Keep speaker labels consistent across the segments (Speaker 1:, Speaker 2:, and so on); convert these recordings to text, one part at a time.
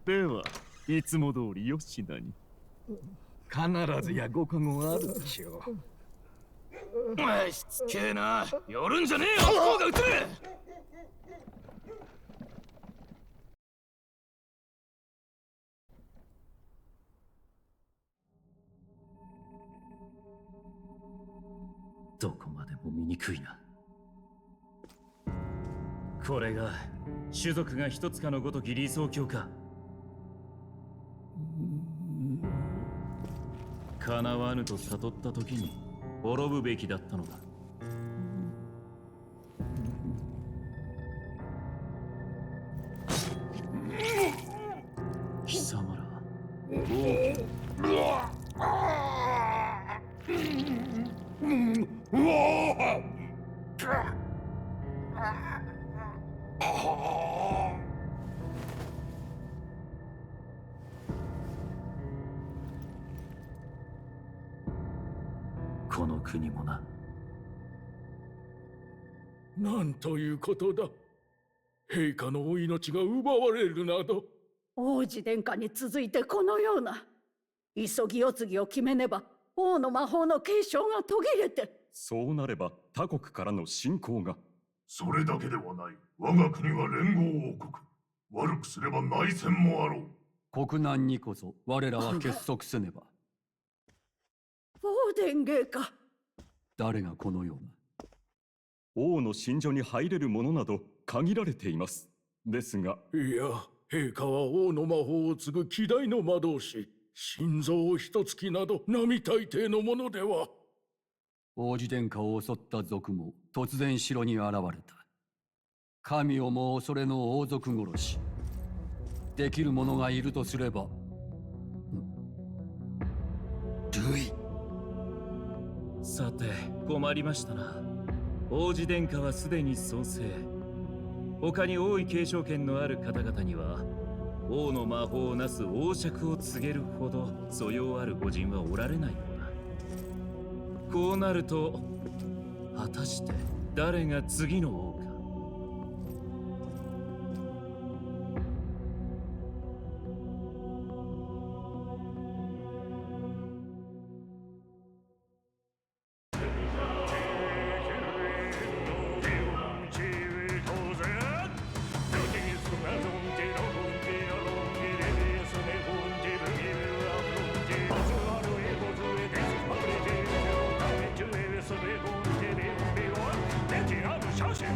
Speaker 1: ではいつも通り吉田に。
Speaker 2: 必ずやご加護あるでしょう。お前しつけえな。寄るんじゃねえよ。不幸が映れ。どこまでも醜いな。これが種族が一つかのごとき理想郷か。叶わぬと悟った時に滅ぶべきだったのだ。貴様らこの国もな。
Speaker 3: なんということだ。陛下のお命が奪われるなど。
Speaker 4: 王子殿下に続いてこのような急ぎ世継ぎを決めねば王の魔法の継承が途切れて。
Speaker 1: そうなれば他国からの侵攻が。
Speaker 5: それだけではない。我が国は連合王国。悪くすれば内戦もあろう。
Speaker 6: 国難にこそ我らは結束せねば。
Speaker 4: 王殿陛下。
Speaker 6: 誰がこのような。
Speaker 1: 王の寝所に入れるものなど限られています。ですが。
Speaker 3: いや、陛下は王の魔法を継ぐ希代の魔導士。心臓一月など並大抵のものでは。
Speaker 6: 王子殿下を襲った賊も突然城に現れた。神をも恐れの王族殺し。できる者がいるとすれば。ルイ。
Speaker 2: さて困りましたな。王子殿下はすでに創生。他に王位継承権のある方々には王の魔法をなす王爵を告げるほど素養ある御人はおられないのだ。こうなると果たして誰が次の王か。
Speaker 3: 写真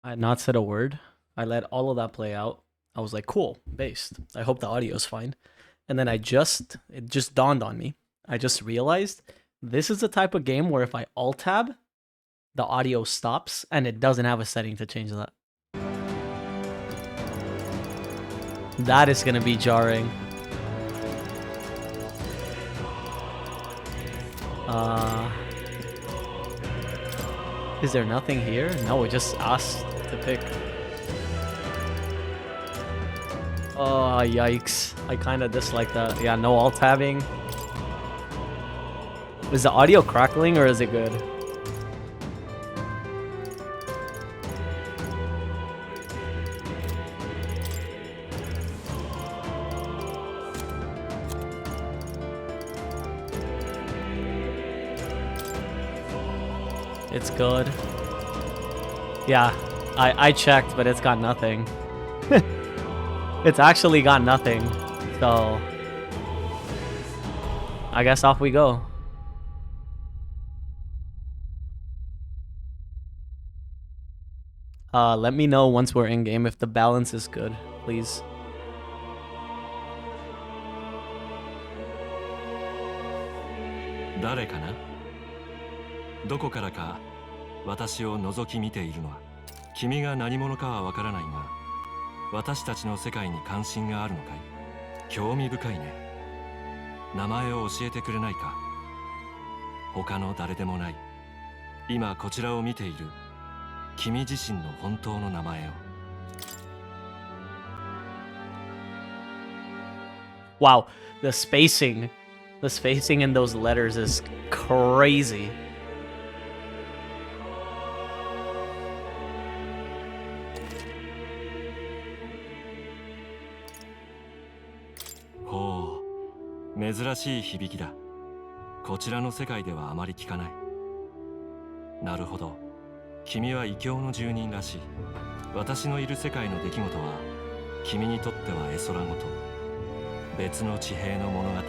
Speaker 7: I had not said a word. I let all of that play out. I was like, cool, based. I hope the audio is fine. And then it just dawned on me. I just realized this is the type of game where if I alt tab, the audio stops and it doesn't have a setting to change that. That is gonna be jarring. Is there nothing here? No, it just asked to pick. Oh, yikes. I kind of dislike that. Yeah, no alt tabbing. Is the audio crackling or is it good? It's good. Yeah, I checked, but it's got nothing. It's actually got nothing. So, I guess off we go. Let me know once we're in game if the balance is good, please.
Speaker 8: 誰かな？どこからか私を覗き見ているのは君が何者かはわからないが私たちの世界に関心があるのかい？興味深いね。名前を教えてくれないか？他の誰でもない今こちらを見ている君自身の本当の名前を。
Speaker 7: Wow, the spacing in those letters is crazy.
Speaker 8: Oh, 珍しい響きだ。こちらの世界ではあまり聞かない。なるほど。君は異教の住人らしい。私のいる世界の出来事は君にとっては絵空事。別の地平の物語。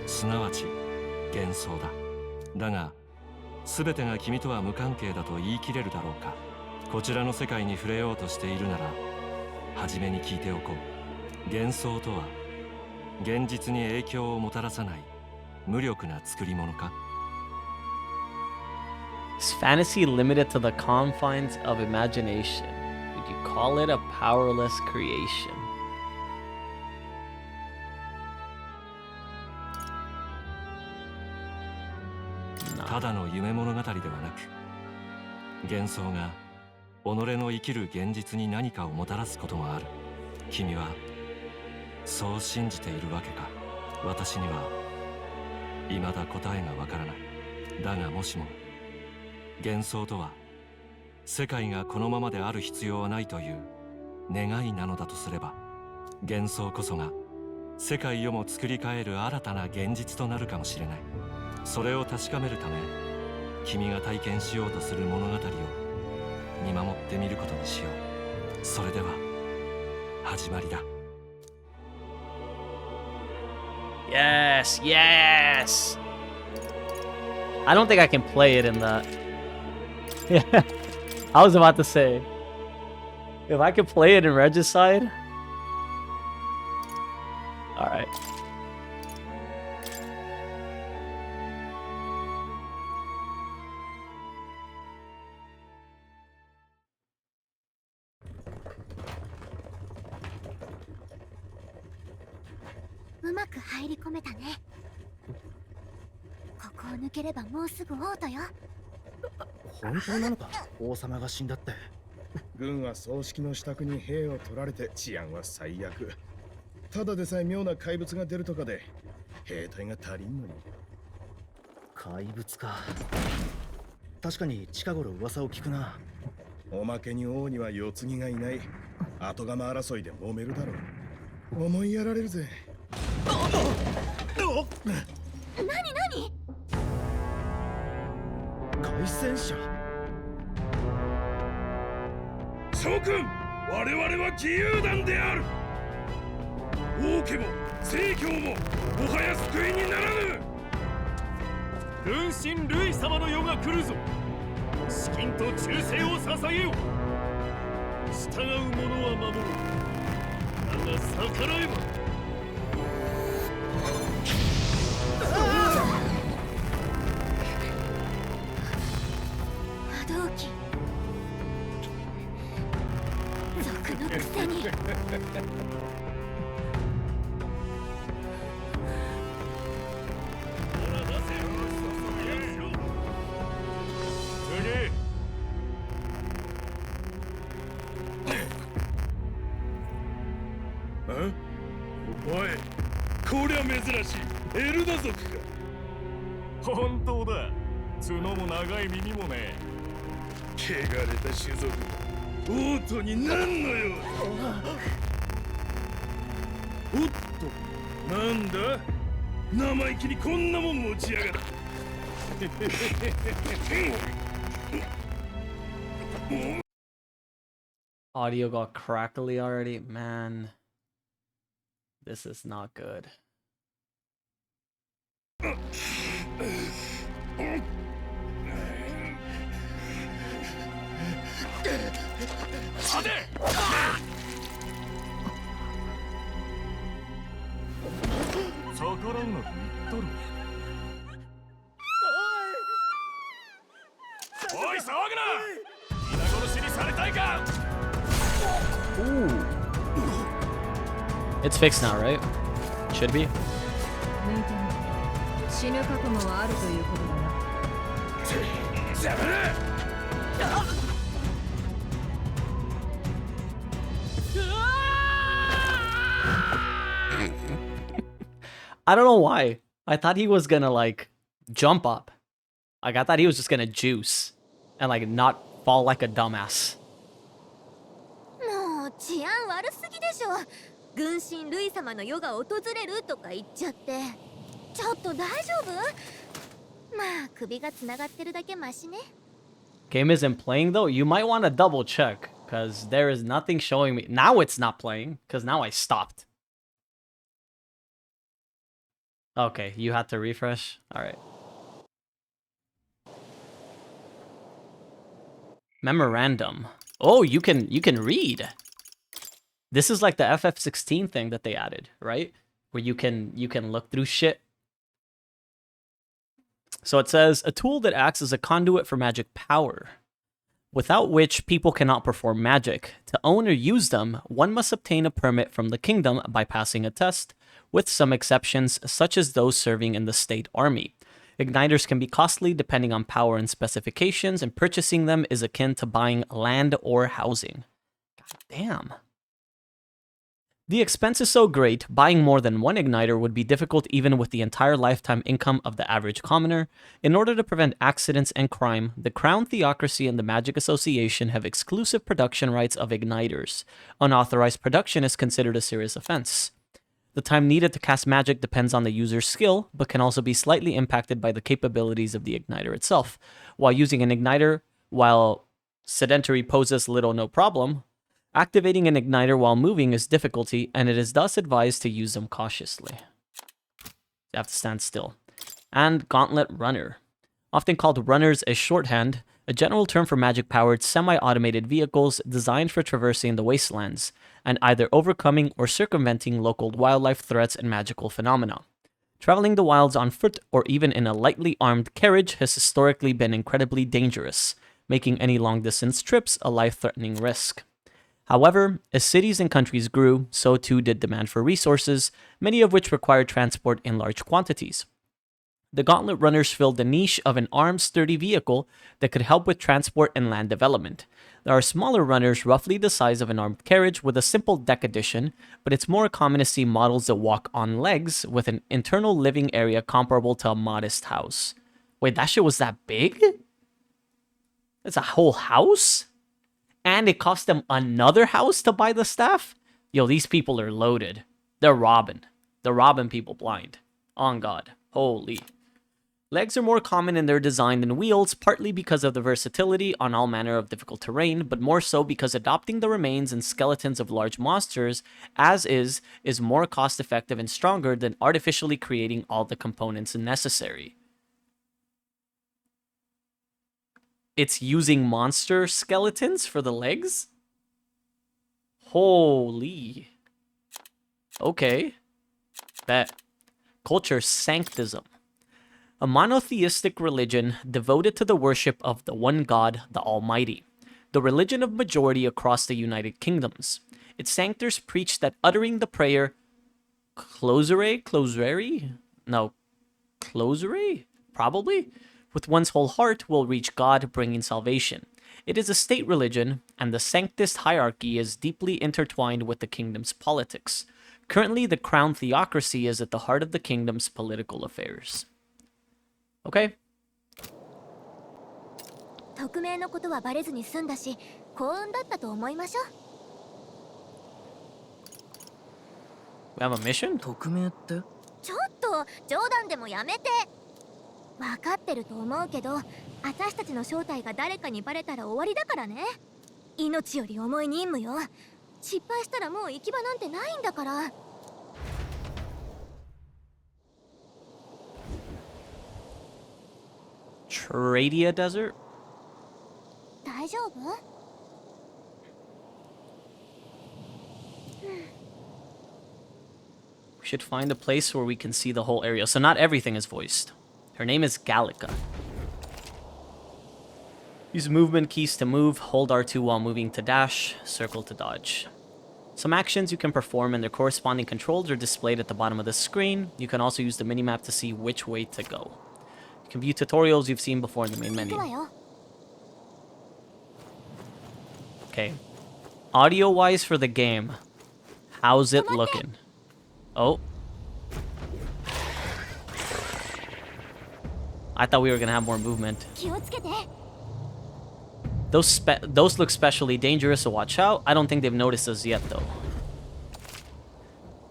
Speaker 8: すなわち幻想だ。だが全てが君とは無関係だと言い切れるだろうか。こちらの世界に触れようとしているなら初めに聞いておこう。幻想とは現実に影響をもたらさない無力な作り物か。
Speaker 7: Is fantasy limited to the confines of imagination? Would you call it a powerless creation?
Speaker 8: ただの夢物語ではなく幻想が己の生きる現実に何かをもたらすこともある。君はそう信じているわけか。私には未だ答えがわからない。だがもしも幻想とは世界がこのままである必要はないという願いなのだとすれば幻想こそが世界をも作り変える新たな現実となるかもしれない。それを確かめるため君が体験しようとする物語を見守ってみることにしよう。それでは始まりだ。
Speaker 7: Yes, yes. I don't think I can play it in that. Yeah, I was about to say, if I could play it in Regicide. All right.
Speaker 9: This ここを抜ければもうすぐ王都よ。
Speaker 10: 本当なのか？王様が死んだって。軍は葬式の支度に兵を取られて治安は最悪。ただでさえ妙な怪物が出るとかで兵隊が足りんのに。怪物か。確かに近頃噂を聞くな。おまけに王には世継ぎがいない。後釜争いで揉めるだろう。思いやられるぜ。
Speaker 9: 何
Speaker 10: 凱旋者。
Speaker 3: 諸君、我々は義勇団である。王家も正教ももはや救いにならぬ。軍神ルイ様の世が来るぞ。資金と忠誠を捧げよ。従う者は守る。だが逆らえば
Speaker 9: 波動機族のくせに
Speaker 3: ほら出せ。早くしろ。次。お前、こりゃ珍しいエルダ族か。
Speaker 1: 本当だ。角も長い耳もね。
Speaker 3: 汚れた種族王都になんのよ。おっと、なんだ生意気にこんなもん持ちやがる。
Speaker 7: Audio got crackly already. Man, this is not good. Ooh. It's fixed now, right? Should be.
Speaker 11: 死ぬ覚悟はあるということだな。
Speaker 3: 邪魔だ。
Speaker 7: I don't know why. I thought he was gonna like jump up. Like I thought he was just gonna juice and like not fall like a dumbass.
Speaker 9: もう治安悪すぎでしょ。軍神ルイ様の世が訪れるとか言っちゃって。ちょっと大丈夫？まあ首がつながってるだけマシね。
Speaker 7: Game isn't playing though. You might want to double check because there is nothing showing me. Now it's not playing because now I stopped. Okay, you had to refresh. All right. Memorandum. Oh, you can read. This is like the FF16 thing that they added, right? Where you can look through shit. So it says a tool that acts as a conduit for magic power, without which people cannot perform magic. To own or use them, one must obtain a permit from the kingdom by passing a test, with some exceptions, such as those serving in the state army. Igniters can be costly depending on power and specifications, and purchasing them is akin to buying land or housing. God damn. The expense is so great, buying more than one igniter would be difficult even with the entire lifetime income of the average commoner. In order to prevent accidents and crime, the Crown Theocracy and the Magic Association have exclusive production rights of igniters. Unauthorized production is considered a serious offense. The time needed to cast magic depends on the user's skill, but can also be slightly impacted by the capabilities of the igniter itself. While using an igniter, while sedentary poses little no problem, activating an igniter while moving is difficulty, and it is thus advised to use them cautiously. You have to stand still. And Gauntlet Runner. Often called runners as shorthand, a general term for magic-powered semi-automated vehicles designed for traversing the wastelands, and either overcoming or circumventing local wildlife threats and magical phenomena. Traveling the wilds on foot or even in a lightly armed carriage has historically been incredibly dangerous, making any long-distance trips a life-threatening risk. However, as cities and countries grew, so too did demand for resources, many of which required transport in large quantities. The Gauntlet Runners filled the niche of an armed, sturdy vehicle that could help with transport and land development. There are smaller runners roughly the size of an armed carriage with a simple deck addition, but it's more common to see models that walk on legs with an internal living area comparable to a modest house. Wait, that shit was that big? That's a whole house? And it cost them another house to buy the stuff? Yo, these people are loaded. They're robbing. They're robbing people blind. On God. Holy. Legs are more common in their design than wheels, partly because of the versatility on all manner of difficult terrain, but more so because adopting the remains and skeletons of large monsters, as is more cost-effective and stronger than artificially creating all the components necessary. It's using monster skeletons for the legs? Holy. Okay. Bet. Culture Sanctism. A monotheistic religion devoted to the worship of the one God, the Almighty. The religion of majority across the United Kingdoms. Its sanctors preach that uttering the prayer Closere? Probably? With one's whole heart will reach God, bringing salvation. It is a state religion, and the sanctist hierarchy is deeply intertwined with the kingdom's politics. Currently, the crown theocracy is at the heart of the kingdom's political affairs. Okay.
Speaker 9: 匿名のことはバレずに済んだし、幸運だったと思いましょう。
Speaker 7: We have a mission?
Speaker 11: 匿名って？
Speaker 9: ちょっと冗談でもやめて。分かってると思うけど、私たちの正体が誰かにバレたら終わりだからね。命より重い任務よ。失敗したらもう行き場なんてないんだから。
Speaker 7: Tradia Desert?
Speaker 9: 大丈夫？
Speaker 7: We should find a place where we can see the whole area. So not everything is voiced. Her name is Gallica. Use movement keys to move, hold R2 while moving to dash, circle to dodge. Some actions you can perform and their corresponding controls are displayed at the bottom of the screen. You can also use the minimap to see which way to go. You can view tutorials you've seen before in the main menu. Okay. Audio-wise for the game, how's it looking? Oh. I thought we were gonna have more movement. Those look specially dangerous, so watch out. I don't think they've noticed us yet, though.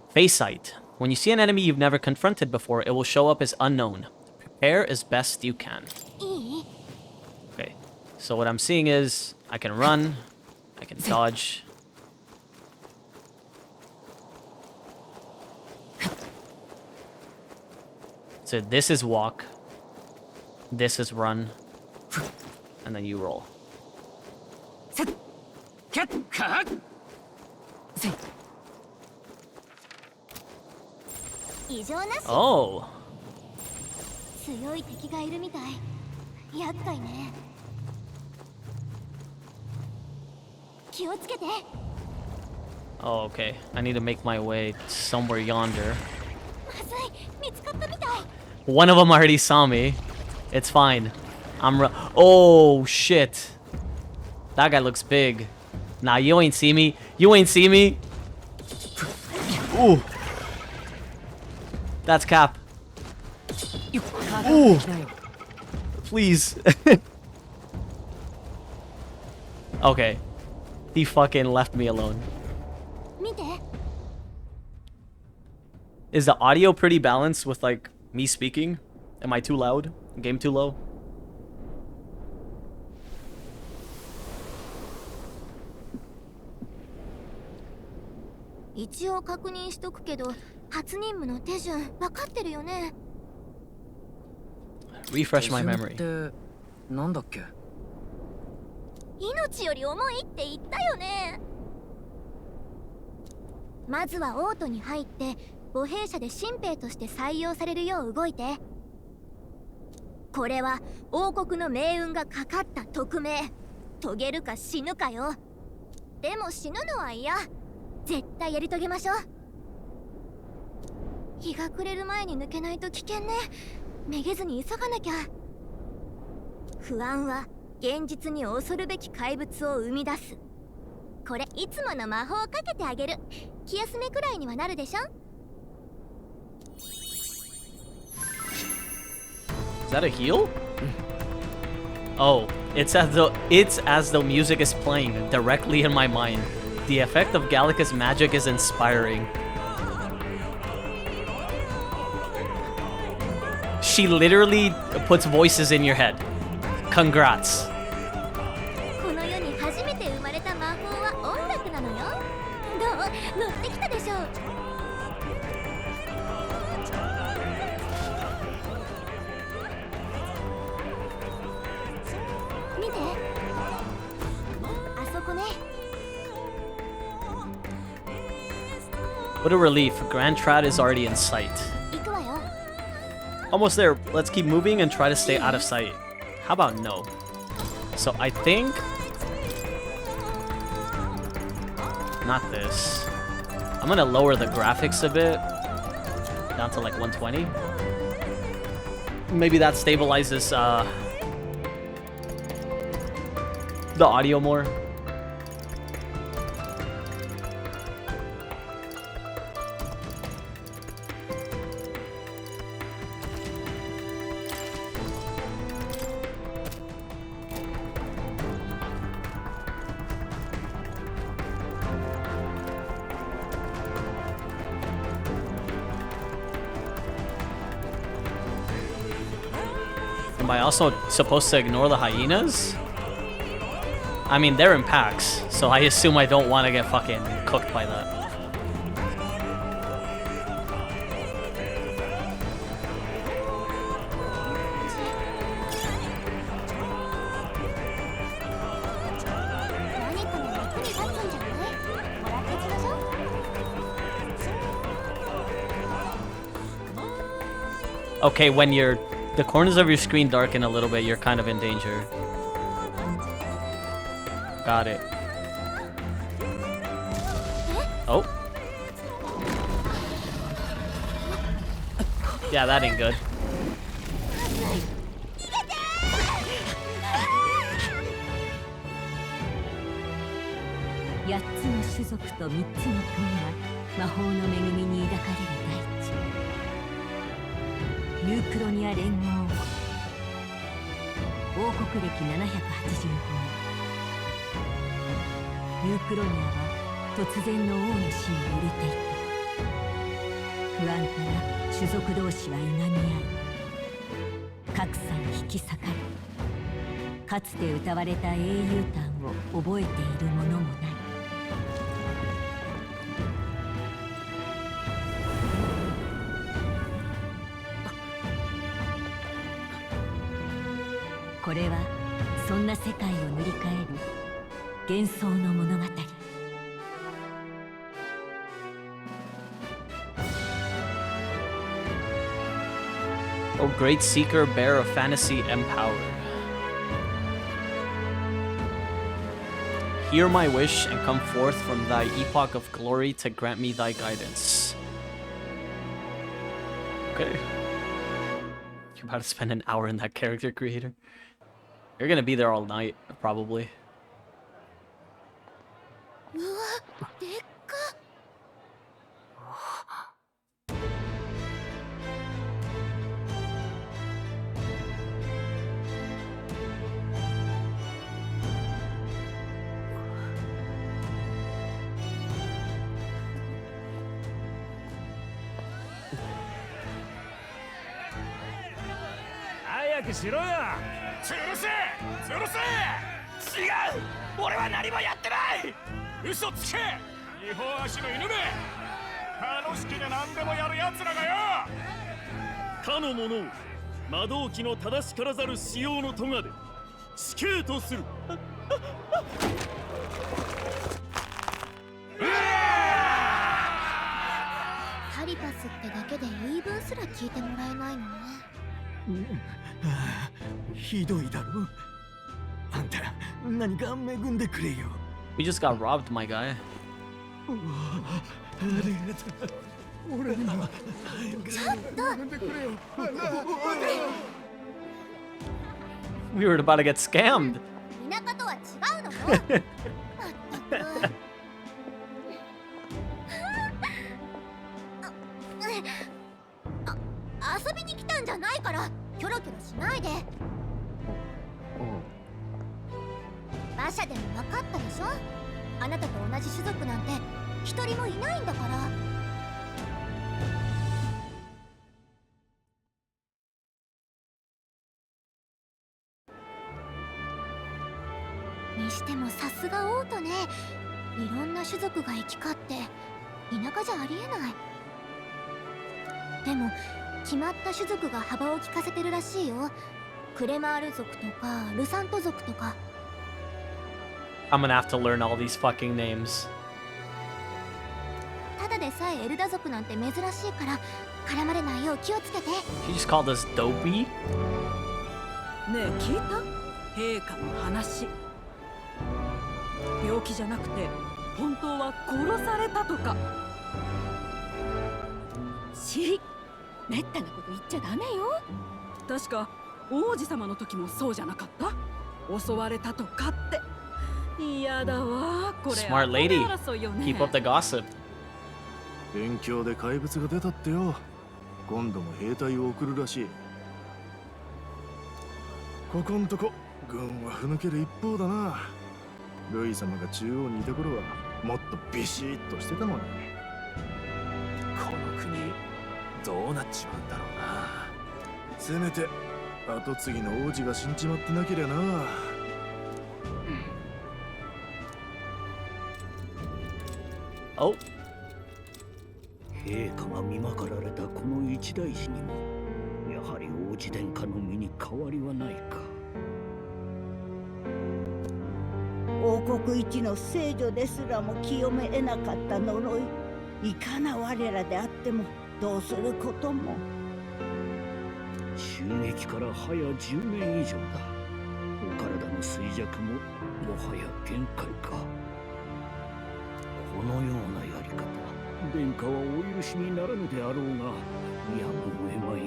Speaker 7: Face sight. When you see an enemy you've never confronted before, it will show up as unknown. Prepare as best you can. Okay, so what I'm seeing is I can run, I can dodge. So this is walk, this is run, and then you roll. Oh.
Speaker 9: 強い敵がいるみたい。厄介ね。気をつけて。
Speaker 7: Oh, okay. I need to make my way somewhere yonder.
Speaker 9: まずい、見つかったみたい。
Speaker 7: One of them already saw me. It's fine. Oh, shit. That guy looks big. Nah, you ain't see me. You ain't see me. Ooh. That's cap. Ooh. Please. Okay. He fucking left me alone. Is the audio pretty balanced with, like, me speaking? Am I too loud? Game too low? Refresh my memory.
Speaker 11: なんだっけ？
Speaker 9: 命より重いって言ったよね。まずはオートに入って母兵者で新兵として採用されるよう動いて。これは王国の命運がかかった匿名。遂げるか死ぬかよ。でも死ぬのは嫌。絶対やり遂げましょう。日が暮れる前に抜けないと危険ね。めげずに急がなきゃ。不安は現実に恐るべき怪物を生み出す。これいつもの魔法をかけてあげる。気休めくらいにはなるでしょ。
Speaker 7: Is that a heal? Oh, it's as though music is playing directly in my mind. The effect of Gallica's magic is inspiring. She literally puts voices in your head. Congrats.
Speaker 9: この世に初めて生まれた魔法は音楽なのよ。どう？乗ってきたでしょ。見て。あそこね。
Speaker 7: What a relief. Grand Trad is already in sight.
Speaker 9: 行くわよ。
Speaker 7: Almost there. Let's keep moving and try to stay out of sight. How about no? So I think... Not this. I'm gonna lower the graphics a bit. Down to like 120. Maybe that stabilizes the audio more. Am I also supposed to ignore the hyenas? I mean, they're in packs, so I assume I don't want to get fucking cooked by that. Okay, when the corners of your screen darken a little bit, you're kind of in danger. Got it. Oh. Yeah, that ain't good. O great seeker, bearer of fantasy, empowered. Hear my wish and come forth from thy epoch of glory to grant me thy guidance. Okay. You're about to spend an hour in that character creator. You're gonna be there all night, probably. We just got robbed, my guy. We were about to get scammed. I'm gonna have to learn all these fucking names.
Speaker 9: ただでさえエルダ族なんて珍しいから絡まれないよう気をつけて。
Speaker 7: He just called us dopey?
Speaker 4: ねえ聞いた？陛下の話。病気じゃなくて本当は殺されたとか。めったなこと言っちゃダメよ。確か王子様の時もそうじゃなかった？襲われたとかって。嫌だわこれ。
Speaker 7: Smart lady.
Speaker 4: 争いよね。
Speaker 7: Keep up the gossip.
Speaker 10: 辺境で怪物が出たってよ。今度も兵隊を送るらしい。ここんとこ軍はふぬける一方だな。ルイ様が中央にいた頃はもっとビシッとしてたのに。この国どうなっちまうんだろうな。せめて後継ぎの王子が死んじまってなけりゃな。
Speaker 7: Oh.
Speaker 12: 陛下が見まかられたこの一大事にもやはり王子殿下の身に変わりはないか。
Speaker 13: 王国一の聖女ですらも清め得なかった呪い、いかな我らであってもどうすることも。
Speaker 12: 襲撃から早10年以上だ。お体の衰弱ももはや限界か。このようなやり方、殿下はお許しにならぬであろうが、やむを得まい。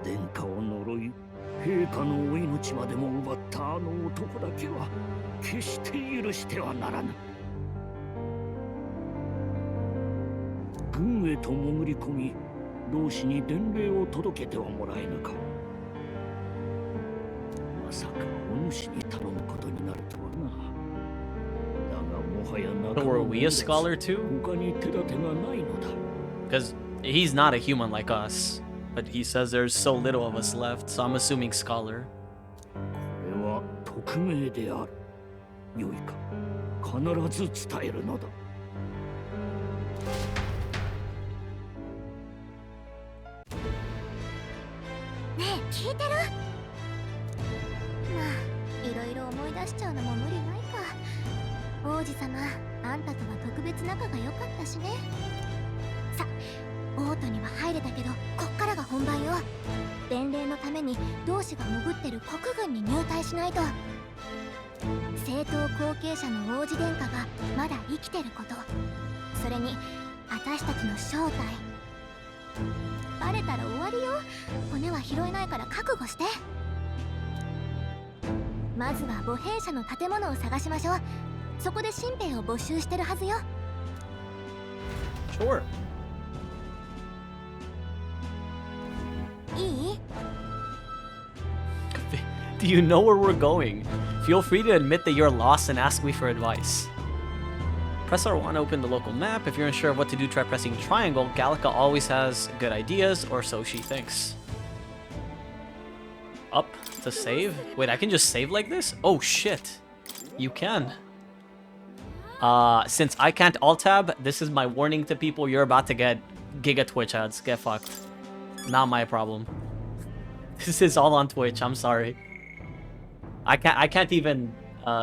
Speaker 12: 殿下を呪い、陛下のお命までも奪ったあの男だけは決して許してはならぬ。軍へと潜り込み、同志に伝令を届けてはもらえぬか。まさかお主に頼むことになるとはな。だがもはや仲間
Speaker 7: Were we a scholar too?
Speaker 12: 他に手立てがないのだ。
Speaker 7: Because he's not a human like us. But he says there's so little of us left, so I'm assuming scholar.
Speaker 12: これは匿名である。よいか、必ず伝えるのだ。
Speaker 9: ねえ聞いてる？まあいろいろ思い出しちゃうのも無理ないか。王子様、あんたとは特別仲が良かったしね。さ、オートには入れたけど、こっからが本番よ。伝令のために同志が潜ってる国軍に入隊しないと。正統後継者の王子殿下がまだ生きてること、それに私たちの正体、バレたら終わりよ。骨は拾えないから覚悟して。まずは母兵舎の建物を探しましょう。そこで新兵を募集してるはずよ。
Speaker 7: Sure.
Speaker 9: いい？
Speaker 7: Do you know where we're going? Feel free to admit that you're lost and ask me for advice. Press R1 to open the local map. If you're unsure of what to do, try pressing triangle. Gallica always has good ideas, or so she thinks. Up to save? Wait, I can just save like this? Oh shit. You can. Since I can't alt-tab, this is my warning to people. You're about to get Giga Twitch ads. Get fucked. Not my problem. This is all on Twitch. I'm sorry. I can't even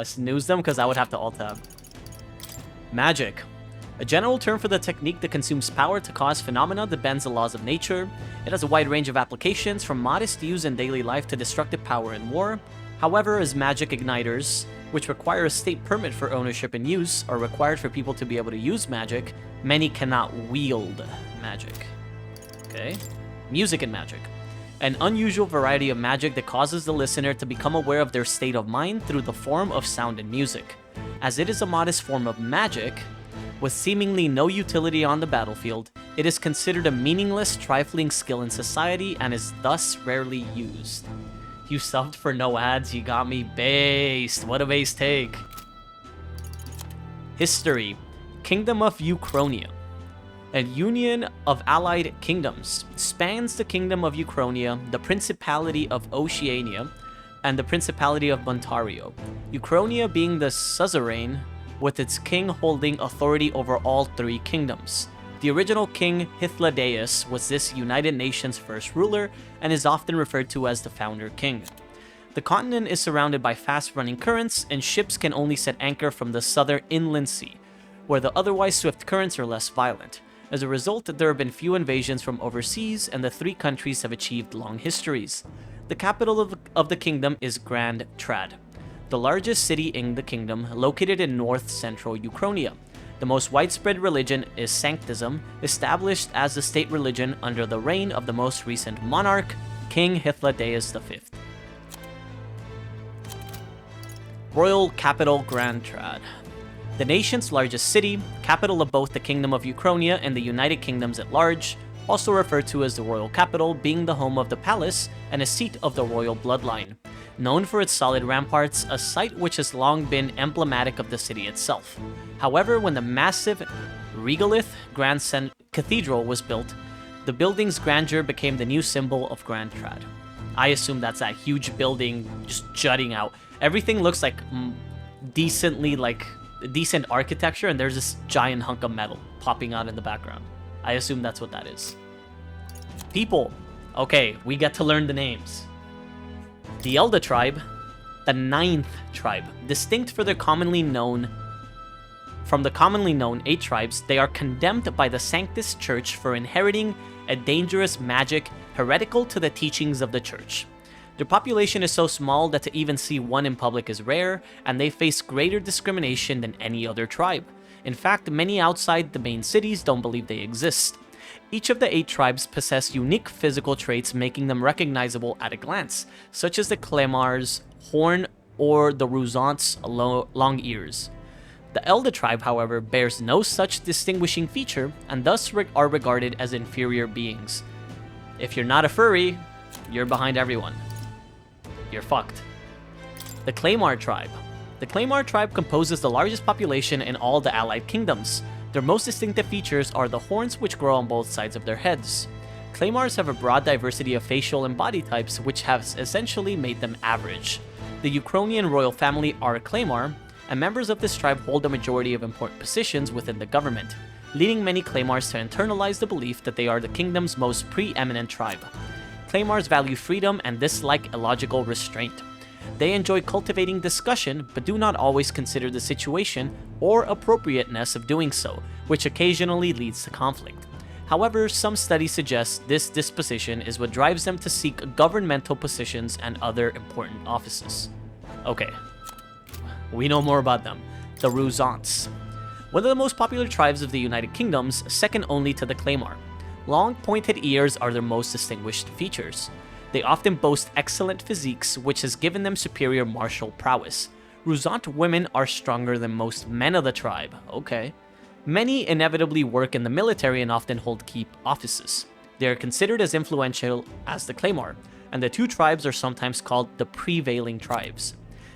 Speaker 7: snooze them because I would have to alt-tab. Magic. A general term for the technique that consumes power to cause phenomena that bends the laws of nature. It has a wide range of applications, from modest use in daily life to destructive power in war. However, as magic igniters, which require a state permit for ownership and use, are required for people to be able to use magic, many cannot wield magic. Okay. Music and magic. An unusual variety of magic that causes the listener to become aware of their state of mind through the form of sound and music. As it is a modest form of magic, with seemingly no utility on the battlefield, it is considered a meaningless, trifling skill in society and is thus rarely used. You subbed for no ads, you got me based. What a base take. History. Kingdom of Uchronia. A union of allied kingdoms. Spans the Kingdom of Uchronia, the Principality of Oceania, and the Principality of Montario. Uchronia being the suzerain, with its king holding authority over all three kingdoms. The original king, Hythlodaeus, was this United Nations' first ruler and is often referred to as the founder king. The continent is surrounded by fast-running currents, and ships can only set anchor from the southern inland sea. where the otherwise swift currents are less violent. As a result, there have been few invasions from overseas, and the three countries have achieved long histories. The capital of the kingdom is Grand Trad, the largest city in the kingdom, located in north-central Ukrainia. The most widespread religion is Sanctism, established as the state religion under the reign of the most recent monarch, King Hythlodaeus V. Royal capital Grand Trad. The nation's largest city, capital of both the Kingdom of Ukrainia and the United Kingdoms at large, also referred to as the royal capital, being the home of the palace and a seat of the royal bloodline. Known for its solid ramparts, a site which has long been emblematic of the city itself. However, when the massive regolith Grand Cathedral was built, the building's grandeur became the new symbol of Grand Trad. I assume that's that huge building just jutting out. Everything looks like decent architecture, and there's this giant hunk of metal popping out in the background. I assume that's what that is. People. Okay, we get to learn the names. The Elda tribe, the 9th tribe. Distinct from the commonly known 8 tribes, they are condemned by the Sanctus Church for inheriting a dangerous magic heretical to the teachings of the church. Their population is so small that to even see one in public is rare, and they face greater discrimination than any other tribe. In fact, many outside the main cities don't believe they exist. Each of the 8 tribes possess unique physical traits making them recognizable at a glance, such as the Clemars' horn or the Ruzant's long ears. The Elda tribe, however, bears no such distinguishing feature and thus are regarded as inferior beings. If you're not a furry, you're behind everyone. You're fucked. The Clemar tribe. The Clemar tribe composes the largest population in all the allied kingdoms. Their most distinctive features are the horns which grow on both sides of their heads. Clemars have a broad diversity of facial and body types which has essentially made them average. The Ukrainian royal family are Clemar, and members of this tribe hold a majority of important positions within the government, leading many Clemars to internalize the belief that they are the kingdom's most preeminent tribe. Clemars value freedom and dislike illogical restraint. They enjoy cultivating discussion, but do not always consider the situation or appropriateness of doing so, which occasionally leads to conflict. However, some studies suggest this disposition is what drives them to seek governmental positions and other important offices. Okay, we know more about them. The Ruzants. One of the most popular tribes of the United Kingdoms, second only to the Clemar. Long, pointed ears are their most distinguished features. They often boast excellent physiques, which has given them superior martial prowess. Ruzant women are stronger than most men of the tribe. Okay. Many inevitably work in the military and often hold key offices. They are considered as influential as the Clemar, and the 2 tribes are sometimes called the prevailing tribes.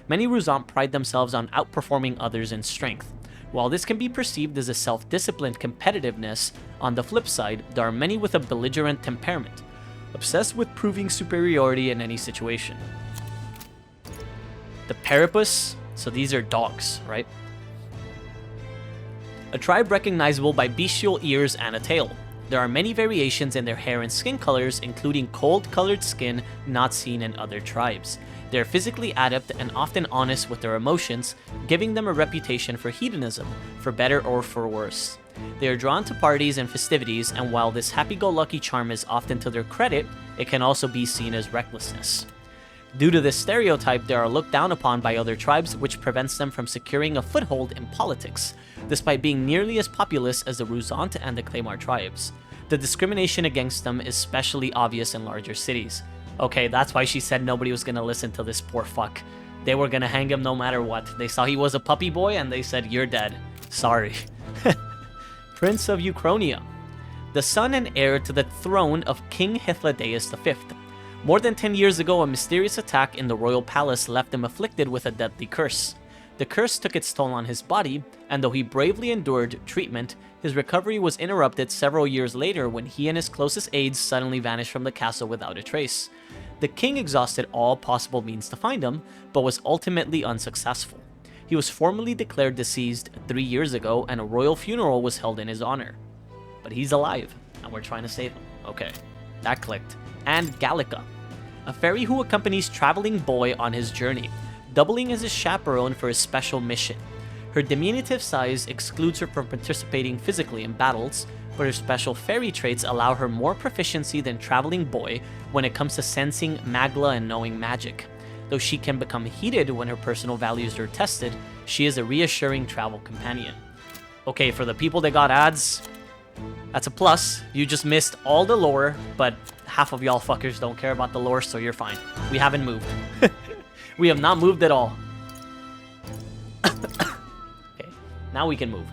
Speaker 7: Many Ruzant pride themselves on outperforming others in strength. While this can be perceived as a self-disciplined competitiveness, on the flip side, there are many with a belligerent temperament, obsessed with proving superiority in any situation. The Peripus, so these are dogs, right? A tribe recognizable by bestial ears and a tail. There are many variations in their hair and skin colors, including cold-colored skin not seen in other tribes. They are physically adept and often honest with their emotions, giving them a reputation for hedonism, for better or for worse. They are drawn to parties and festivities, and while this happy-go-lucky charm is often to their credit, it can also be seen as recklessness. Due to this stereotype, they are looked down upon by other tribes, which prevents them from securing a foothold in politics, despite being nearly as populous as the Ruzant and the Clemar tribes. The discrimination against them is especially obvious in larger cities. Okay, that's why she said nobody was gonna listen to this poor fuck. They were gonna hang him no matter what. They saw he was a puppy boy and they said, "You're dead. Sorry." Prince of Ukrainia. The son and heir to the throne of King Hythlodaeus V. More than 10 years ago, a mysterious attack in the royal palace left him afflicted with a deadly curse. The curse took its toll on his body, and though he bravely endured treatment, his recovery was interrupted several years later when he and his closest aides suddenly vanished from the castle without a trace. The king exhausted all possible means to find him, but was ultimately unsuccessful. He was formally declared deceased 3 years ago, and a royal funeral was held in his honor. But he's alive, and we're trying to save him. Okay, that clicked. And Gallica, a fairy who accompanies traveling boy on his journey, doubling as his chaperone for his special mission. Her diminutive size excludes her from participating physically in battles, but her special fairy traits allow her more proficiency than Traveling Boy when it comes to sensing, magla, and knowing magic. Though she can become heated when her personal values are tested, she is a reassuring travel companion. Okay, for the people that got ads, that's a plus. You just missed all the lore, but half of y'all fuckers don't care about the lore, so you're fine. We haven't moved. We have not moved at all. Okay, now we can move.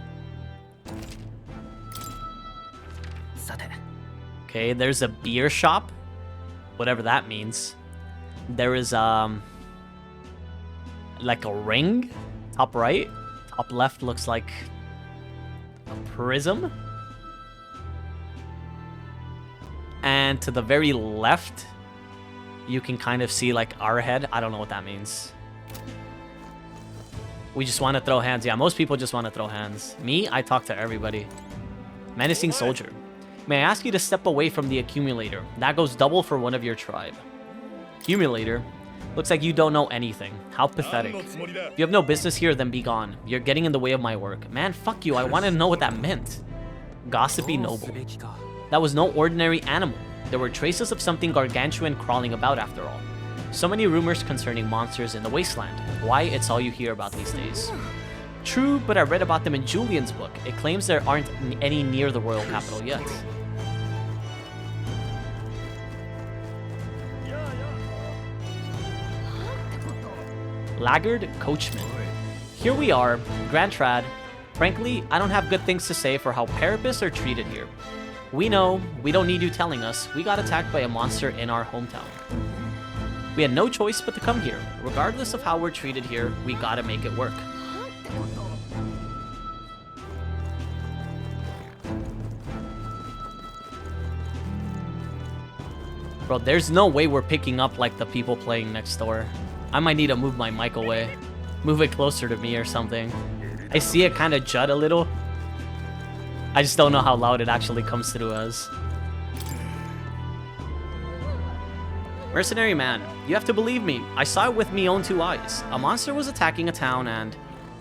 Speaker 7: Okay, there's a beer shop. Whatever that means. There is, like a ring. Top right. Top left looks like a prism. And to the very left, you can kind of see like our head. I don't know what that means. We just want to throw hands. Yeah, most people just want to throw hands. Me, I talk to everybody. Menacing soldier. May I ask you to step away from the accumulator? That goes double for one of your tribe. Accumulator? Looks like you don't know anything. How pathetic. If you have no business here, then be gone. You're getting in the way of my work. Man, fuck you. I wanted to know what that meant. Gossipy noble. That was no ordinary animal. There were traces of something gargantuan crawling about after all. So many rumors concerning monsters in the wasteland. Why, it's all you hear about these days. True, but I read about them in Julian's book. It claims there aren't any near the royal capital yet. Laggard Coachman. Here we are, Grand Trad. Frankly, I don't have good things to say for how Parapists are treated here. We know, we don't need you telling us, we got attacked by a monster in our hometown. We had no choice but to come here. Regardless of how we're treated here, we gotta make it work. Bro, there's no way we're picking up like the people playing next door. I might need to move my mic away. Move it closer to me or something. I see it kind of jut a little. I just don't know how loud it actually comes through as. Mercenary man, you have to believe me. I saw it with me own two eyes. A monster was attacking a town and...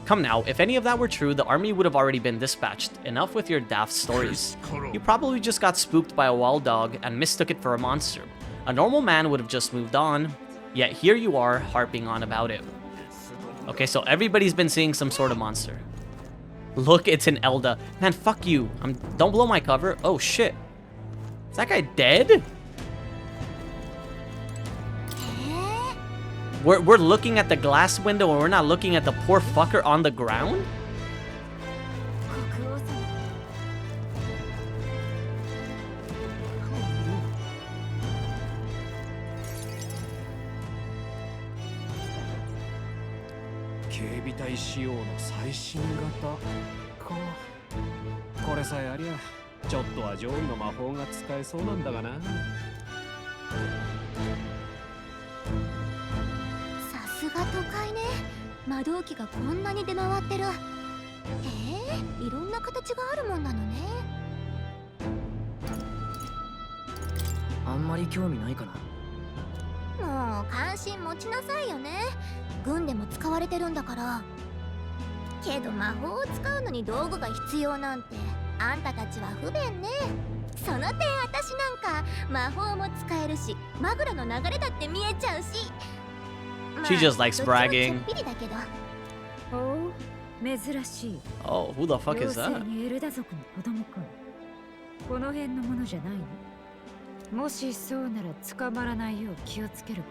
Speaker 7: Come now, if any of that were true, the army would have already been dispatched. Enough with your daft stories. You probably just got spooked by a wild dog and mistook it for a monster. A normal man would have just moved on. Yet here you are, harping on about it. Okay, so everybody's been seeing some sort of monster. Look, it's an Elda. Man, fuck you. Don't blow my cover. Oh, shit. Is that guy dead? We're looking at the glass window and we're not looking at the poor fucker on the ground?
Speaker 14: これさえありゃちょっとは上位の魔法が使えそうなんだがな。
Speaker 9: さすが都会ね。魔導機がこんなに出回ってる。へえ、いろんな形があるもんなのね。
Speaker 11: あんまり興味ないかな。
Speaker 9: もう関心持ちなさいよね。軍でも使われてるんだから。けど魔法を使うのに道具が必要なんてあんたたちは不便ね。その点私なんか魔法も使えるしマグロの流れだって見えちゃうし。
Speaker 7: She just likes bragging.
Speaker 15: Oh, 珍しい。
Speaker 7: Oh, who the fuck is that?
Speaker 15: エルダ族の子供か。この辺のものじゃないの？もしそうなら捕まらないよう気をつけるこ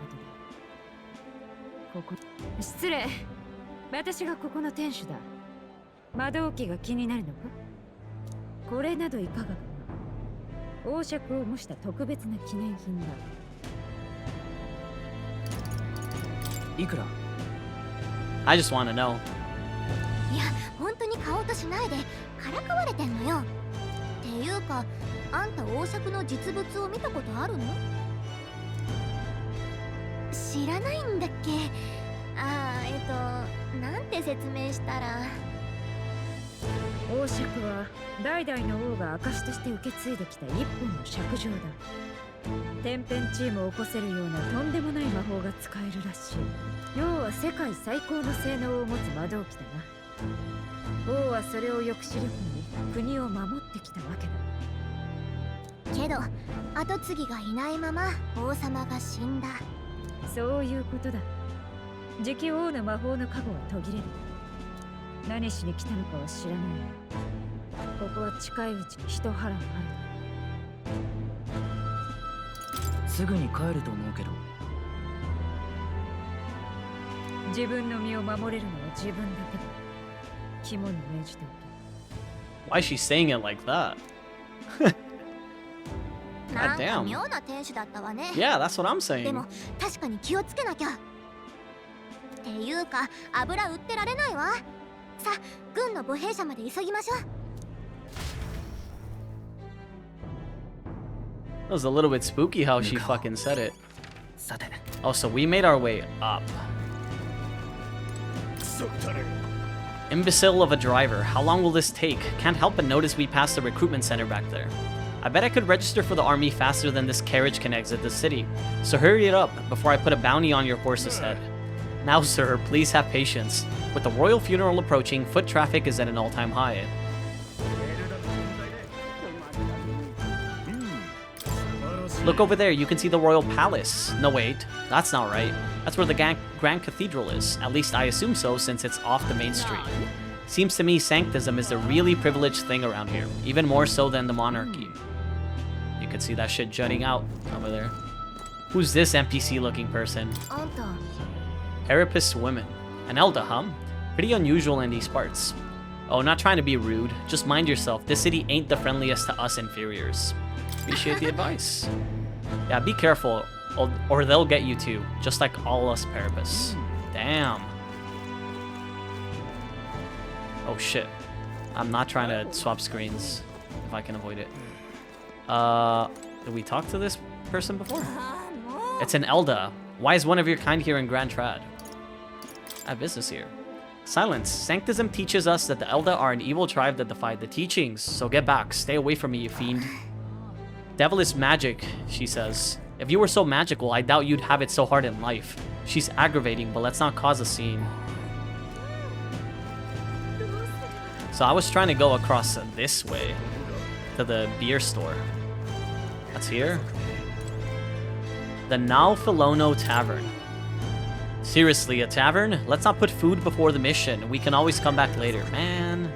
Speaker 15: とだ。ここ失礼。私がここの店主だ。魔導機が気になるのか？これなどいかがかな。王爵を模した特別な記念品だ。
Speaker 11: いくら？
Speaker 7: I just wanna know.
Speaker 9: いや、本当に買おうとしないでからかわれてんのよ。っていうか、あんた王爵の実物を見たことあるの？知らないんだっけ？なんて説明したら。
Speaker 15: 王爵は代々の王が証として受け継いできた一本の尺状だ。天変地異も起こせるようなとんでもない魔法が使えるらしい。要は世界最高の性能を持つ魔導機だな。王はそれを抑止力に国を守ってきたわけだ。
Speaker 9: けど跡継ぎがいないまま王様が死んだ。
Speaker 15: そういうことだ。次期王の魔法の加護は途切れる。何しに来たのかは知らない。ここは近いうちに一波乱ある。
Speaker 11: すぐに帰ると思うけど。
Speaker 15: 自分の身を守れるのは自分だけだ。肝に銘じておけ。
Speaker 7: Why is she saying it like that?
Speaker 9: なんか
Speaker 7: damn.
Speaker 9: 妙な天使だったわね。
Speaker 7: Yeah, that's what I'm
Speaker 9: で
Speaker 7: saying.
Speaker 9: も確かに気をつけなきゃ。っていうか油売ってられないわ。さあ軍の母兵舎まで急ぎましょう。
Speaker 7: It was a little bit spooky how she fucking said it. Oh, so we made our way up. Imbecile of a driver. How long will this take? Can't help but notice we passed the recruitment center back there. I bet I could register for the army faster than this carriage can exit the city. So hurry it up before I put a bounty on your horse's head. Now, sir, please have patience. With the royal funeral approaching, foot traffic is at an all-time high. Look over there, you can see the royal palace. No, wait, that's not right. That's where the Grand Cathedral is. At least I assume so, since it's off the main street. Seems to me sanctism is the really privileged thing around here, even more so than the monarchy. You can see that shit jutting out over there. Who's this NPC-looking person? Herapist woman. An Elda, huh? Pretty unusual in these parts. Oh, not trying to be rude. Just mind yourself, this city ain't the friendliest to us inferiors. Appreciate the advice. Yeah, be careful, or they'll get you too, just like all us Parapists. Damn. Oh shit. I'm not trying to swap screens if I can avoid it. Did we talk to this person before? It's an Elda. Why is one of your kind here in Grand Trad? I have business here. Silence. Sanctism teaches us that the Elda are an evil tribe that defied the teachings, so get back. Stay away from me, you fiend. Devil is magic, she says. If you were so magical, I doubt you'd have it so hard in life. She's aggravating, but let's not cause a scene. So I was trying to go across this way to the beer store. That's here. The Naufalono Tavern. Seriously, a tavern? Let's not put food before the mission. We can always come back later. Man,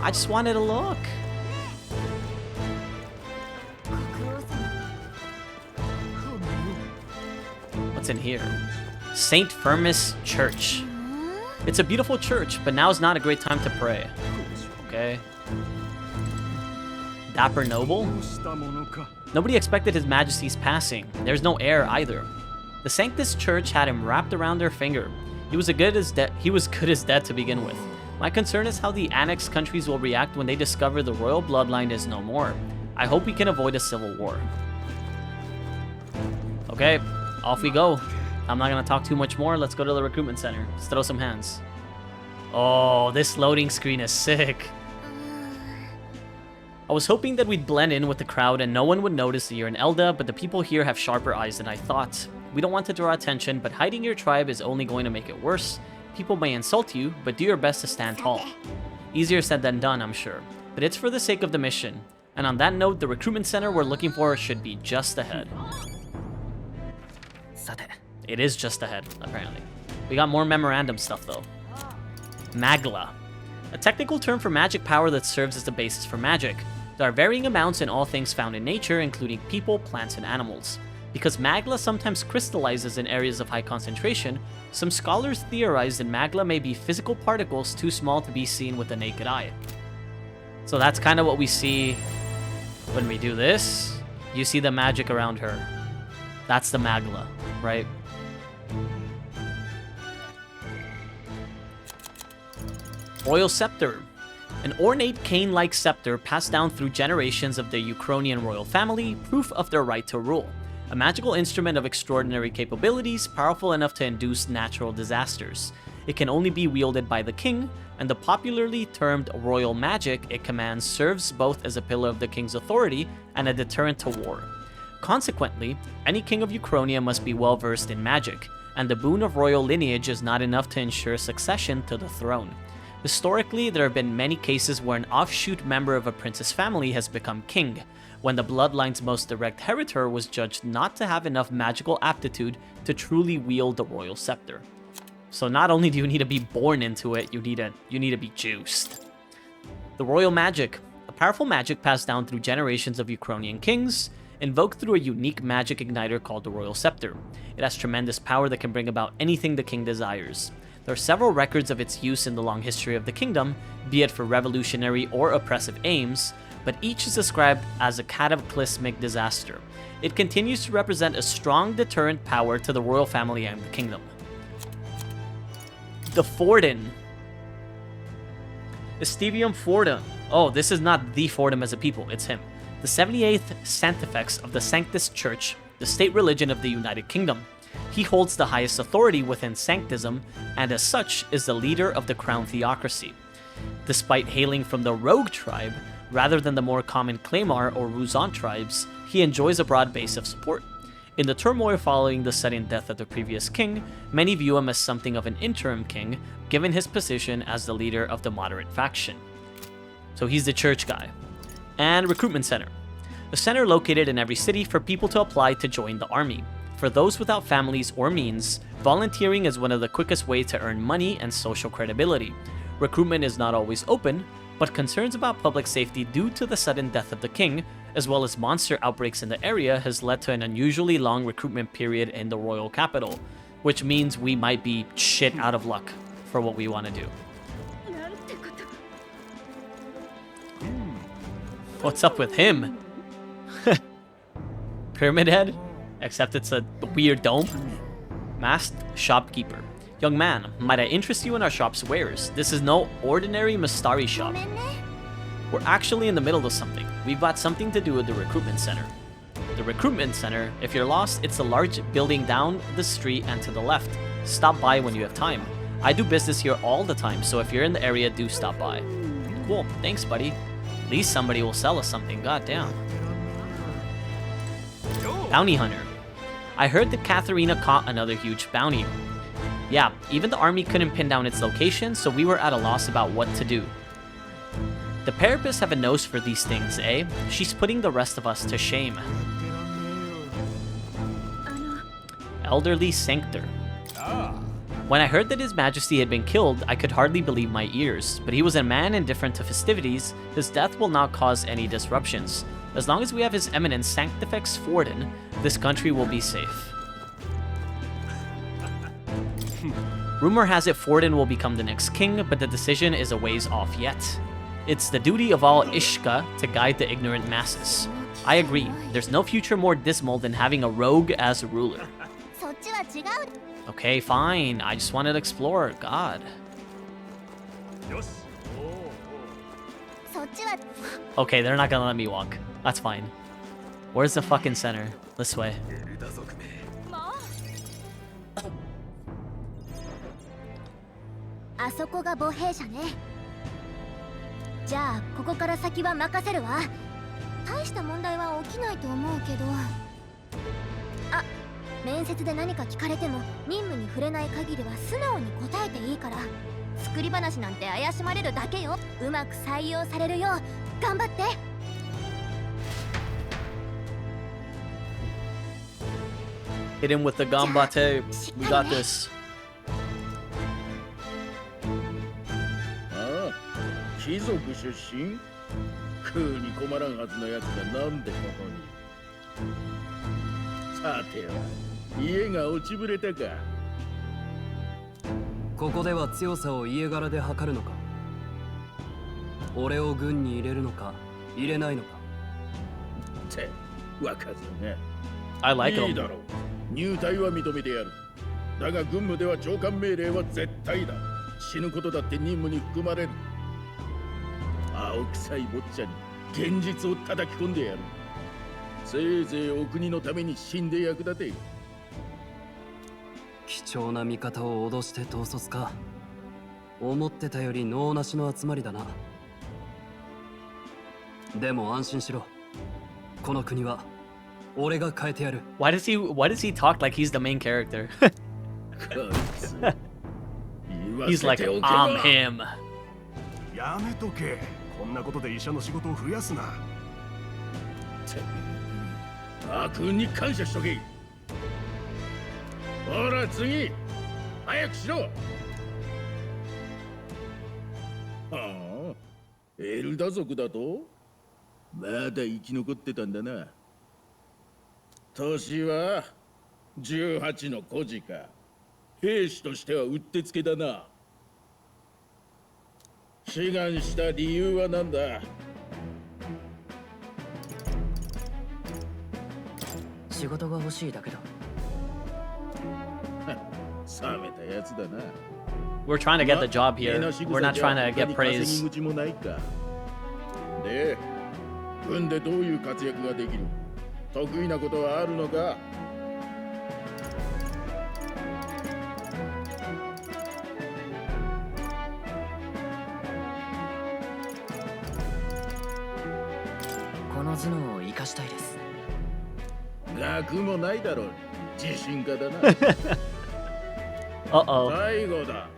Speaker 7: I just wanted to look. What's in here? St. Firmus Church. It's a beautiful church, but now's not a great time to pray. Okay. Dapper Noble? Nobody expected His Majesty's passing. There's no heir either. The Sanctus Church had him wrapped around their finger. He was good as dead to begin with. My concern is how the annexed countries will react when they discover the royal bloodline is no more. I hope we can avoid a civil war. Okay, off we go. I'm not gonna talk too much more. Let's go to the recruitment center. Let's throw some hands. Oh, this loading screen is sick. I was hoping that we'd blend in with the crowd and no one would notice that you're an Elda, but the people here have sharper eyes than I thought. We don't want to draw attention, but hiding your tribe is only going to make it worse. People may insult you, but do your best to stand tall. Easier said than done, I'm sure, but it's for the sake of the mission. And on that note, the recruitment center we're looking for should be just ahead. It is just ahead, apparently. We got more memorandum stuff, though. Magla. A technical term for magic power that serves as the basis for magic. There are varying amounts in all things found in nature, including people, plants, and animals. Because magla sometimes crystallizes in areas of high concentration, some scholars theorize that magla may be physical particles too small to be seen with the naked eye. So that's kind of what we see when we do this. You see the magic around her. That's the magla, right? Royal Scepter. An ornate cane-like scepter passed down through generations of the Ukrainian royal family, proof of their right to rule. A magical instrument of extraordinary capabilities, powerful enough to induce natural disasters. It can only be wielded by the king, and the popularly termed royal magic it commands serves both as a pillar of the king's authority and a deterrent to war. Consequently, any king of Ukrainia must be well versed in magic, and the boon of royal lineage is not enough to ensure succession to the throne. Historically, there have been many cases where an offshoot member of a prince's family has become king, when the bloodline's most direct inheritor was judged not to have enough magical aptitude to truly wield the royal scepter. So not only do you need to be born into it, you need to be juiced. The royal magic, a powerful magic passed down through generations of Ukrainian kings, invoked through a unique magic igniter called the royal scepter. It has tremendous power that can bring about anything the king desires. There are several records of its use in the long history of the kingdom, be it for revolutionary or oppressive aims, but each is described as a cataclysmic disaster. It continues to represent a strong deterrent power to the royal family and the kingdom. The Forden. Estevium Fordum. Oh, this is not the Fordum as a people, it's him. The 78th Sanctifex of the Sanctus Church, the state religion of the United Kingdom. He holds the highest authority within Sanctism, and as such is the leader of the Crown Theocracy. Despite hailing from the Rogue tribe, rather than the more common Claymar or Ruzan tribes, he enjoys a broad base of support. In the turmoil following the sudden death of the previous king, many view him as something of an interim king, given his position as the leader of the moderate faction. So he's the church guy. And Recruitment Center. A center located in every city for people to apply to join the army. For those without families or means, volunteering is one of the quickest ways to earn money and social credibility. Recruitment is not always open, but concerns about public safety due to the sudden death of the king, as well as monster outbreaks in the area, has led to an unusually long recruitment period in the royal capital, which means we might be shit out of luck for what we want to do. What's up with him? Pyramid Head? Except it's a weird dome. Masked shopkeeper. Young man, might I interest you in our shop's wares? This is no ordinary Mistari shop. We're actually in the middle of something. We've got something to do with the recruitment center. The recruitment center, if you're lost, it's a large building down the street and to the left. Stop by when you have time. I do business here all the time, so if you're in the area, do stop by. Cool, thanks buddy. At least somebody will sell us something, goddamn. Bounty Hunter. I heard that Katharina caught another huge bounty. Yeah, even the army couldn't pin down its location, so we were at a loss about what to do. The Parapists have a nose for these things, eh? She's putting the rest of us to shame. Elderly Sanctor. When I heard that His Majesty had been killed, I could hardly believe my ears, but he was a man indifferent to festivities. His death will not cause any disruptions. As long as we have His Eminence Sanctifex Forden, this country will be safe. Rumor has it Forden will become the next king, but the decision is a ways off yet. It's the duty of all Ishka to guide the ignorant masses. I agree, there's no future more dismal than having a rogue as a ruler. Okay, fine, I just wanted to explore, God. Okay, they're not gonna let me walk. That's fine. Where's the fucking center? This way.
Speaker 9: あそこが母兵舎ね。じゃあここから先は任せるわ。大した問題は起きないと思うけど。あ、面接で何か聞かれても任務に触れない限りは素直に答えていいから。作り話なんて怪しまれるだけよ。うまく採用されるよう頑張って。
Speaker 7: Hit him with the gambate. We got this.
Speaker 16: 貴族出身？食うに困らんはずのやつがなんでここに？さては家が落ちぶれたか。
Speaker 17: ここでは強さを家柄で測るのか。俺を軍に入れるのか入れないのか。
Speaker 16: って若造ね。
Speaker 7: I like him.
Speaker 16: いいだろう。入隊は認めてやる。だが軍務では長官命令は絶対だ。死ぬことだって任務に含まれる。青臭い坊ちゃんに現実を叩き込んでやる。せいぜいお国のために死んで役立て。
Speaker 17: 貴重な味方を脅して統率か。思ってたより能なしの集まりだな。でも安心しろ。この国は俺が変えてやる。
Speaker 7: Why does he talk like he's the main character? He's like, I'm him.
Speaker 3: やめとけ。こんなことで医者の仕事を増やすな。
Speaker 16: アー君に感謝しとけ。ほら次、早くしろ。はあ、エルダ族だとまだ生き残ってたんだな。年は18の孤児か。兵士としてはうってつけだな。志願した理由は何だ？
Speaker 11: 仕事が欲しいだけだ。
Speaker 16: 冷めたやつだな。
Speaker 7: We're trying to get the job here. We're not trying to get praise.
Speaker 16: 口もないか。で、軍でどういう活躍ができる？得意なことはあるのか？
Speaker 11: この頭脳を生かしたいです。
Speaker 16: 学もないだろう。自信家だな。最後だ。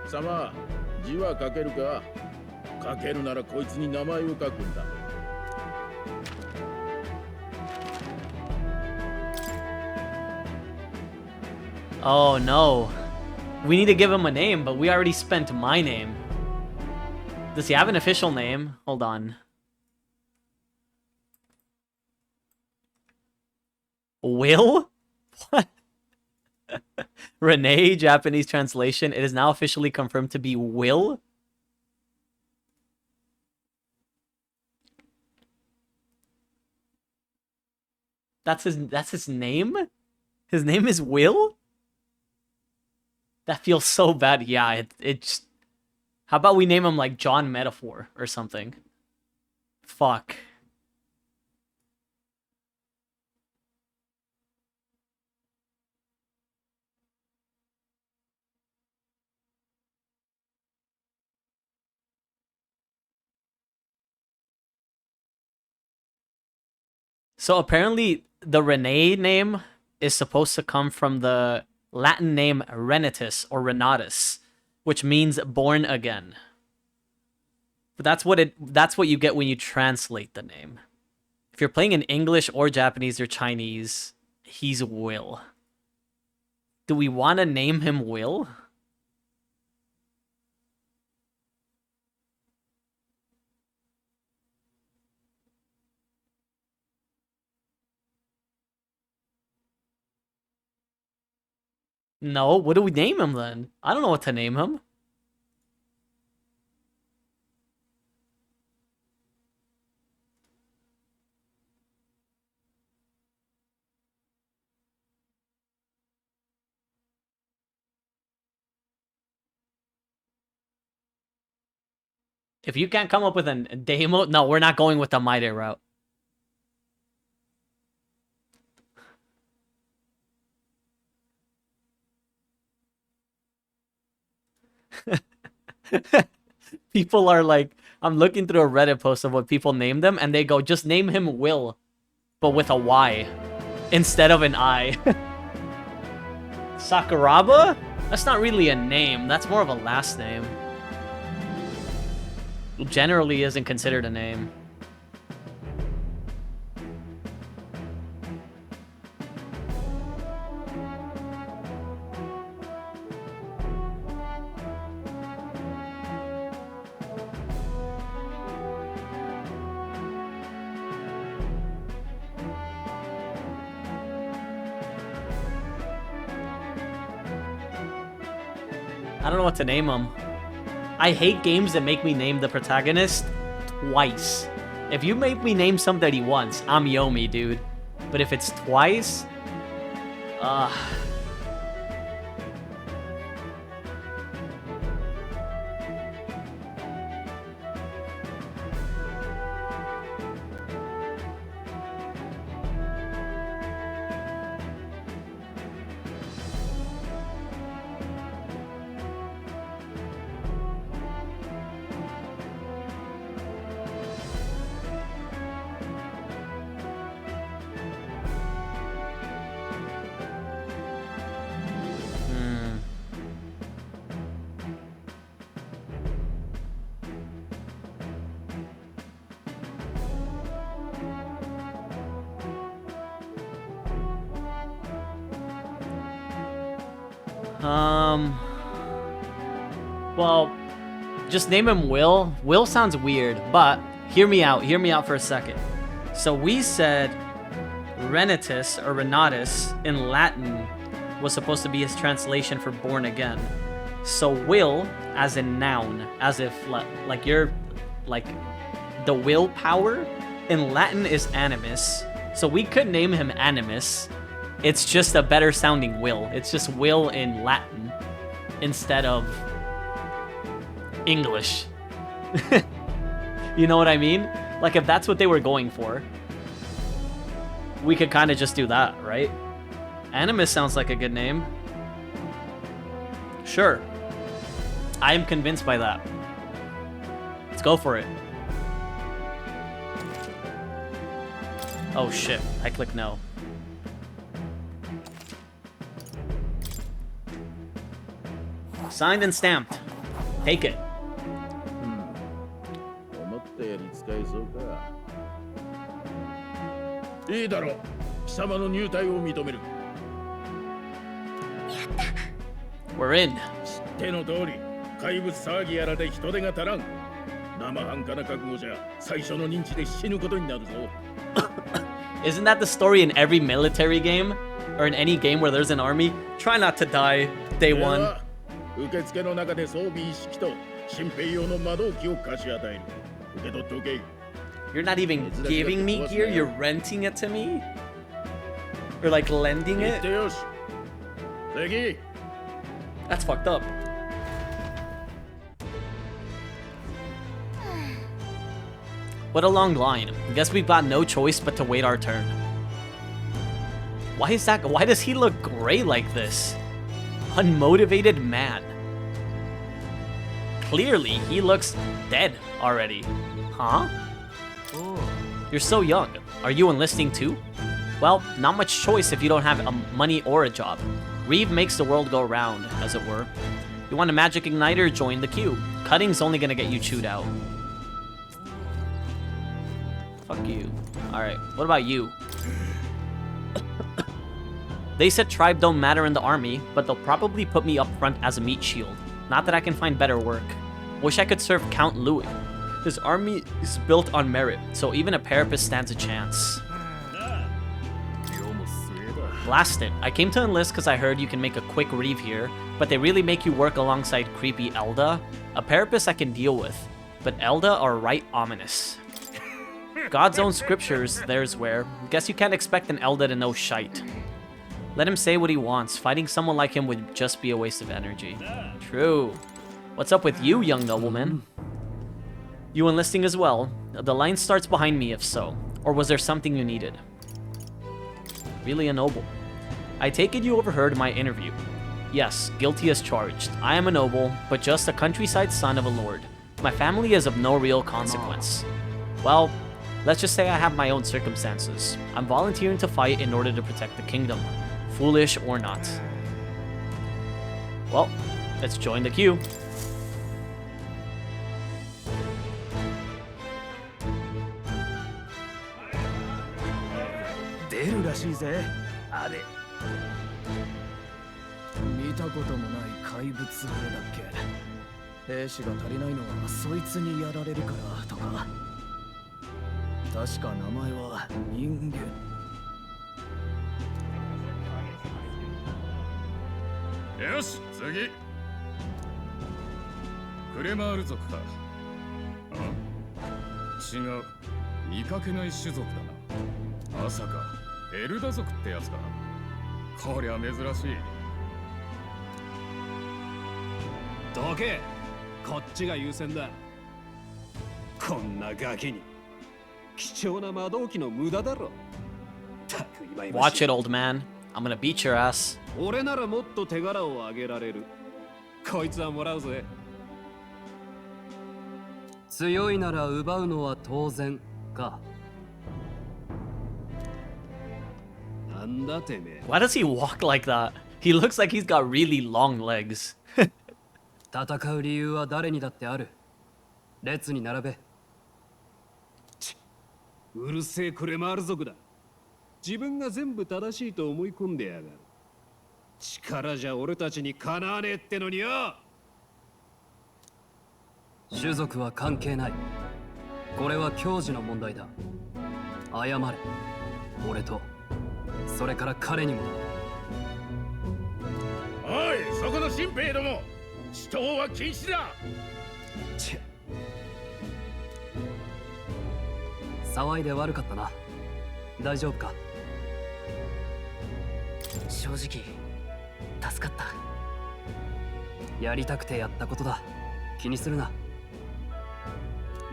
Speaker 16: 様、字は書けるか？書けるならこいつに名前を書くんだ。
Speaker 7: Oh no. We need to give him a name, but we already spent my name. Does he have an official name? Hold on. Will? What? Renee, Japanese translation. It is now officially confirmed to be Will. That's his name? His name is Will? That feels so bad. Yeah, it just... How about we name him like John Metaphor or something? Fuck. So apparently the Renee name is supposed to come from the Latin name Renatus or Renatus, which means born again. But that's what you get when you translate the name. If you're playing in English or Japanese or Chinese, he's Will. Do we want to name him Will? No, what do we name him then? I don't know what to name him. If you can't come up with a demo, no, we're not going with the Maide route. People are like, I'm looking through a Reddit post of what people name them, and they go, just name him Will, but with a Y instead of an I. Sakuraba? That's not really a name. That's more of a last name. Generally isn't considered a name. I don't know what to name him. I hate games that make me name the protagonist twice. If you make me name somebody once, I'm Yomi, dude. But if it's twice... Well, just name him Will. Will sounds weird, but hear me out. Hear me out for a second. So we said Renatus or Renatus in Latin was supposed to be his translation for born again. So will as in noun, as if like you're like the willpower in Latin is animus. So we could name him Animus. It's just a better sounding will. It's just will in Latin instead of English. You know what I mean? Like if that's what they were going for, we could kind of just do that, right? Animus sounds like a good name. Sure. I am convinced by that. Let's go for it. Oh shit, I clicked no. Signed and stamped. Take it.
Speaker 16: 思ったより使えそうか。いいだろう。貴様の入隊を認める。
Speaker 7: We're in.
Speaker 16: 知っての通り、怪物騒ぎやらで人手が足らん。生半可な覚悟じゃ最初の認知で死ぬことになるぞ。
Speaker 7: Isn't that the story in every military game? Or in any game where there's an army? Try not to die day one.
Speaker 16: 受付の中で装備一式と新兵用の魔導機を貸し与える。受け取っておけ。
Speaker 7: You're not even giving me gear, you're renting it to me? Or like lending it? That's fucked up. What a long line. Guess we've got no choice but to wait our turn. Why is that? Why does he look gray like this? Unmotivated man. Clearly, he looks dead already. Huh? You're so young. Are you enlisting too? Well, not much choice if you don't have money or a job. Reeve makes the world go round, as it were. You want a magic igniter? Join the queue. Cutting's only gonna get you chewed out. Fuck you. Alright, what about you? They said tribe don't matter in the army, but they'll probably put me up front as a meat shield. Not that I can find better work. Wish I could serve Count Louis. His army is built on merit, so even a parapet stands a chance. Blast it. I came to enlist because I heard you can make a quick reeve here, but they really make you work alongside creepy Elda. A parapet I can deal with, but Elda are right ominous. God's own scriptures, there's where. Guess you can't expect an Elda to know shite. Let him say what he wants. Fighting someone like him would just be a waste of energy. True. What's up with you, young nobleman? You enlisting as well? The line starts behind me if so. Or was there something you needed? Really a noble. I take it you overheard my interview. Yes, guilty as charged. I am a noble, but just a countryside son of a lord. My family is of no real consequence. Well, let's just say I have my own circumstances. I'm volunteering to fight in order to protect the kingdom. Foolish or not. Well, let's join the queue.
Speaker 14: Ade. 見たこともない怪物兵だっけ。兵士が足りないのはそいつにやられるからとか。確か名前は人間。
Speaker 3: よし、次。クレマール族か。違う。見かけない種族だな。まさかエルダ族ってやつか。こりゃ珍しい。
Speaker 14: どけ。こっちが優先だ。こんなガキに貴重な魔導機の無駄だろ。
Speaker 7: Watch it, old man. I'm gonna beat your ass.
Speaker 14: 俺ならもっと手柄をあげられる。こいつはもらうぜ。
Speaker 17: 強いなら奪うのは当然か。
Speaker 14: なんだてめえ。
Speaker 7: Why does he walk like that? He looks like he's got really long legs.
Speaker 17: 戦う理由は誰にだってある。列に並べ。
Speaker 14: うるせえクレマール族だ。自分が全部正しいと思い込んでやがる。
Speaker 18: 力じゃ俺たちにかなわねえってのによ。
Speaker 17: 種族は関係ない。これは教授の問題だ。謝れ。俺と、それから彼にも。
Speaker 16: おい、そこの新兵ども、死闘は禁止だ。
Speaker 17: 騒いで悪かったな。大丈夫か？
Speaker 11: 正直助かった。
Speaker 17: やりたくてやったことだ。気にするな。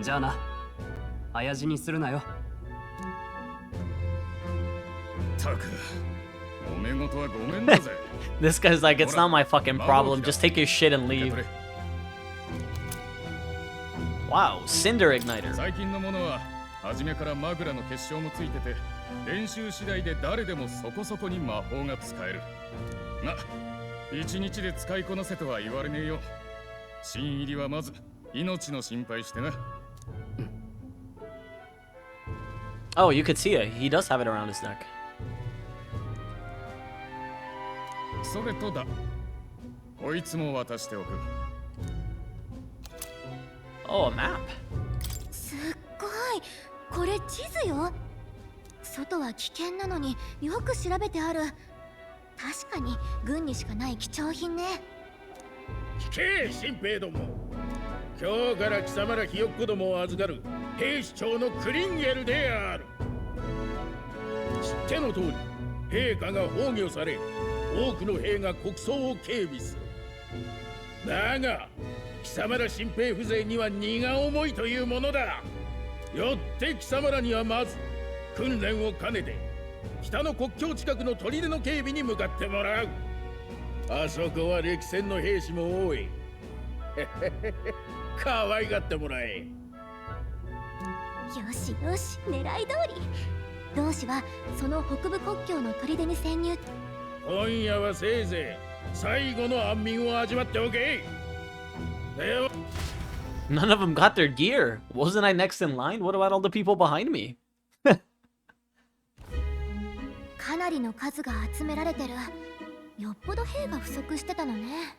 Speaker 17: じゃあな。親父にするなよ。
Speaker 3: たく、おめ事はごめんだぜ。
Speaker 7: This guy's like, it's not my fucking problem. Just take your shit and leave. Wow, Cinder Igniter.
Speaker 3: 最近のものは初めからマグラの結晶もついてて、練習次第で誰でもそこそこに魔法が使える。ま、一日で使いこなせとは言われねえよ。新入りはまず命の心配してな。
Speaker 7: Oh, you could see it. He does have it around his neck.
Speaker 3: それとだ。こいつも渡しておく。
Speaker 7: Oh, a map.
Speaker 9: すっごい。これ地図よ。外は危険なのによく調べてある。確かに軍にしかない貴重品ね。
Speaker 16: 聞け、新兵ども。今日から貴様らひよっこどもを預かる兵士長のクリンゲルである。知っての通り、陛下が崩御され、多くの兵が国葬を警備する。だが、貴様ら新兵風情には荷が重いというものだ。よって貴様らにはまず訓練を兼ねて北の国境近くの砦の警備に向かってもらう。あそこは歴戦の兵士も多い。可愛がってもらえ。
Speaker 9: よしよし、狙い通り。同志はその北部国境の砦に潜入。
Speaker 16: 今夜はせいぜい最後の安眠を味わっておけ。では
Speaker 7: None of them got their gear. Wasn't I next in line? What about all the people behind me?
Speaker 9: かなりの数が集められてる。よっぽど兵が不足してたのね。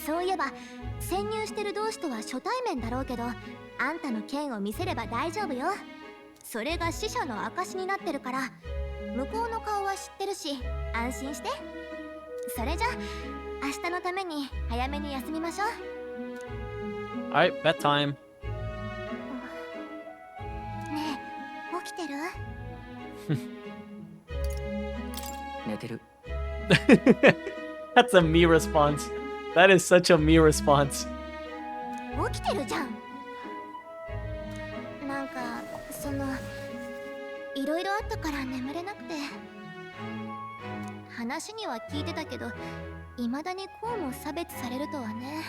Speaker 9: そういえば潜入してる同士とは初対面だろうけど、あんたの剣を見せれば大丈夫よ。それが死者の証になってるから、向こうの顔は知ってるし安心して。それじゃ明日のために早めに休みましょう。
Speaker 7: Alright, bedtime.
Speaker 9: ねえ、起きてる？
Speaker 11: 寝てる。
Speaker 7: That's a me response. That is such a me response.
Speaker 9: 起きてるじゃん。なんかいろいろあったから眠れなくて。話には聞いてたけど、未だにこうも差別されるとはね。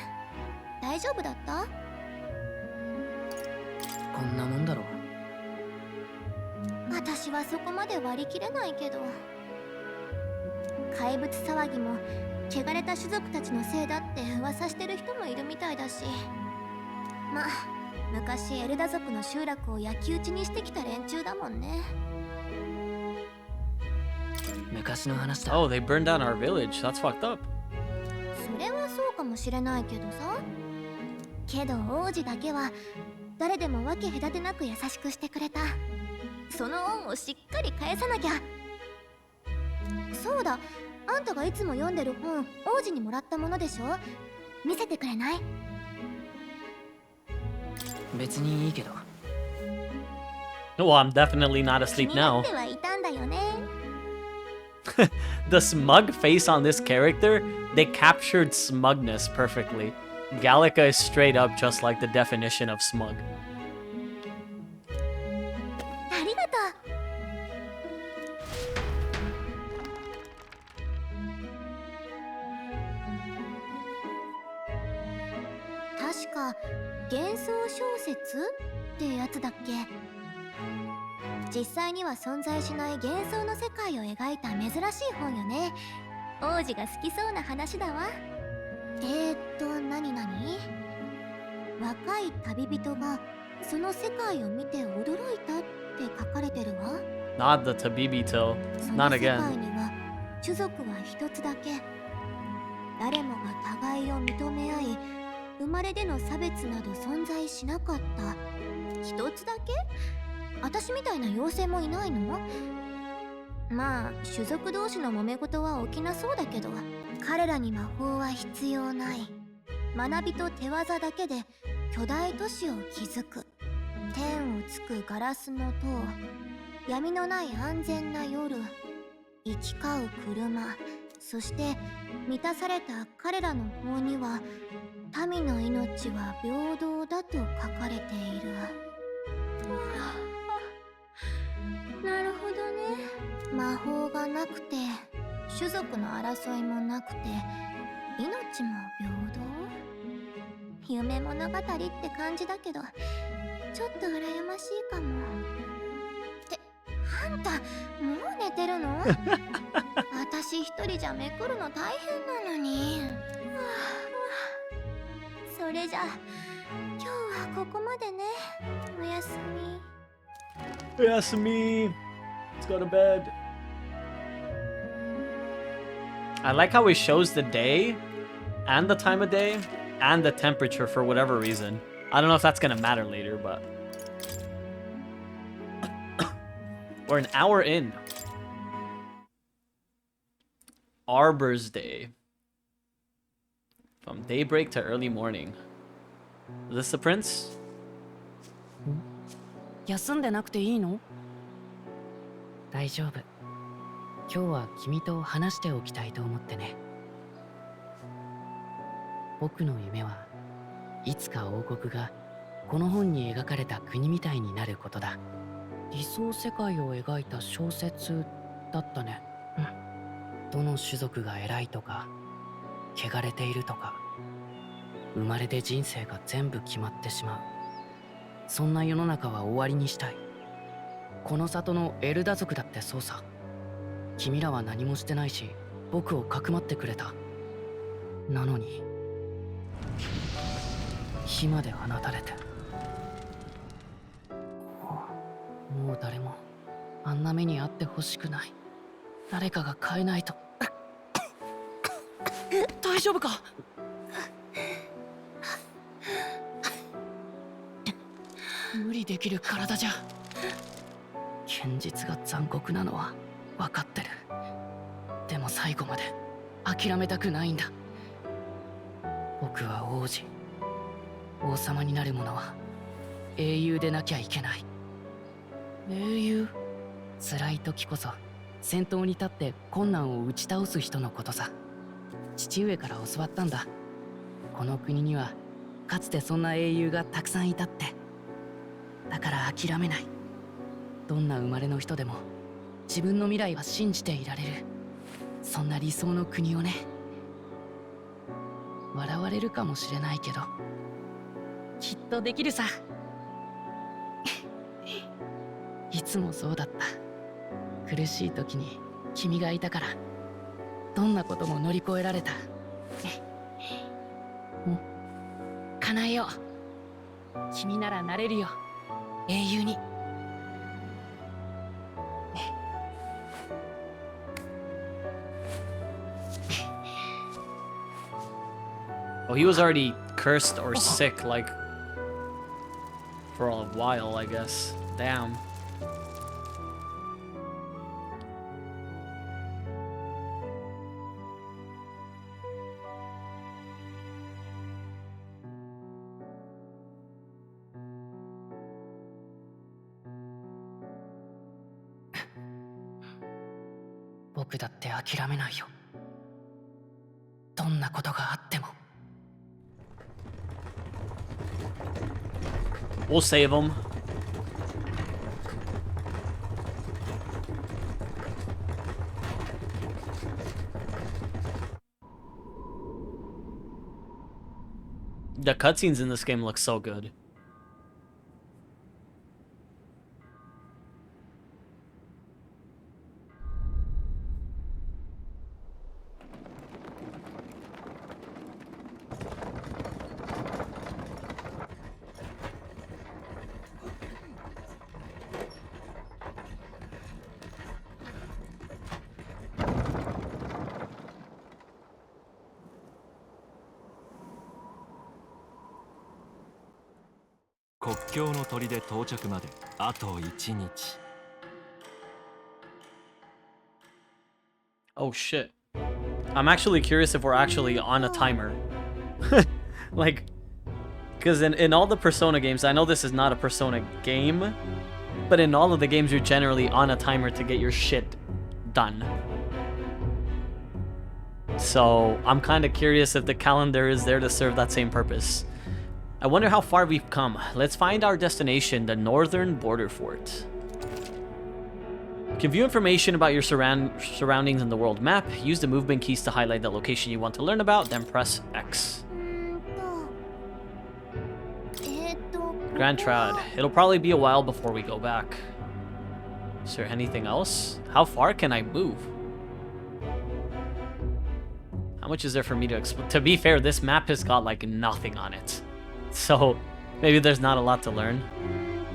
Speaker 9: 大丈夫だった？
Speaker 11: こんなもんだろう。
Speaker 9: 私はそこまで割り切れないけど。怪物騒ぎも汚れた種族たちのせいだって噂してる人もいるみたいだし。まあ昔エルダ族の集落を焼き討ちにしてきた連中だもんね。
Speaker 11: 昔の話だ。
Speaker 7: Oh, they burned down our village. That's fucked up.
Speaker 9: それはそうかもしれないけどさ。けど王子だけは誰でも分け隔てなく優しくしてくれた。その恩をしっかり返さなきゃ。そうだ、あんたがいつも読んでる本、王子にもらったものでしょ。見せてくれない？
Speaker 11: 別にいいけど。
Speaker 7: Well, I'm definitely not asleep
Speaker 9: 気にな
Speaker 7: now.
Speaker 9: ってはいたんだよね。
Speaker 7: The smug face on this character, they captured smugness perfectly. Gallica is straight up just like the definition of smug.
Speaker 9: ありがとう。確か幻想小説ってやつだっけ。実際には存在しない幻想の世界を描いた珍しい本よね。王子が好きそうな話だわ。何若い旅人がその世界を見て驚いたって書かれてるわ。
Speaker 7: Not the Tabibito.
Speaker 9: そ
Speaker 7: Not
Speaker 9: の世界
Speaker 7: again.
Speaker 9: には種族は一つだけ。誰もが互いを認め合い、生まれでの差別など存在しなかった。一つだけ？私みたいな妖精もいないの？まあ種族同士の揉め事は起きなそうだけど、彼らに魔法は必要ない。学びと手技だけで巨大都市を築く。天をつくガラスの塔、闇のない安全な夜、行き交う車、そして満たされた彼らの法には、民の命は平等だと書かれている。なるほどね。魔法がなくて種族の争いもなくて命も平等。夢物語って感じだけど、ちょっと羨ましいかも。ってあんたもう寝てるの？私一人じゃめくるの大変なのに。それじゃ今日はここまでね。おやすみ。
Speaker 7: Yes, me. Let's go to bed. I like how it shows the day and the time of day and the temperature for whatever reason. I don't know if that's gonna matter later, but we're an hour in. Arbor's Day. From daybreak to early morning. Is this the prince?
Speaker 11: 休んでなくていいの？大丈夫。今日は君と話しておきたいと思ってね。僕の夢はいつか王国がこの本に描かれた国みたいになることだ。理想世界を描いた小説だったね。どの種族が偉いとか汚れているとか、生まれて人生が全部決まってしまう。そんな世の中は終わりにしたい。この里のエルダ族だってそうさ。君らは何もしてないし、僕をかくまってくれた。なのに火まで放たれて、もう誰もあんな目に遭ってほしくない。誰かが変えないと。大丈夫か？無理できる体じゃ。現実が残酷なのは分かってる。でも最後まで諦めたくないんだ。僕は王子、王様になる者は英雄でなきゃいけない。英雄？辛い時こそ先頭に立って困難を打ち倒す人のことさ。父上から教わったんだ。この国にはかつてそんな英雄がたくさんいたって。だから諦めない。どんな生まれの人でも自分の未来は信じていられる。そんな理想の国をね。笑われるかもしれないけど、きっとできるさ。いつもそうだった。苦しい時に君がいたから、どんなことも乗り越えられた。叶えよう。君ならなれるよ、英雄に。
Speaker 7: Oh, he was already cursed or sick, like, for a while, I guess. Damn.
Speaker 11: 僕だって諦めないよ。どんなことがあっても。
Speaker 7: We'll save him. The cutscenes in this game look so good.
Speaker 8: 国境の砦到着まであと1日。
Speaker 7: Oh shit. I'm actually curious if we're actually on a timer. Like, because in all the Persona games, I know this is not a Persona game, but in all of the games you're generally on a timer to get your shit done. So I'm kind of curious if the calendar is there to serve that same purpose. I wonder how far we've come. Let's find our destination, the northern border fort. You can view information about your surroundings in the world map. Use the movement keys to highlight the location you want to learn about, then press X. Grand Trad. It'll probably be a while before we go back. Is there anything else? How far can I move? How much is there for me to explore? To be fair, this map has got like nothing on it. So maybe there's not a lot to learn.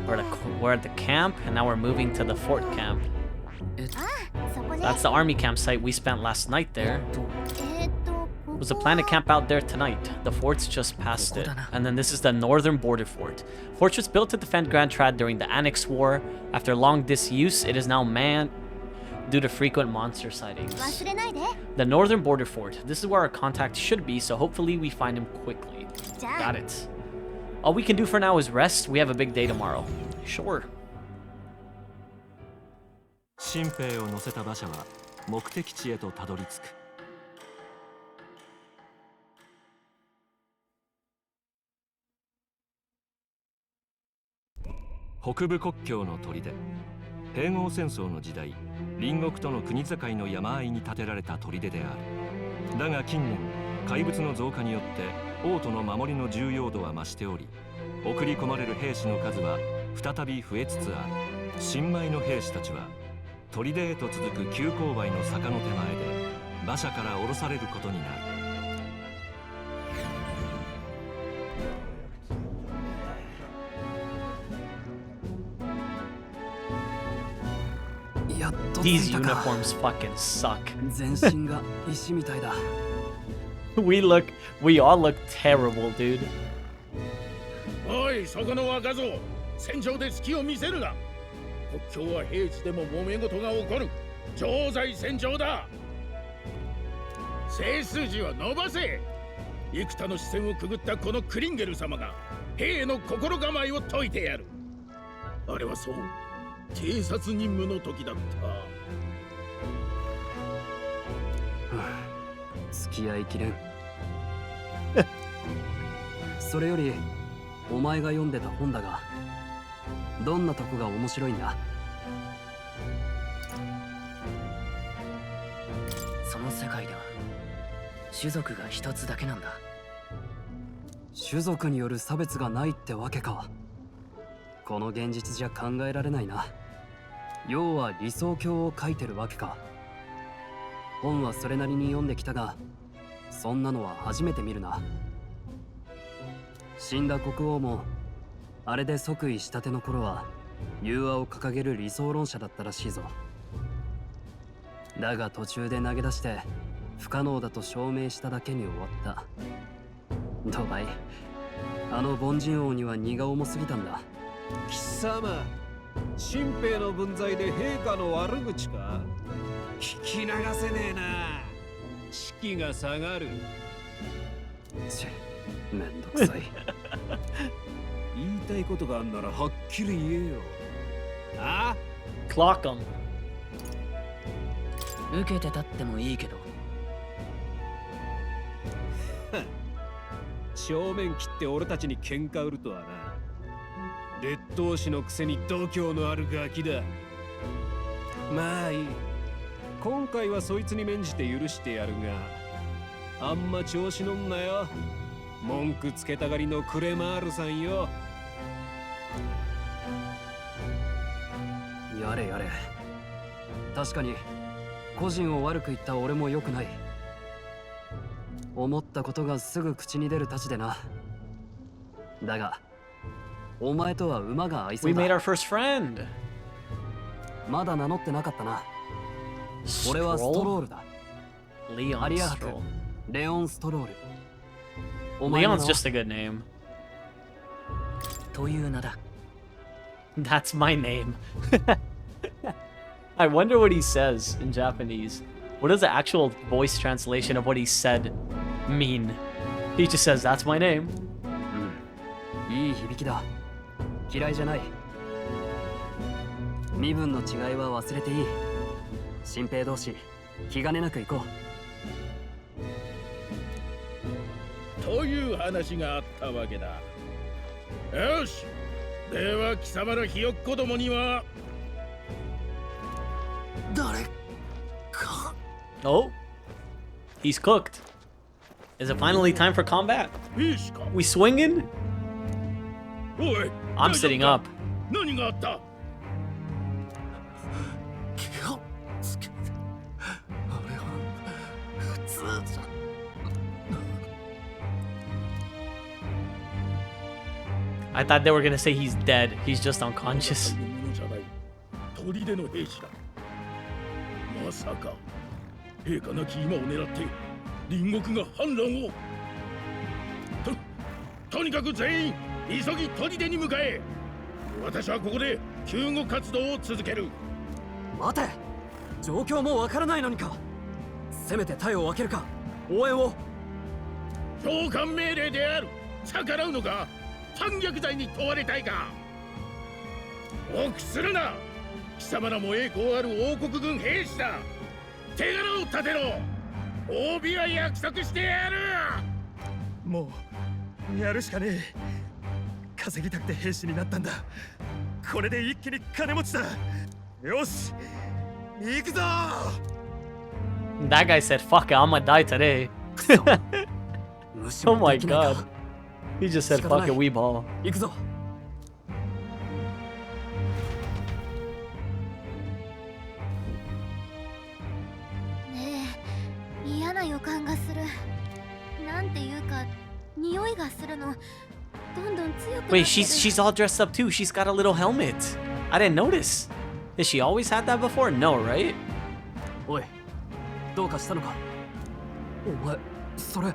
Speaker 7: We're at the camp, and now we're moving to the fort camp. That's the army campsite we spent last night there. Was the plan to camp out there tonight? The fort's just past it. And then this is the northern border fort. Fort was built to defend Grand Trad during the Annex War. After long disuse, it is now manned due to frequent monster sightings. The northern border fort. This is where our contact should be, so hopefully we find him quickly. Got it. All we can do for now is rest. We have a big day tomorrow. Sure.
Speaker 8: 新兵を乗せた馬車は目的地へとたどり着く。北部国境の砦。併合戦争の時代、隣国との国境の山あいに建てられた砦である。だが近年、怪物の増加によって王都の守りの重要度は増しており、送り込まれる兵士の数は再び増えつつある。新米の兵士たちは砦へと続く急勾配の坂の手前で馬車から降ろされることになる。
Speaker 7: These uniforms fucking suck.
Speaker 17: 全身が石みたいだ。
Speaker 7: we all look terrible, dude.
Speaker 16: おい、そこの若造、戦場で隙を見せるな。国境は平地でも揉め事が起こる。常在戦場だ。背筋は伸ばせ。幾多の視線をくぐったこのクリンゲル様が兵の心構えを解いてやる。あれはそう、偵察任務の時だった。
Speaker 17: 付き合いきれん。それよりお前が読んでた本だが、どんなとこが面白いんだ？
Speaker 11: その世界では種族が一つだけなんだ。
Speaker 17: 種族による差別がないってわけか。この現実じゃ考えられないな。要は理想郷を書いてるわけか。本はそれなりに読んできたが、そんなのは初めて見るな。死んだ国王もあれで即位したての頃は融和を掲げる理想論者だったらしいぞ。だが途中で投げ出して不可能だと証明しただけに終わった。どうだい？あの凡人王には荷が重すぎたんだ。
Speaker 18: 貴様、新兵の分際で陛下の悪口か？聞き流せねえな。士気が下がる。
Speaker 17: めんどくさい。
Speaker 18: 言いたいことがあんならはっきり言えよ。あ？
Speaker 7: Clock them.
Speaker 11: 受けてたってもいいけど。
Speaker 18: 正面切って俺たちに喧嘩売るとはな。劣等士のくせに度胸のあるガキだ。まあいい。今回はそいつに免じて許してやるが、あんま調子乗んなよ。文句つけたがりのクレマールさんよ。
Speaker 17: やれやれ。確かに個人を悪く言った俺も良くない。思ったことがすぐ口に出るたちでな。だがお前とは馬が合いそうだ。
Speaker 7: We made our first friend.
Speaker 17: まだ名乗ってなかったな。俺はストロールだ。アリア博レオン・ストロール。
Speaker 7: Leon's just a good name.
Speaker 17: という名だ。
Speaker 7: That's my name. I wonder what he says in Japanese. What does the actual voice translation of what he said mean? He just says, that's my name.
Speaker 17: いい響きだ。嫌いじゃない。身分の違いは忘れていい。新兵同士、気兼ねなく行こ
Speaker 16: う。という話があったわけだ。よし。では貴様らひよっこどもには。誰か。
Speaker 7: Oh, he's cooked. Is it finally time for combat? We swinging? I'm sitting up.
Speaker 16: 何があった？
Speaker 7: I thought they were gonna say he's dead. He's just unconscious.
Speaker 16: 砦の兵士だ。まさか陛下なき今を狙って隣国が反乱を。とにかく全員急ぎ砦に向かえ。私はここで救護活動を続ける。
Speaker 17: 待て、状況もわからないのにか。せめて隊を分けるか、応援を。
Speaker 16: 長官命令である。逆らうのか。反逆罪に問われたいか。臆するな。貴様らも栄光ある王国軍兵士だ。手柄を立てろ。褒は約束してやる。
Speaker 10: もうやるしかねえ。稼ぎたくて兵士になったんだ。これで一気に金持ちだ。よし、行くぞ。
Speaker 7: That guy said, fuck it, I'm gonna die today. Oh my god. He just said, fuck it, we ball.
Speaker 17: 行くぞ。
Speaker 9: ねえ、嫌な予感がする。なんていうか、匂いがするの。どんどん強くなってる。
Speaker 7: Wait, she's all dressed up too. She's got a little helmet. I didn't notice. Has she always had that before? No, right?
Speaker 17: おい、どうかしたのか。お前、それ。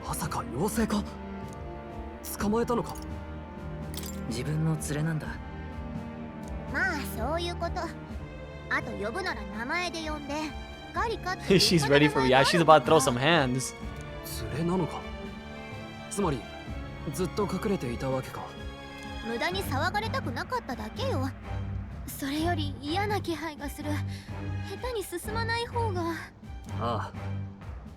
Speaker 17: まさか妖精か。捕まえたのか。
Speaker 11: 自分の連れなんだ。
Speaker 9: まあそういうこと。あと呼ぶなら名前で呼んで。ガリカって。
Speaker 7: She's ready for me. Yeah, she's about to throw some hands.
Speaker 17: 連れなのか。つまりずっと隠れていたわけか。
Speaker 9: 無駄に騒がれたくなかっただけよ。それより嫌な気配がする。下手に進まない方が。
Speaker 17: ああ。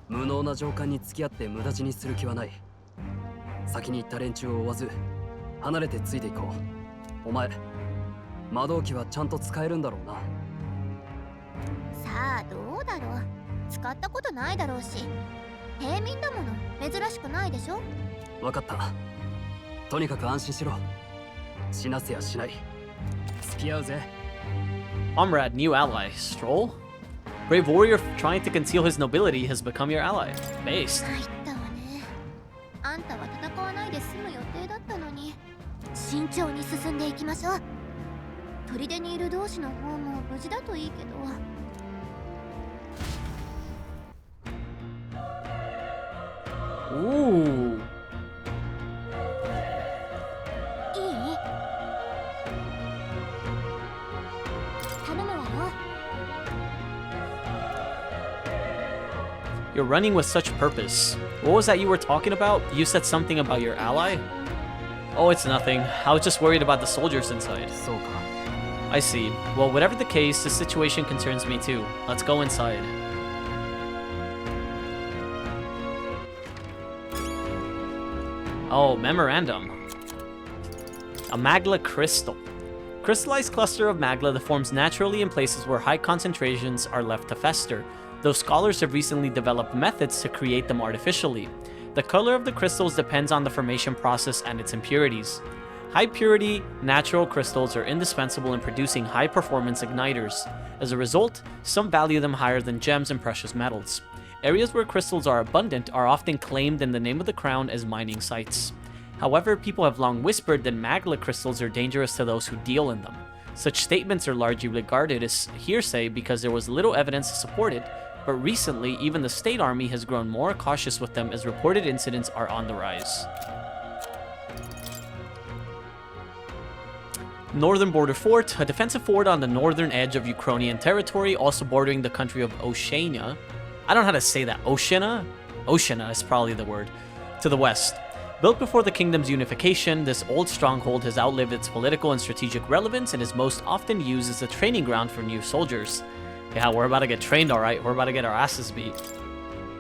Speaker 17: 無能な上官に付き合って無駄死にする気はない。先に行った連中を追わず離れてついていこう。お前魔導機はちゃんと使えるんだろうな。
Speaker 9: さあどうだろう。使ったことないだろうし。平民だもの。珍しくないでしょ。
Speaker 17: 分かった。とにかく安心しろ。死なせやしない。付き合うぜ。
Speaker 7: Comrade, new ally. Stroll? Brave warrior trying to conceal his nobility has become your ally. Based.
Speaker 9: 入ったわね。あんたは戦わないで済む予定だったのに。慎重に進んでいきましょう。砦にいる同士の方も無事だといいけど。
Speaker 7: Ooh.
Speaker 9: いい？頼むわよ。
Speaker 7: You're running with such purpose. What was that you were talking about? You said something about your ally? Oh, it's nothing. I was just worried about the soldiers inside. I see. Well, whatever the case, the situation concerns me too. Let's go inside. Oh, memorandum. A magla crystal. Crystallized cluster of magla that forms naturally in places where high concentrations are left to fester, though scholars have recently developed methods to create them artificially. The color of the crystals depends on the formation process and its impurities. High purity, natural crystals are indispensable in producing high performance igniters. As a result, some value them higher than gems and precious metals. Areas where crystals are abundant are often claimed in the name of the crown as mining sites. However, people have long whispered that magla crystals are dangerous to those who deal in them. Such statements are largely regarded as hearsay because there was little evidence to support it, but recently even the state army has grown more cautious with them as reported incidents are on the rise. Northern Border Fort, a defensive fort on the northern edge of Ukrainian territory, also bordering the country of Oceania. I don't know how to say that. Oceania? Oceania is probably the word. To the west. Built before the kingdom's unification, this old stronghold has outlived its political and strategic relevance and is most often used as a training ground for new soldiers. Yeah, we're about to get trained, alright. We're about to get our asses beat.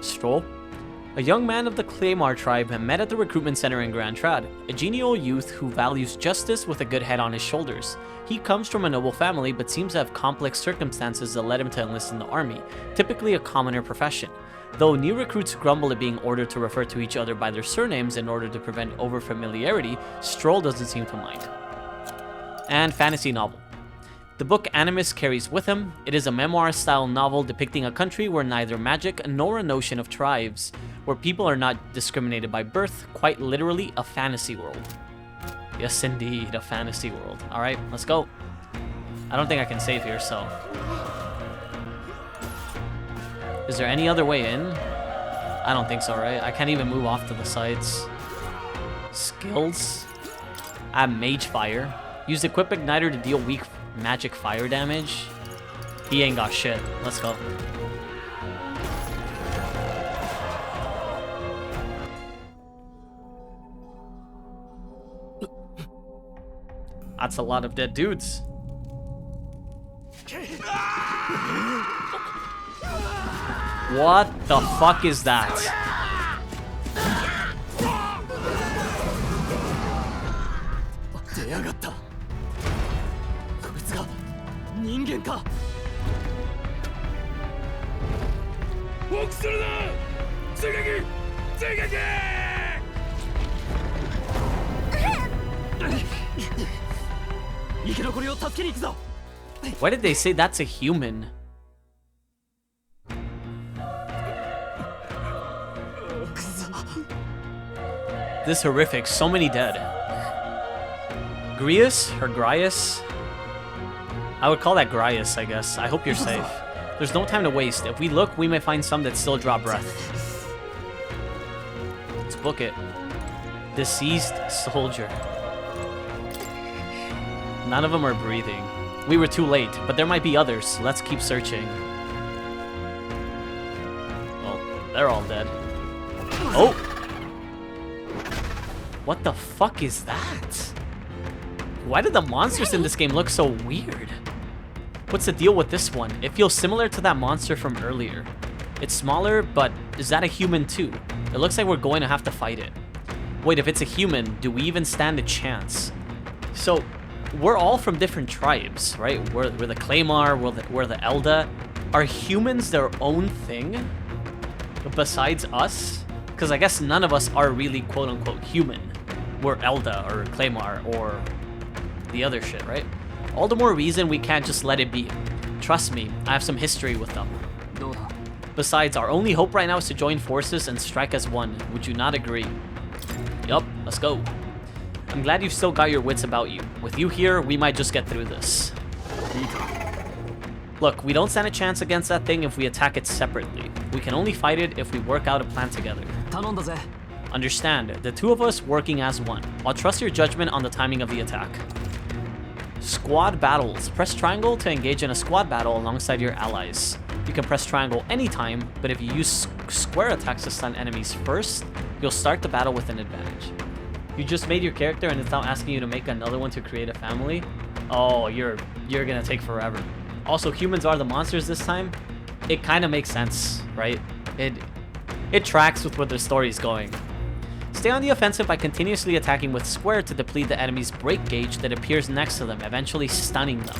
Speaker 7: Stroll. A young man of the Claymore tribe met at the recruitment center in Grand Trad, a genial youth who values justice with a good head on his shoulders. He comes from a noble family but seems to have complex circumstances that led him to enlist in the army, typically a commoner profession. Though new recruits grumble at being ordered to refer to each other by their surnames in order to prevent overfamiliarity, Stroll doesn't seem to mind. And fantasy novel. The book Animus carries with him. It is a memoir-style novel depicting a country where neither magic nor a notion of tribes, where people are not discriminated by birth, quite literally a fantasy world. Yes, indeed, a fantasy world. Alright, let's go. I don't think I can save here, so... Is there any other way in? I don't think so, right? I can't even move off to the sides. Skills. Add Mage Fire. Use Equip Igniter to deal weak magic fire damage. He ain't got shit. Let's go. That's a lot of dead dudes. What the fuck is that? Why did they say that's a human? This is horrific. So many dead. Grius or Grius? I would call that Grius, I guess. I hope you're safe. There's no time to waste. If we look, we may find some that still draw breath. Let's book it. Deceased soldier. None of them are breathing. We were too late, but there might be others. Let's keep searching. Oh, they're all dead. Oh! What the fuck is that? Why did the monsters in this game look so weird? What's the deal with this one? It feels similar to that monster from earlier. It's smaller, but is that a human too? It looks like we're going to have to fight it. Wait, if it's a human, do we even stand a chance? So, we're all from different tribes, right? We're the Claymore, we're the Elda. Are humans their own thing? Besides us? Because I guess none of us are really quote-unquote human. We're Elda or Claymore or the other shit, right? All the more reason we can't just let it be. Trust me, I have some history with them. Besides, our only hope right now is to join forces and strike as one. Would you not agree? Yup, let's go. I'm glad you've still got your wits about you. With you here, we might just get through this. Look, we don't stand a chance against that thing if we attack it separately. We can only fight it if we work out a plan together. Understand, the two of us working as one. I'll trust your judgment on the timing of the attack. Squad battles. Press triangle to engage in a squad battle alongside your allies. You can press triangle anytime, but if you use square attacks to stun enemies first, you'll start the battle with an advantage. You just made your character and it's now asking you to make another one to create a family? Oh, you're gonna take forever. Also, humans are the monsters this time. It kind of makes sense, right? It tracks with where the story's going. Stay on the offensive by continuously attacking with square to deplete the enemy's break gauge that appears next to them, eventually stunning them.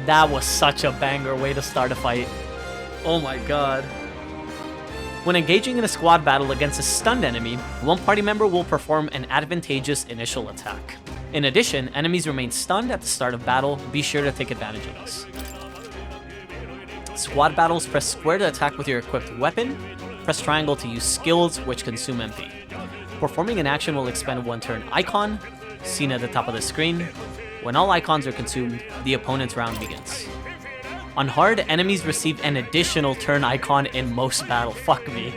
Speaker 7: That was such a banger way to start a fight. Oh my god. When engaging in a squad battle against a stunned enemy, one party member will perform an advantageous initial attack. In addition, enemies remain stunned at the start of battle. Be sure to take advantage of this. Squad battles, press square to attack with your equipped weapon. Press triangle to use skills, which consume MP. Performing an action will expend one turn icon, seen at the top of the screen. When all icons are consumed, the opponent's round begins. On hard, enemies receive an additional turn icon in most battle. Fuck me.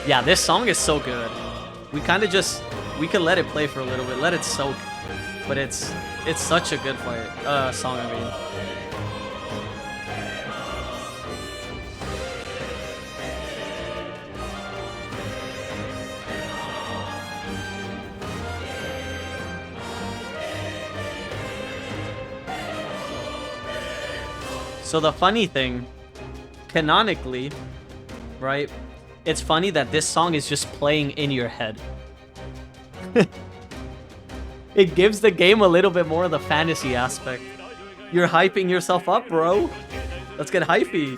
Speaker 7: Yeah, this song is so good. We kind of just... We could let it play for a little bit. Let it soak. But it's such a good fight. Song, I mean. So the funny thing, canonically, right, it's funny that this song is just playing in your head. It gives the game a little bit more of the fantasy aspect. You're hyping yourself up, bro. Let's get hypey.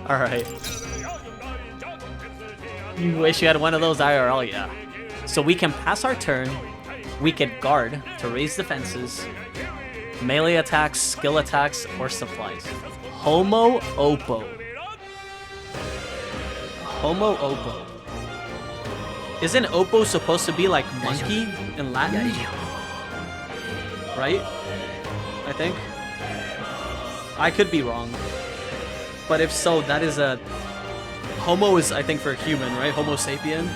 Speaker 7: Alright. You wish you had one of those IRL, yeah. So we can pass our turn. We can guard to raise defenses, melee attacks, skill attacks, or supplies. Homo Oppo. Homo Oppo. Isn't Oppo supposed to be like monkey in Latin? Right? I think. I could be wrong. But if so, that is a... Homo is, I think, for human, right? Homo sapien?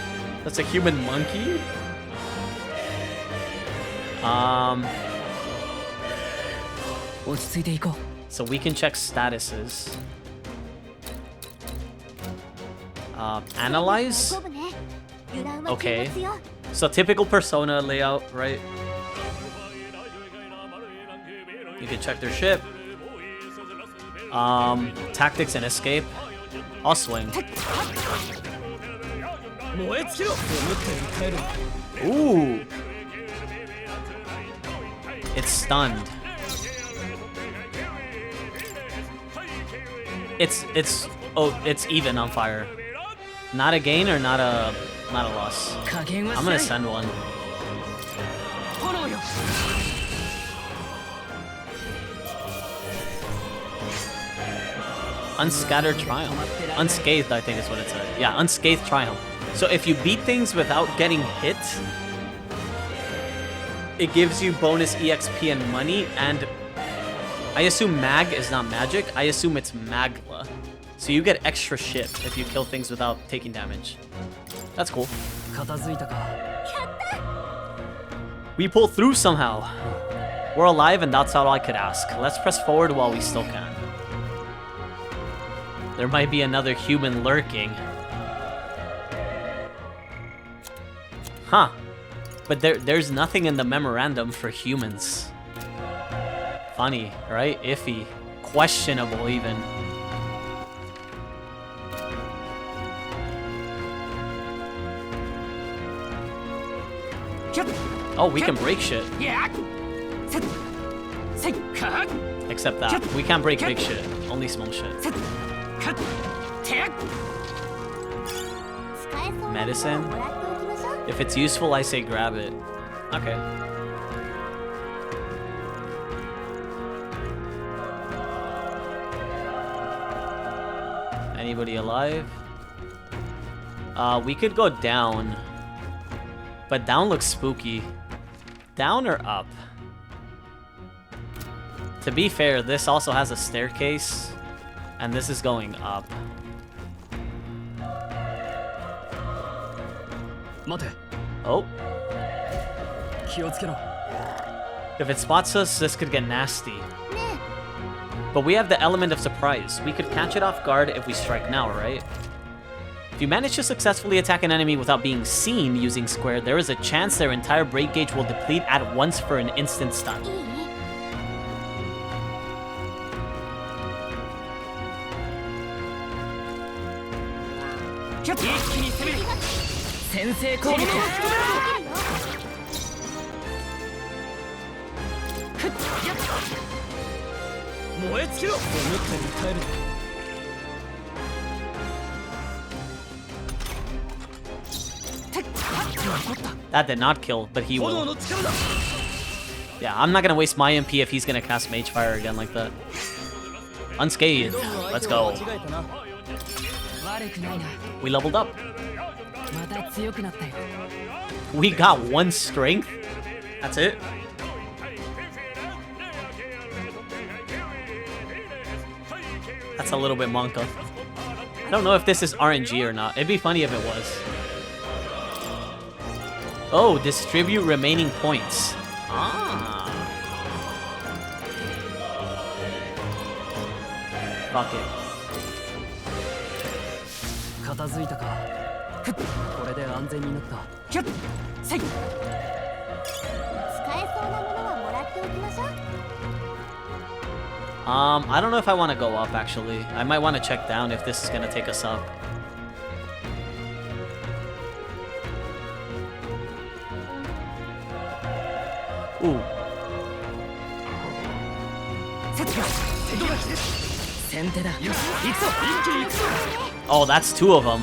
Speaker 7: That's a human monkey? So we can check statuses. Analyze? Okay. So typical persona layout, right? You can check their ship. Tactics and escape. I'll swing. Ooh. It's stunned. It's even on fire. Not a gain or not a loss. I'm gonna send one. Unscattered Triumph. Unscathed, I think is what it said. Yeah, Unscathed Triumph. So if you beat things without getting hit, it gives you bonus EXP and money, and I assume mag is not magic. I assume it's magla. So you get extra shit if you kill things without taking damage. That's cool. We pulled through somehow. We're alive, and that's all I could ask. Let's press forward while we still can. There might be another human lurking. Huh. But there's nothing in the memorandum for humans. Funny, right? Iffy. Questionable, even. Oh, we can break shit. Except that. We can't break big shit. Only small shit. Medicine? If it's useful, I say grab it. Okay. Anybody alive? We could go down. But down looks spooky. Down or up? To be fair, this also has a staircase. And this is going up. Oh. If it spots us, this could get nasty. But we have the element of surprise. We could catch it off guard if we strike now, right? If you manage to successfully attack an enemy without being seen using square, there is a chance their entire break gauge will deplete at once for an instant stun. That did not kill, but he will. Yeah, I'm not gonna waste my MP if he's gonna cast Mage Fire again like that. Unscathed. Let's go. We leveled up. We got 1 strength? That's it? That's a little bit monka. I don't know if this is RNG or not. It'd be funny if it was. Oh, distribute remaining points. Ah. Fuck it.
Speaker 17: 片付いたか。これで安全になった。
Speaker 9: 使えそうなものはもらっておきましょう。
Speaker 7: I don't know if I want to go up, actually. I might want to check down if this is going to take us up. Ooh. Oh, that's 2 of them.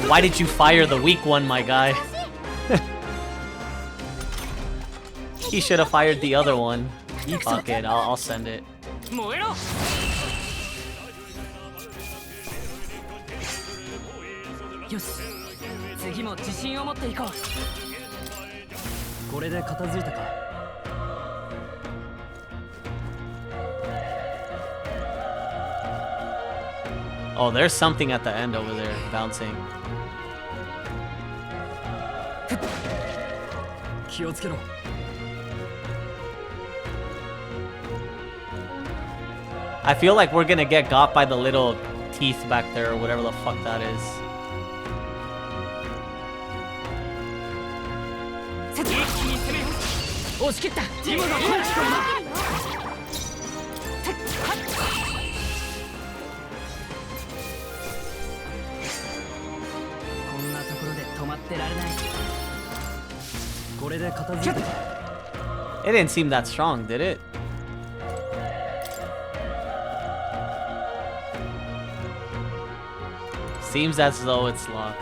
Speaker 7: Why did you fire the weak one, my guy? He should have fired the other one. Fuck it, I'll send it.
Speaker 17: よし、次も自信を持っていこう。これで片付いたか。
Speaker 7: Oh, there's something at the end over there, bouncing.
Speaker 17: 気をつけろ。
Speaker 7: I feel like we're gonna get got by the little teeth back there or whatever the fuck that is. It didn't seem that strong, did it? Seems as though it's locked.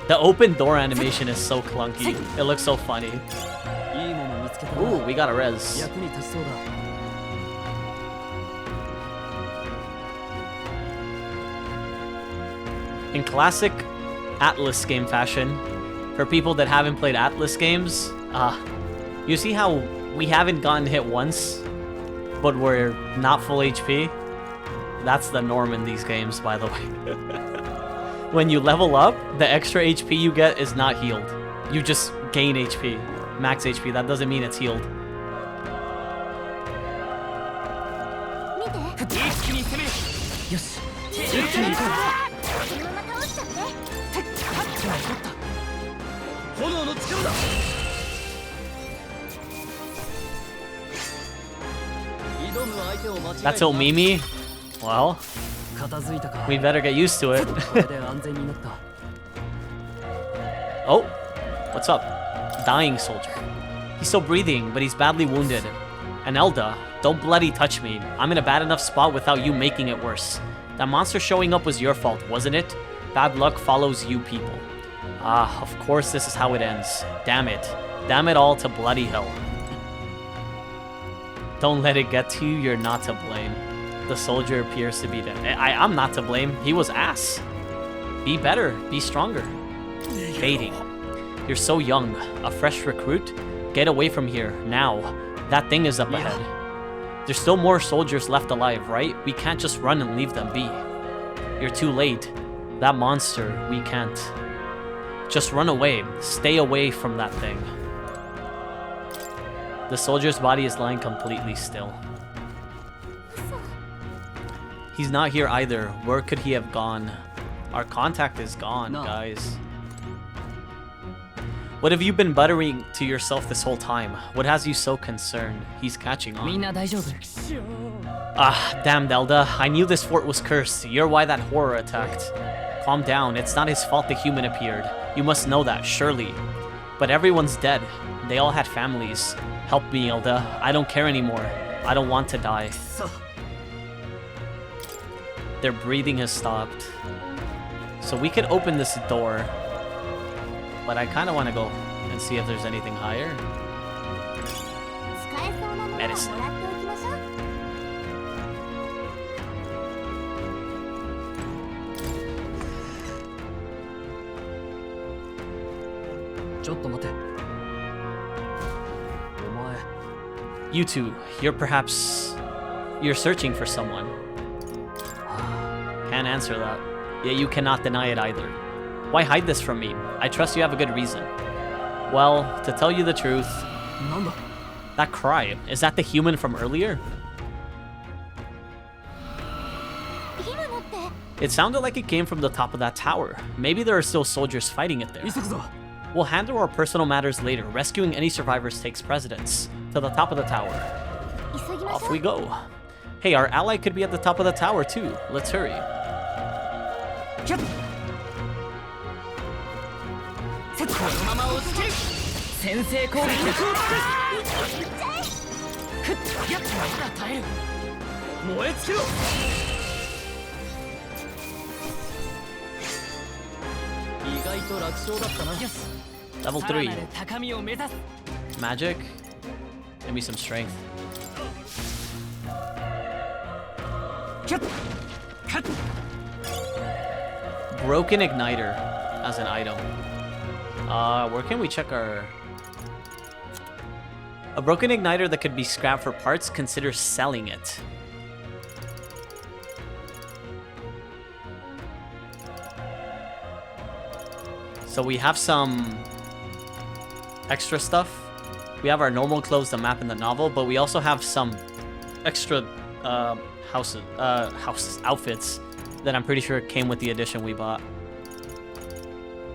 Speaker 7: The open door animation is so clunky. It looks so funny. Ooh, we got a res. In classic Atlas game fashion, for people that haven't played Atlas games, you see how we haven't gotten hit once, but we're not full HP? That's the norm in these games, by the way. When you level up, the extra HP you get is not healed. You just gain HP, max HP. That doesn't mean it's healed. That's Omimi? Well, we better get used to it. Oh, what's up? Dying soldier. He's still breathing, but he's badly wounded. And Elda, don't bloody touch me. I'm in a bad enough spot without you making it worse. That monster showing up was your fault, wasn't it? Bad luck follows you people. Ah, of course this is how it ends. Damn it. Damn it all to bloody hell. Don't let it get to you, you're not to blame. The soldier appears to be dead. I'm not to blame. He was ass. Be better. Be stronger. Fading. You're so young. A fresh recruit? Get away from here. Now. That thing is up ahead. There's still more soldiers left alive, right? We can't just run and leave them be. You're too late. That monster, we can't. Just run away. Stay away from that thing. The soldier's body is lying completely still. He's not here either. Where could he have gone? Our contact is gone, guys. What have you been buttering to yourself this whole time? What has you so concerned? He's catching on.
Speaker 11: みんな大丈夫
Speaker 7: Ah, damn, Delda. I knew this fort was cursed. You're why that horror attacked. Calm down. It's not his fault the human appeared. You must know that, surely. But everyone's dead. They all had families. Help me, Elda. I don't care anymore. I don't want to die. Their breathing has stopped. So we could open this door. But I kind of want to go and see if there's anything higher. Medicine. You two, you're searching for someone. Can't answer that. Yet you cannot deny it either. Why hide this from me? I trust you have a good reason. Well, to tell you the truth... That cry, is that the human from earlier? It sounded like it came from the top of that tower. Maybe there are still soldiers fighting it there. We'll handle our personal matters later. Rescuing any survivors takes precedence. To the top of the tower. Off we go. Hey, our ally could be at the top of the tower too. Let's hurry. Level 3. Magic. Give me some strength. Broken igniter as an item. Where can we check our... A broken igniter that could be scrapped for parts, consider selling it. So we have some extra stuff. We have our normal clothes, the map, and the novel, but we also have some extra outfits that I'm pretty sure came with the edition we bought.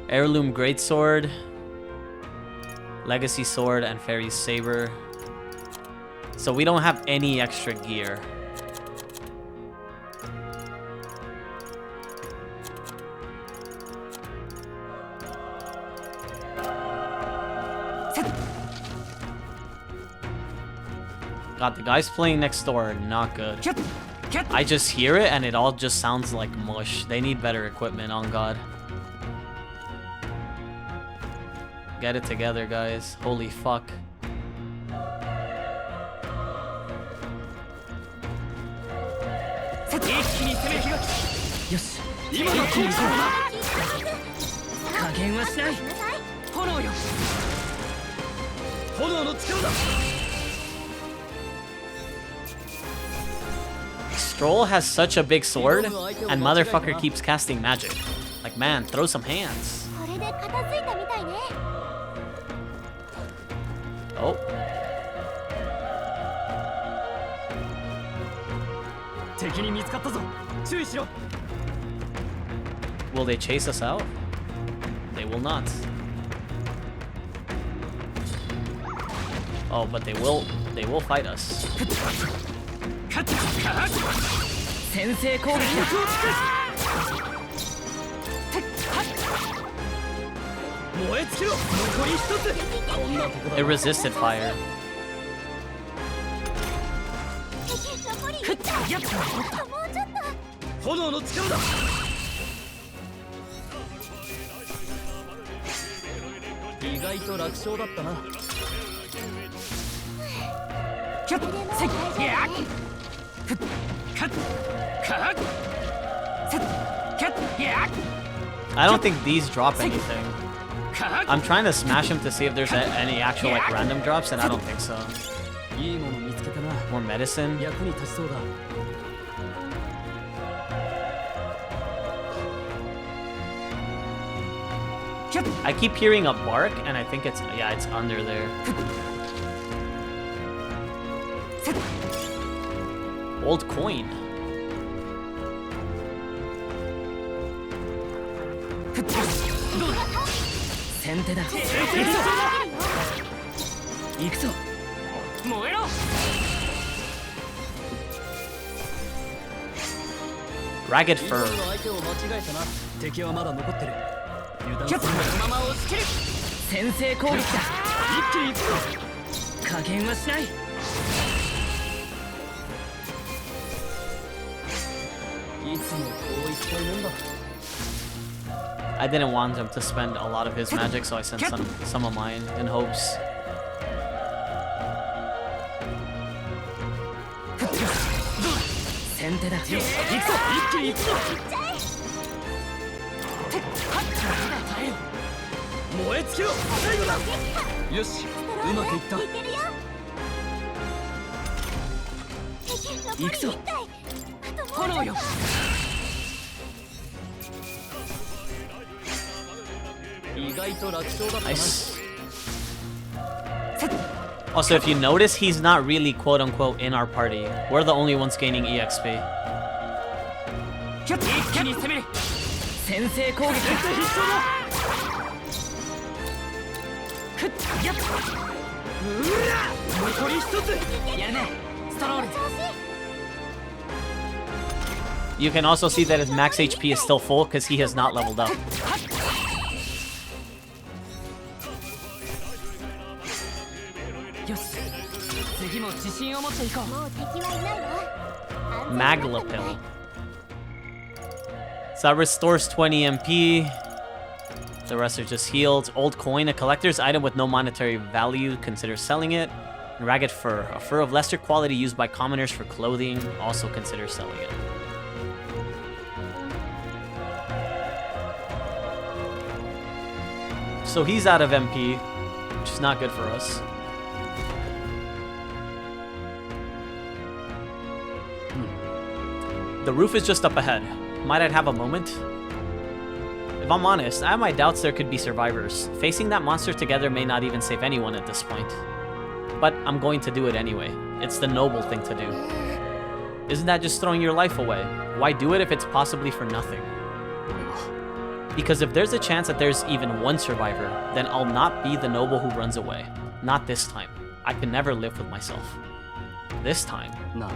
Speaker 7: Heirloom Greatsword, Legacy Sword, and Fairy Saber. So we don't have any extra gear. God, the guys playing next door are not good. I just hear it and it all just sounds like mush. They need better equipment, on God. Get it together, guys. Holy fuck. Stroll has such a big sword, and motherfucker keeps casting magic. Like, man, throw some hands. Oh. Will they chase us out? They will not. Oh, but they will fight us. It resisted fire. I don't think these drop anything. I'm trying to smash him to see if there's any actual like random drops, and I don't think so. More medicine. I keep hearing a bark, and I think it's under there. Old coin.
Speaker 11: 先手だ。行くぞ。燃えろ。
Speaker 7: Ragged Fur.
Speaker 14: 相手を間違えたな。敵はまだ残ってる。油断する
Speaker 11: このまま押し切る。先制攻撃だ。一気に行くぞ。加減はしない。
Speaker 14: いつもこういったもんだ。
Speaker 7: I didn't want him to spend a lot of his magic, so I sent some of mine in hopes. Nice. Also, if you notice, he's not really quote-unquote in our party. We're the only ones gaining EXP. You can also see that his max HP is still full because he has not leveled up. Magla Pill. So that restores 20 MP. The rest are just healed. Old coin, a collector's item with no monetary value. Consider selling it. Ragged fur, a fur of lesser quality used by commoners for clothing. Also consider selling it. So he's out of MP, which is not good for us. The roof is just up ahead. Might I have a moment? If I'm honest, I have my doubts there could be survivors. Facing that monster together may not even save anyone at this point. But I'm going to do it anyway. It's the noble thing to do. Isn't that just throwing your life away? Why do it if it's possibly for nothing? Because if there's a chance that there's even one survivor, then I'll not be the noble who runs away. Not this time. I can never live with myself. This time?
Speaker 17: No.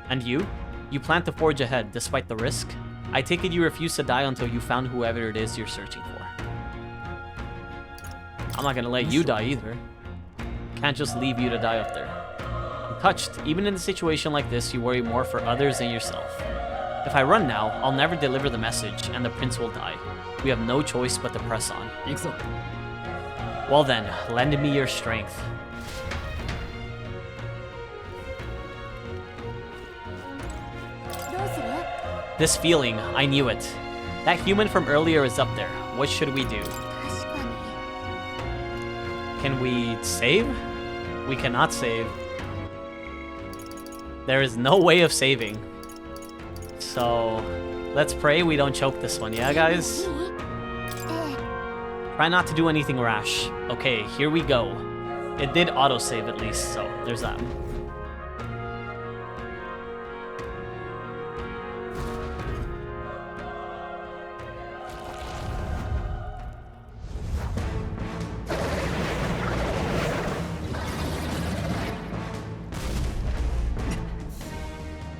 Speaker 7: And you? You plan to forge ahead, despite the risk? I take it you refuse to die until you found whoever it is you're searching for. I'm not gonna let you die either. Can't just leave you to die up there. I'm touched. Even in a situation like this, you worry more for others than yourself. If I run now, I'll never deliver the message, and the prince will die. We have no choice but to press on. Well then, lend me your strength. This feeling, I knew it. That human from earlier is up there. What should we do? Can we save? We cannot save. There is no way of saving. So, let's pray we don't choke this one, yeah guys? Try not to do anything rash. Okay, here we go. It did autosave at least, so there's that.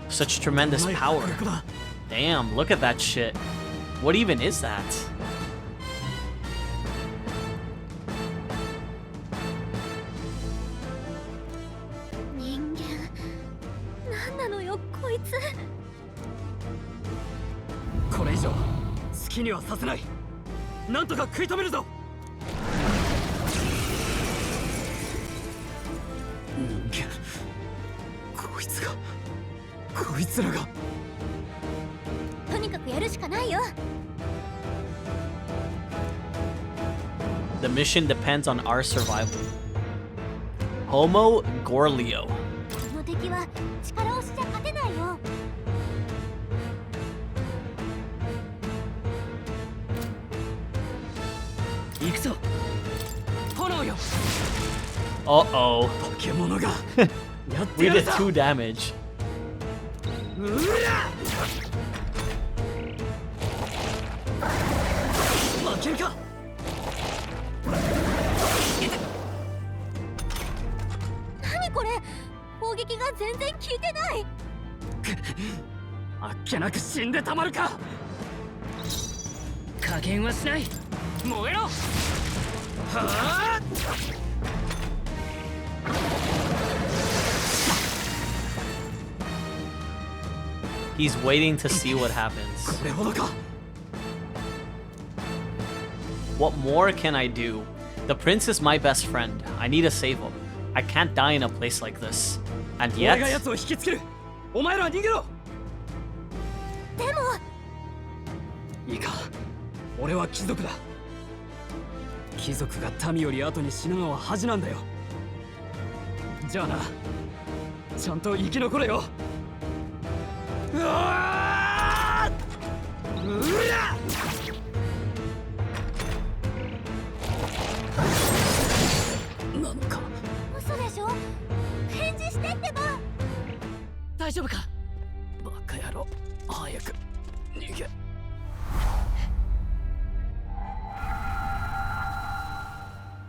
Speaker 7: Such tremendous power. Damn, look at that shit. What even is that? The mission depends on our survival. Homo Gorlio. Uh-oh. We did 2 damage.
Speaker 9: これ砲撃が全然効いてない。
Speaker 17: あっけなく死んでたまるか。加減はしない。燃えろ。はあ。
Speaker 7: He's waiting to see what happens. What more can I do? The prince is my best friend. I need to save him. I can't die in a place like this. And yet...
Speaker 17: お前ら逃げろ。
Speaker 9: でも
Speaker 17: いいか、俺は貴族だ。貴族が民より後に死ぬのは恥なんだよ。じゃあな、ちゃんと生き残れよ。うわー！うら！なんか
Speaker 9: 嘘でしょ。返事してってば。
Speaker 17: 大丈夫か。バカ野郎、早く逃げ。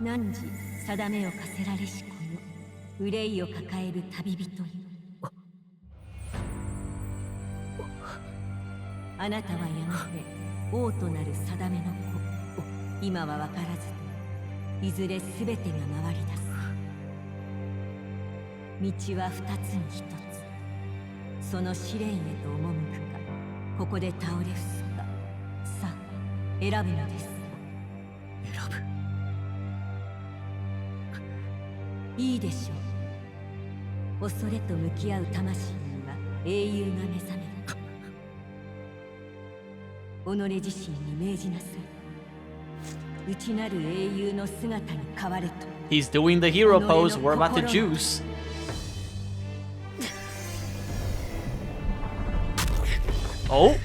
Speaker 19: 汝定めを課せられしこの憂いを抱える旅人よ。あなたはやがて王となる定めの子。今は分からずいずれ全てが回り出す。道は二つに一つ。その試練へと赴くか、ここで倒れ伏すか。さあ選ぶのです。
Speaker 17: 選ぶ。
Speaker 19: いいでしょう。恐れと向き合う魂には英雄が目覚める。己自身に命じなさい。内なる英雄の姿に変われと。
Speaker 7: He's doing the hero pose. We're about to juice. Oh?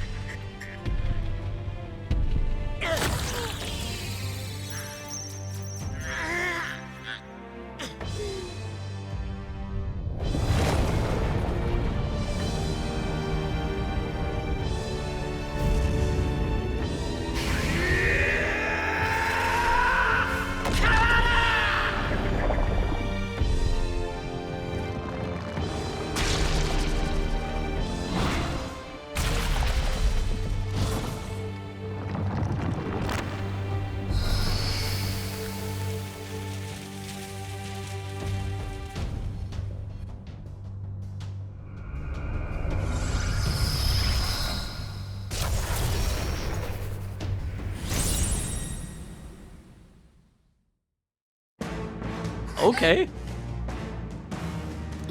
Speaker 7: Okay.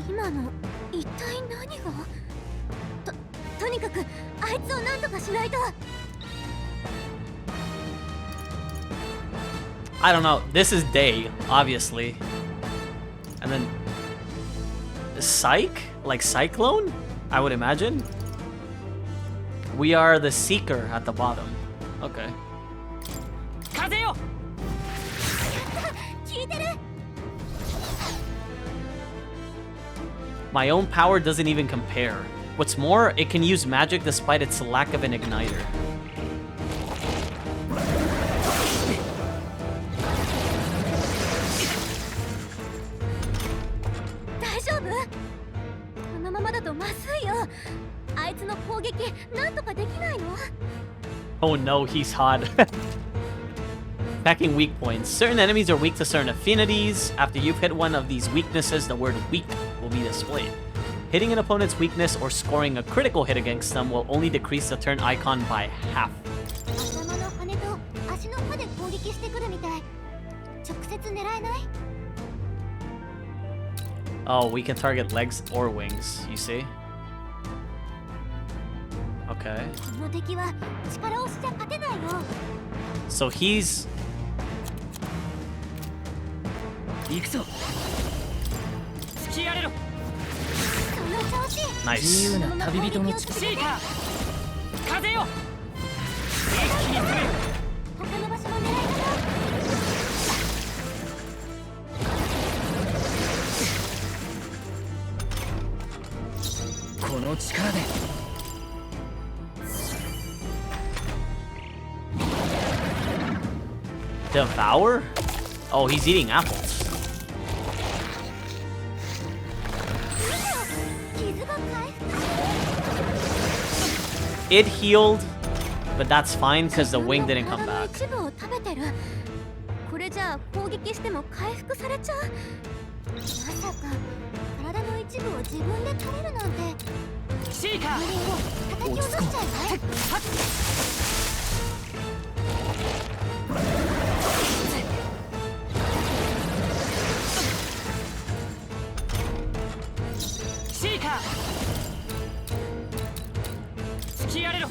Speaker 9: 今の一体何が。とにかくあいつを何とかしないと。
Speaker 7: I don't know. This is Day, obviously. And then... Psych? Like Cyclone? I would imagine. We are the Seeker at the bottom. Okay.
Speaker 17: 風よ。
Speaker 9: 聞いてる。
Speaker 7: My own power doesn't even compare. What's more, it can use magic despite its lack of an igniter.
Speaker 9: 大丈夫？このままだとまずいよ。あいつの攻撃なんとかできないの？
Speaker 7: Oh no, he's hot. Attacking weak points. Certain enemies are weak to certain affinities. After you've hit one of these weaknesses, the word weak will be displayed. Hitting an opponent's weakness or scoring a critical hit against them will only decrease the turn icon by half.
Speaker 9: 頭の羽と足の歯で攻撃してくるみたい。直接狙えない？
Speaker 7: Oh, we can target legs or wings, you see? Okay.
Speaker 9: この敵は力押しじゃ勝てないよ。
Speaker 7: So he's...
Speaker 17: 行くぞ。突きやれろ。
Speaker 7: Nice.
Speaker 17: 自由な旅人の力。シーカー。風よ。一気に来る。
Speaker 9: 他の場所の狙い方。
Speaker 17: この力で。
Speaker 7: Devour? Oh, he's eating apples. It healed, but that's fine because the wing didn't come back.
Speaker 9: 一部を食べてる。これじゃあ攻撃しても回復されちゃう。まさか体の一部を自分で取れるなんて。シーカー。叩き落としちゃえばい。シーカー。突きやれろ。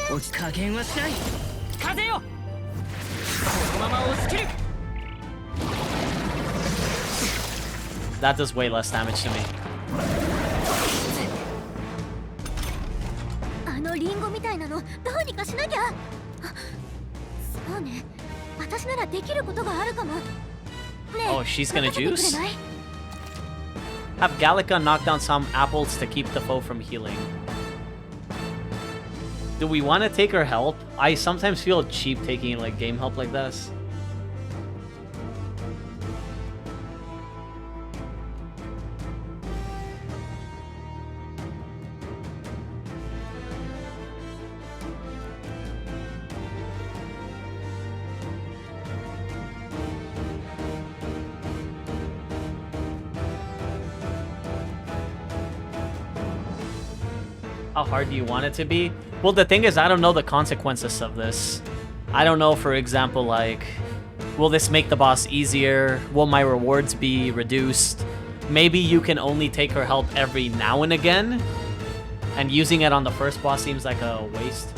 Speaker 9: 落ち加減はしない。風よ。このまま押し切る。
Speaker 7: That does way less damage to me.
Speaker 9: あのリンゴみたいなのどうにかしなきゃ。そうね。私ならできることがあるかも。ねえ。
Speaker 7: Oh, she's gonna
Speaker 9: 任せてくれ
Speaker 7: juice?
Speaker 9: ない？
Speaker 7: Have Gallica knock down some apples to keep the foe from healing. Do we want to take her help? I sometimes feel cheap taking like game help like this. How hard do you want it to be? Well, the thing is, I don't know the consequences of this. I don't know, for example, like, will this make the boss easier? Will my rewards be reduced? Maybe you can only take her help every now and again, and using it on the first boss seems like a waste.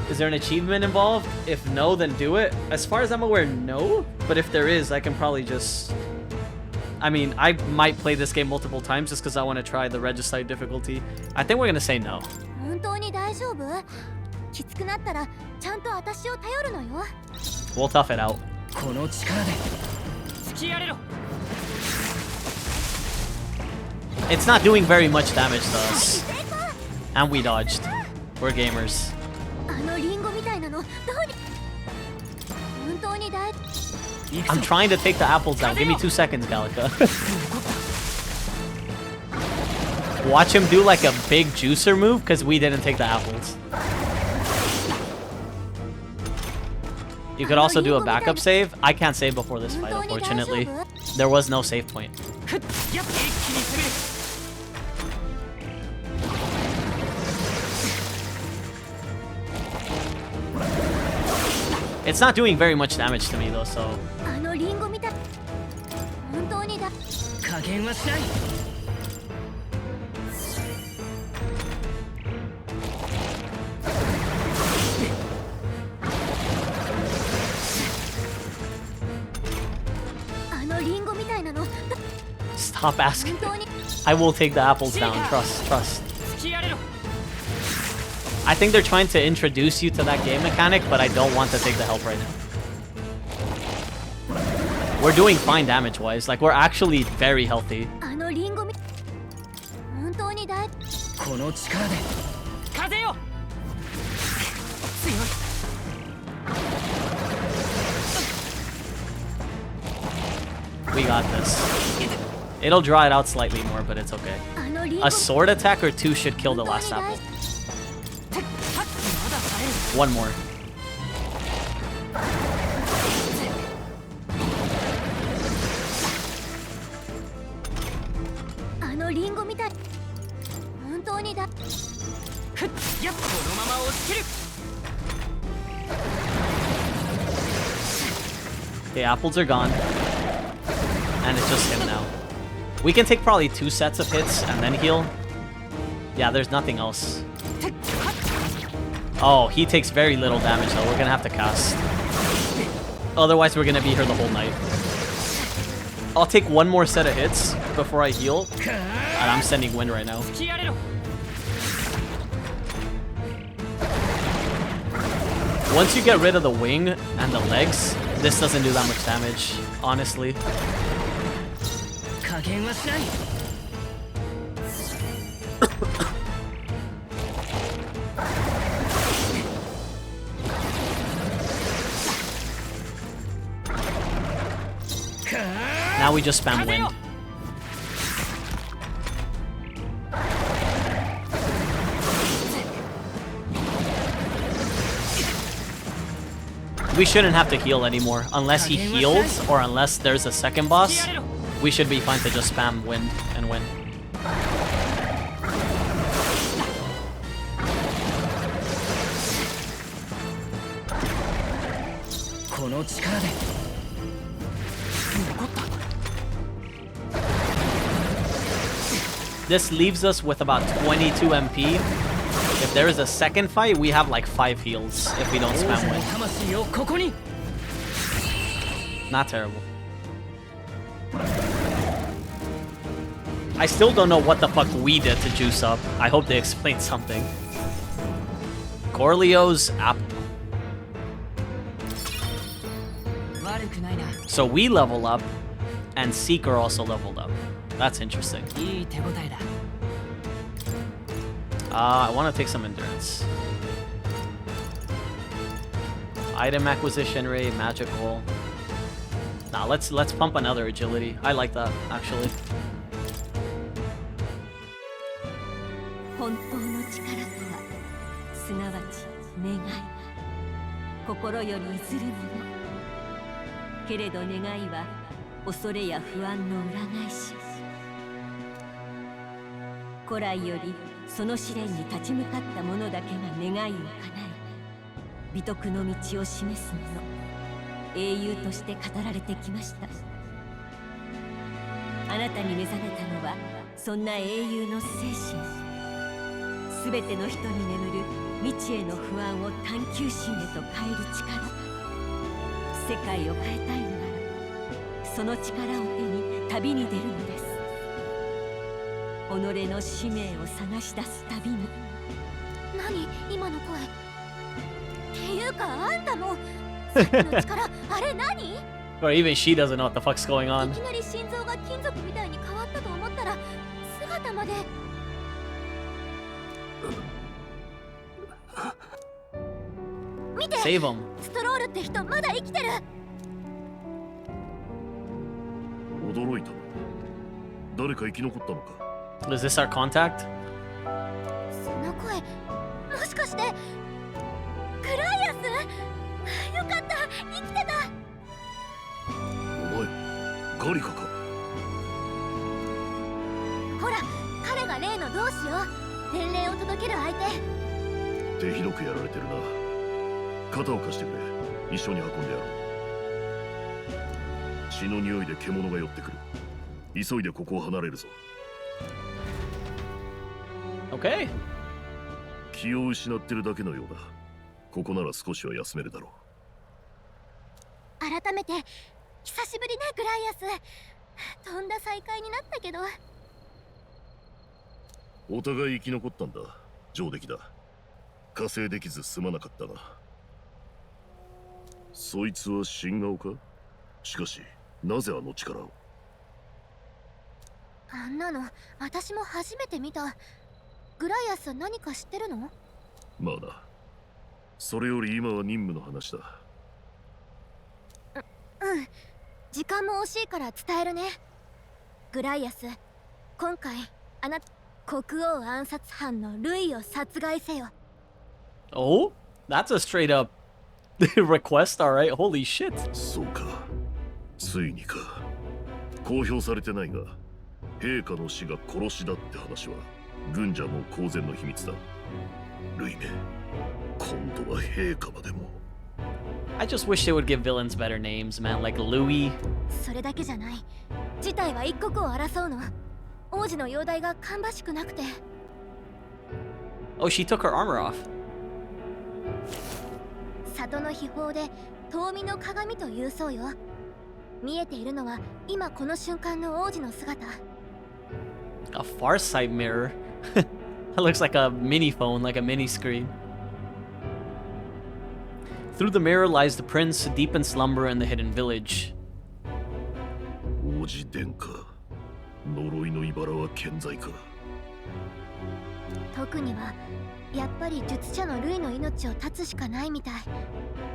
Speaker 7: Is there an achievement involved? If no, then do it. As far as I'm aware, no. But if there is, I can probably just... I mean, I might play this game multiple times just because I want to try the Regicide difficulty. I think we're going to say no.
Speaker 9: 本当に大丈夫？きつくなったらちゃんと私を頼るのよ。
Speaker 7: We'll tough it out.
Speaker 9: この力で突きやれろ。
Speaker 7: It's not doing very much damage to us. And we dodged. We're gamers.
Speaker 9: あのリンゴみたいなのどうに。本当に大。
Speaker 7: I'm trying to take the apples down. Give me 2 seconds, Gallica. Watch him do like a big juicer move because we didn't take the apples. You could also do a backup save. I can't save before this fight, unfortunately. There was no save point. It's not doing very much damage to me though, so...
Speaker 9: あのリンゴみたい。本当にだ。加減はしない。あのリンゴみたいなの。
Speaker 7: Stop asking. I will take the apples down. Trust, trust. I think they're trying to introduce you to that game mechanic, but I don't want to take the help right now. We're doing fine damage-wise. Like, we're actually very healthy.
Speaker 9: あのリンゴみ。本当に大。この力で。風よ。強い。
Speaker 7: We got this. It'll draw it out slightly more, but it's okay. A sword attack or 2 should kill the last apple. One more. Okay, apples are gone. And it's just him now. We can take probably 2 sets of hits and then heal. Yeah, there's nothing else. Oh, he takes very little damage though. We're gonna have to cast. Otherwise, we're gonna be here the whole night. I'll take 1 more set of hits before I heal. And I'm sending wind right now. Once you get rid of the wing and the legs, this doesn't do that much damage, honestly. Now we just spam wind. We shouldn't have to heal anymore. Unless he heals or unless there's a second boss, we should be fine to just spam wind and win. This leaves us with about 22 MP. If there is a second fight, we have like 5 heals if we don't spam wind. Not terrible. I still don't know what the fuck we did to juice up. I hope they explain something. Corleo's apple. So we level up, and Seeker also leveled up. That's interesting. I want to take some endurance. Item acquisition rate, magical. Nah, let's pump another agility. I like that actually.
Speaker 19: 本当の力とは、すなわち願い。心より譲るもの。けれど願いは恐れや不安の裏返し。古来よりその試練に立ち向かった者だけが願いを叶え、美徳の道を示す者、英雄として語られてきました。あなたに目覚めたのはそんな英雄の精神。すべての人に眠る未知への不安を探求心へと変える力。世界を変えたいのなら、その力を手に旅に出るのです。己の使命を探し出す旅に。
Speaker 9: 何今の声。っていうかあんたもさっきの力あれ何？
Speaker 7: Or even she doesn't know what the fuck's going on.
Speaker 9: いきなり心臓が金属みたいに変わったと思ったら姿まで。見て。
Speaker 7: Save him.
Speaker 9: ストロールって人まだ生きてる。
Speaker 5: 驚いた。誰か生き残ったのか。
Speaker 7: Is this our contact?
Speaker 9: その声、もしかしてグライアス？よかった、生きてた。
Speaker 5: お前、ガリカか。
Speaker 9: ほら、彼が例の同志よ。伝令を届ける相手。
Speaker 5: 手ひどくやられてるな。肩を貸してくれ。一緒に運んでやろう。血の匂いで獣が寄ってくる。急いでここを離れるぞ。
Speaker 7: Okay.
Speaker 5: 気を失ってるだけのようだ。ここなら少しは休めるだろ
Speaker 9: う。改めて久しぶりね、グライアス。とんだ再会になったけど。
Speaker 5: お互い生き残ったんだ。上出来だ。加勢できずすまなかったな。そいつは新顔か？しかしなぜあの力を？
Speaker 9: あんなの私も初めて見た。グライアス何か知ってるの？
Speaker 5: まあな。それより今は任務の話だ。
Speaker 9: うん。時間も惜しいから伝えるね。グライアス、今回国王暗殺犯のルイを殺害せよ。
Speaker 7: Oh? That's a straight up request, alright? Holy shit.
Speaker 5: そうか。ついにか。公表されてないが、陛下の死が殺しだって話は軍者も公然の秘密だ。ルイめ、今度は陛下までも。
Speaker 7: I just wish they would give villains better names, man, like Louis.
Speaker 9: それだけじゃない。事態は一刻を争うの。王子の容体が芳しくなくて。
Speaker 7: Oh, she took her armor off.
Speaker 9: 里の秘宝で遠見の鏡というそうよ。見えているのは今この瞬間の王子の姿。
Speaker 7: A far sight mirror. That looks like a mini phone, like a mini screen. Through the mirror lies the prince, deep in slumber in the hidden village.
Speaker 5: 王子殿下、呪いの茨は健在か。
Speaker 9: 特にはやっぱり術者のルイの命を絶つしかないみたい。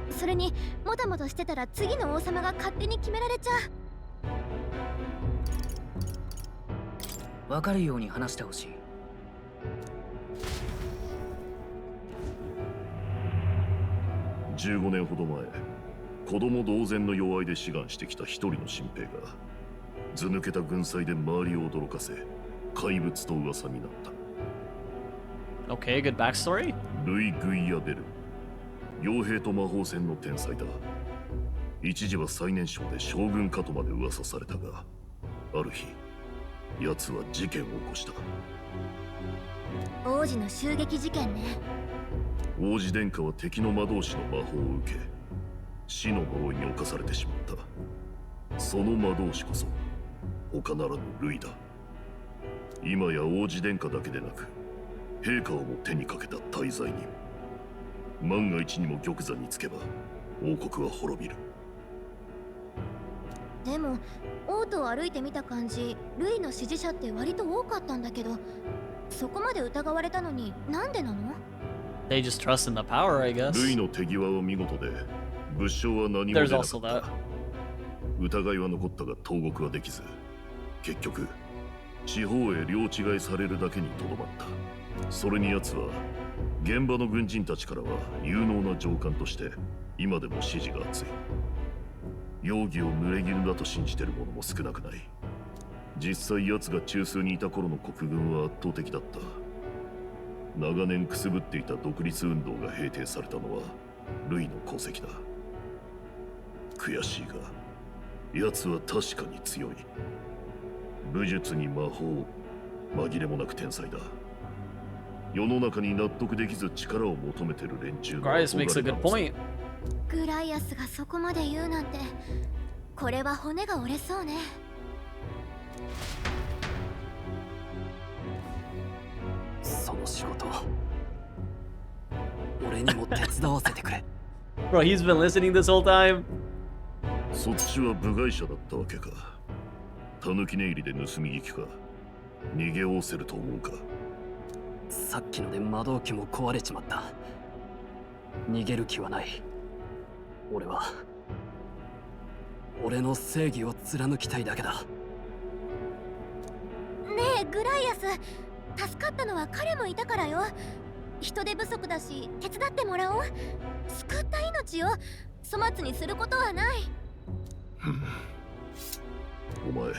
Speaker 9: それにもたもたしてたら次の王様が勝手に決められちゃ
Speaker 14: う。わかるように話してほしい。
Speaker 5: 15年ほど前、子供同然の弱いで志願してきた一人の新兵が図抜けた軍祭で周りを驚かせ怪物と噂になった。
Speaker 7: Okay, good backstory.
Speaker 5: ルイ・グイアベル、傭兵と魔法戦の天才だ。一時は最年少で将軍かとまで噂されたが、ある日奴は事件を起こした。
Speaker 9: 王子の襲撃事件ね。
Speaker 5: 王子殿下は敵の魔導士の魔法を受け、死の呪いに侵されてしまった。その魔導士こそ他ならぬルイだ。今や王子殿下だけでなく陛下をも手にかけた大罪人。万が一にも玉座につけば王国は滅びる。
Speaker 9: でも王都を歩いてみた感じ、ルイの支持者って割と多かったんだけど、そこまで疑われたのになんでなの？
Speaker 7: They just trust in the power, I guess.
Speaker 5: ルイの手際は見事で、物証は何も出なかった。疑いは残ったが投獄はできず、結局地方へ領違いされるだけにとどまった。それに奴は現場の軍人たちからは有能な上官として今でも支持が厚い。容疑を濡れ衣だと信じてる者も少なくない。実際奴が中枢にいた頃の国軍は圧倒的だった。長年くすぶっていた独立運動が平定されたのはルイの功績だ。悔しいが奴は確かに強い。武術に魔法、紛れもなく天才だ。世の中に納得できず力を求めてる連中が
Speaker 7: Grice makes a good point.
Speaker 9: グライアスがそこまで言うなんて、これは骨が折れそうね。
Speaker 17: その仕事俺にも手伝わせてくれ。
Speaker 7: Bro, he's been listening this whole time.
Speaker 5: そっちは部外者だったわけか。たぬき寝入りで盗み聞きか。逃げおおせると思うか。
Speaker 17: さっきので魔導機も壊れちまった。逃げる気はない。俺は俺の正義を貫きたいだけだ。
Speaker 9: ねえグライアス、助かったのは彼もいたからよ。人手不足だし手伝ってもらおう。救った命を粗末にすることはない。
Speaker 5: お前、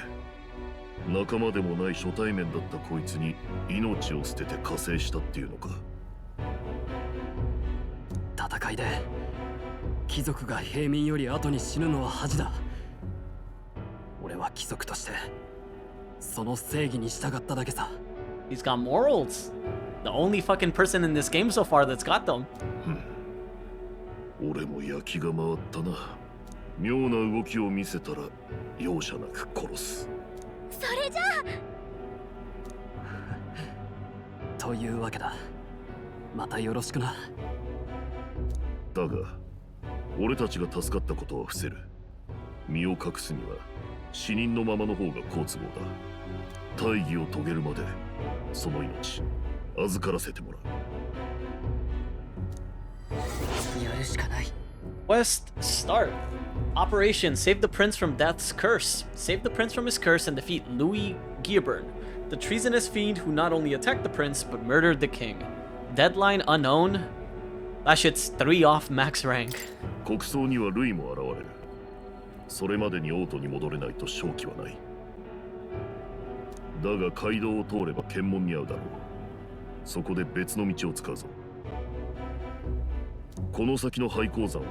Speaker 5: 仲間でもない初対面だったこいつに命を捨てて加勢したっていうのか。
Speaker 17: 戦いで貴族が平民より後に死ぬのは恥だ。俺は貴族としてその正義に従っただけさ。
Speaker 7: He's got morals. The only fucking person in this game so far that's got them.
Speaker 5: 俺も焼きが回ったな。妙な動きを見せたら容赦なく殺す。
Speaker 9: それじゃあ
Speaker 17: というわけだ。またよろしくな。
Speaker 5: だが俺たちが助かったことは伏せる。身を隠すには死人のままの方が好都合だ。大義を遂げるまでその命預からせてもらう。
Speaker 17: やるしかない。
Speaker 7: Quest start. Operation Save the Prince from Death's Curse. Save the Prince from his curse and defeat Louis Gearburn, the treasonous fiend who not only attacked the prince but murdered the king. Deadline unknown. That shit's 3 off max rank.
Speaker 5: 国葬にはルイも現れる。それまでに王都に戻れないと勝機はない。だが街道を通れば検問に遭うだろう。そこで別の道を使うぞ。この先の廃鉱山を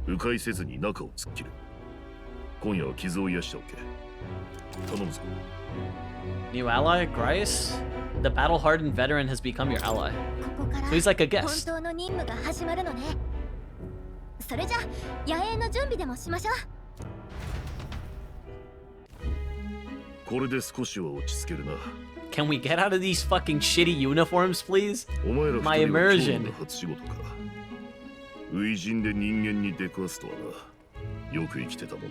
Speaker 5: 迂回せずに中を突っ切る。今夜は傷を癒しておけ。頼むぞ。
Speaker 7: New ally, Grice? The battle-hardened veteran has become your ally. So he's like a guest.
Speaker 9: 本当の任務が始まるのね。それじゃ野営の準備でもしましょう。
Speaker 5: これで少しは落ち着けるな。
Speaker 7: Can we get out of these fucking shitty uniforms, please?
Speaker 5: お前ら
Speaker 7: My
Speaker 5: 二人は今日
Speaker 7: immersion.
Speaker 5: の初仕事か。初陣で人間に出くわすとはな。よく生きてたもんだ。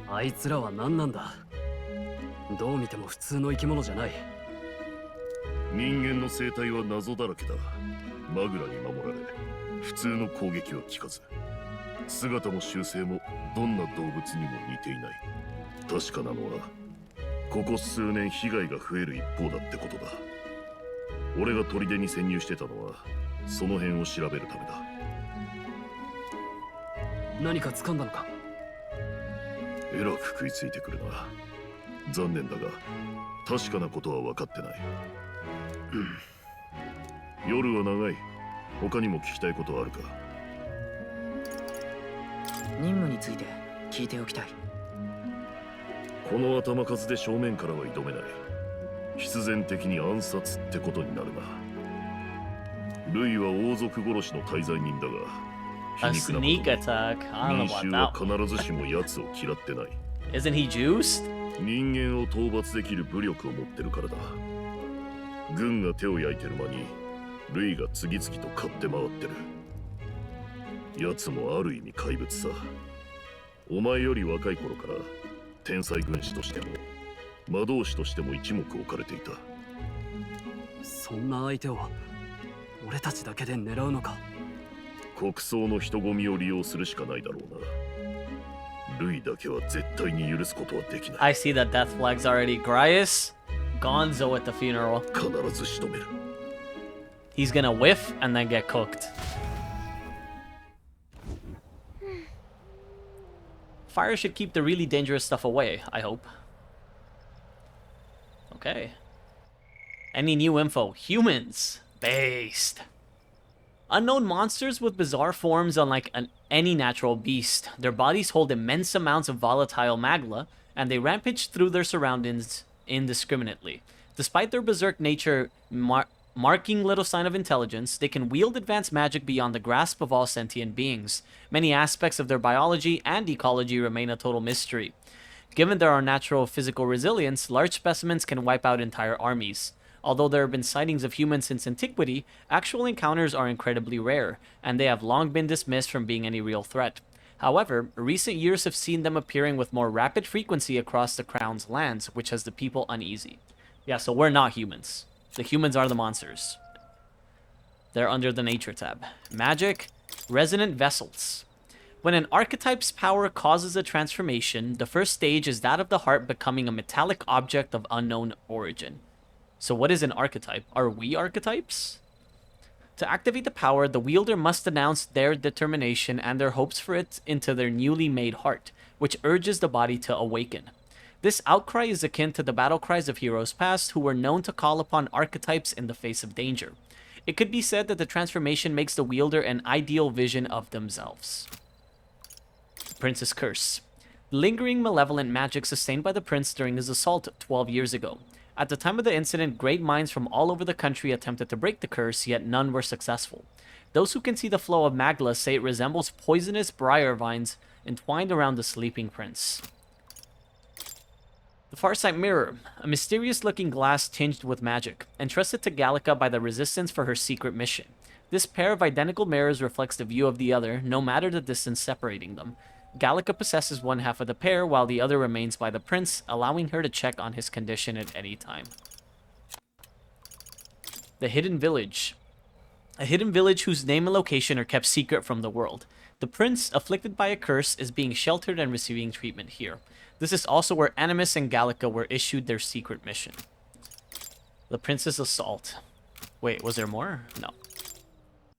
Speaker 17: あいつらは何なんだ。どう見ても普通の生き物じゃない。
Speaker 5: 人間の生態は謎だらけだ。マグラに守られ普通の攻撃は効かず、姿も習性もどんな動物にも似ていない。確かなのはここ数年被害が増える一方だってことだ。俺が砦に潜入してたのはその辺を調べるためだ。
Speaker 17: 何か掴んだのか？
Speaker 5: えらく食いついてくるな。残念だが確かなことは分かってない。夜は長い。他にも聞きたいことはあるか？
Speaker 17: 任務について聞いておきたい。
Speaker 5: この頭数で正面からは挑めない。必然的に暗殺ってことになるな。ルイは王族殺しの大罪人だが、
Speaker 7: A
Speaker 5: 皮肉な
Speaker 7: sneak
Speaker 5: こと
Speaker 7: attack.
Speaker 5: に
Speaker 7: I don't
Speaker 5: 民
Speaker 7: know
Speaker 5: 衆
Speaker 7: about
Speaker 5: は
Speaker 7: that one.
Speaker 5: 必ずしも奴を嫌ってない。
Speaker 7: Isn't he juiced?
Speaker 5: 人間を討伐できる武力を持ってるからだ。軍が手を焼いてる間にルイが次々と勝って回ってる。奴もある意味怪物さ。お前より若い頃から天才軍師としても魔導士としても一目置かれていた。
Speaker 17: そんな相手を俺たちだけで狙うのか？
Speaker 5: 国葬の人混みを利用するしかないだろうな。ルイだけは絶対に許すことはできない。
Speaker 7: I see the death flags already. Grias, Gonzo at the funeral.
Speaker 5: 必ず仕留める。
Speaker 7: He's gonna whiff and then get cooked. Fire should keep the really dangerous stuff away, I hope. Okay. Any new info? Humans. Based. Unknown monsters with bizarre forms unlike any natural beast. Their bodies hold immense amounts of volatile magma, and they rampage through their surroundings indiscriminately. Despite their berserk nature marking little sign of intelligence, they can wield advanced magic beyond the grasp of all sentient beings. Many aspects of their biology and ecology remain a total mystery. Given their unnatural physical resilience, large specimens can wipe out entire armies. Although there have been sightings of humans since antiquity, actual encounters are incredibly rare, and they have long been dismissed from being any real threat. However, recent years have seen them appearing with more rapid frequency across the Crown's lands, which has the people uneasy. Yeah, so we're not humans. The humans are the monsters. They're under the Nature tab. Magic, Resonant Vessels. When an archetype's power causes a transformation, the first stage is that of the heart becoming a metallic object of unknown origin. So what is an archetype? Are we archetypes? To activate the power, the wielder must announce their determination and their hopes for it into their newly made heart, which urges the body to awaken. This outcry is akin to the battle cries of heroes past who were known to call upon archetypes in the face of danger. It could be said that the transformation makes the wielder an ideal vision of themselves. Prince's Curse. Lingering malevolent magic sustained by the prince during his assault 12 years ago. At the time of the incident, great minds from all over the country attempted to break the curse, yet none were successful. Those who can see the flow of magla say it resembles poisonous briar vines entwined around the sleeping prince. The Farsight Mirror, a mysterious-looking glass tinged with magic, entrusted to Gallica by the Resistance for her secret mission. This pair of identical mirrors reflects the view of the other, no matter the distance separating them. Gallica possesses one half of the pair, while the other remains by the prince, allowing her to check on his condition at any time. The Hidden Village. A hidden village whose name and location are kept secret from the world. The prince, afflicted by a curse, is being sheltered and receiving treatment here. This is also where Animus and Gallica were issued their secret mission. The Prince's Assault. Wait, was there more? No.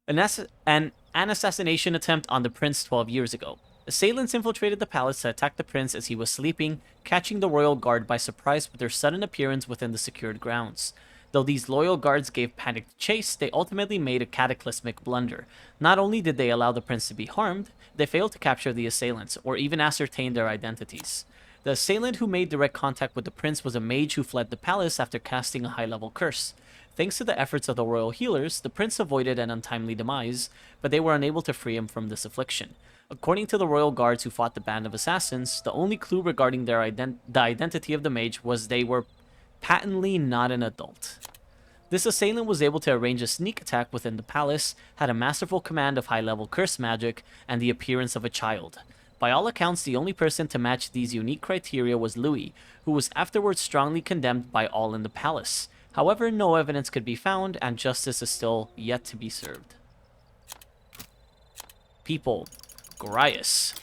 Speaker 7: An assassination attempt on the prince 12 years ago. Assailants infiltrated the palace to attack the prince as he was sleeping, catching the royal guard by surprise with their sudden appearance within the secured grounds. Though these loyal guards gave panicked chase, they ultimately made a cataclysmic blunder. Not only did they allow the prince to be harmed, they failed to capture the assailants, or even ascertain their identities. The assailant who made direct contact with the prince was a mage who fled the palace after casting a high-level curse. Thanks to the efforts of the royal healers, the prince avoided an untimely demise, but they were unable to free him from this affliction. According to the royal guards who fought the band of assassins, the only clue regarding their the identity of the mage was they were patently not an adult. This assailant was able to arrange a sneak attack within the palace, had a masterful command of high-level curse magic, and the appearance of a child. By all accounts, the only person to match these unique criteria was Louis, who was afterwards strongly condemned by all in the palace. However, no evidence could be found, and justice is still yet to be served. People. Grias.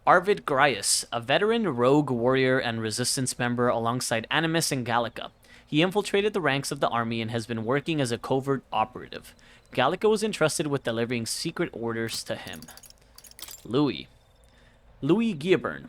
Speaker 7: Arvid Grias, a veteran rogue warrior and resistance member alongside Animus and Gallica. He infiltrated the ranks of the army and has been working as a covert operative. Gallica was entrusted with delivering secret orders to him. Louis. Louis Guilburn.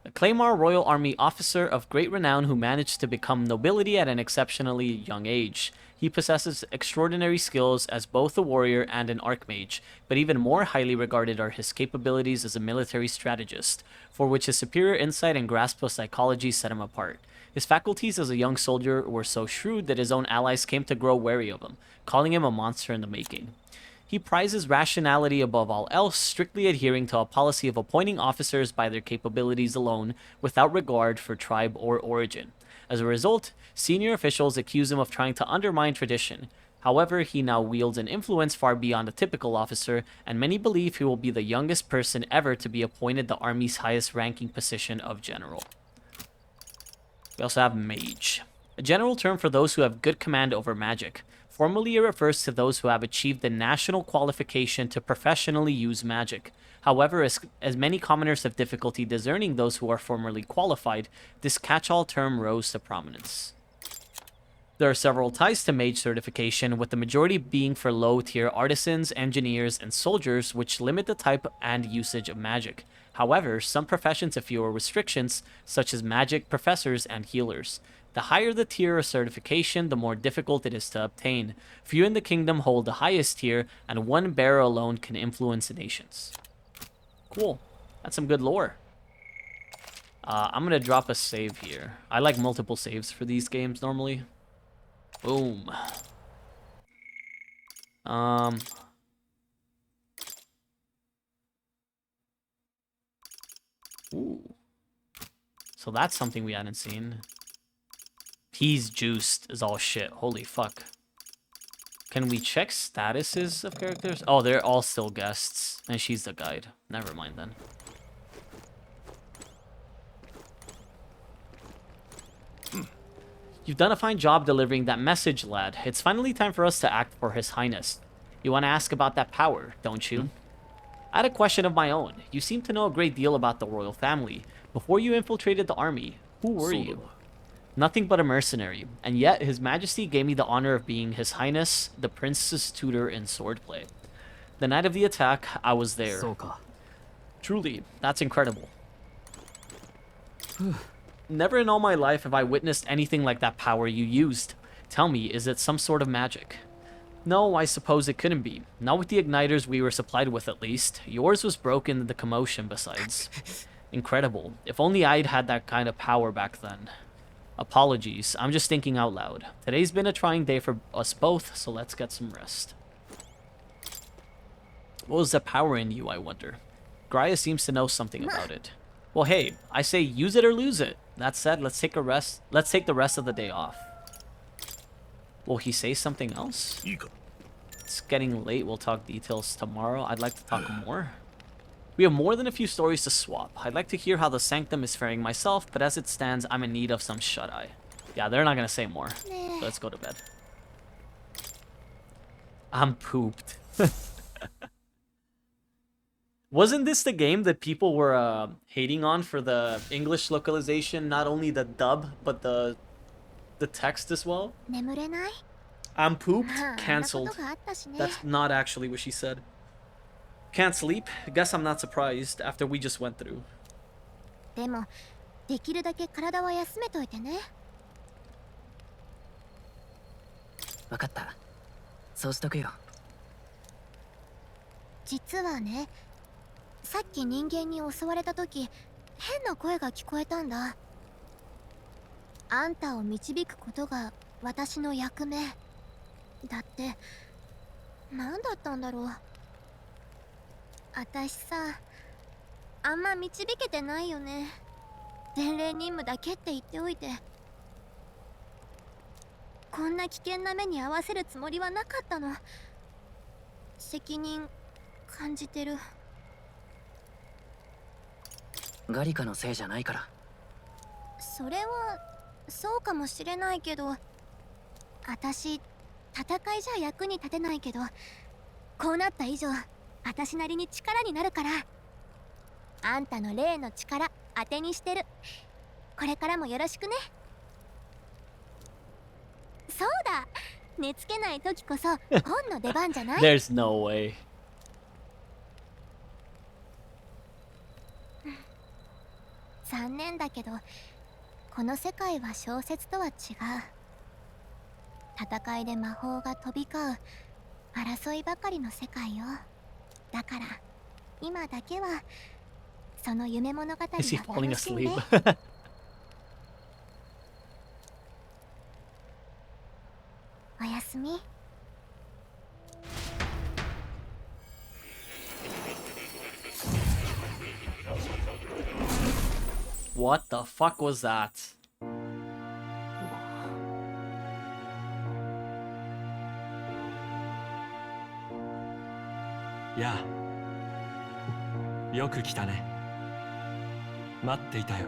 Speaker 7: A Claymore Royal Army officer of great renown who managed to become nobility at an exceptionally young age. He possesses extraordinary skills as both a warrior and an archmage, but even more highly regarded are his capabilities as a military strategist, for which his superior insight and grasp of psychology set him apart. His faculties as a young soldier were so shrewd that his own allies came to grow wary of him, calling him a monster in the making. He prizes rationality above all else, strictly adhering to a policy of appointing officers by their capabilities alone, without regard for tribe or origin. As a result, senior officials accuse him of trying to undermine tradition. However, he now wields an influence far beyond a typical officer, and many believe he will be the youngest person ever to be appointed the Army's highest ranking position of general. We also have mage, a general term for those who have good command over magic. Formally, it refers to those who have achieved the national qualification to professionally use magic. However, as many commoners have difficulty discerning those who are formally qualified, this catch-all term rose to prominence. There are several ties to mage certification, with the majority being for low-tier artisans, engineers, and soldiers, which limit the type and usage of magic. However, some professions have fewer restrictions, such as magic professors and healers. The higher the tier of certification, the more difficult it is to obtain. Few in the kingdom hold the highest tier, and one bearer alone can influence nations. Cool. That's some good lore. I'm gonna drop a save here. I like multiple saves for these games normally. Boom. Ooh. So that's something we hadn't seen. He's juiced is all shit. Holy fuck. Can we check statuses of characters? Oh, they're all still guests. And she's the guide. Never mind then. You've done a fine job delivering that message, lad. It's finally time for us to act for His Highness. You want to ask about that power, don't you? I had a question of my own. You seem to know a great deal about the royal family. Before you infiltrated the army, who were you? Nothing but a mercenary, and yet His Majesty gave me the honor of being His Highness, the Prince's tutor in swordplay. The night of the attack, I was there. Truly, that's incredible. Never in all my life have I witnessed anything like that power you used. Tell me, is it some sort of magic? No, I suppose it couldn't be. Not with the igniters we were supplied with, at least. Yours was broken in the commotion, besides. Incredible. If only I'd had that kind of power back then. Apologies, I'm just thinking out loud. Today's been a trying day for us both, so let's get some rest. What was the power in you, I wonder? Graya seems to know something about it. Well, hey, I say use it or lose it. That said, let's take the rest of the day off. Will he say something else? It's getting late. We'll talk details tomorrow. I'd like to talk more. We have more than a few stories to swap. I'd like to hear how the Sanctum is faring myself, but as it stands, I'm in need of some shut-eye. Yeah, they're not gonna say more. So let's go to bed. I'm pooped. Wasn't this the game that people were hating on for the English localization? Not only the dub, but the text as well? I'm pooped. Cancelled. That's not actually what she said. Can't sleep? Guess I'm not surprised after we just went through.
Speaker 9: でも、できるだけ体は休めといてね。
Speaker 11: わかった。そうしとくよ。
Speaker 9: 実はね、さっき人間に襲われた時、変な声が聞こえたんだ。あんたを導くことが私の役目。だって、何だったんだろう。私さ、あんま導けてないよね。伝令任務だけって言っておいて。こんな危険な目に遭わせるつもりはなかったの。責任感じてる。
Speaker 11: ガリカのせいじゃないから。
Speaker 9: それはそうかもしれないけど、私戦いじゃ役に立てないけど、こうなった以上私なりに力になるから。あんたの霊の力当てにしてる。これからもよろしくね。そうだ、寝つけない時こそ本の出番じゃない？
Speaker 7: There's no way.
Speaker 9: 残念だけど、この世界は小説とは違う。戦いで魔法が飛び交う争いばかりの世界よ。だから今だけはその夢物語が楽し
Speaker 7: Is he falling
Speaker 9: んで。
Speaker 7: asleep?
Speaker 9: おやすみ。
Speaker 7: What the fuck was that?
Speaker 8: やあ、よく来たね。待っていたよ。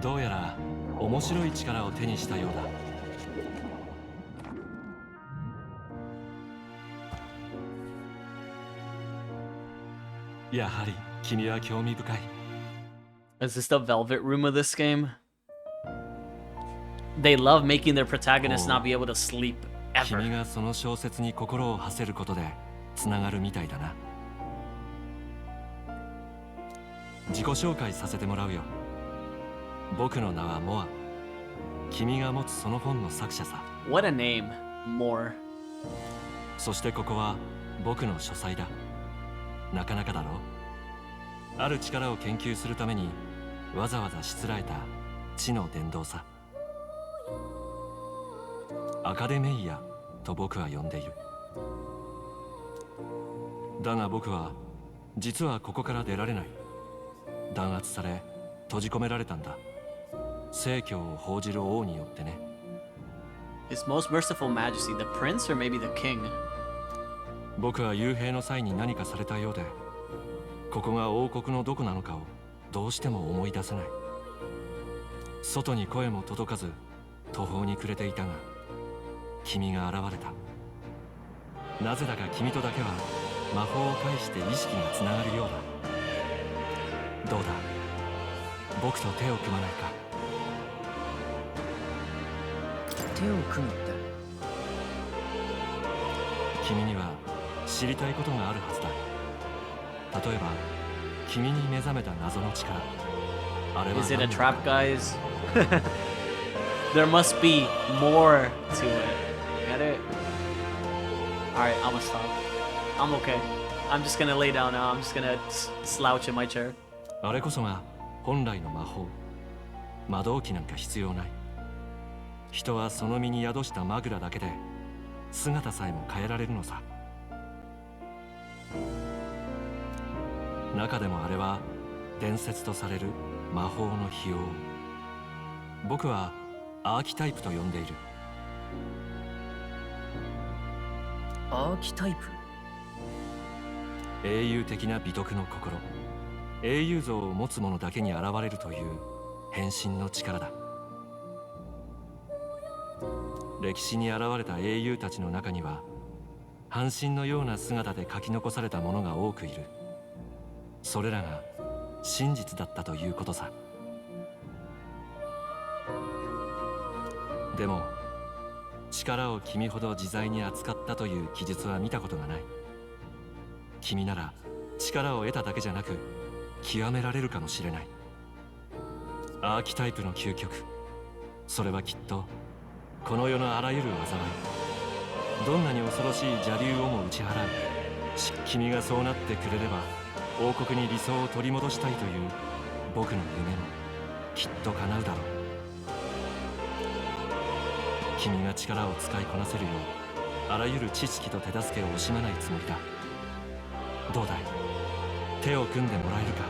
Speaker 8: どうやら面白い力を手にしたようだ。やはり君は興味深い。
Speaker 7: Is this the velvet room of this game? They love making their protagonists not be able to sleep
Speaker 8: 君
Speaker 7: ever.
Speaker 8: がその小説に心を馳せることでつながるみたいだな。自己紹介させてもらうよ。僕の名はモア。君が持つその本の作者さ。
Speaker 7: What a name. More.
Speaker 8: そしてここは僕の書斎だ。なかなかだろう。ある力を研究するためにわざわざしつらえた知の伝道さ。アカデメイアと僕は呼んでいる。だが僕は実はここから出られない。弾圧され閉じ込められたんだ。正教を報じる王によってね。
Speaker 7: His most merciful majesty, the prince or maybe the king?
Speaker 8: 僕は幽閉の際に何かされたようで、ここが王国のどこなのかをどうしても思い出せない。外に声も届かず途方に暮れていたが、君が現れた。なぜだか君とだけは魔法を介して意識がつながるようだ。どうだ、僕と手を組まないか。
Speaker 14: 手を組むって。
Speaker 8: 君には知りたいことがあるはずだ。例えば君に目覚めた謎の力。あれは
Speaker 7: Is it a trap, guys? There must be more to it. Get it? Alright, I'm gonna stop. I'm okay. I'm just gonna lay down now. I'm just gonna slouch in my chair.
Speaker 8: あれこそが本来の魔法。魔導器なんか必要ない。人はその身に宿したマグラだけで姿さえも変えられるのさ。中でもあれは伝説とされる魔法の秘宝。僕はアーキタイプと呼んでいる。
Speaker 14: アーキタイプ？
Speaker 8: 英雄的な美徳の心。英雄像を持つ者だけに現れるという変身の力だ。歴史に現れた英雄たちの中には半身のような姿で書き残された者が多くいる。それらが真実だったということさ。でも力を君ほど自在に扱ったという記述は見たことがない。君なら力を得ただけじゃなく極められるかもしれない。アーキタイプの究極、それはきっとこの世のあらゆる災い、どんなに恐ろしい邪竜をも打ち払う。君がそうなってくれれば王国に理想を取り戻したいという僕の夢もきっと叶うだろう。君が力を使いこなせるようあらゆる知識と手助けを惜しまないつもりだ。どうだい、手を組んでもらえるか。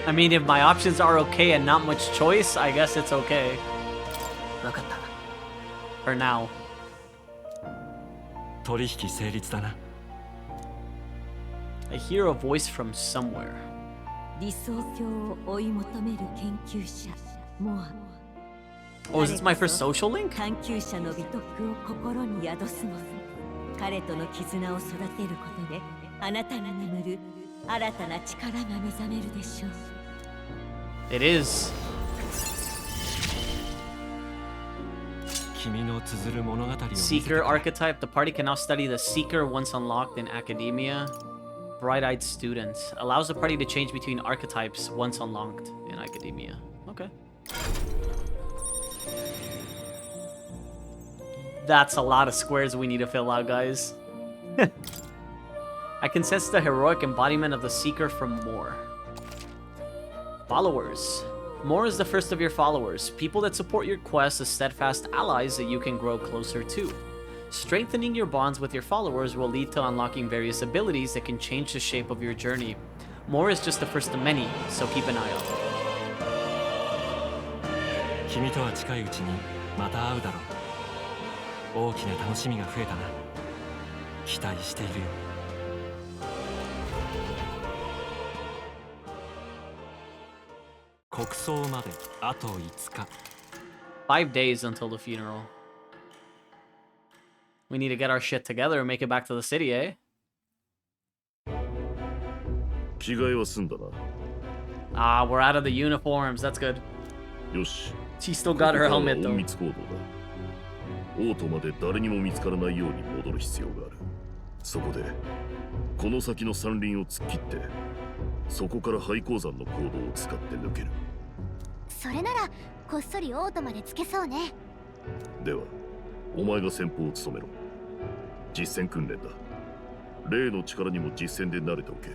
Speaker 7: I mean, if my options are okay and not much choice, I guess it's okay.
Speaker 14: わかった。
Speaker 7: For now.
Speaker 8: 取引成立だな。
Speaker 7: I hear a voice from somewhere.
Speaker 19: 理想郷を追い求める研究者モア。
Speaker 7: Oh, is this my first social link?
Speaker 19: 探求者の美徳を心に宿すもの。彼との絆を育てることであなたに眠る新たな力が目覚めるでしょう。
Speaker 7: It is.
Speaker 8: 君の綴る物語を見せて
Speaker 7: Seeker archetype. The party can now study the Seeker once unlocked in academia. Bright-eyed student. Allows the party to change between archetypes once unlocked in academia. Okay. That's a lot of squares we need to fill out, guys. I can sense the heroic embodiment of the Seeker from Moore. Followers. Moore is the first of your followers, people that support your quest as steadfast allies that you can grow closer to. Strengthening your bonds with your followers will lead to unlocking various abilities that can change the shape of your journey. Moore is just the first of many, so keep an eye out.
Speaker 8: 君とは近いうちにまた会うだろう。大きな楽しみが増えたな。期待しているよ。国葬まであと5日。
Speaker 7: 5 days until the funeral. We need to get our shit together and make it back to the city, eh?
Speaker 5: 着替えは済んだな。
Speaker 7: Ah, we're out of the uniforms. That's good.
Speaker 5: よし。
Speaker 7: She still got her helmet
Speaker 5: 隠
Speaker 7: though.
Speaker 5: 密行動だ。オートまで誰にも見つからないように戻る必要がある。そこでこの先の山林を突っ切って、そこから廃鉱山の坑道を使って抜ける。
Speaker 9: それならこっそりオートまでつけそうね。
Speaker 5: ではお前が先鋒を務めろ。実戦訓練だ。例の力にも実戦で慣れておけ。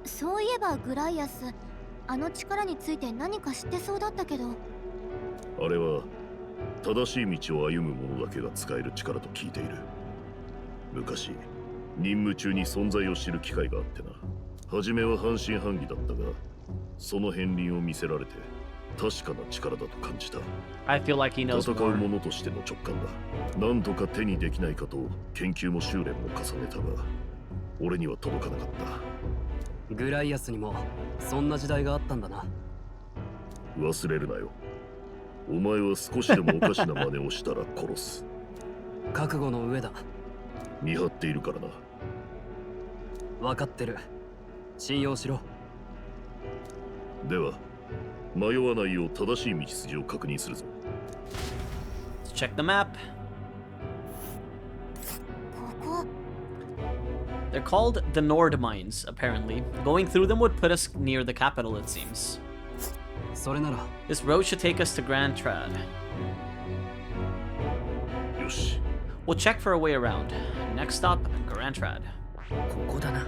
Speaker 9: そういえばグライアス、あの力について何か知ってそうだったけど。
Speaker 5: あれは正しい道を歩む者だけが使える力と聞いている。昔任務中に存在を知る機会があってな。初めは半信半疑だったが、その片鱗を見せられて確かな力だと感じた。
Speaker 7: I feel like he knows
Speaker 5: 戦う
Speaker 7: more.
Speaker 5: 者としての直感だ。なんとか手にできないかと研究も修練も重ねたが、俺には届かなかった。
Speaker 17: グライアスにもそんな時代があったんだな。
Speaker 5: 忘れるなよ。お前は少しでもおかしな真似をしたら殺す。
Speaker 17: 覚悟の上だ。
Speaker 5: 見張っているからな。
Speaker 17: 分かってる。信用しろ。
Speaker 5: では迷わないよう正しい道筋を確認するぞ。
Speaker 7: Check the map.
Speaker 9: ここ。
Speaker 7: They're called the Nord Mines, apparently. Going through them would put us near the capital, it seems.
Speaker 17: それなら。
Speaker 7: This road should take us to Grand Trad.
Speaker 5: よし。
Speaker 7: We'll check for a way around. Next stop, Grand Trad.
Speaker 14: ここだな。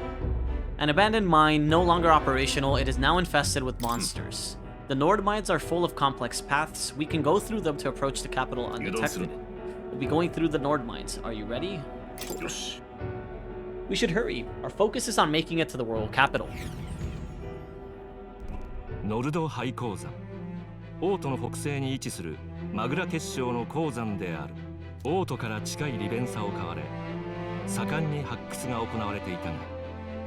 Speaker 7: An abandoned mine, no longer operational, it is now infested with monsters. The Nord Mines are full of complex paths. We can go through them to approach the capital undetected. We'll be going through the Nord Mines. Are you ready? We should hurry. Our focus is on making it to the royal capital.
Speaker 8: ノルド廃鉱山。オートの北西に位置するマグラ結晶の鉱山である。オートから近い利便さを買われ、盛んに発掘が行われていたが、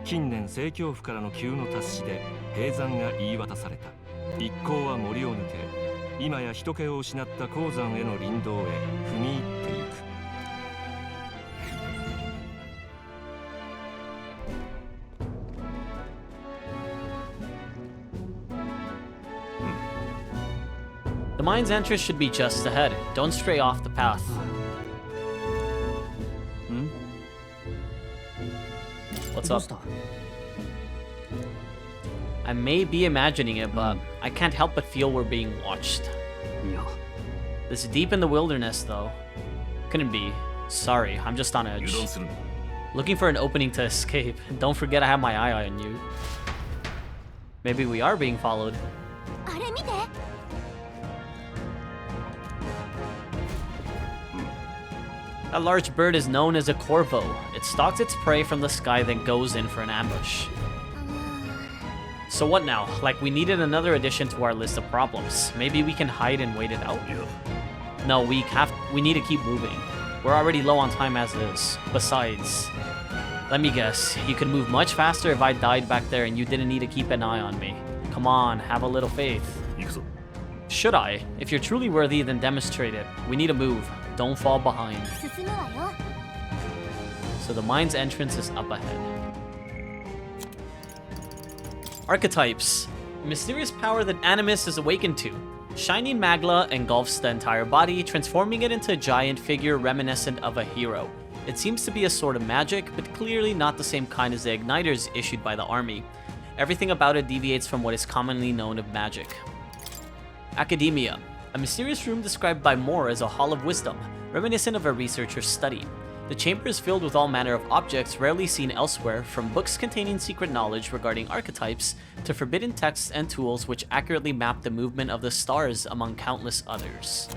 Speaker 8: 近年政教府からの急の達しで閉山が言い渡された。一行は森を抜け、今や人気を失った鉱山への林道へ踏み入っていく。
Speaker 7: The mine's entrance should be just ahead. Don't stray off the path. What's up? I may be imagining it, but I can't help but feel we're being watched. This deep in the wilderness, though. Couldn't be. Sorry, I'm just on edge. Looking for an opening to escape. Don't forget I have my eye on you. Maybe we are being followed.
Speaker 9: あれ見て。
Speaker 7: That large bird is known as a corvo. It stalks its prey from the sky, then goes in for an ambush. So what now? Like we needed another addition to our list of problems. Maybe we can hide and wait it out? No, we need to keep moving. We're already low on time as is. Besides, let me guess, you could move much faster if I died back there and you didn't need to keep an eye on me. Come on, have a little faith. Should I? If you're truly worthy, then demonstrate it. We need to move. Don't fall behind. So the mine's entrance is up ahead. Archetypes. Mysterious power that Animus is awakened to. Shining magla engulfs the entire body, transforming it into a giant figure reminiscent of a hero. It seems to be a sort of magic, but clearly not the same kind as the igniters issued by the army. Everything about it deviates from what is commonly known of magic. Academia, a mysterious room described by Moore as a hall of wisdom, reminiscent of a researcher's study. The chamber is filled with all manner of objects rarely seen elsewhere, from books containing secret knowledge regarding archetypes to forbidden texts and tools which accurately map the movement of the stars among countless others.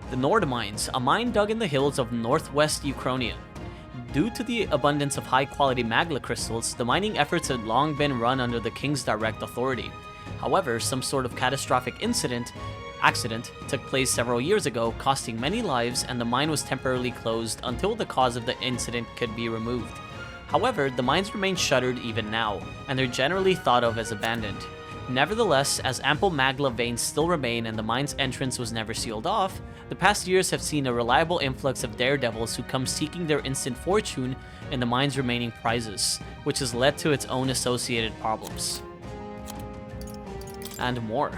Speaker 7: The Nord Mines, a mine dug in the hills of northwest Ukraine. Due to the abundance of high-quality magla crystals, the mining efforts had long been run under the king's direct authority. However, some sort of catastrophic accident took place several years ago, costing many lives, and the mine was temporarily closed until the cause of the incident could be removed. However, the mines remain shuttered even now, and they're generally thought of as abandoned. Nevertheless, as ample magla veins still remain and the mine's entrance was never sealed off, the past years have seen a reliable influx of daredevils who come seeking their instant fortune in the mine's remaining prizes, which has led to its own associated problems. And more.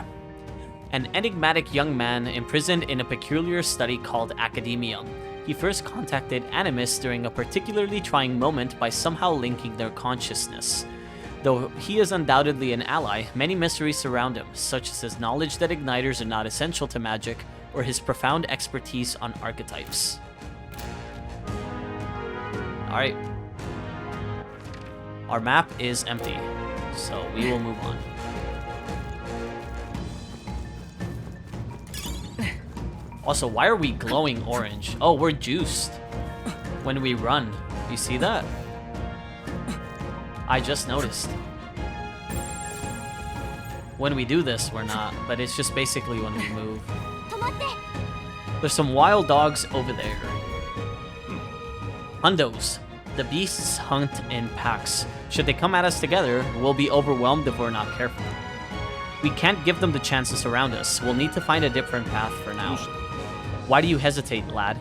Speaker 7: An enigmatic young man imprisoned in a peculiar study called Academia. He first contacted Animus during a particularly trying moment by somehow linking their consciousness. Though he is undoubtedly an ally, many mysteries surround him, such as his knowledge that igniters are not essential to magic, or his profound expertise on archetypes. Alright. Our map is empty, so we will move on. Also, why are we glowing orange? Oh, we're juiced when we run. You see that? I just noticed. When we do this, we're not, but it's just basically when we move. There's some wild dogs over there. Hundos. The beasts hunt in packs. Should they come at us together, we'll be overwhelmed if we're not careful. We can't give them the chance to surround us. We'll need to find a different path for now. Why do you hesitate, lad?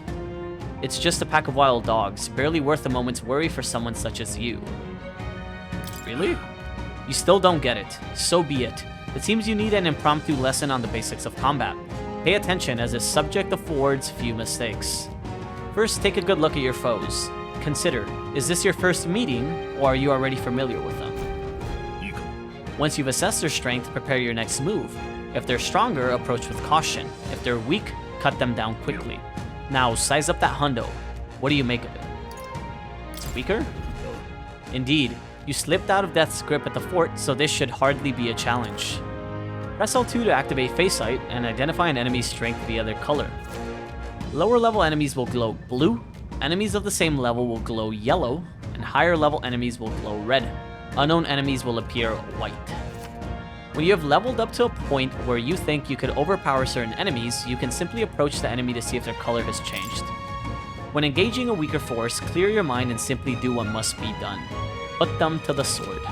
Speaker 7: It's just a pack of wild dogs, barely worth a moment's worry for someone such as you. Really? You still don't get it. So be it. It seems you need an impromptu lesson on the basics of combat. Pay attention, as this subject affords few mistakes. First, take a good look at your foes. Consider, is this your first meeting, or are you already familiar with them? Once you've assessed their strength, prepare your next move. If they're stronger, approach with caution. If they're weak, cut them down quickly. Now, size up that hundo. What do you make of it? It's weaker? Indeed. You slipped out of Death's grip at the fort, so this should hardly be a challenge. Press L2 to activate Face Sight and identify an enemy's strength via their color. Lower level enemies will glow blue, enemies of the same level will glow yellow, and higher level enemies will glow red. Unknown enemies will appear white. When you have leveled up to a point where you think you could overpower certain enemies, you can simply approach the enemy to see if their color has changed. When engaging a weaker force, clear your mind and simply do what must be done. Put them to the sword.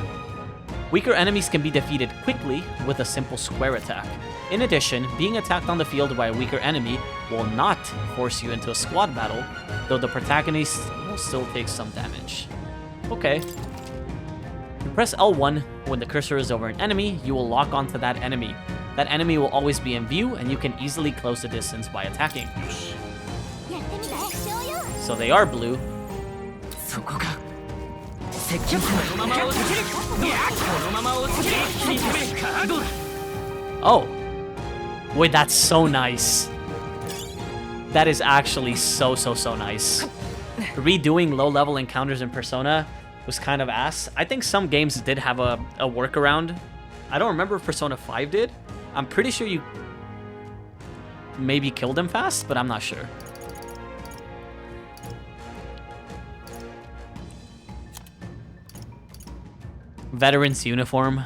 Speaker 7: Weaker enemies can be defeated quickly with a simple square attack. In addition, being attacked on the field by a weaker enemy will not force you into a squad battle, though the protagonist will still take some damage. Okay. You press L1 when the cursor is over an enemy, you will lock onto that enemy. That enemy will always be in view, and you can easily close the distance by attacking. So they are blue. Oh. Wait, that's so nice. That is actually so nice. Redoing low-level encounters in Persona was kind of ass. I think some games did have a workaround. I don't remember if Persona 5 did. I'm pretty sure you maybe killed him fast, but I'm not sure. Veteran's uniform.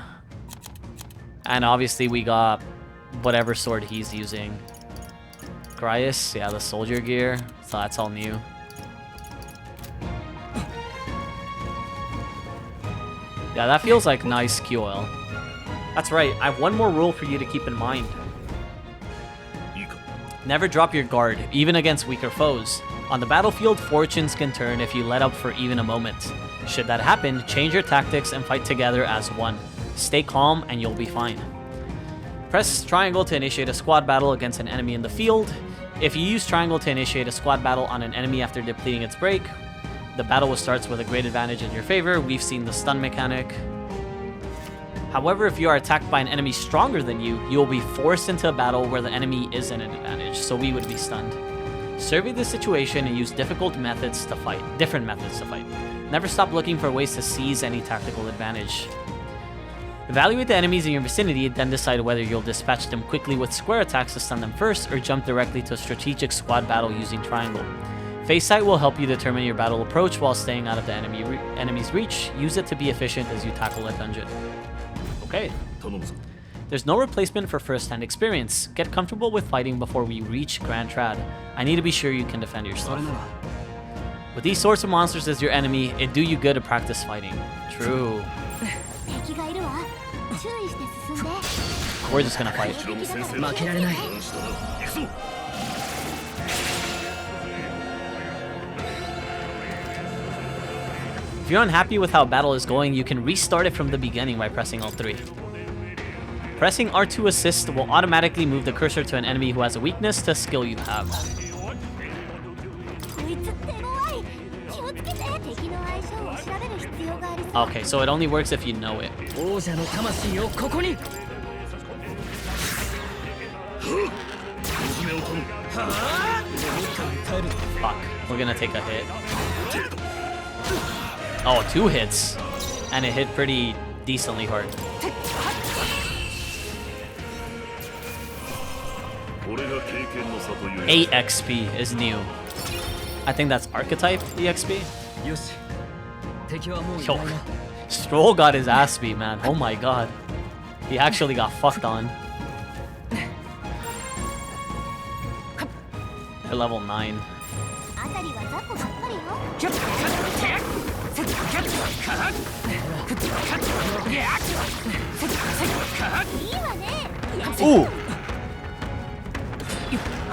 Speaker 7: And obviously we got whatever sword he's using. Grias, yeah, the soldier gear. So that's all new. Yeah, that feels like nice QL. That's right, I have one more rule for you to keep in mind. Never drop your guard, even against weaker foes. On the battlefield, fortunes can turn if you let up for even a moment. Should that happen, change your tactics and fight together as one. Stay calm and you'll be fine. Press triangle to initiate a squad battle against an enemy in the field. If you use triangle to initiate a squad battle on an enemy after depleting its break, the battle starts with a great advantage in your favor. We've seen the stun mechanic. However, if you are attacked by an enemy stronger than you, you will be forced into a battle where the enemy is at an advantage, so we would be stunned. Survey the situation and use different methods to fight. Never stop looking for ways to seize any tactical advantage. Evaluate the enemies in your vicinity, then decide whether you'll dispatch them quickly with square attacks to stun them first, or jump directly to a strategic squad battle using triangle. Face sight will help you determine your battle approach while staying out of the enemy's reach. Use it to be efficient as you tackle a dungeon. Okay. There's no replacement for first-hand experience. Get comfortable with fighting before we reach Grand Trad. I need to be sure you can defend yourself. With these sorts of monsters as your enemy, it'd do you good to practice fighting. True. We're just gonna fight. If you're unhappy with how battle is going, you can restart it from the beginning by pressing L3. Pressing R2 assist will automatically move the cursor to an enemy who has a weakness to a skill you have. Okay, so it only works if you know it. Fuck, we're gonna take a hit. Oh, 2 hits. And it hit pretty decently hard. 8 XP is new. I think that's archetype EXP. Yo, Stroll got his ass beat, man. Oh my god. He actually got fucked on. They're level 9. Ooh!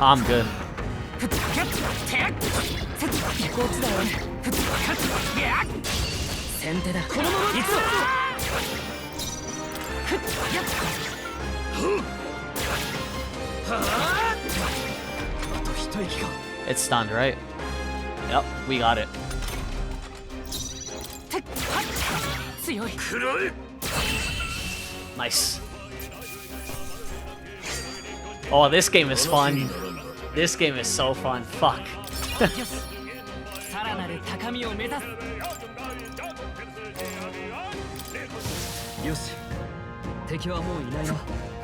Speaker 7: I'm good. It's stunned, right? Yep, we got it. Nice. Oh, this game is fun. This game is so fun. Fuck.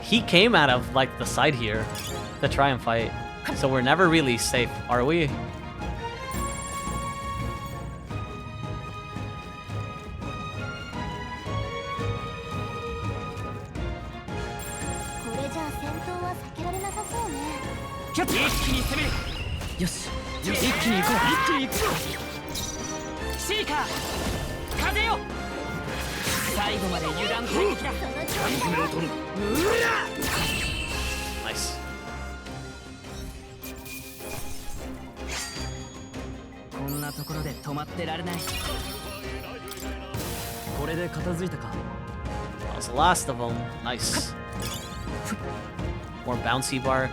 Speaker 7: He came out of like the side here to try and fight. So we're never really safe, are we? Nice. That was the last of them. Nice. More bouncy bark.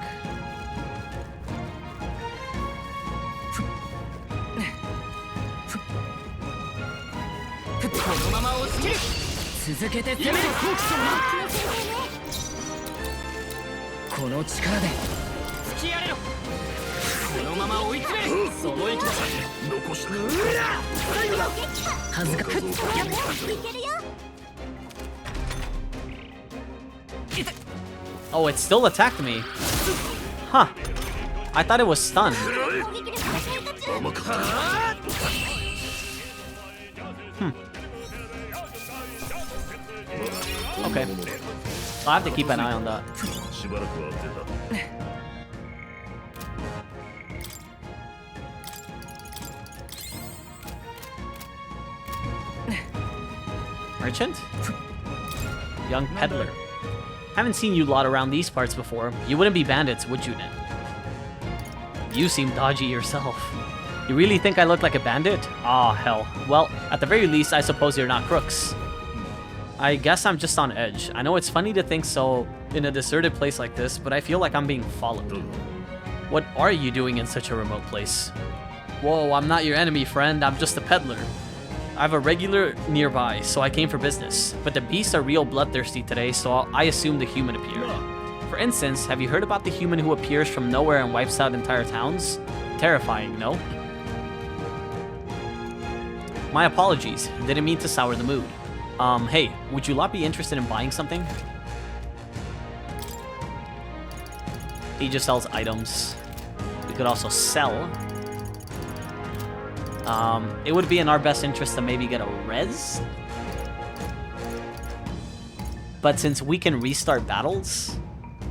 Speaker 7: Oh, it still attacked me. Huh. I thought it was stunned. Okay. I'll have to keep an eye on that. Merchant? Young peddler. Haven't seen you lot around these parts before. You wouldn't be bandits, would you, Ned? You seem dodgy yourself. You really think I look like a bandit? Aw, hell. Well, at the very least, I suppose you're not crooks. I guess I'm just on edge. I know it's funny to think so, in a deserted place like this, but I feel like I'm being followed. What are you doing in such a remote place? Whoa, I'm not your enemy, friend. I'm just a peddler. I have a regular nearby, so I came for business. But the beasts are real bloodthirsty today, so I assumed a human appeared. For instance, have you heard about the human who appears from nowhere and wipes out entire towns? Terrifying, no? My apologies. Didn't mean to sour the mood. Hey, would you lot be interested in buying something? He just sells items. We could also sell. It would be in our best interest to maybe get a res. But since we can restart battles,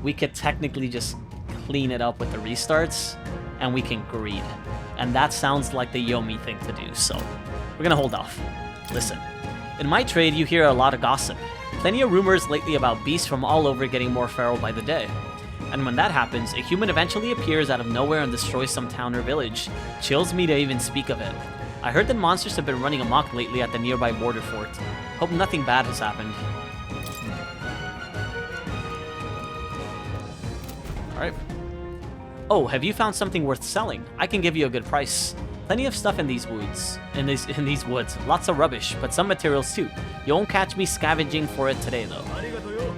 Speaker 7: we could technically just clean it up with the restarts, and we can greed. And that sounds like the Yomi thing to do, so we're gonna hold off. Listen, in my trade, you hear a lot of gossip. Plenty of rumors lately about beasts from all over getting more feral by the day. And when that happens, a human eventually appears out of nowhere and destroys some town or village. Chills me to even speak of it. I heard that monsters have been running amok lately at the nearby border fort. Hope nothing bad has happened. Alright. Oh, have you found something worth selling? I can give you a good price. Plenty of stuff in these woods. In these woods. Lots of rubbish, but some materials too. You won't catch me scavenging for it today though.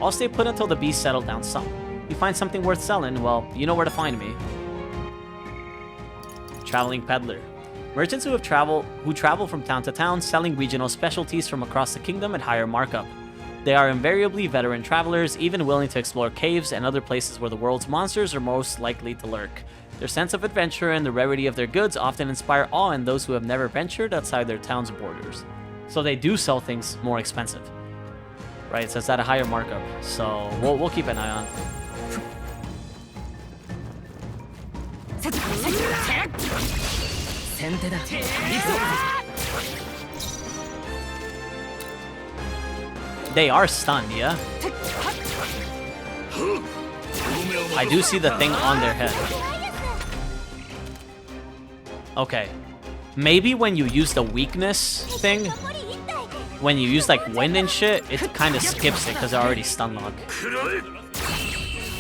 Speaker 7: I'll stay put until the beasts settle down some. You find something worth selling, well, you know where to find me. Traveling peddler. Merchants who travel from town to town, selling regional specialties from across the kingdom at higher markup. They are invariably veteran travelers, even willing to explore caves and other places where the world's monsters are most likely to lurk. Their sense of adventure and the rarity of their goods often inspire awe in those who have never ventured outside their town's borders. So they do sell things more expensive. Right, so it's at a higher markup. So we'll keep an eye on. They are stunned, yeah? I do see the thing on their head. Okay. Maybe when you use the weakness thing, when you use like wind and shit, it kind of skips it because they're already stun locked.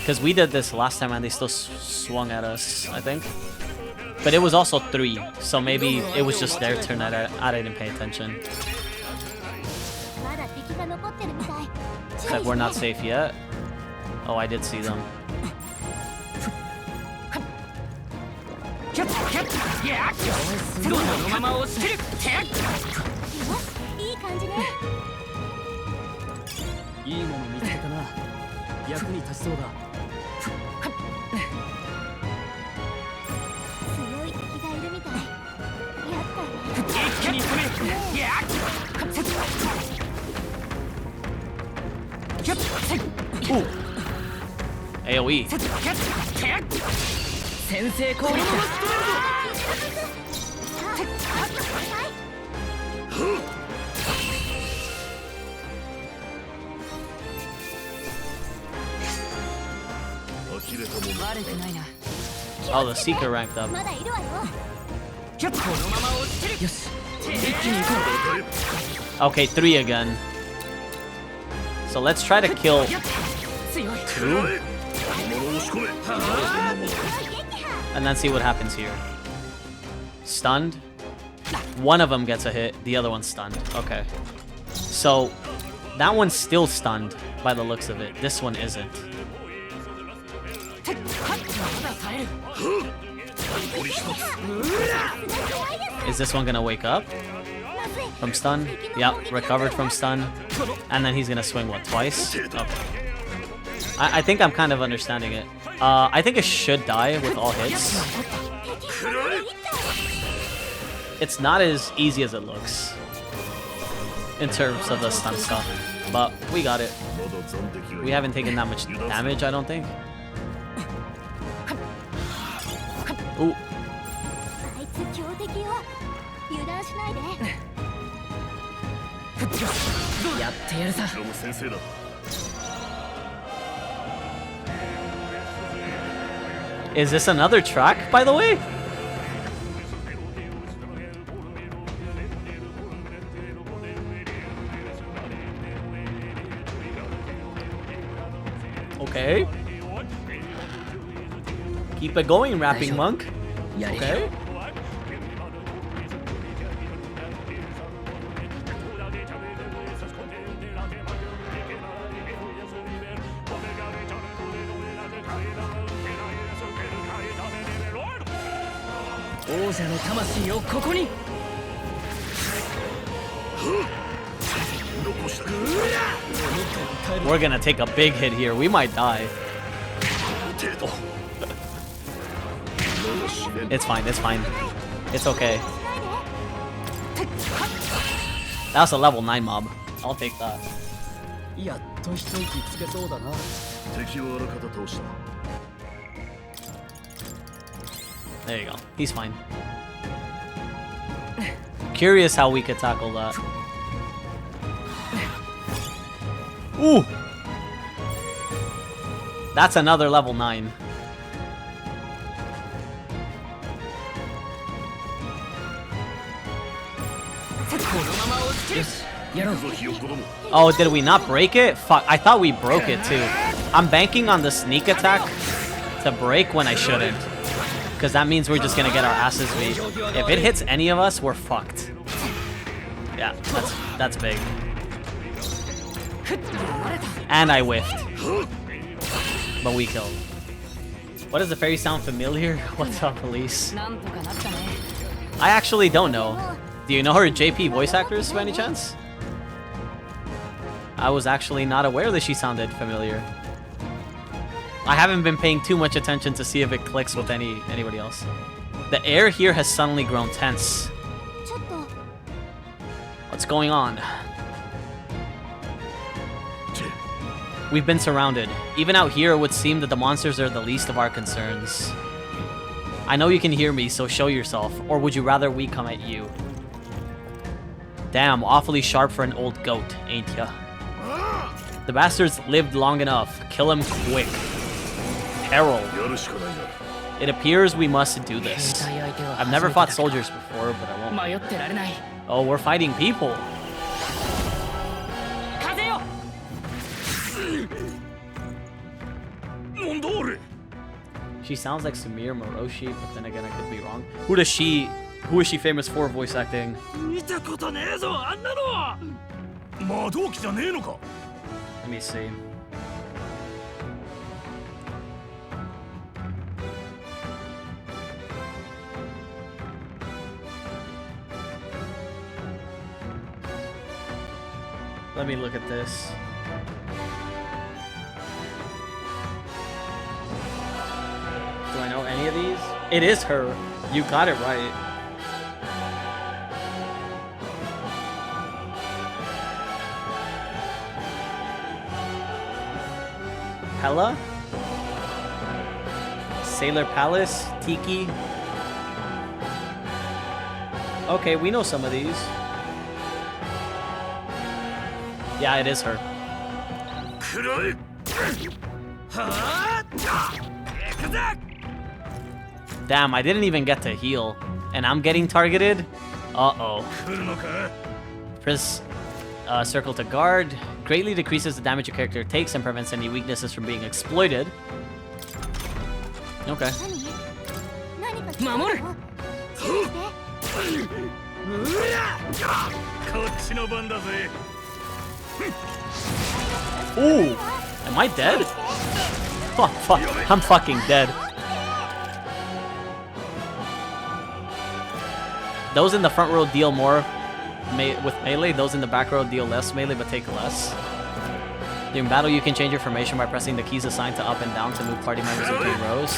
Speaker 7: Because we did this last time and they still swung at us, I think. But it was also 3, so maybe it was just their turn that I didn't pay attention. Like we're not safe yet. Oh, I did see them. Ooh. AoE. Oh, the Seeker ranked up. Okay, 3 again. So let's try to kill 2. And then see what happens here. Stunned. One of them gets a hit, the other one's stunned. Okay. So that one's still stunned by the looks of it. This one isn't. Is this one gonna wake up from stun? Yep, recovered from stun. And then he's gonna swing, what, twice? Okay. I think I'm kind of understanding it. I think it should die with all hits. It's not as easy as it looks in terms of the stun stuff, but we got it. We haven't taken that much damage, I don't think. Ooh. Is this another track, by the way? Okay. Keep it going, rapping monk. Okay. We're gonna take a big hit here. We might die. It's fine, it's fine. It's okay. That's a level 9 mob. I'll take that. There you go. He's fine. Curious how we could tackle that. Ooh! That's another level 9. Oh, did we not break it? Fuck, I thought we broke it too. I'm banking on the sneak attack to break when I shouldn't. Because that means we're just gonna get our asses beat. If it hits any of us, we're fucked. Yeah, that's big. And I whiffed. But we killed. What does the fairy sound familiar? What's up, police? I actually don't know. Do you know her JP voice actors by any chance? I was actually not aware that she sounded familiar. I haven't been paying too much attention to see if it clicks with anybody else. The air here has suddenly grown tense. What's going on? We've been surrounded. Even out here, it would seem that the monsters are the least of our concerns. I know you can hear me, so show yourself. Or would you rather we come at you? Damn, awfully sharp for an old goat, ain't ya? The bastards lived long enough. Kill him quick. Peril. It appears we must do this. I've never fought soldiers before, but I won't. Oh, we're fighting people. She sounds like Sumire Moroshi, but then again, I could be wrong. Who is she famous for voice acting? Let me see. Let me look at this. Do I know any of these? It is her. You got it right. Hella? Sailor Palace? Tiki? Okay, we know some of these. Yeah, it is her. Damn, I didn't even get to heal. And I'm getting targeted? Uh-oh. Press circle to guard. Greatly decreases the damage your character takes and prevents any weaknesses from being exploited. Okay. Ooh! Am I dead? Oh, fuck. I'm fucking dead. Those in the front row deal more with melee. Those in the back row deal less melee, but take less. During battle, you can change your formation by pressing the keys assigned to up and down to move party members between rows.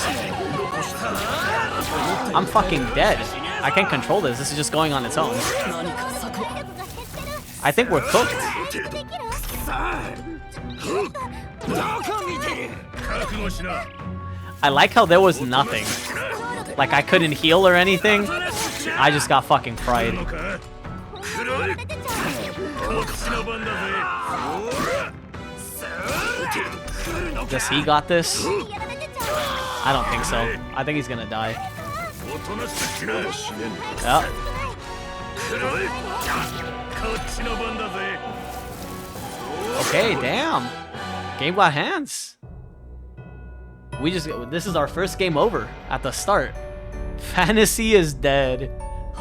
Speaker 7: I'm fucking dead. I can't control this. This is just going on its own. I think we're cooked. I like how there was nothing. Like I couldn't heal or anything. I just got fucking fried. Does he got this? I don't think so. I think he's gonna die. Yep. Okay, damn. Game got hands. This is our first game over at the start. Fantasy is dead.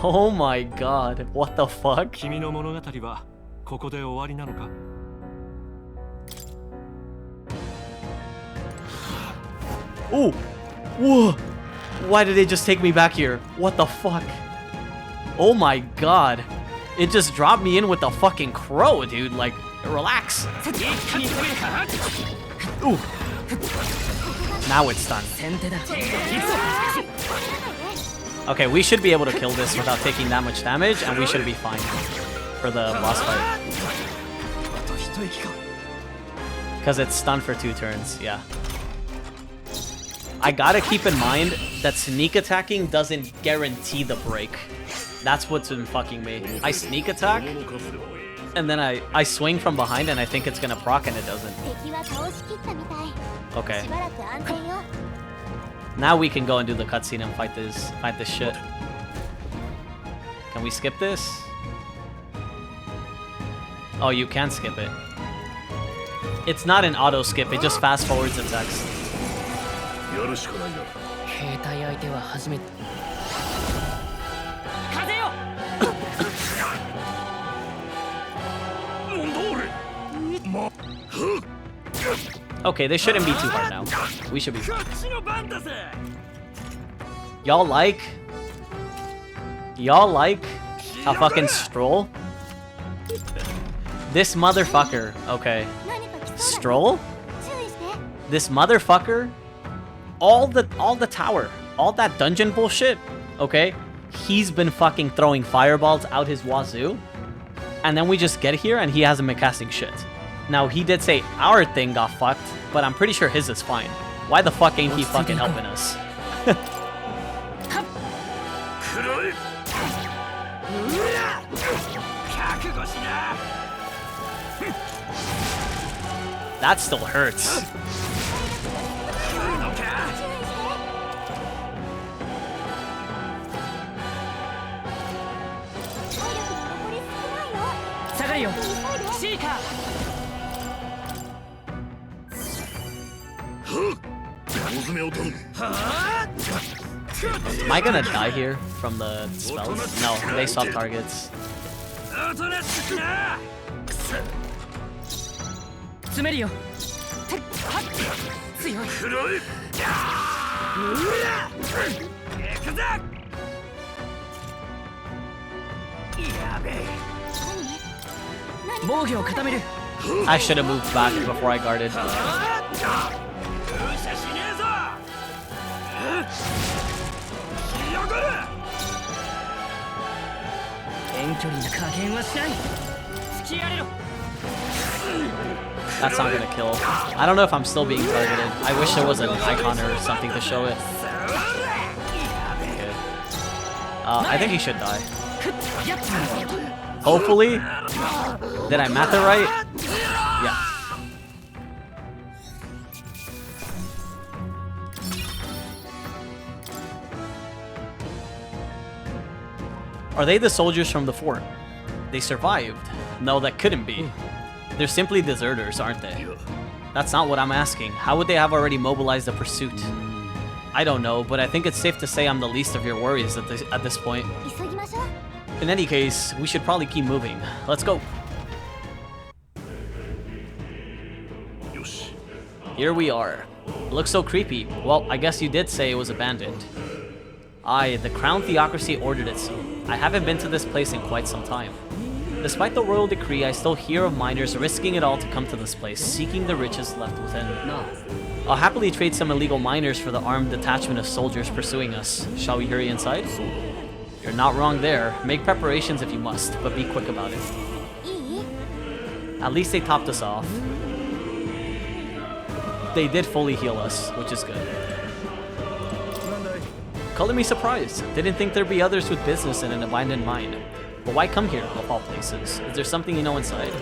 Speaker 7: Oh my god. What the fuck?
Speaker 8: 君の物語はここで終わりなのか?
Speaker 7: Oh! Whoa! Why did they just take me back here? What the fuck? Oh my god. It just dropped me in with the fucking crow, dude. Like, relax. Ooh. Now it's done. Okay, we should be able to kill this without taking that much damage, and we should be fine for the boss fight. Because it's stunned for 2 turns, yeah. I gotta keep in mind that sneak attacking doesn't guarantee the break. That's what's been fucking me. I sneak attack, and then I swing from behind and I think it's gonna proc and it doesn't. Okay. Now we can go and do the cutscene and fight this shit. Can we skip this? Oh, you can skip it. It's not an auto skip, it just fast forwards the text. Okay, this shouldn't be too hard now. We should be fine. Y'all like a fucking stroll? This motherfucker, okay. Stroll? This motherfucker? All the tower, all that dungeon bullshit, okay? He's been fucking throwing fireballs out his wazoo. And then we just get here and he hasn't been casting shit. Now, he did say our thing got fucked, but I'm pretty sure his is fine. Why the fuck ain't he fucking helping us? That still hurts. Am I gonna die here from the spells? No, they swap targets. I should have moved back before I guarded. That's not gonna kill. I don't know if I'm still being targeted. I wish there was an icon or something to show it. Okay. I think he should die. Hopefully. Did I math it right? Yeah. Are they the soldiers from the fort? They survived. No, that couldn't be. They're simply deserters, aren't they? That's not what I'm asking. How would they have already mobilized the pursuit? I don't know, but I think it's safe to say I'm the least of your worries at this point. In any case, we should probably keep moving. Let's go. Here we are. It looks so creepy. Well, I guess you did say it was abandoned. Aye, the Crown Theocracy ordered it so. I haven't been to this place in quite some time. Despite the royal decree, I still hear of miners risking it all to come to this place, seeking the riches left within. I'll happily trade some illegal miners for the armed detachment of soldiers pursuing us. Shall we hurry inside? You're not wrong there. Make preparations if you must, but be quick about it. At least they topped us off. They did fully heal us, which is good. Color me surprised. Didn't think there'd be others with business in an abandoned mine. But why come here, of all places? Is there something you know inside?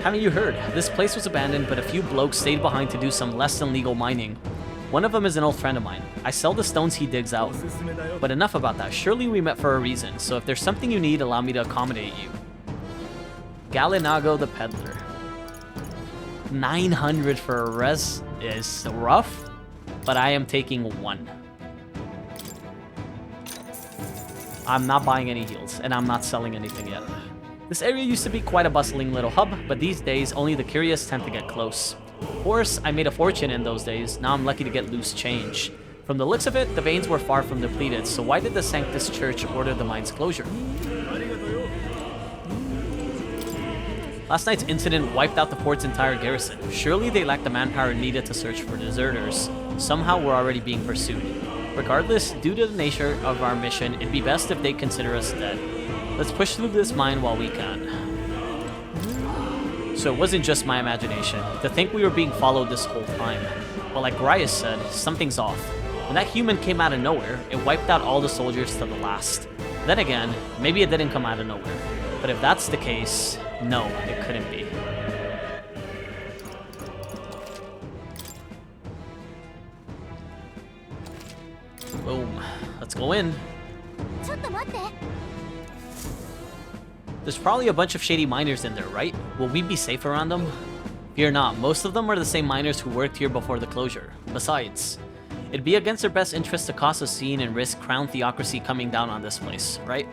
Speaker 7: Haven't you heard? This place was abandoned, but a few blokes stayed behind to do some less than legal mining. One of them is an old friend of mine. I sell the stones he digs out. But enough about that. Surely we met for a reason, so if there's something you need, allow me to accommodate you. Galinago the Peddler. 900 for a res is rough, but I am taking 1. I'm not buying any heals, and I'm not selling anything yet. This area used to be quite a bustling little hub, but these days, only the curious tend to get close. Of course, I made a fortune in those days, now I'm lucky to get loose change. From the looks of it, the veins were far from depleted, so why did the Sanctus Church order the mine's closure? Last night's incident wiped out the port's entire garrison. Surely they lacked the manpower needed to search for deserters. Somehow we're already being pursued. Regardless, due to the nature of our mission, it'd be best if they consider us dead. Let's push through this mine while we can. So it wasn't just my imagination. To think we were being followed this whole time. Well, like Rias said, something's off. When that human came out of nowhere, it wiped out all the soldiers to the last. Then again, maybe it didn't come out of nowhere. But if that's the case, no, it couldn't be. Boom. Let's go in. There's probably a bunch of shady miners in there, right? Will we be safe around them? Fear not, most of them are the same miners who worked here before the closure. Besides, it'd be against their best interest to cause a scene and risk crown theocracy coming down on this place, right?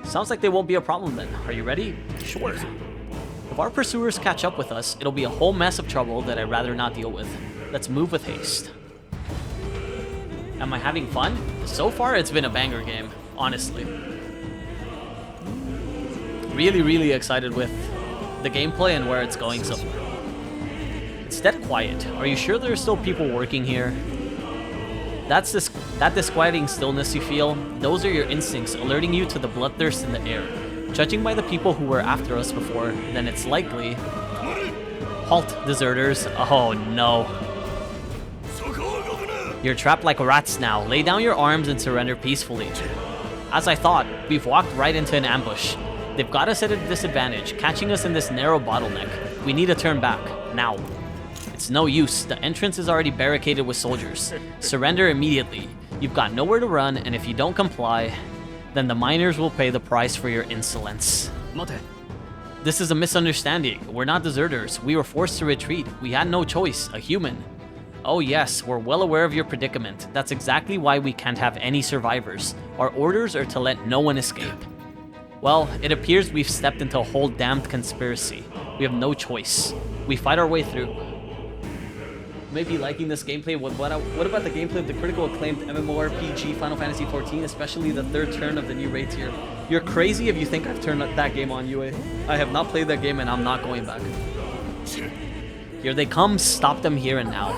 Speaker 7: Sounds like they won't be a problem then. Are you ready? Sure. If our pursuers catch up with us, it'll be a whole mess of trouble that I'd rather not deal with. Let's move with haste. Am I having fun? So far, it's been a banger game, honestly. Really excited with the gameplay and where it's going so far. It's dead quiet. Are you sure there are still people working here? That disquieting stillness you feel, those are your instincts alerting you to the bloodthirst in the air. Judging by the people who were after us before, then it's likely... Halt, deserters. Oh no. You're trapped like rats now. Lay down your arms and surrender peacefully. As I thought, we've walked right into an ambush. They've got us at a disadvantage, catching us in this narrow bottleneck. We need to turn back, now. It's no use, the entrance is already barricaded with soldiers. Surrender immediately. You've got nowhere to run, and if you don't comply, then the miners will pay the price for your insolence. This is a misunderstanding. We're not deserters. We were forced to retreat. We had no choice, a human. Oh yes, we're well aware of your predicament. That's exactly why we can't have any survivors. Our orders are to let no one escape. Well, it appears we've stepped into a whole damned conspiracy. We have no choice. We fight our way through. Maybe liking this gameplay. What about the gameplay of the critical acclaimed MMORPG Final Fantasy XIV, especially the third turn of the new raid tier? You're crazy if you think I've turned that game on, UA. I have not played that game and I'm not going back. Here they come, stop them here and now.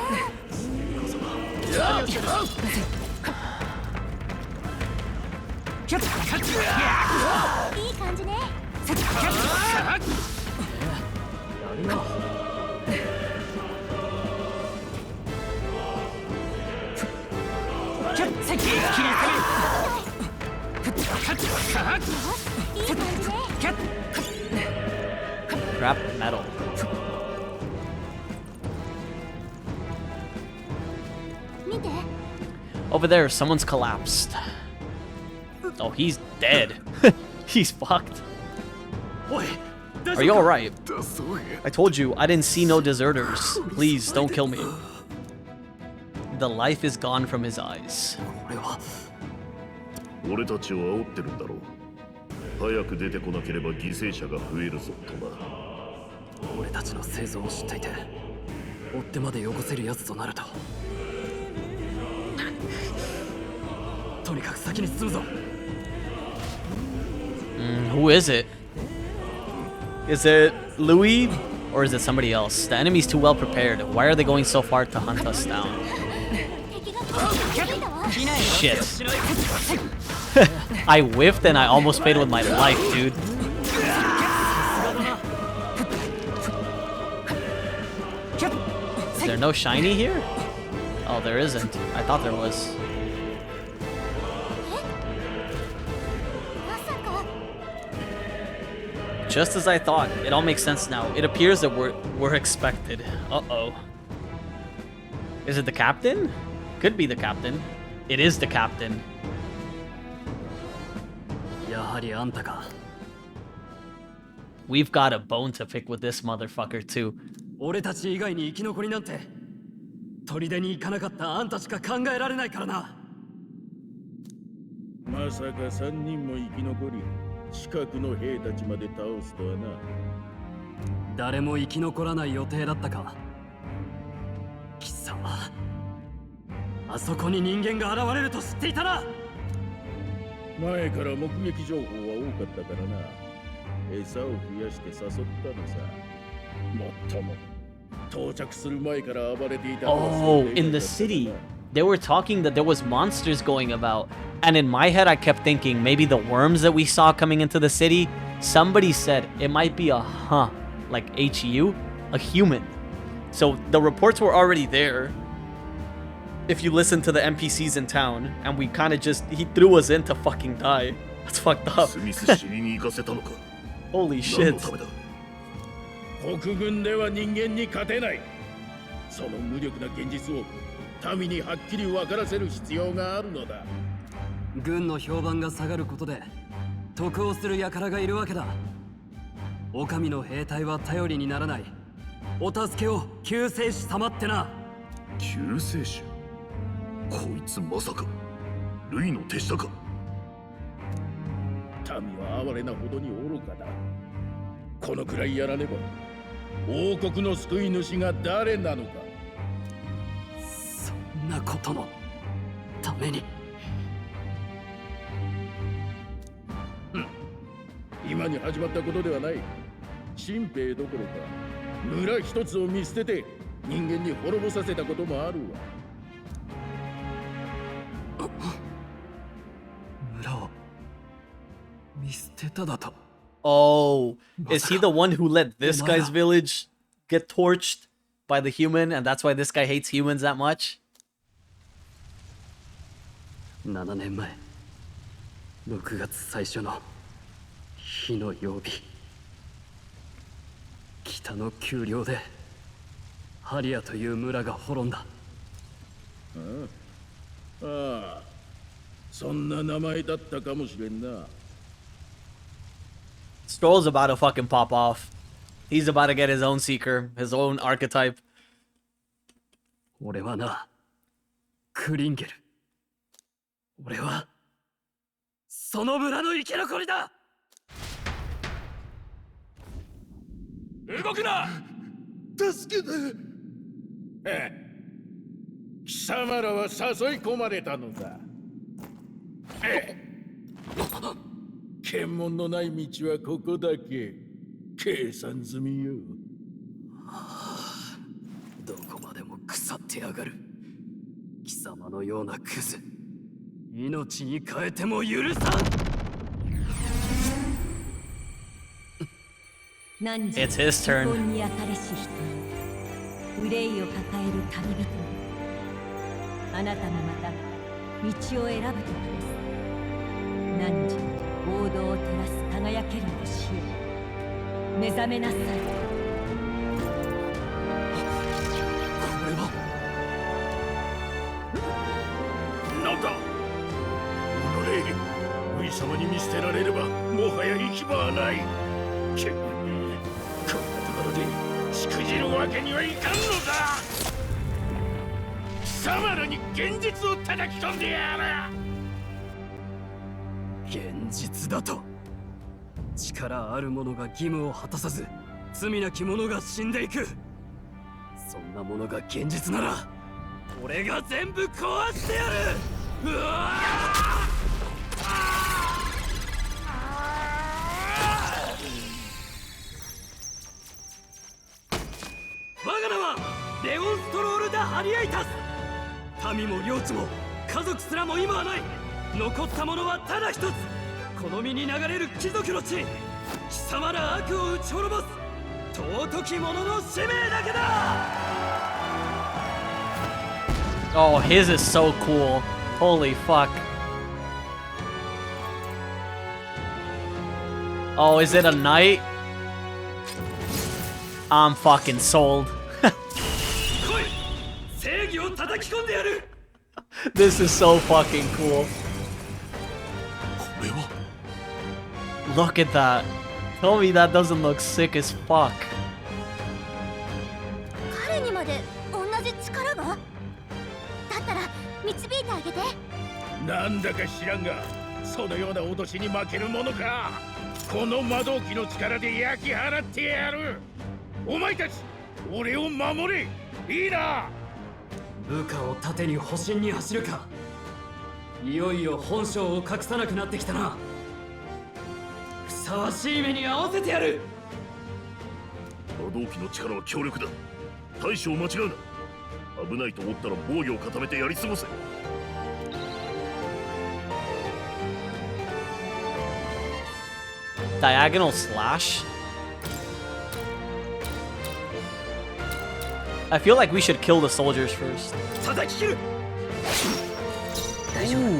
Speaker 7: Grab metal. Over there, someone's collapsed. Oh, he's dead. He's fucked. Are you alright? I told you, I didn't see no deserters. Please, don't kill me. The life is gone from his eyes.
Speaker 5: 俺たちを煽ってるんだろう。早く出てこなければ犠牲者が増えるぞとな。
Speaker 17: 俺たちの生存を知っていて、追ってまでよこせるやつとなると。とにかく先に進むぞ。
Speaker 7: Who is it? Is it Louis or is it somebody else? The enemy's too well prepared. Why are they going so far to hunt us down? Shit. I whiffed and I almost paid with my life, dude. Is there no shiny here? Oh, there isn't. I thought there was. Just as I thought. It all makes sense now. It appears that we're expected. Uh-oh. Is it the captain? Could be the captain. It is the captain.
Speaker 17: やはりあんたか。
Speaker 7: we've got a bone to pick with this motherfucker too.
Speaker 17: 俺たち以外に生き残りなんて砦に行かなかったあんたしか考えられないからな。
Speaker 16: まさか3人も生き残り近くの兵たちまで倒すとはな。
Speaker 17: 誰も生き残らない予定だったか。貴様、あそこに人間が現れると知っていたな。
Speaker 16: 前から目撃情報は多かったからな。餌を増やして誘ったのさ。もっとも到着する前から暴れていた。
Speaker 7: Oh, in the city. They were talking that there was monsters going about. And in my head, I kept thinking maybe the worms that we saw coming into the city. Somebody said it might be a like HU, a human. So the reports were already there. If you listen to the NPCs in town, and we kind of he threw us in to fucking die. That's fucked up. Holy shit.
Speaker 16: 国軍では人間に勝てない。その無力な現実を民にはっきり分からせる必要があるのだ。
Speaker 17: 軍の評判が下がることで得をする輩がいるわけだ。お上の兵隊は頼りにならない。お助けを救世主様ってな。
Speaker 5: 救世主？こいつまさかルイの手下か。
Speaker 16: 民は哀れなほどに愚かだ。このくらいやらねば王国の救い主が誰なのか。
Speaker 17: そんなことのために。
Speaker 16: 今に始まったことではない。新兵どころか村一つを見捨てて人間に滅ぼさせたこともあるわ。
Speaker 17: 村を見捨てただと。
Speaker 7: Oh, is he the one who let this guy's village get torched by the human, and that's why this guy hates humans that much?
Speaker 17: 7年前、6月最初の火の曜日、北の丘陵でハリアという村が滅んだ。
Speaker 16: ああ、そんな名前だったかもしれんな。
Speaker 7: Stroll's about to fucking pop off. He's about to get his own seeker, his own archetype.
Speaker 17: 俺はな、クリンゲル。俺はその村の生き残りだ。
Speaker 16: 動くな！助けて！貴様らは誘い込まれたのだ。検問のない道はここだけ。計算済みよ。
Speaker 17: どこまでも腐ってやがる。貴様のようなクズ、命に変えても許さん。
Speaker 7: It's his turn.
Speaker 19: に焼かれし人に憂いを抱える旅人に、あなたもまた道を選ぶ時です。汝王道を照らす輝ける星へ目覚めなさい。こ
Speaker 17: れは
Speaker 16: なんだ。おのれ、上様に見捨てられればもはや行き場はない。こんなところでしくじるわけにはいかんのだ。貴様らに現実を叩き込んでやる。
Speaker 17: 現実だと。力ある者が義務を果たさず、罪なき者が死んでいく。そんなものが現実なら俺が全部壊してやる。うわ我が名はレオンストロール・ダ・ハリアイタス。民も領地も家族すらも今はない。残ったものはただ一つ、この身に流れる貴族の血。貴様ら悪を打ち滅ぼす尊き者の使命だけだ。
Speaker 7: Oh, his is so cool. Holy fuck. Oh, is it a knight? I'm fucking sold. This is so fucking cool. Look at that. Tell me that doesn't look sick as fuck.
Speaker 9: 彼にまで同じ力が？だったら導いてあげて。
Speaker 16: なんだか知らんが、そのような脅しに負けるものか。この魔導機の力で焼き払ってやる。お前たち、俺を守れ。いいな。
Speaker 17: 部下を盾に保身に走るか。いよいよ本性を隠さなくなってきたな。ふさわしい目に合わせてやる。
Speaker 5: 魔導機の力は強力だ。大将間違うな。危ないと思ったら防御を固めてやり過ごせ。
Speaker 7: Diagonal slash? I feel like we should kill the soldiers first. Ooh.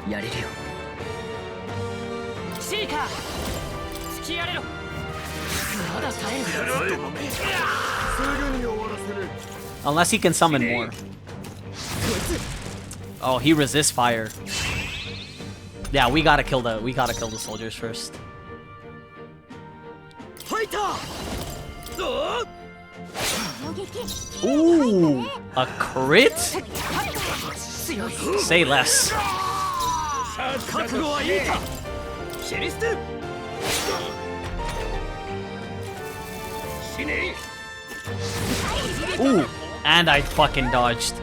Speaker 17: やれるよ。シーカー、突きやれろ。まだ耐える。す
Speaker 16: ぐに終わらせる。
Speaker 7: Unless he can summon more. Oh, he resists fire. Yeah, we gotta kill the soldiers first. Ooh, a crit? Say less. Ooh, and I fucking dodged.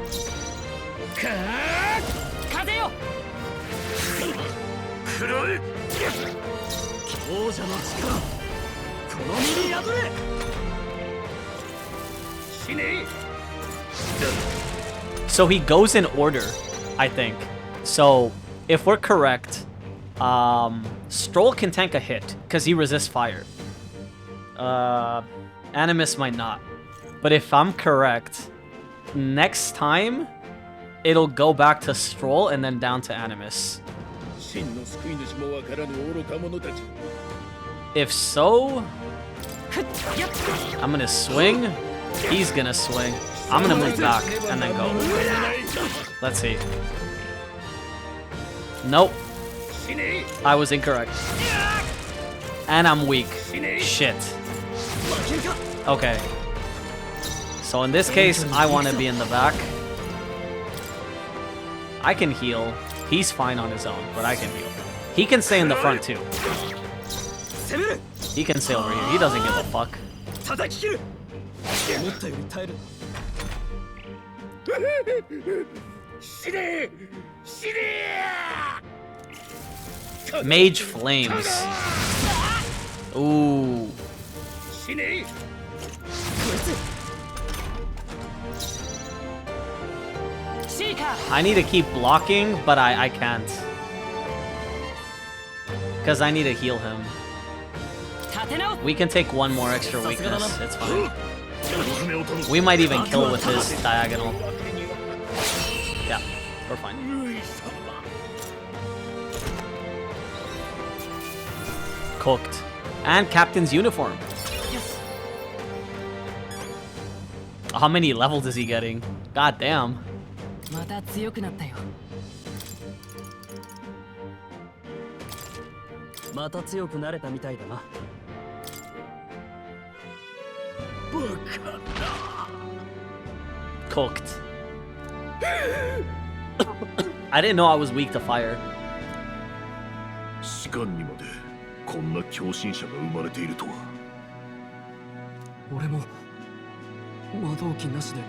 Speaker 7: So he goes in order, I think. So if we're correct, Stroll can tank a hit because he resists fire. Animus might not. But if I'm correct, next time it'll go back to Stroll and then down to Animus. If so, I'm gonna swing. He's gonna swing. I'm gonna move back and then go. Let's see. Nope. I was incorrect. And I'm weak. Shit. Okay. So in this case, I want to be in the back. I can heal. He's fine on his own, but I can heal. He can stay in the front too. He can stay over here. He doesn't give a fuck. Mage Flames. Ooh. I need to keep blocking, but I can't. Because I need to heal him. We can take one more extra weakness. It's fine. We might even kill with his diagonal. Yeah, we're fine. Cooked. And Captain's uniform. How many levels is he getting? God damn.
Speaker 11: また強くなったよ。
Speaker 17: また強くなれたみたいだな。
Speaker 7: Cooked. I didn't know I was weak to fire.
Speaker 5: 士官にまでこんな狂信者が生まれているとは。
Speaker 17: 俺も魔導機なしで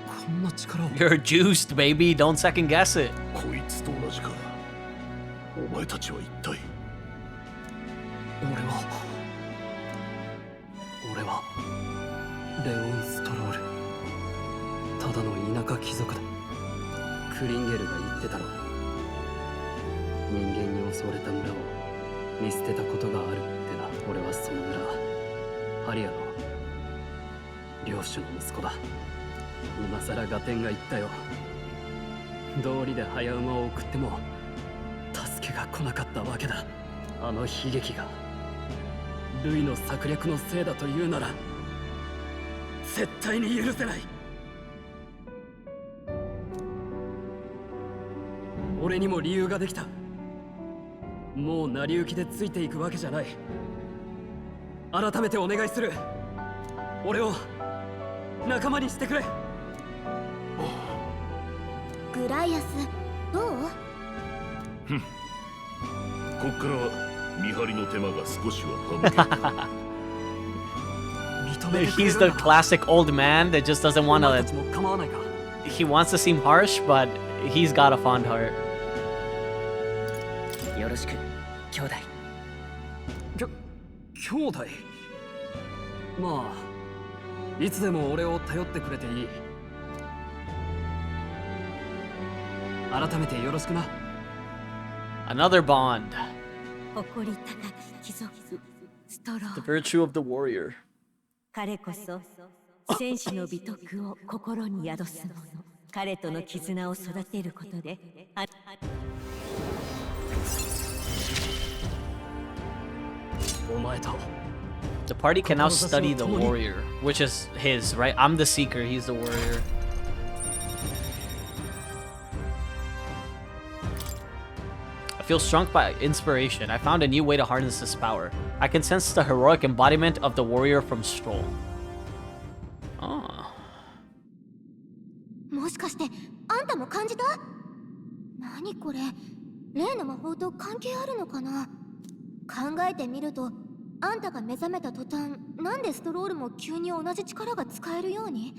Speaker 17: こんな力を。
Speaker 7: You're juiced, baby. Don't second guess it.
Speaker 5: こいつと同じか。お前たちは一体。
Speaker 17: 俺はレオン・ストロール。ただの田舎貴族だ。クリンゲルが言ってたろ。人間に襲われた村を見捨てたことがあるってな。俺はその村、ハリアの領主の息子だ。今さら合点が言ったよ。道理で早馬を送っても助けが来なかったわけだ。あの悲劇がルイの策略のせいだというなら絶対に許せない。俺にも理由ができた。もう成り行きでついていくわけじゃない。改めてお願いする。俺を仲間にしてくれ。
Speaker 9: グライアス、どう？
Speaker 5: ふん。こっからは見張りの手間が少しは省ける。
Speaker 7: He's the classic old man that just doesn't want to. He wants to seem harsh, but he's got a fond heart.
Speaker 17: よろしく、兄弟。兄弟？まあ、いつでも俺を頼ってくれていい。改めてよろしくな。
Speaker 7: Another bond.
Speaker 19: 誇り高き貴族ストロー。
Speaker 7: The virtue of the warrior.
Speaker 19: 彼こそ戦士の美徳を心に宿す者。彼との絆を育てることで。
Speaker 17: お前と。
Speaker 7: The party can now study the warrior, which is his, right? I'm the seeker, he's the warrior. I feel struck by inspiration. I found a new way to harness this power. I can sense the heroic embodiment of the warrior from Stroll. Oh.
Speaker 9: もしかしてあんたも感じた？何これ？例の魔法と関係あるのかな？考えてみると、あんたが目覚めた途端、なんでストロールも急に同じ力が使えるように？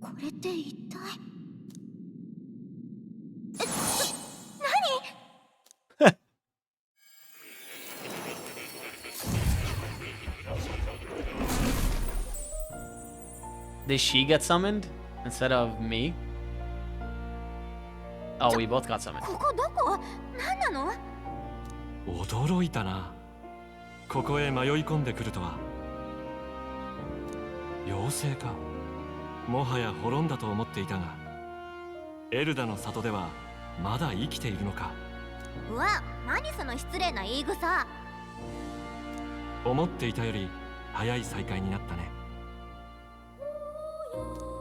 Speaker 9: これって一体？何？
Speaker 7: Did she get summoned instead of me? Oh, we both got summoned.
Speaker 9: ここどこ？何なの？
Speaker 8: 驚いたな。ここへ迷い込んでくるとは。妖精か。もはや滅んだと思っていたが、エルダの里ではまだ生きているのか。
Speaker 9: うわ、何その失礼な言い草。
Speaker 8: 思っていたより早い再会になったね。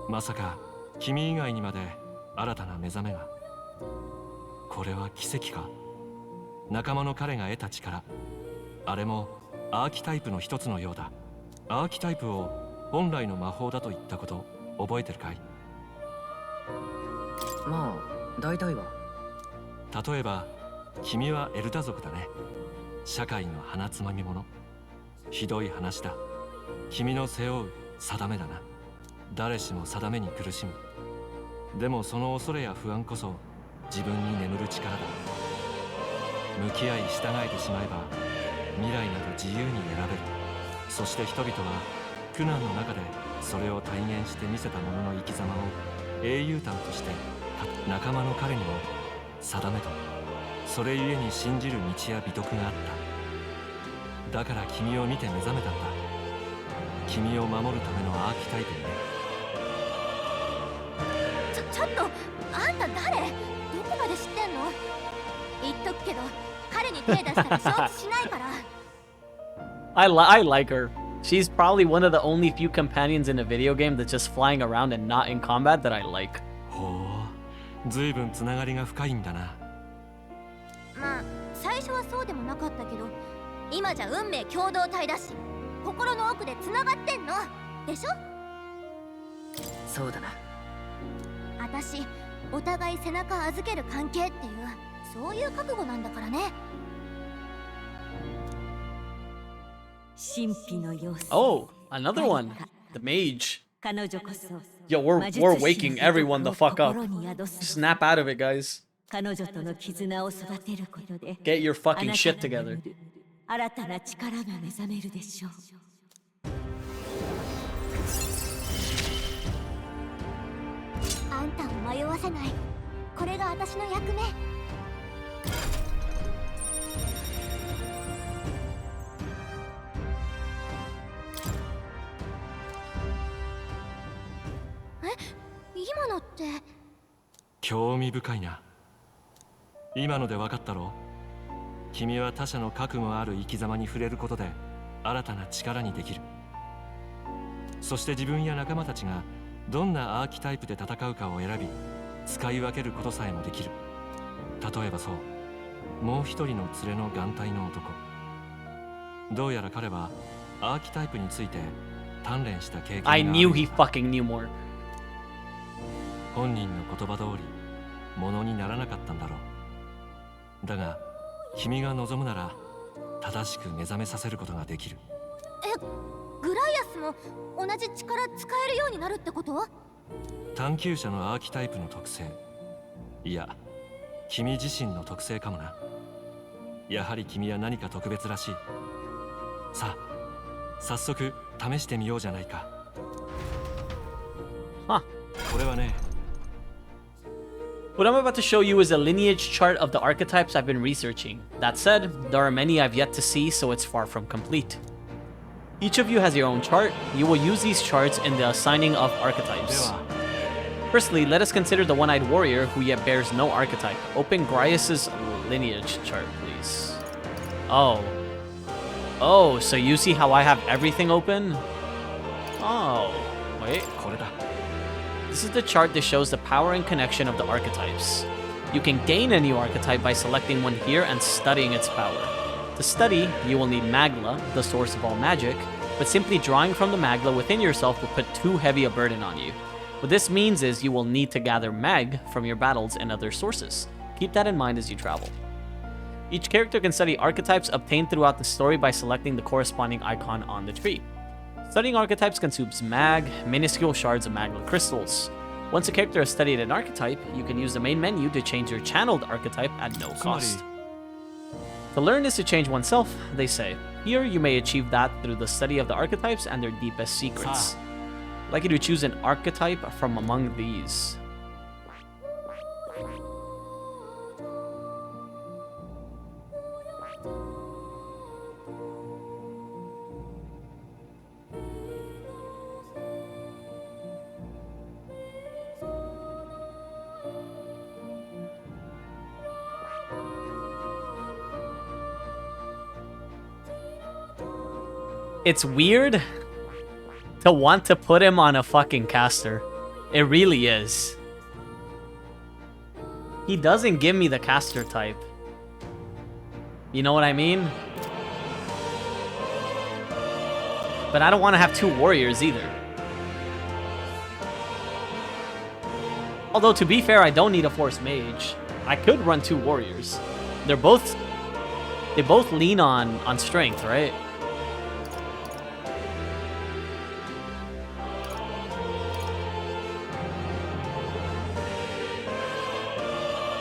Speaker 8: まさか君以外にまで新たな目覚めが。これは奇跡か。仲間の彼が得た力、あれもアーキタイプの一つのようだ。アーキタイプを本来の魔法だと言ったこと覚えてるかい？
Speaker 17: まあ大体は。
Speaker 8: 例えば君はエルダ族だね。社会の鼻つまみ者。ひどい話だ。君の背負う定めだな。誰しも定めに苦しむ。でもその恐れや不安こそ自分に眠る力だ。向き合い従えてしまえば未来など自由に選べる。そして人々は苦難の中でそれを体現して見せた者の生き様を英雄譚として仲間の彼にも定めとそれゆえに信じる道や美徳があった。だから君を見て目覚めたんだ。君を守るためのアーキタイプにね。
Speaker 9: ちょっとあんた誰？どこまで知ってんの？言っとくけど彼に手出したら承知しないから。
Speaker 7: I like her. She's probably one of the only few companions in a video game that's just flying around and not in combat that I like.
Speaker 8: ほう、ずいぶんつながりが深いんだな。
Speaker 9: まあ最初はそうでもなかったけど、今じゃ運命共同体だし、心の奥でつながってんのでしょ？
Speaker 17: そうだな。
Speaker 9: 私、お互い背中預ける関係っていうそういう覚悟なんだからね。
Speaker 19: 神秘の要素。
Speaker 7: Oh, another one. The mage.
Speaker 19: 彼女こそ
Speaker 7: Yo, we're waking everyone the fuck up. Snap out of it, guys.
Speaker 19: 彼女との絆を育てることで
Speaker 7: Get your fucking shit together.
Speaker 19: 新たな力が目覚めるでしょう。
Speaker 9: あんたを迷わせない。これが私の役目。今のって
Speaker 8: 興味深いな。今ので分かったろ？君は他者の覚悟ある生き様に触れることで新たな力にできる。そして自分や仲間たちがどんなアーキタイプで戦うかを選び使い分けることさえもできる。例えばそう、もう一人の連れの眼帯の男。どうやら彼はアーキタイプについて鍛錬した経験があ
Speaker 7: I
Speaker 8: る
Speaker 7: knew he fucking knew more.
Speaker 8: 本人の言葉通りものにならなかったんだろう。だが君が望むなら正しく目覚めさせることができる。
Speaker 9: グライアスも同じ力使えるようになるってこと？
Speaker 8: 探求者のアーキタイプの特性、いや君自身の特性かもな。やはり君は何か特別らしい。さあ早速試してみようじゃないか。
Speaker 7: Huh.
Speaker 8: これはね、
Speaker 7: What I'm about to show you is a lineage chart of the archetypes I've been researching. That said, there are many I've yet to see, so it's far from complete. Each of you has your own chart. You will use these charts in the assigning of archetypes. Firstly, let us consider the one-eyed warrior who yet bears no archetype. Open Grias's lineage chart, please. Oh. Oh, so you see how I have everything open? Oh, wait. This is the chart that shows the power and connection of the archetypes. You can gain a new archetype by selecting one here and studying its power. To study, you will need Magla, the source of all magic, but simply drawing from the Magla within yourself will put too heavy a burden on you. What this means is you will need to gather Mag from your battles and other sources. Keep that in mind as you travel. Each character can study archetypes obtained throughout the story by selecting the corresponding icon on the tree. Studying archetypes consumes Mag, minuscule shards of Magla crystals. Once a character has studied an archetype, you can use the main menu to change your channeled archetype at no cost. To learn is to change oneself, they say. Here, you may achieve that through the study of the archetypes and their deepest secrets. I'd like you to choose an archetype from among these. It's weird to want to put him on a fucking caster. It really is. He doesn't give me the caster type. You know what I mean? But I don't want to have two warriors either. Although, to be fair, I don't need a force mage. I could run two warriors. They both lean on strength, right?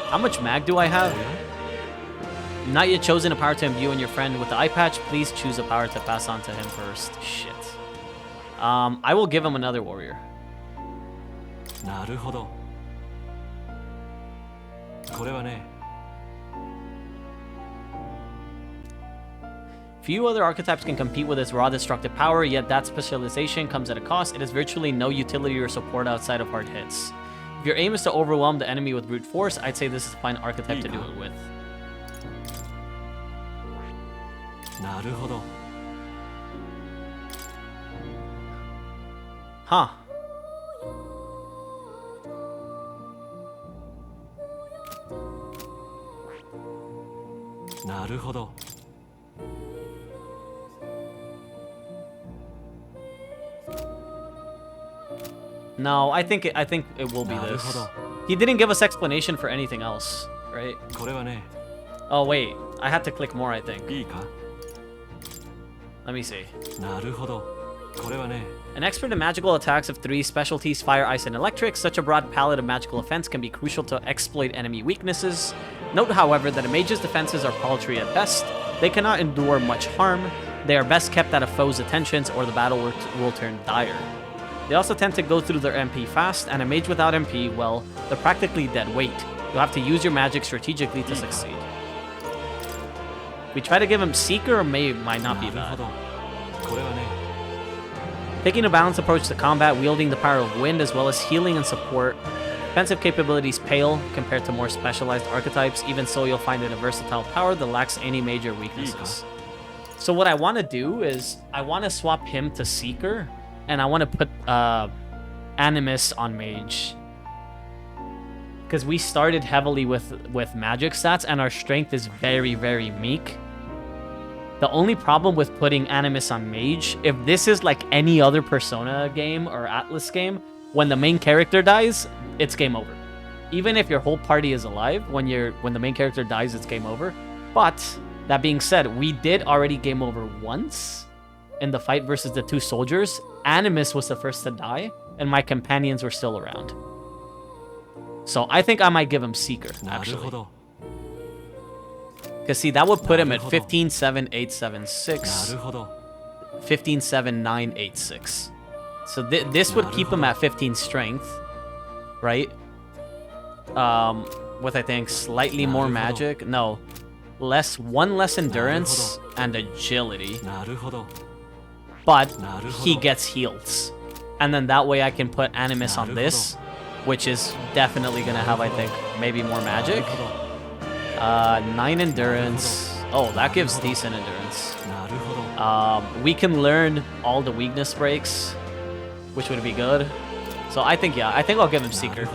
Speaker 7: How much mag do I have? Not yet chosen a power to imbue in your friend with the eye patch. Please choose a power to pass on to him first. Shit. I will give him another warrior.
Speaker 8: なるほど。これはね。
Speaker 7: Few other archetypes can compete with its raw destructive power, yet that specialization comes at a cost. It has virtually no utility or support outside of hard hits. If your aim is to overwhelm the enemy with brute force, I'd say this is a fine archetype to do it with.
Speaker 8: なるほど。
Speaker 7: Huh. No, I think it will be this. He didn't give us explanation for anything else, right? Oh wait, I had to click more, I think. Let me see. An expert in magical attacks of 3 specialties, fire, ice, and electric. Such a broad palette of magical offense can be crucial to exploit enemy weaknesses. Note, however, that a mage's defenses are paltry at best. They cannot endure much harm. They are best kept out of foes' attentions or the battle will turn dire. They also tend to go through their MP fast, and a mage without MP, well, they're practically dead weight. You'll have to use your magic strategically to succeed. We try to give him Seeker, might not be bad. Taking a balanced approach to combat, wielding the power of wind as well as healing and support. Defensive capabilities pale compared to more specialized archetypes. Even so, you'll find it a versatile power that lacks any major weaknesses. So what I want to do is, I want to swap him to Seeker, and I want to put Animus on Mage. Because we started heavily with magic stats, and our strength is very, very meek. The only problem with putting Animus on Mage, if this is like any other Persona game or Atlas game, when the main character dies, it's game over. Even if your whole party is alive, when the main character dies, it's game over. But that being said, we did already game over once in the fight versus the 2 soldiers. Animus was the first to die, and my companions were still around. So I think I might give him Seeker, actually. Because see, that would put him at 15, 7, 8, 7, 6. 15, 7, 9, 8, 6. So this would keep him at 15 strength, right? With, I think, slightly more magic. No. One less endurance and agility. But he gets heals. And then that way I can put Animus on this, which is definitely going to have, I think, maybe more magic. 9 endurance. Oh, that gives decent endurance. We can learn all the weakness breaks, which would be good. So I think, yeah, I think I'll give him Seeker.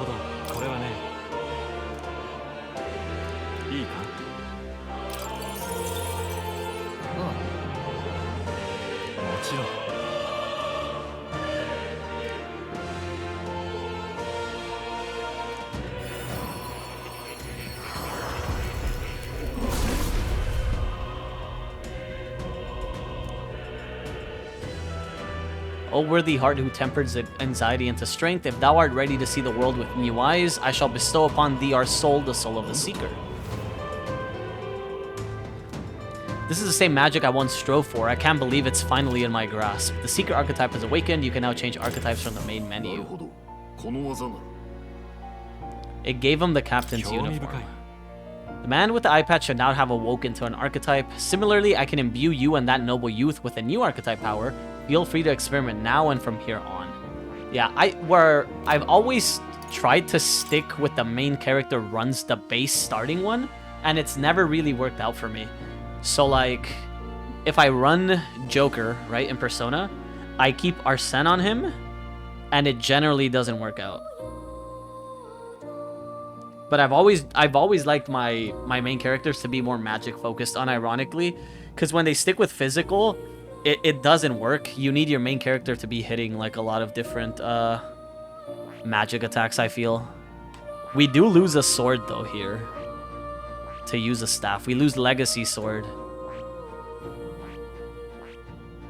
Speaker 7: O worthy heart who tempers anxiety into strength, if thou art ready to see the world with new eyes, I shall bestow upon thee our soul, the soul of the Seeker. This is the same magic I once strove for. I can't believe it's finally in my grasp. The Seeker archetype has awakened. You can now change archetypes from the main menu. It gave him the captain's uniform. The man with the eye patch should now have awoken to an archetype. Similarly, I can imbue you and that noble youth with a new archetype power. Feel free to experiment now and from here on. Yeah, I've always tried to stick with the main character runs the base starting one, and it's never really worked out for me. So like, if I run Joker, right, in Persona, I keep Arsene on him, and it generally doesn't work out. But I've always liked my main characters to be more magic focused, unironically, because when they stick with physical, it doesn't work. You need your main character to be hitting like a lot of different magic attacks, I feel. We do lose a sword though here to use a staff. We lose Legacy Sword.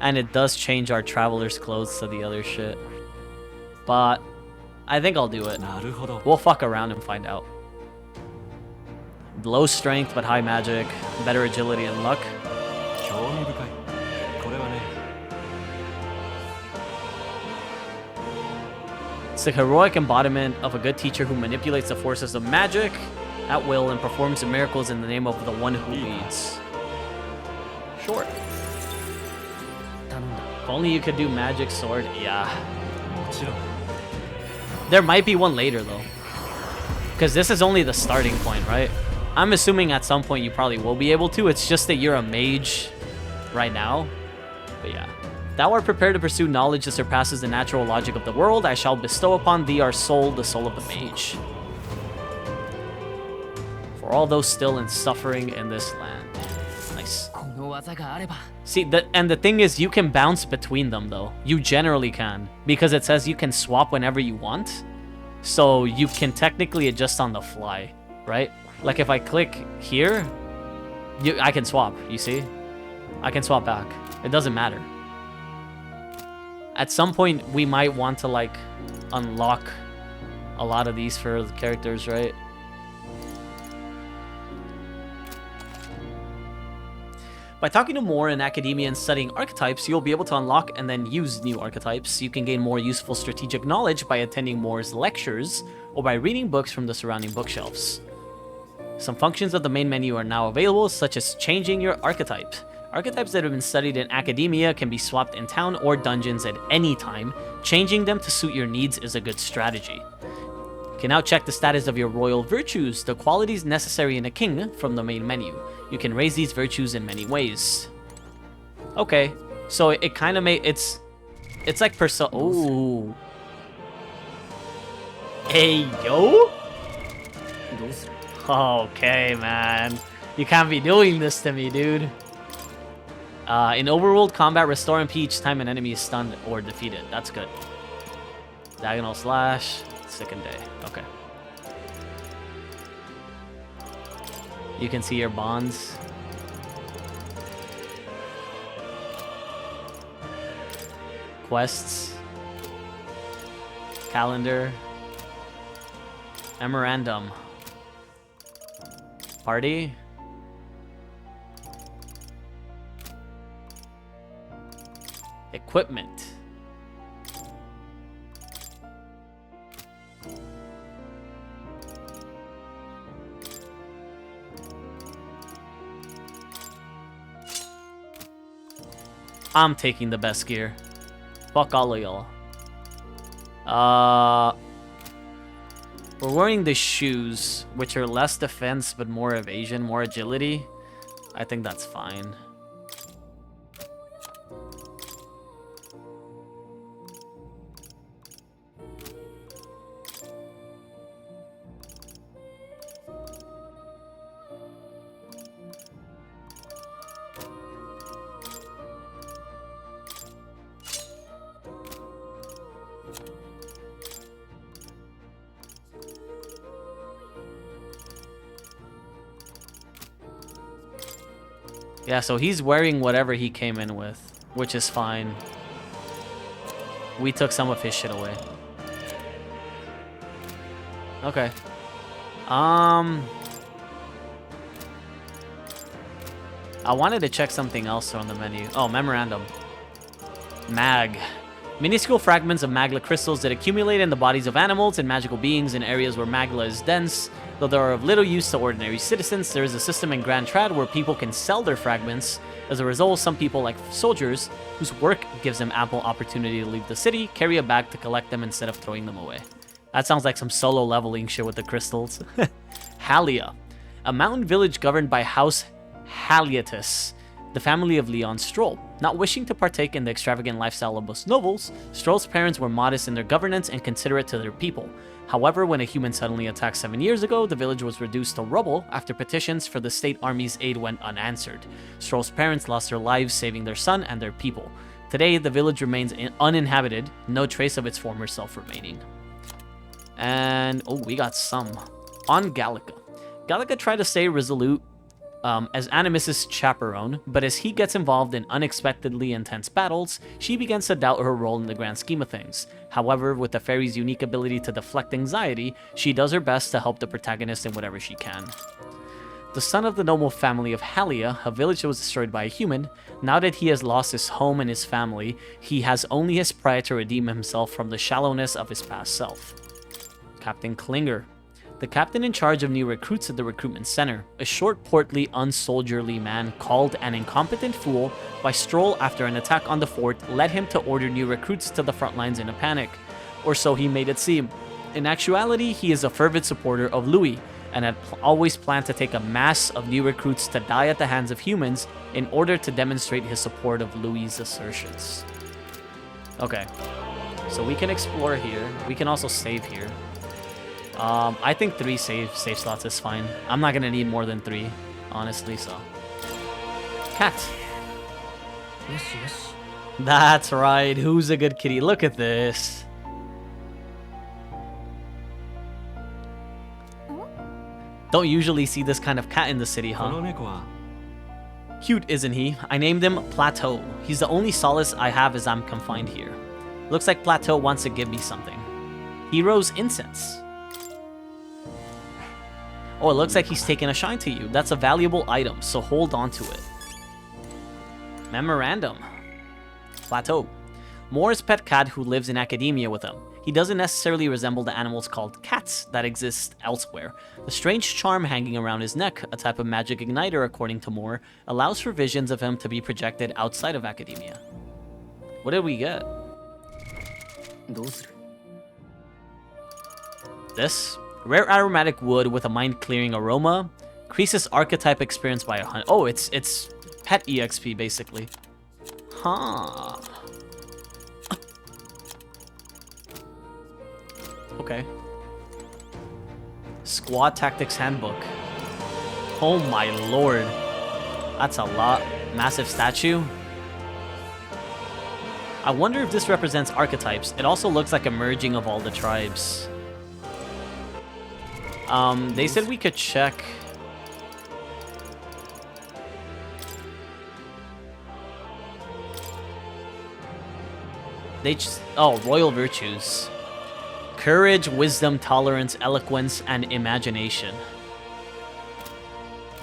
Speaker 7: And it does change our traveler's clothes to the other shit. But I think I'll do it. We'll fuck around and find out. Low strength but high magic, better agility and luck. It's the heroic embodiment of a good teacher who manipulates the forces of magic at will and performs miracles in the name of the one who leads. Short. If only you could do magic sword. Yeah. There might be one later though, because this is only the starting point, right? I'm assuming at some point you probably will be able to. It's just that you're a mage right now. But yeah. Thou art prepared to pursue knowledge that surpasses the natural logic of the world. I shall bestow upon thee our soul, the soul of the mage. For all those still in suffering in this land. Nice. See, the thing is, you can bounce between them though. You generally can, because it says you can swap whenever you want. So you can technically adjust on the fly, right? Like if I click here, I can swap, you see? I can swap back. It doesn't matter. At some point, we might want to like unlock a lot of these for the characters, right? By talking to more in academia and studying archetypes, you'll be able to unlock and then use new archetypes. You can gain more useful strategic knowledge by attending Moore's lectures or by reading books from the surrounding bookshelves. Some functions of the main menu are now available, such as changing your archetype. Archetypes that have been studied in academia can be swapped in town or dungeons at any time. Changing them to suit your needs is a good strategy. You can now check the status of your royal virtues, the qualities necessary in a king, from the main menu. You can raise these virtues in many ways. Okay, so it kind of it's like Ooh. Hey, yo? Okay, man. You can't be doing this to me, dude. In overworld combat, restore MP each time an enemy is stunned or defeated. That's good. Diagonal slash, second day. Okay. You can see your bonds. Quests. Calendar. Memorandum. Party. Equipment. I'm taking the best gear. Fuck all of y'all. We're wearing the shoes, which are less defense but more evasion, more agility. I think that's fine. Yeah, so he's wearing whatever he came in with, which is fine. We took some of his shit away. Okay. I wanted to check something else on the menu. Oh, memorandum. Mag. Minuscule fragments of magla crystals that accumulate in the bodies of animals and magical beings in areas where magla is dense. Though they are of little use to ordinary citizens, there is a system in Grand Trad where people can sell their fragments. As a result, some people, like soldiers, whose work gives them ample opportunity to leave the city, carry a bag to collect them instead of throwing them away. That sounds like some solo leveling shit with the crystals. Halia. A mountain village governed by House Haliatus, the family of Leon Stroll. Not wishing to partake in the extravagant lifestyle of most nobles, Stroll's parents were modest in their governance and considerate to their people. However, when a human suddenly attacked 7 years ago, the village was reduced to rubble after petitions for the state army's aid went unanswered. Stroll's parents lost their lives saving their son and their people. Today, the village remains uninhabited, no trace of its former self remaining. And, oh, we got some. On Gallica. Gallica tried to stay resolute as Animus's chaperone, but as he gets involved in unexpectedly intense battles, she begins to doubt her role in the grand scheme of things. However, with the fairy's unique ability to deflect anxiety, she does her best to help the protagonist in whatever she can. The son of the noble family of Halia, a village that was destroyed by a human, now that he has lost his home and his family, he has only his pride to redeem himself from the shallowness of his past self. Captain Klinger. The captain in charge of new recruits at the recruitment center, a short, portly, unsoldierly man called an incompetent fool by Stroll after an attack on the fort led him to order new recruits to the front lines in a panic. Or so he made it seem. In actuality, he is a fervent supporter of Louis, and had always planned to take a mass of new recruits to die at the hands of humans in order to demonstrate his support of Louis' assertions. Okay, so we can explore here. We can also save here. I think 3 save slots is fine. I'm not gonna need more than 3, honestly, so. Cat.
Speaker 11: Yes, yes.
Speaker 7: That's right. Who's a good kitty? Look at this. Don't usually see this kind of cat in the city, huh? Cute, isn't he? I named him Plateau. He's the only solace I have as I'm confined here. Looks like Plateau wants to give me something. Hero's Incense. Oh, it looks like he's taking a shine to you. That's a valuable item, so hold on to it. Memorandum. Plateau. Moore's pet cat who lives in academia with him. He doesn't necessarily resemble the animals called cats that exist elsewhere. The strange charm hanging around his neck, a type of magic igniter according to Moore, allows for visions of him to be projected outside of academia. What did we get? This? Rare aromatic wood with a mind-clearing aroma. Increases archetype experience by 100. Oh, it's pet EXP, basically. Huh. Okay. Squad Tactics Handbook. Oh my lord. That's a lot. Massive statue. I wonder if this represents archetypes. It also looks like a merging of all the tribes. They said we could check. Royal virtues. Courage, wisdom, tolerance, eloquence, and imagination.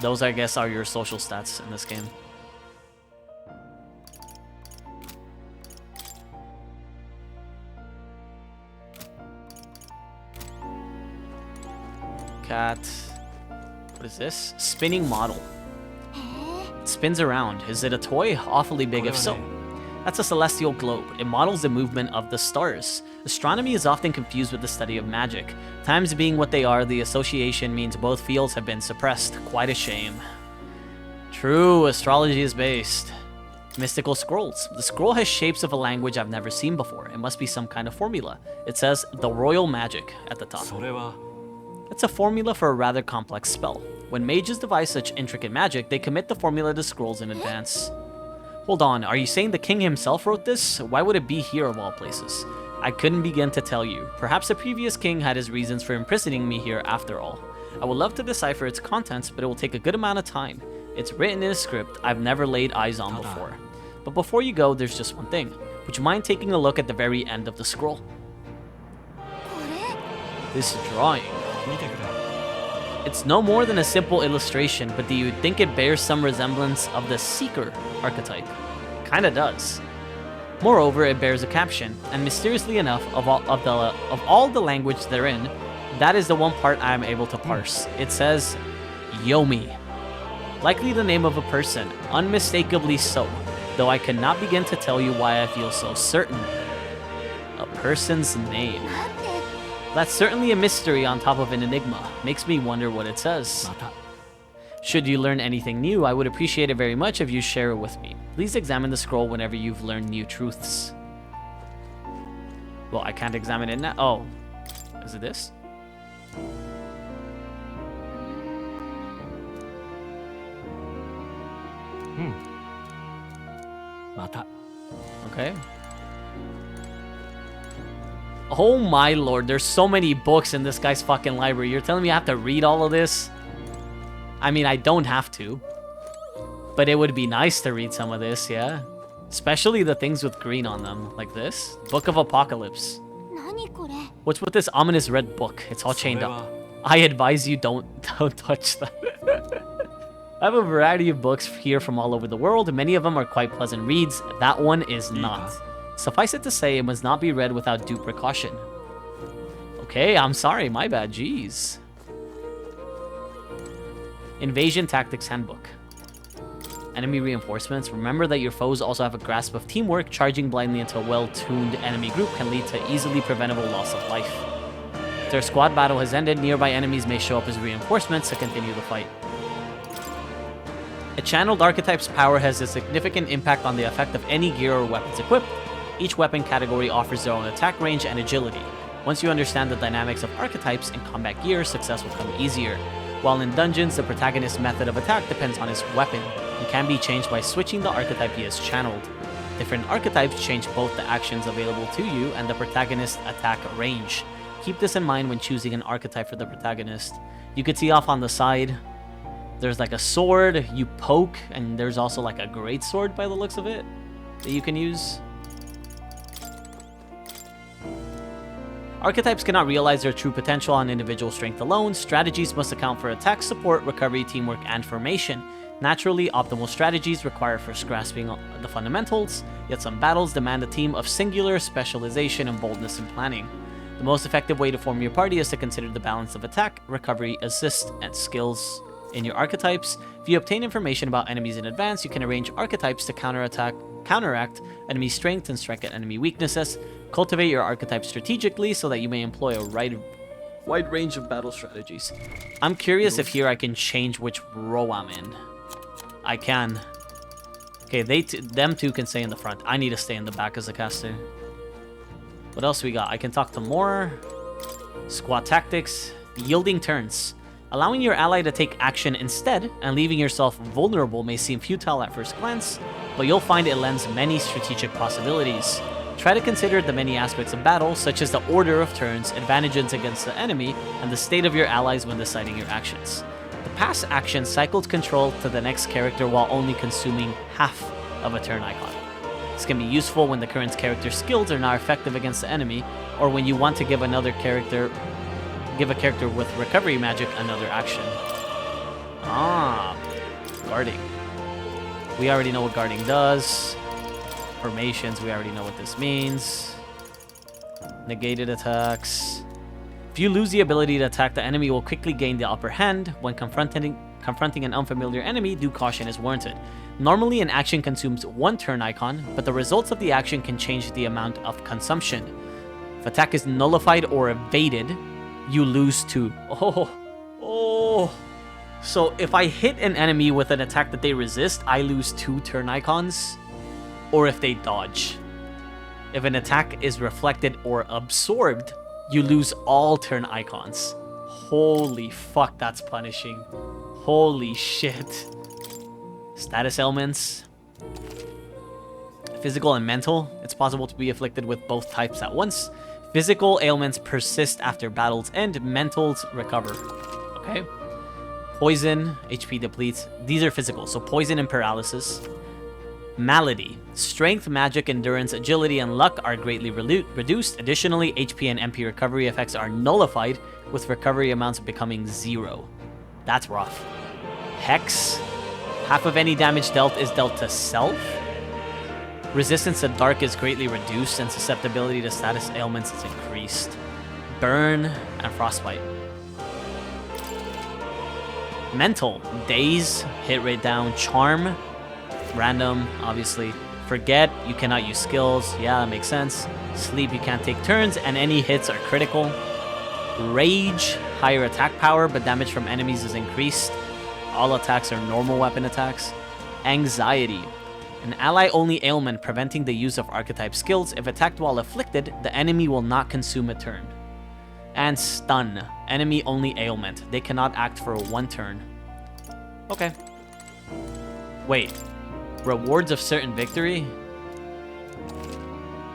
Speaker 7: Those, I guess, are your social stats in this game. Cat. What is this? Spinning model. It spins around. Is it a toy? Awfully big if so. That's a celestial globe. It models the movement of the stars. Astronomy is often confused with the study of magic. Times being what they are, the association means both fields have been suppressed. Quite a shame. True, astrology is based. Mystical scrolls. The scroll has shapes of a language I've never seen before. It must be some kind of formula. It says, the royal magic at the top. It's a formula for a rather complex spell. When mages devise such intricate magic, they commit the formula to scrolls in advance. Hold on, are you saying the king himself wrote this? Why would it be here of all places? I couldn't begin to tell you. Perhaps the previous king had his reasons for imprisoning me here after all. I would love to decipher its contents, but it will take a good amount of time. It's written in a script I've never laid eyes on before. But before you go, there's just one thing. Would you mind taking a look at the very end of the scroll? This drawing. It's no more than a simple illustration, but do you think it bears some resemblance of the Seeker archetype? Kinda does. Moreover, it bears a caption, and mysteriously enough, of all the language therein, that is the one part I am able to parse. It says, Yomi. Likely the name of a person, unmistakably so, though I cannot begin to tell you why I feel so certain. A person's name. That's certainly a mystery on top of an enigma. Makes me wonder what it says. Should you learn anything new, I would appreciate it very much if you share it with me. Please examine the scroll whenever you've learned new truths. Well, I can't examine it now. Oh, is it this? Okay. Oh my lord, there's so many books in this guy's fucking library. You're telling me I have to read all of this? I mean, I don't have to. But it would be nice to read some of this, yeah? Especially the things with green on them, like this. Book of Apocalypse. What's with this ominous red book? It's all chained up. I advise you don't touch that. I have a variety of books here from all over the world. Many of them are quite pleasant reads. That one is not. Suffice it to say, it must not be read without due precaution. Okay, I'm sorry, my bad, jeez. Invasion Tactics Handbook. Enemy reinforcements. Remember that your foes also have a grasp of teamwork. Charging blindly into a well-tuned enemy group can lead to easily preventable loss of life. If their squad battle has ended, nearby enemies may show up as reinforcements to continue the fight. A channeled archetype's power has a significant impact on the effect of any gear or weapons equipped. Each weapon category offers their own attack range and agility. Once you understand the dynamics of archetypes in combat gear, success will come easier. While in dungeons, the protagonist's method of attack depends on his weapon and can be changed by switching the archetype he has channeled. Different archetypes change both the actions available to you and the protagonist's attack range. Keep this in mind when choosing an archetype for the protagonist. You can see off on the side, there's like a sword you poke, and there's also like a great sword by the looks of it that you can use. Archetypes cannot realize their true potential on individual strength alone. Strategies must account for attack, support, recovery, teamwork, and formation. Naturally, optimal strategies require first grasping the fundamentals, yet some battles demand a team of singular specialization and boldness in planning. The most effective way to form your party is to consider the balance of attack, recovery, assist, and skills in your archetypes. If you obtain information about enemies in advance, you can arrange archetypes to counteract enemy strength and strike at enemy weaknesses. Cultivate your archetype strategically so that you may employ a wide range of battle strategies. I'm curious if here I can change which row I'm in. I can. Okay, them two can stay in the front. I need to stay in the back as a caster. What else we got? I can talk to more. Squad tactics. Yielding turns. Allowing your ally to take action instead and leaving yourself vulnerable may seem futile at first glance, but you'll find it lends many strategic possibilities. Try to consider the many aspects of battle, such as the order of turns, advantages against the enemy, and the state of your allies when deciding your actions. The pass action cycles control to the next character while only consuming half of a turn icon. This can be useful when the current character's skills are not effective against the enemy, or when you want to give a character with recovery magic another action. Ah, guarding. We already know what guarding does. Formations, we already know what this means. Negated attacks. If you lose the ability to attack, the enemy will quickly gain the upper hand. When confronting an unfamiliar enemy, due caution is warranted. Normally, an action consumes one turn icon, but the results of the action can change the amount of consumption. If attack is nullified or evaded, you lose 2. Oh. So if I hit an enemy with an attack that they resist, I lose 2 turn icons. Or if they dodge. If an attack is reflected or absorbed, you lose all turn icons. Holy fuck, that's punishing. Holy shit. Status ailments. Physical and mental. It's possible to be afflicted with both types at once. Physical ailments persist after battle's end. Mentals recover. Okay. Poison, HP depletes. These are physical, so poison and paralysis. Malady. Strength, magic, endurance, agility, and luck are greatly reduced. Additionally, HP and MP recovery effects are nullified, with recovery amounts becoming 0. That's rough. Hex. Half of any damage dealt is dealt to self. Resistance to dark is greatly reduced, and susceptibility to status ailments is increased. Burn and frostbite. Mental. Daze, hit rate down, charm, random, obviously. Forget, you cannot use skills. Yeah, that makes sense. Sleep, you can't take turns, and any hits are critical. Rage, higher attack power, but damage from enemies is increased. All attacks are normal weapon attacks. Anxiety. An ally-only ailment preventing the use of archetype skills. If attacked while afflicted, the enemy will not consume a turn. And stun. Enemy-only ailment. They cannot act for 1 turn. Okay. Wait. Rewards of certain victory?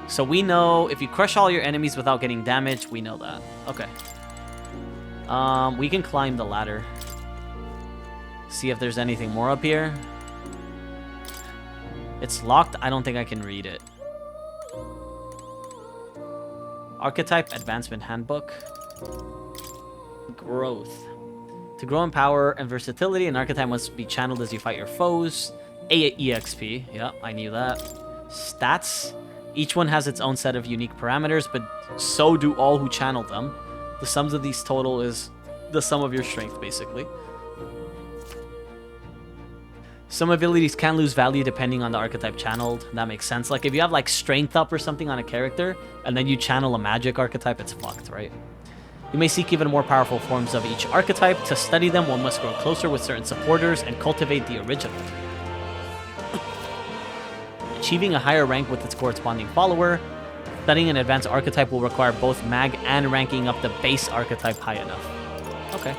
Speaker 7: So we know if you crush all your enemies without getting damage, we know that. Okay. We can climb the ladder. See if there's anything more up here. It's locked. I don't think I can read it. Archetype Advancement Handbook. Growth. To grow in power and versatility, an archetype must be channeled as you fight your foes. EXP. Yeah, I knew that. Stats. Each one has its own set of unique parameters, but so do all who channel them. The sums of these total is the sum of your strength, basically. Some abilities can lose value depending on the archetype channeled. That makes sense. Like if you have like strength up or something on a character, and then you channel a magic archetype, it's fucked, right? You may seek even more powerful forms of each archetype. To study them, one must grow closer with certain supporters and cultivate the original. Achieving a higher rank with its corresponding follower. Studying an advanced archetype will require both mag and ranking up the base archetype high enough. Okay.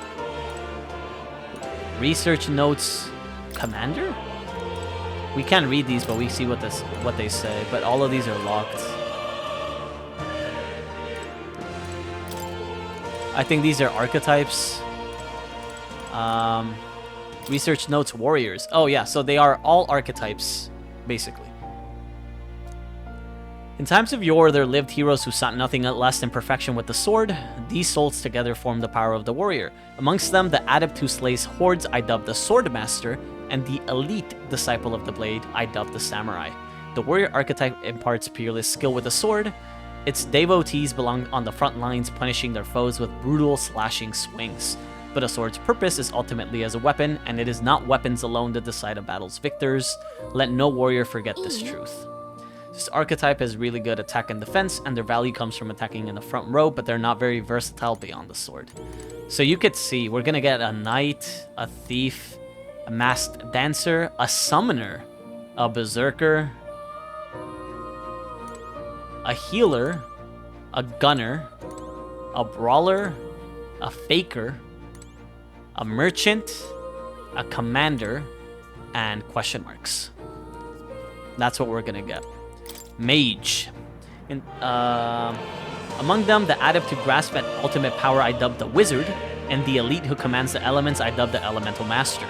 Speaker 7: Research notes. Commander? We can't read these, but we see what they say. But all of these are locked. I think these are archetypes. Research notes warriors. Oh yeah, so they are all archetypes, basically. In times of yore, there lived heroes who sought nothing less than perfection with the sword. These souls together form the power of the warrior. Amongst them, the adept who slays hordes I dubbed the Swordmaster, and the elite disciple of the blade I dubbed the Samurai. The warrior archetype imparts peerless skill with the sword. Its devotees belong on the front lines, punishing their foes with brutal slashing swings. But a sword's purpose is ultimately as a weapon, and it is not weapons alone that decide a battle's victors. Let no warrior forget this truth. This archetype has really good attack and defense, and their value comes from attacking in the front row, but they're not very versatile beyond the sword. So you could see, we're gonna get a knight, a thief, a masked dancer, a summoner, a berserker, a healer, a gunner, a brawler, a faker, a merchant, a commander, and question marks. That's what we're gonna get. Mage. Among them, the adept who grasps at ultimate power I dubbed the Wizard, and the elite who commands the elements I dubbed the Elemental Master.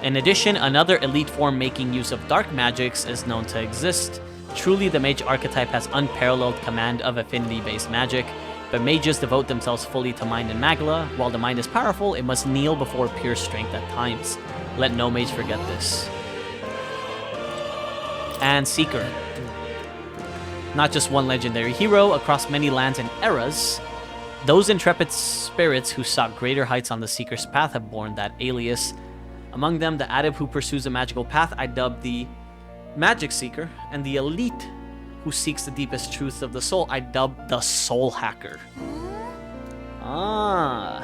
Speaker 7: In addition, another elite form making use of dark magics is known to exist. Truly, the mage archetype has unparalleled command of affinity-based magic, but mages devote themselves fully to mind and magla. While the mind is powerful, it must kneel before pure strength at times. Let no mage forget this. And Seeker. Not just one legendary hero, across many lands and eras, those intrepid spirits who sought greater heights on the Seeker's path have borne that alias. Among them, the adept who pursues a magical path I dubbed the Magic Seeker, and the elite who seeks the deepest truths of the soul I dubbed the Soul Hacker. The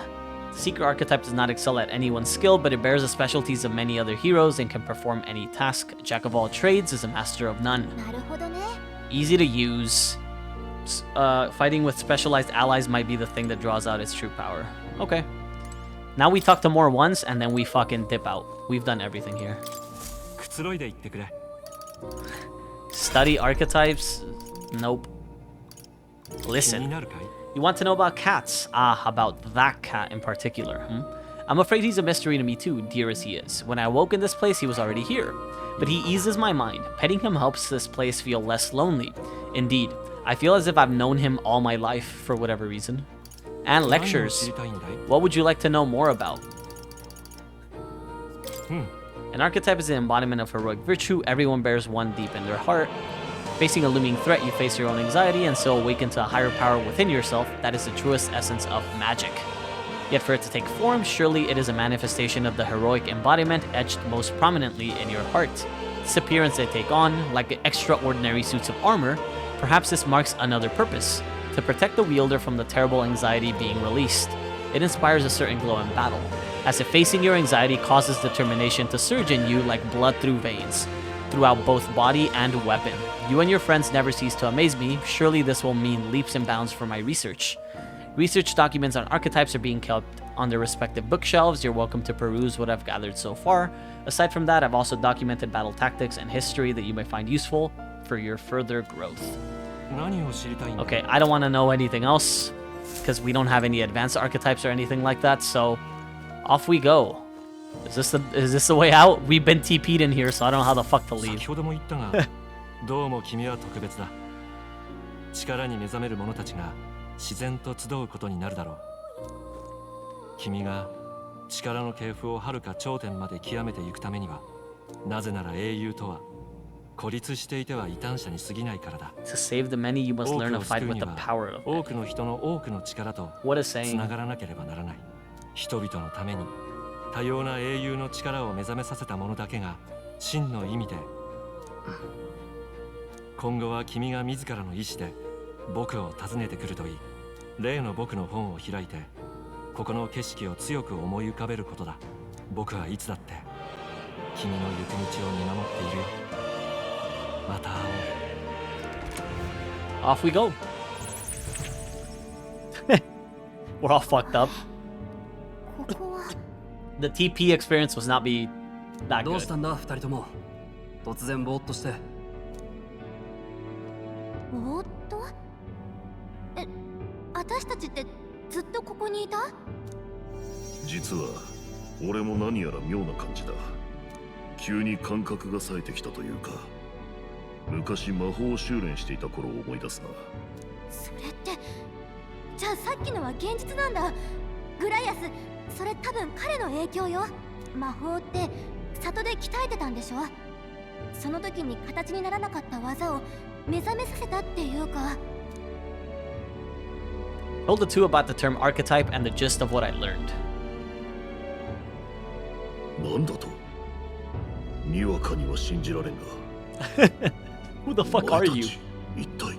Speaker 7: Seeker archetype does not excel at any one skill, but it bears the specialties of many other heroes and can perform any task. Jack of all trades is a master of none. Easy to use. Fighting with specialized allies might be the thing that draws out its true power. Okay. Now we talk to more once, and then we fucking dip out. We've done everything here. Study archetypes? Nope. Listen. You want to know about cats? About that cat in particular. I'm afraid he's a mystery to me too, dear as he is. When I awoke in this place, he was already here. But he eases my mind. Petting him helps this place feel less lonely. Indeed, I feel as if I've known him all my life for whatever reason. And lectures. What would you like to know more about? An archetype is an embodiment of heroic virtue. Everyone bears one deep in their heart. Facing a looming threat, you face your own anxiety and so awaken to a higher power within yourself. That is the truest essence of magic. Yet for it to take form, surely it is a manifestation of the heroic embodiment etched most prominently in your heart. This appearance they take on, like extraordinary suits of armor, perhaps this marks another purpose, to protect the wielder from the terrible anxiety being released. It inspires a certain glow in battle, as if facing your anxiety causes determination to surge in you like blood through veins, throughout both body and weapon. You and your friends never cease to amaze me. Surely this will mean leaps and bounds for my research. Research documents on archetypes are being kept on their respective bookshelves. You're welcome to peruse what I've gathered so far. Aside from that, I've also documented battle tactics and history that you may find useful for your further growth. Okay, I don't want to know anything else, because we don't have any advanced archetypes or anything like that, so off we go. Is this the way out? We've been TP'd in here, so I don't know how the fuck to leave.
Speaker 8: どうも君は特別だ。力に目覚める者たちが自然と集うことになるだろう。君が力の系譜を遥か頂点まで極めていくためには、なぜなら英雄とは孤立していては異端者に過ぎないからだ。
Speaker 7: To save the many, you must learn to fight with the power of
Speaker 8: 多くの人の多くの力とつながらなければならない。人々のために多様な英雄の力を目覚めさせた者だけが真の意味で。今後は君が自らの意志で僕を訪ねてくるといい。例の僕の本を開いてここの景色を強く思い浮かべることだ。僕はいつだって君の行く道を見守っているよ。また会おう。
Speaker 7: Off we go. We're all fucked up. The TP experience was not be that good.
Speaker 17: どうしたんだ、二人とも。突然ぼーっとして。
Speaker 9: ぼーっと？私たちってずっとここにいた？
Speaker 5: 実は俺も何やら妙な感じだ。急に感覚が冴えてきたというか、昔魔法を修練していた頃を思い出すな。
Speaker 9: それって、じゃあさっきのは現実なんだ。グライアス、それ多分彼の影響よ。魔法って里で鍛えてたんでしょ。その時に形にならなかった技を目覚めさせたっていうか。
Speaker 7: Told the two about the term archetype and the gist of what I learned.
Speaker 5: なんだと？にわかには信じられんが。
Speaker 7: Who the fuck are you?
Speaker 5: 一体。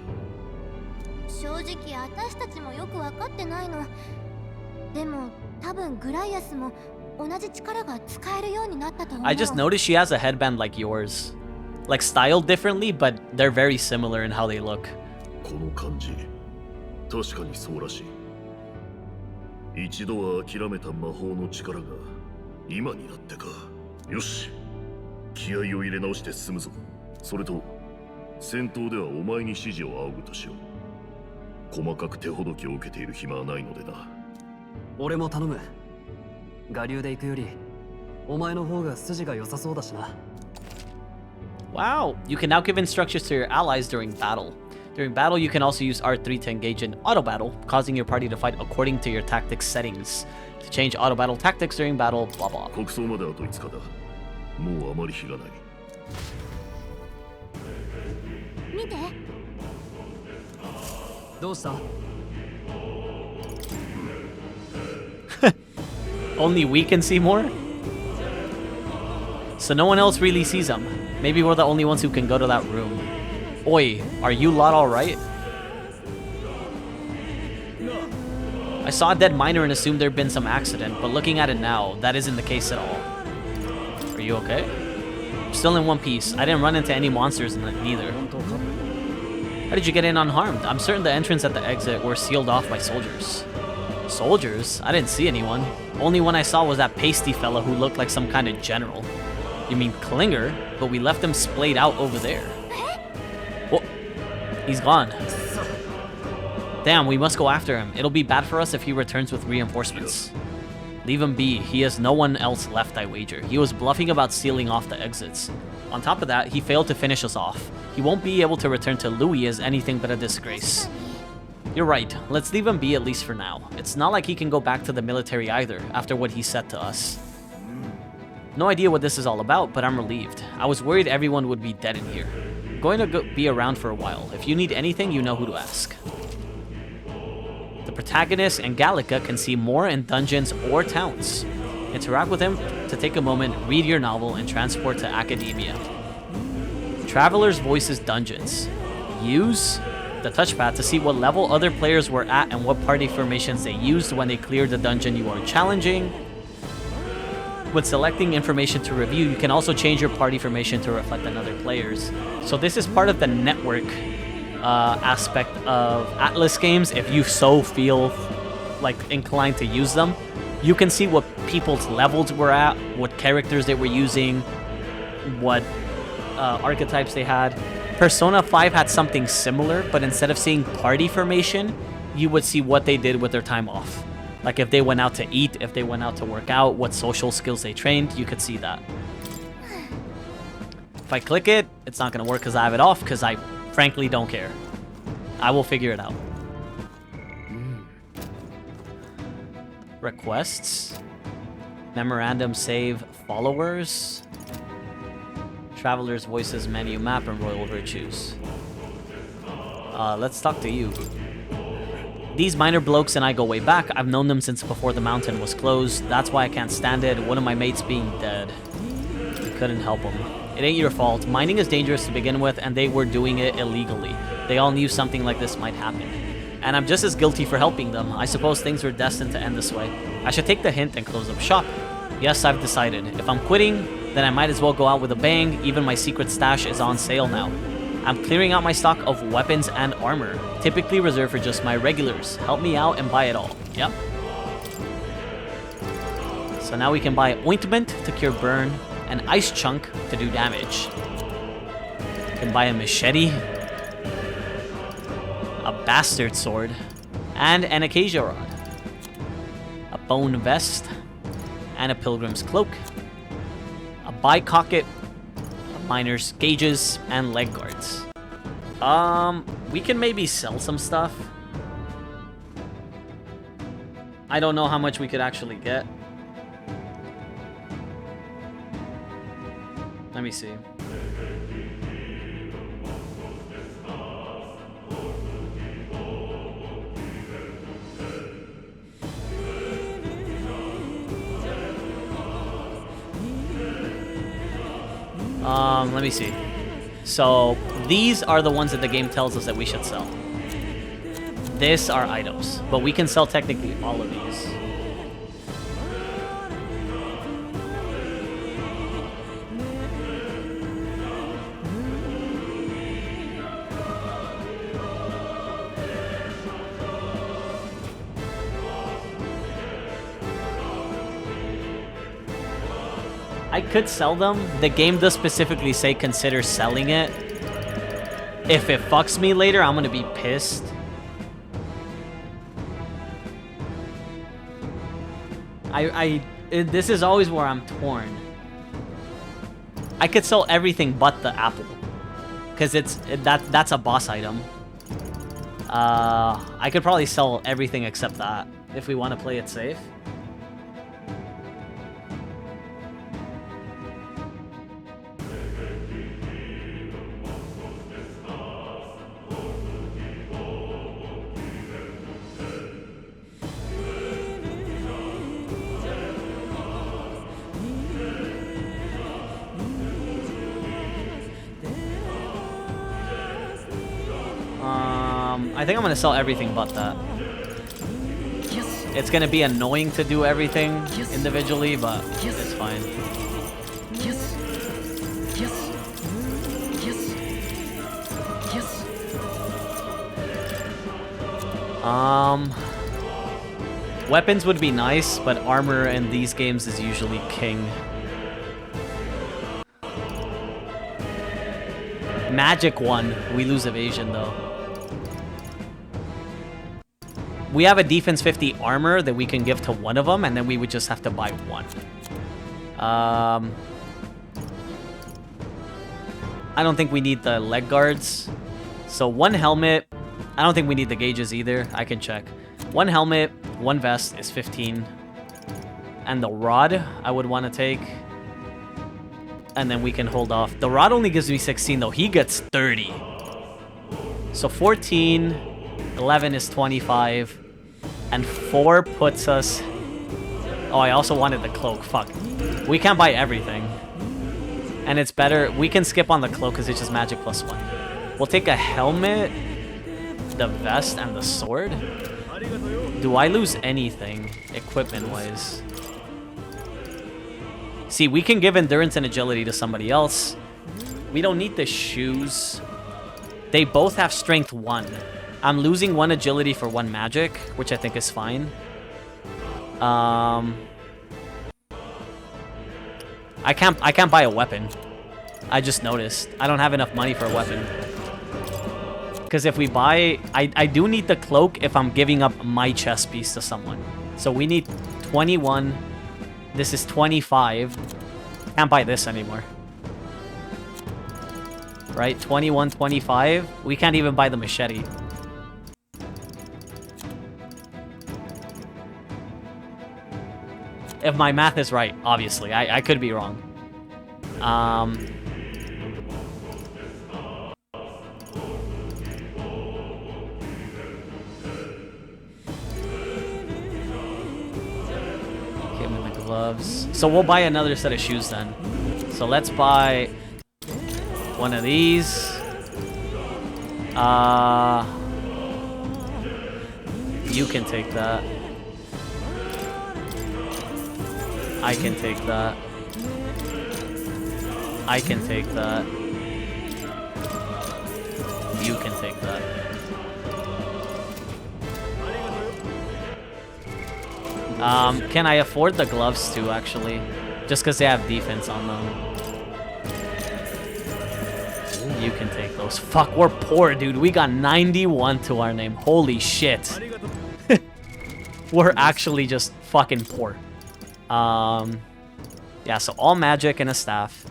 Speaker 9: 正直私たちもよく分かってないの。でも多分グライアスも同じ力が使えるようになったと思う。
Speaker 7: I just noticed she has a headband like yours. Like styled differently, but they're very similar in how they look.
Speaker 5: この感じ、確かにそうらしい。一度は諦めた魔法の力が今になってか。よし、気合を入れ直して進むぞ。それと戦闘ではお前に指示を仰ぐとしよう。細かく手ほどきを受けている暇はないのでな。
Speaker 17: 俺も頼む。我流で行くよりお前の方が筋が良さそうだしな。
Speaker 7: Wow, you can now give instructions to your allies during battle. During battle, you can also use R3 to engage in auto battle, causing your party to fight according to your tactics settings. To change auto battle tactics during battle, blah blah.
Speaker 5: 国葬まであと5日だ。もうあまり日がない。
Speaker 9: 見て。
Speaker 17: どうした？
Speaker 7: Only we can see more? So no one else really sees them. Maybe we're the only ones who can go to that room. Oi, are you lot alright? I saw a dead miner and assumed there'd been some accident, but looking at it now, that isn't the case at all. Are you okay? I'm still in one piece. I didn't run into any monsters in it neither. How did you get in unharmed? I'm certain the entrance at the exit were sealed off by soldiers. Soldiers? I didn't see anyone. Only one I saw was that pasty fella who looked like some kind of general. You mean Klinger? But we left him splayed out over there. Oh, he's gone. Damn, we must go after him. It'll be bad for us if he returns with reinforcements. Leave him be. He has no one else left, I wager. He was bluffing about sealing off the exits. On top of that, he failed to finish us off. He won't be able to return to Louis as anything but a disgrace. You're right. Let's leave him be at least for now. It's not like he can go back to the military either, after what he said to us. No idea what this is all about, but I'm relieved. I was worried everyone would be dead in here. I'm going to be around for a while. If you need anything, you know who to ask. The protagonist and Gallica can see more in dungeons or towns. Interact with him to take a moment, read your novel, and transport to academia. Traveler's Voices Dungeons. Use the touchpad to see what level other players were at and what party formations they used when they cleared the dungeon you are challenging. When selecting information to review, you can also change your party formation to reflect another player's. So this is part of the network aspect of Atlas games. If you so feel like inclined to use them, you can see what people's levels were at, what characters they were using, what archetypes they had. Persona 5 had something similar, but instead of seeing party formation, you would see what they did with their time off. Like if they went out to eat, if they went out to work out, what social skills they trained, you could see that. If I click it, it's not going to work because I have it off, because I frankly don't care. I will figure it out. Requests. Memorandum save followers. Traveler's Voices menu map and Royal Virtues. Let's talk to you. These minor blokes and I go way back. I've known them since before the mountain was closed. That's why I can't stand it. One of my mates being dead. We couldn't help him. It ain't your fault. Mining is dangerous to begin with, and they were doing it illegally. They all knew something like this might happen. And I'm just as guilty for helping them. I suppose things were destined to end this way. I should take the hint and close up shop. Yes, I've decided. If I'm quitting, then I might as well go out with a bang. Even my secret stash is on sale now. I'm clearing out my stock of weapons and armor, typically reserved for just my regulars. Help me out and buy it all. Yep. So now we can buy ointment to cure burn, an ice chunk to do damage. We can buy a machete, a bastard sword, and an acacia rod, a bone vest, and a pilgrim's cloak, a bicocket, miner's gauges, and leg guards. We can maybe sell some stuff. I don't know how much we could actually get. Let me see. Let me see. So these are the ones that the game tells us that we should sell. These are items, but we can sell technically all of these. I could sell them. The game does specifically say consider selling it. If it fucks me later, I'm gonna be pissed. This is always where I'm torn. I could sell everything but the apple, because that's a boss item. I could probably sell everything except that if we want to play it safe. I think I'm gonna sell everything but that. It's gonna be annoying to do everything individually, but it's fine. Weapons would be nice, but armor in these games is usually king. Magic one, we lose evasion though. We have a defense 50 armor that we can give to one of them, and then we would just have to buy one. I don't think we need the leg guards. So one helmet. I don't think we need the gauges either. I can check. One helmet, one vest is 15. And the rod I would want to take. And then we can hold off. The rod only gives me 16 though. He gets 30. So 14... 11 is 25, and 4 puts us... Oh, I also wanted the cloak. Fuck. We can't buy everything. And it's better... We can skip on the cloak because it's just magic plus 1. We'll take a helmet, the vest, and the sword. Do I lose anything equipment-wise? See, we can give endurance and agility to somebody else. We don't need the shoes. They both have strength 1. I'm losing 1 agility for 1 magic, which I think is fine. I can't buy a weapon. I just noticed. I don't have enough money for a weapon. Because if we buy... I do need the cloak if I'm giving up my chest piece to someone. So we need 21. This is 25. Can't buy this anymore. Right? 21, 25. We can't even buy the machete. If my math is right, obviously. I could be wrong. Okay, with the gloves. So we'll buy another set of shoes then. So let's buy one of these. You can take that. I can take that. I can take that. You can take that. Can I afford the gloves too, actually? Just because they have defense on them. You can take those. Fuck, we're poor, dude. We got 91 to our name. Holy shit. We're actually just fucking poor. Yeah, so all magic and a staff.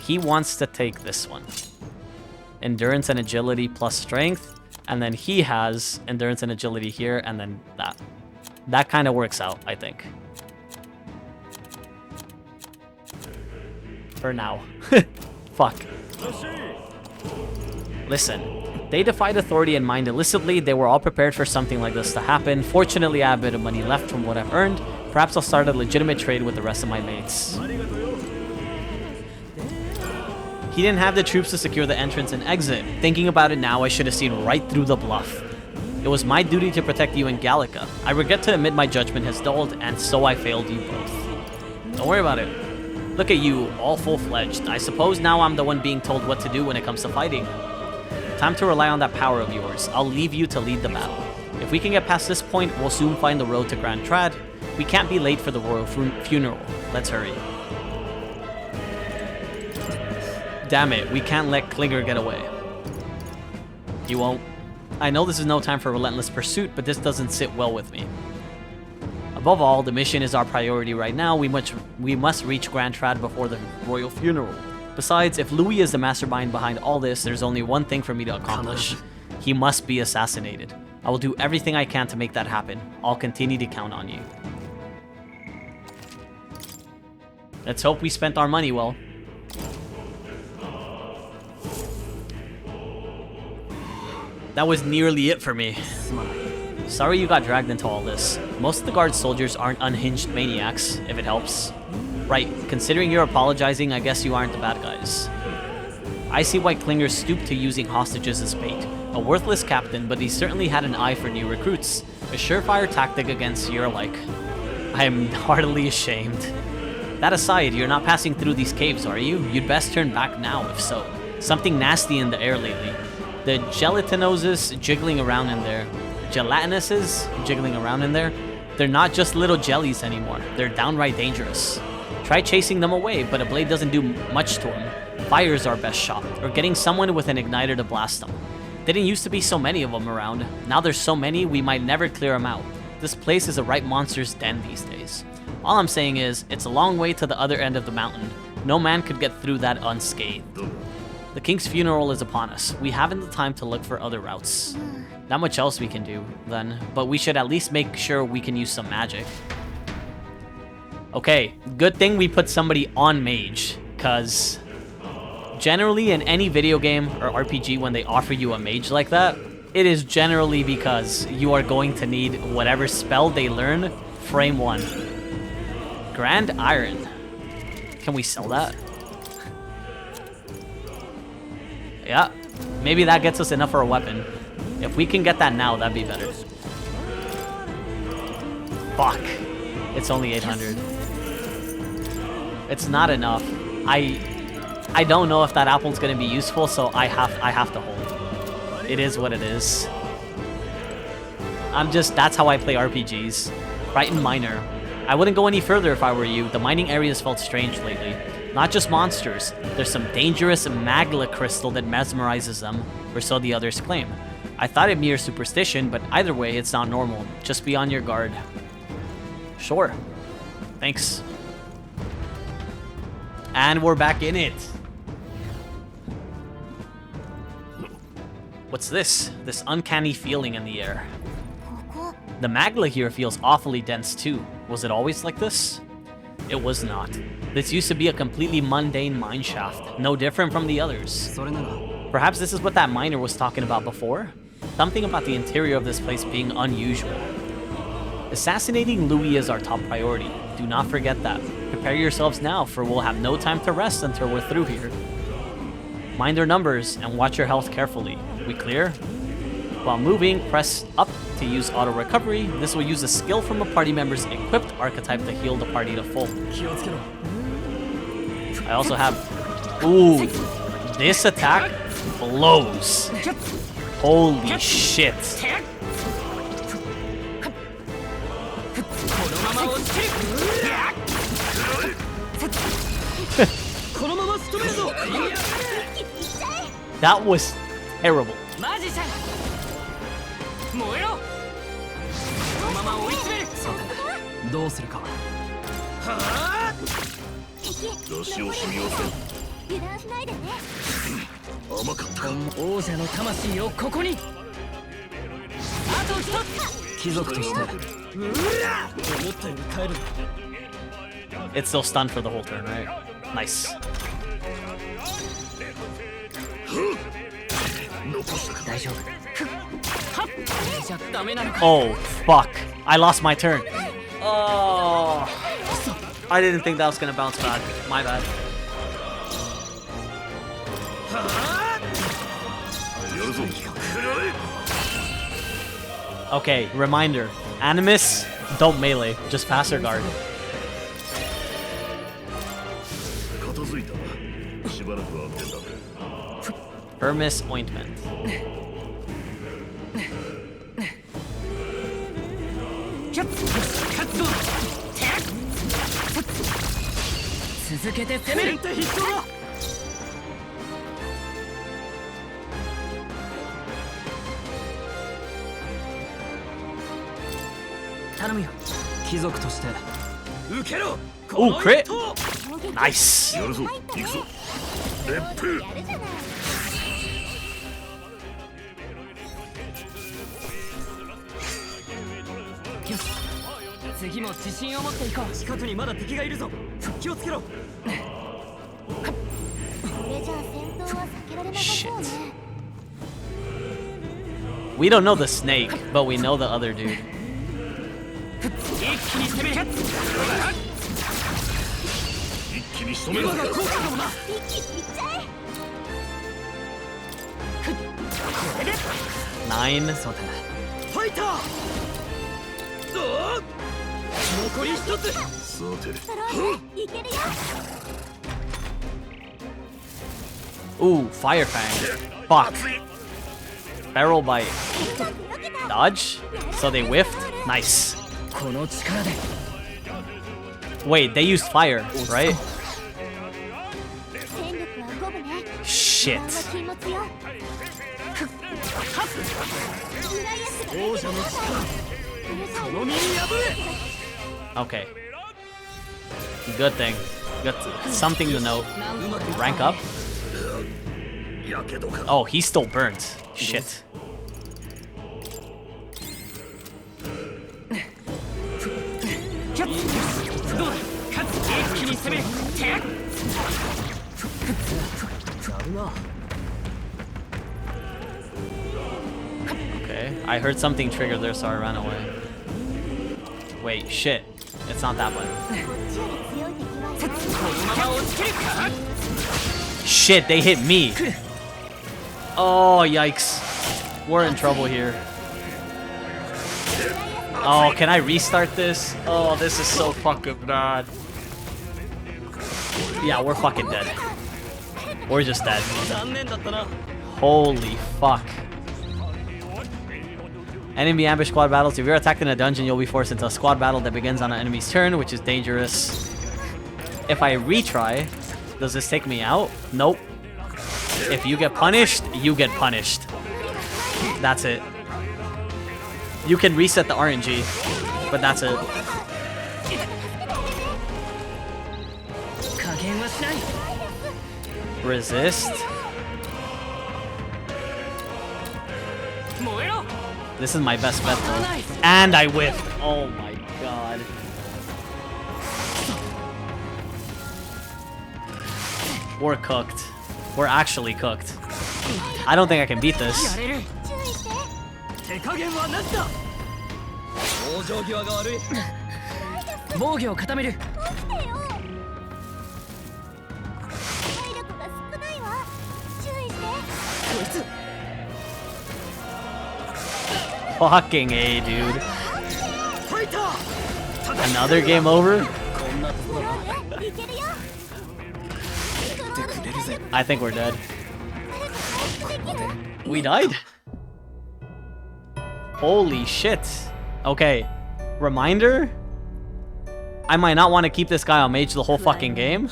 Speaker 7: He wants to take this one. Endurance and agility plus strength. And then he has endurance and agility here, and then that. That kind of works out, I think. For now. Fuck. Listen. They defied authority and mined illicitly. They were all prepared for something like this to happen. Fortunately, I have a bit of money left from what I've earned. Perhaps I'll start a legitimate trade with the rest of my mates. He didn't have the troops to secure the entrance and exit. Thinking about it now, I should have seen right through the bluff. It was my duty to protect you in Gallica. I regret to admit my judgment has dulled, and so I failed you both. Don't worry about it. Look at you, all full-fledged. I suppose now I'm the one being told what to do when it comes to fighting. Time to rely on that power of yours. I'll leave you to lead the battle. If we can get past this point, we'll soon find the road to Grand Trad. We can't be late for the royal funeral. Let's hurry. Damn it, we can't let Klinger get away. He won't. I know this is no time for relentless pursuit, but this doesn't sit well with me. Above all, the mission is our priority right now. We must reach Grand Trad before the royal funeral. Besides, if Louis is the mastermind behind all this, there's only one thing for me to accomplish. He must be assassinated. I will do everything I can to make that happen. I'll continue to count on you. Let's hope we spent our money well. That was nearly it for me. Sorry you got dragged into all this. Most of the guard soldiers aren't unhinged maniacs, if it helps. Right, considering you're apologizing, I guess you aren't the bad guys. I see why Klinger stooped to using hostages as bait. A worthless captain, but he certainly had an eye for new recruits. A surefire tactic against your like. I am heartily ashamed. That aside, you're not passing through these caves, are you? You'd best turn back now, if so. Something nasty in the air lately. The gelatinoses jiggling around in there. Gelatinuses jiggling around in there. They're not just little jellies anymore. They're downright dangerous. Try chasing them away, but a blade doesn't do much to them. Fire's our best shot, or getting someone with an igniter to blast them. Didn't used to be so many of them around. Now there's so many, we might never clear them out. This place is a right monster's den these days. All I'm saying is, it's a long way to the other end of the mountain. No man could get through that unscathed. The king's funeral is upon us. We haven't the time to look for other routes. Not much else we can do, then, but we should at least make sure we can use some magic. Okay, good thing we put somebody on mage, cause generally in any video game or RPG when they offer you a mage like that, it is generally because you are going to need whatever spell they learn frame 1. Grand Iron. Can we sell that? Yeah, maybe that gets us enough for a weapon. If we can get that now, that'd be better. Fuck. It's only 800. It's not enough. I don't know if that apple's gonna be useful, so I have to hold. It is what it is. That's how I play RPGs. Brighton Miner. I wouldn't go any further if I were you. The mining areas felt strange lately. Not just monsters. There's some dangerous magla crystal that mesmerizes them, or so the others claim. I thought it mere superstition, but either way, it's not normal. Just be on your guard. Sure. Thanks. And we're back in it. What's this? This uncanny feeling in the air. The magla here feels awfully dense too. Was it always like this? It was not. This used to be a completely mundane mine shaft, no different from the others. Perhaps this is what that miner was talking about before? Something about the interior of this place being unusual. Assassinating Louis is our top priority. Do not forget that. Prepare yourselves now, for we'll have no time to rest until we're through here. Mind their numbers and watch your health carefully. We clear? While moving, press up to use auto recovery. This will use a skill from a party member's equipped archetype to heal the party to full. I also have... Ooh, this attack blows. Holy shit. That was terrible. It's still stunned for the whole turn, right? Nice. Oh, fuck. I lost my turn. Oh. I didn't think that was gonna bounce back. My bad. Okay, reminder. Animus, don't melee. Just pass your guard. Hermes ointment.
Speaker 17: 頼むよ。貴族として。
Speaker 2: 受けろ。
Speaker 7: Ooh, crit! Nice!
Speaker 5: やるぞ、行くぞ。烈風。
Speaker 17: 次も自信を持っていこう。近くにまだ敵がいるぞ。気をつけろ。
Speaker 9: これじゃあ戦闘は避けられなさそうね。
Speaker 7: We don't know the snake, but we know the other dude.
Speaker 5: 一気に仕留めろ。
Speaker 7: 9.
Speaker 2: ファイター。残り一つ。
Speaker 5: さて。
Speaker 9: いけるよ。
Speaker 7: Ooh, Fire Fang. Fuck. Barrel bite. Dodge? So they whiffed? Nice. Wait, they used fire, right? Shit. Okay. Good thing. Good. Something to note. Rank up. Oh, he's still burnt. Shit. Okay, I heard something trigger there, so I ran away. Wait, shit. It's not that one. Shit, they hit me. Oh, yikes. We're in trouble here. Oh, can I restart this? Oh, this is so fucking bad. Yeah, we're fucking dead. We're just dead. Holy fuck. Enemy ambush squad battles. If you're attacked in a dungeon, you'll be forced into a squad battle that begins on an enemy's turn, which is dangerous. If I retry, does this take me out? Nope. If you get punished, you get punished. That's it. You can reset the RNG, but that's it. Resist. This is my best bet though. And I whiffed. Oh my god. We're cooked. We're actually cooked. I don't think I can beat this. Fucking A, dude. Another game over? I think we're dead. We died? Holy shit. Okay. Reminder? I might not want to keep this guy on mage the whole fucking game.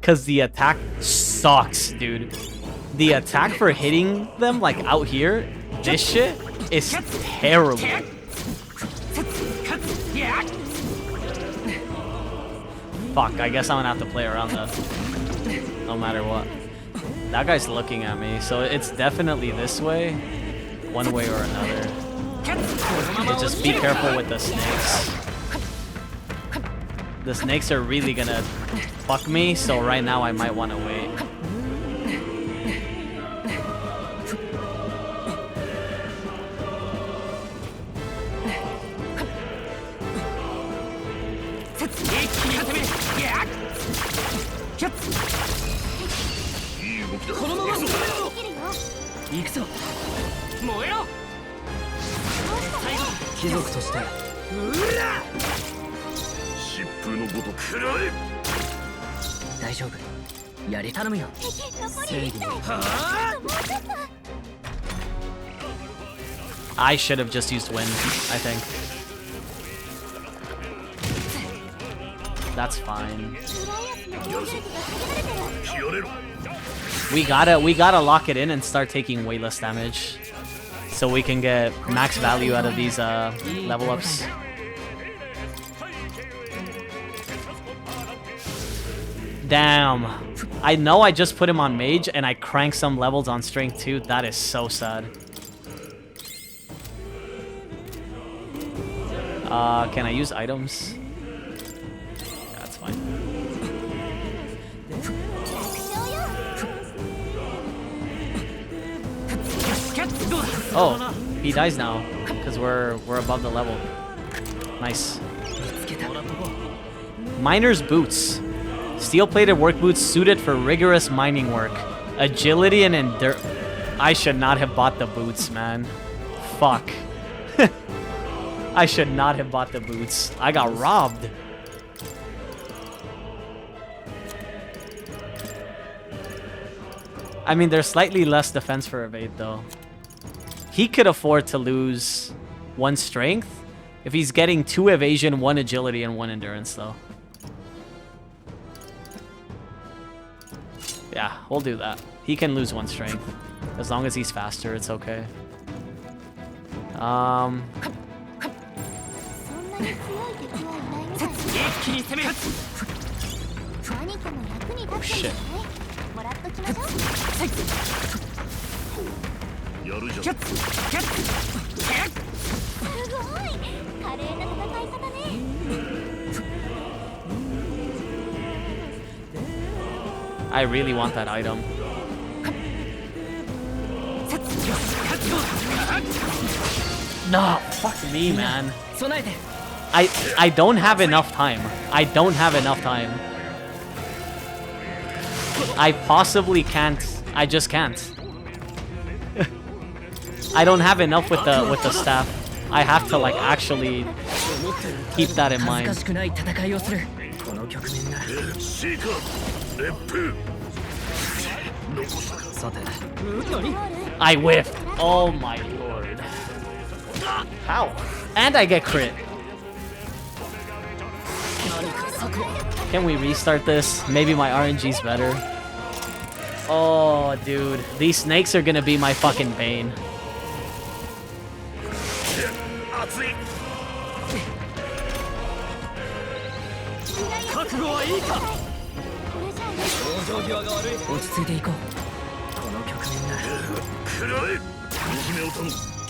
Speaker 7: Because the attack sucks, dude. The attack for hitting them, like, out here, this shit is terrible. Fuck, I guess I'm gonna have to play around though. No matter what. That guy's looking at me, so it's definitely this way, one way or another. But just be careful with the snakes. The snakes are really gonna fuck me, so right now I might want to wait. I should have just used wind, I think. That's fine. We gotta lock it in and start taking way less damage. so we can get max value out of these level ups. Damn. I know I just put him on mage and I cranked some levels on strength too. That is so sad. Can I use items? Yeah, that's fine. Oh, he dies now because we're above the level. Nice. Miner's boots. Steel-plated work boots suited for rigorous mining work. Agility and endurance. I should not have bought the boots, man. Fuck. I should not have bought the boots. I got robbed. I mean, there's slightly less defense for evade, though. He could afford to lose 1 strength if he's getting 2 evasion, 1 agility, and 1 endurance, though. Yeah, we'll do that. He can lose 1 strength. As long as he's faster, it's okay. Oh, shit. I really want that item. No, fuck me, man. I don't have enough time. I don't have enough time. I possibly can't. I just can't. I don't have enough with the staff. I have to like actually keep that in mind. I whiffed. Oh my lord. How? And I get crit. Can we restart this? Maybe my RNG's better. Oh, dude. These snakes are gonna be my fucking bane.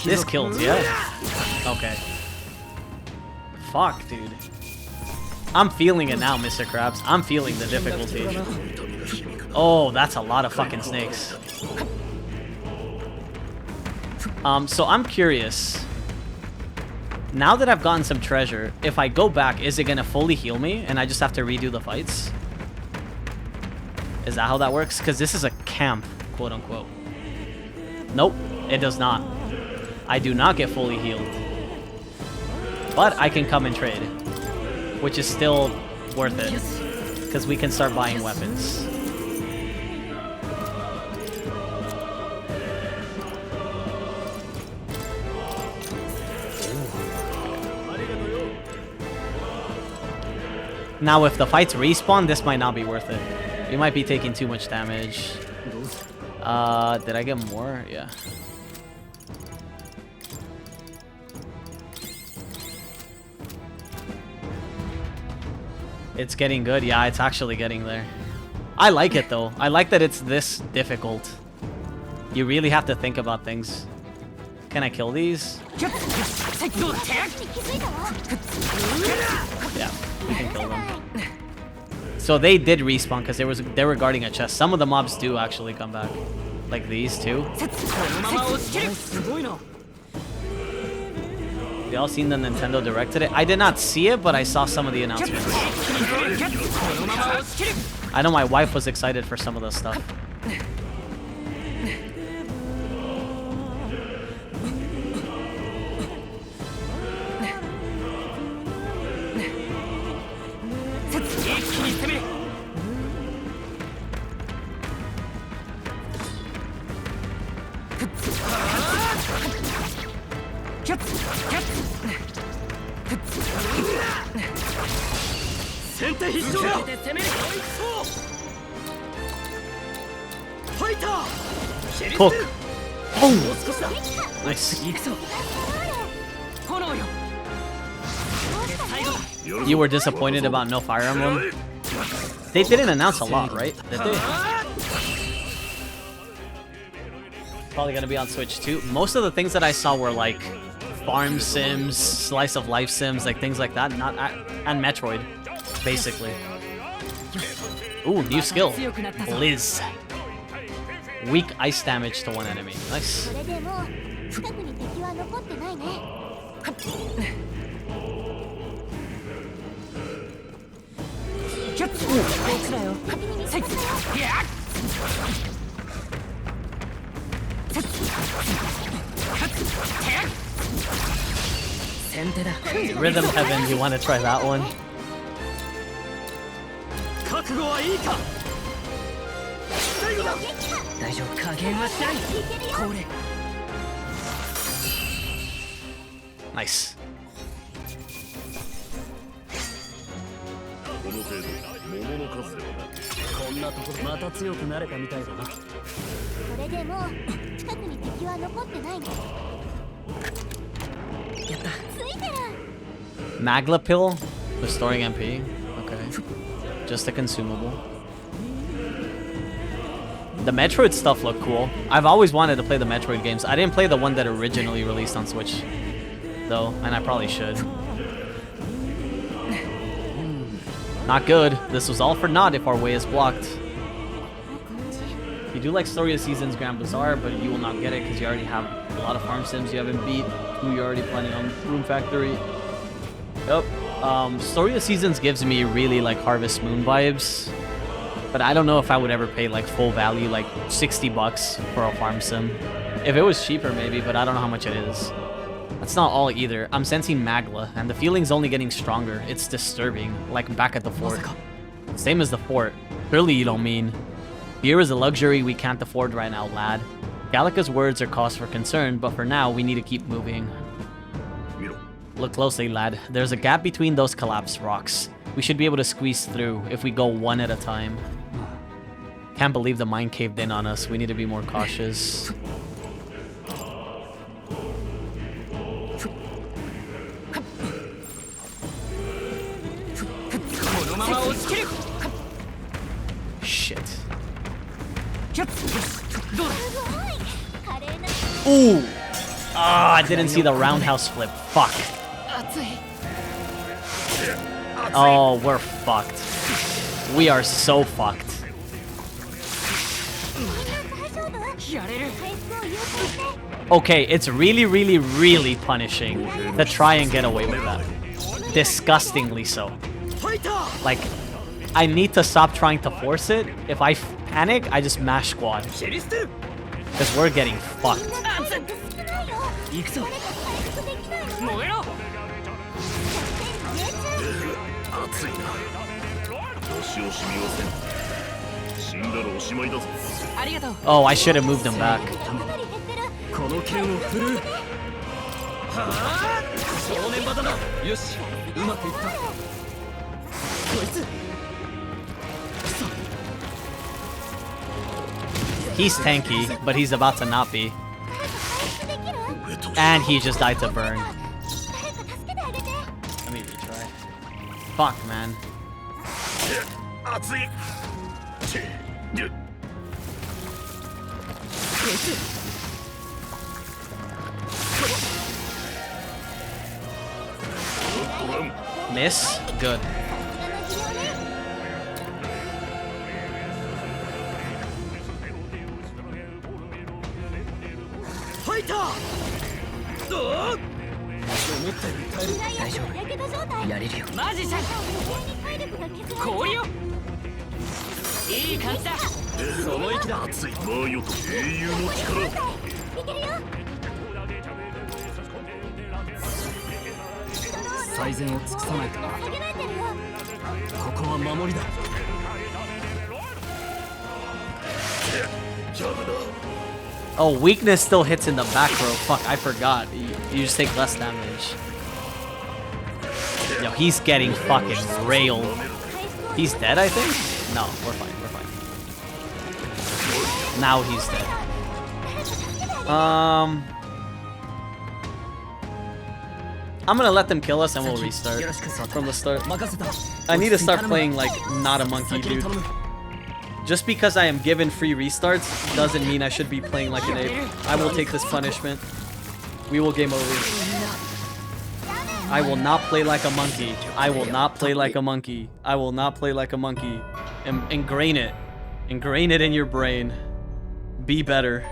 Speaker 7: This kills, yeah? Okay. Fuck, dude. I'm feeling it now, Mr. Krabs. I'm feeling the difficulty. Oh, that's a lot of fucking snakes. So I'm curious. Now that I've gotten some treasure, if I go back, is it gonna fully heal me and I just have to redo the fights? Is that how that works? Because this is a camp, quote unquote. Nope, it does not. I do not get fully healed. But I can come and trade, which is still worth it because we can start buying weapons. Now, if the fights respawn, this might not be worth it. We might be taking too much damage. Did I get more? Yeah. It's getting good. Yeah, it's actually getting there. I like it, though. I like that it's this difficult. You really have to think about things. Can I kill these? Yeah, we can kill them. So they did respawn because they were guarding a chest. Some of the mobs do actually come back. Like these, too. Y'all seen the Nintendo Direct today? I did not see it, but I saw some of the announcements. I know my wife was excited for some of this stuff. Cook. Oh! Nice. You were disappointed about no Fire Emblem? They didn't announce a lot, right? Did they? Probably gonna be on Switch too. Most of the things that I saw were like farm sims, slice of life sims, like things like that. And Metroid, basically. Ooh, new skill. Blizz. Weak ice damage to one enemy. Nice. Rhythm Heaven, you want to try that one? Nice.
Speaker 5: この程度桃の数ではなく、こんなとこまた強くなれたみたいだな。これでもう近くに敵は残ってないね。
Speaker 7: やった。ついてる。Magla pill, restoring MP. Okay, just a consumable. The Metroid stuff looked cool. I've always wanted to play the Metroid games. I didn't play the one that originally released on Switch, though, and I probably should. Not good. This was all for naught if our way is blocked. You do like Story of Seasons Grand Bazaar, but you will not get it because you already have a lot of farm sims you haven't beat. Who you're already planning on Room Factory. Yep. Story of Seasons gives me really like Harvest Moon vibes. But I don't know if I would ever pay like full value, like 60 bucks for a farm sim. If it was cheaper maybe, but I don't know how much it is. That's not all either. I'm sensing Magla, and the feeling's only getting stronger. It's disturbing, like back at the fort. Same as the fort. Surely you don't mean. Beer is a luxury we can't afford right now, lad. Gallica's words are cause for concern, but for now, we need to keep moving. Look closely, lad. There's a gap between those collapsed rocks. We should be able to squeeze through if we go one at a time. Can't believe the mine caved in on us. We need to be more cautious. Shit. Ooh! Ah, I didn't see the roundhouse flip. Fuck. Oh, we're fucked. We are so fucked. Okay, it's really, really, really punishing to try and get away with that. Disgustingly so. Like, I need to stop trying to force it. If I panic, I just mash squad. Because we're getting fucked. Oh, I should have moved him back. He's tanky, but he's about to not be. And he just died to burn. Let me retry. Fuck, man. Miss? Good. Oh, weakness still hits in the back row. Fuck, I forgot. You just take less damage. Yo, he's getting fucking railed. He's dead, I think? No, we're fine, we're fine. Now he's dead. I'm gonna let them kill us and we'll restart from the start. I need to start playing like not a monkey, dude. Just because I am given free restarts doesn't mean I should be playing like an ape. I will take this punishment. We will game over. I will not play like a monkey. I will not play like a monkey. I will not play like a monkey. Ingrain it. Ingrain it in your brain. Be better.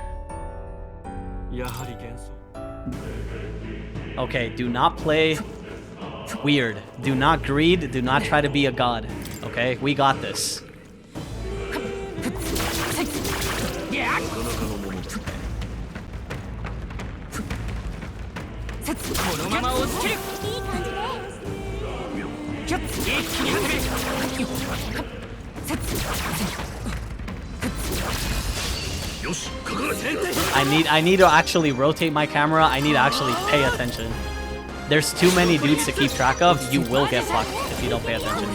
Speaker 7: Okay, do not play weird. Do not greed. Do not try to be a god. Okay, we got this. I need to actually rotate my camera. I need to actually pay attention. There's too many dudes to keep track of. You will get fucked if you don't pay attention.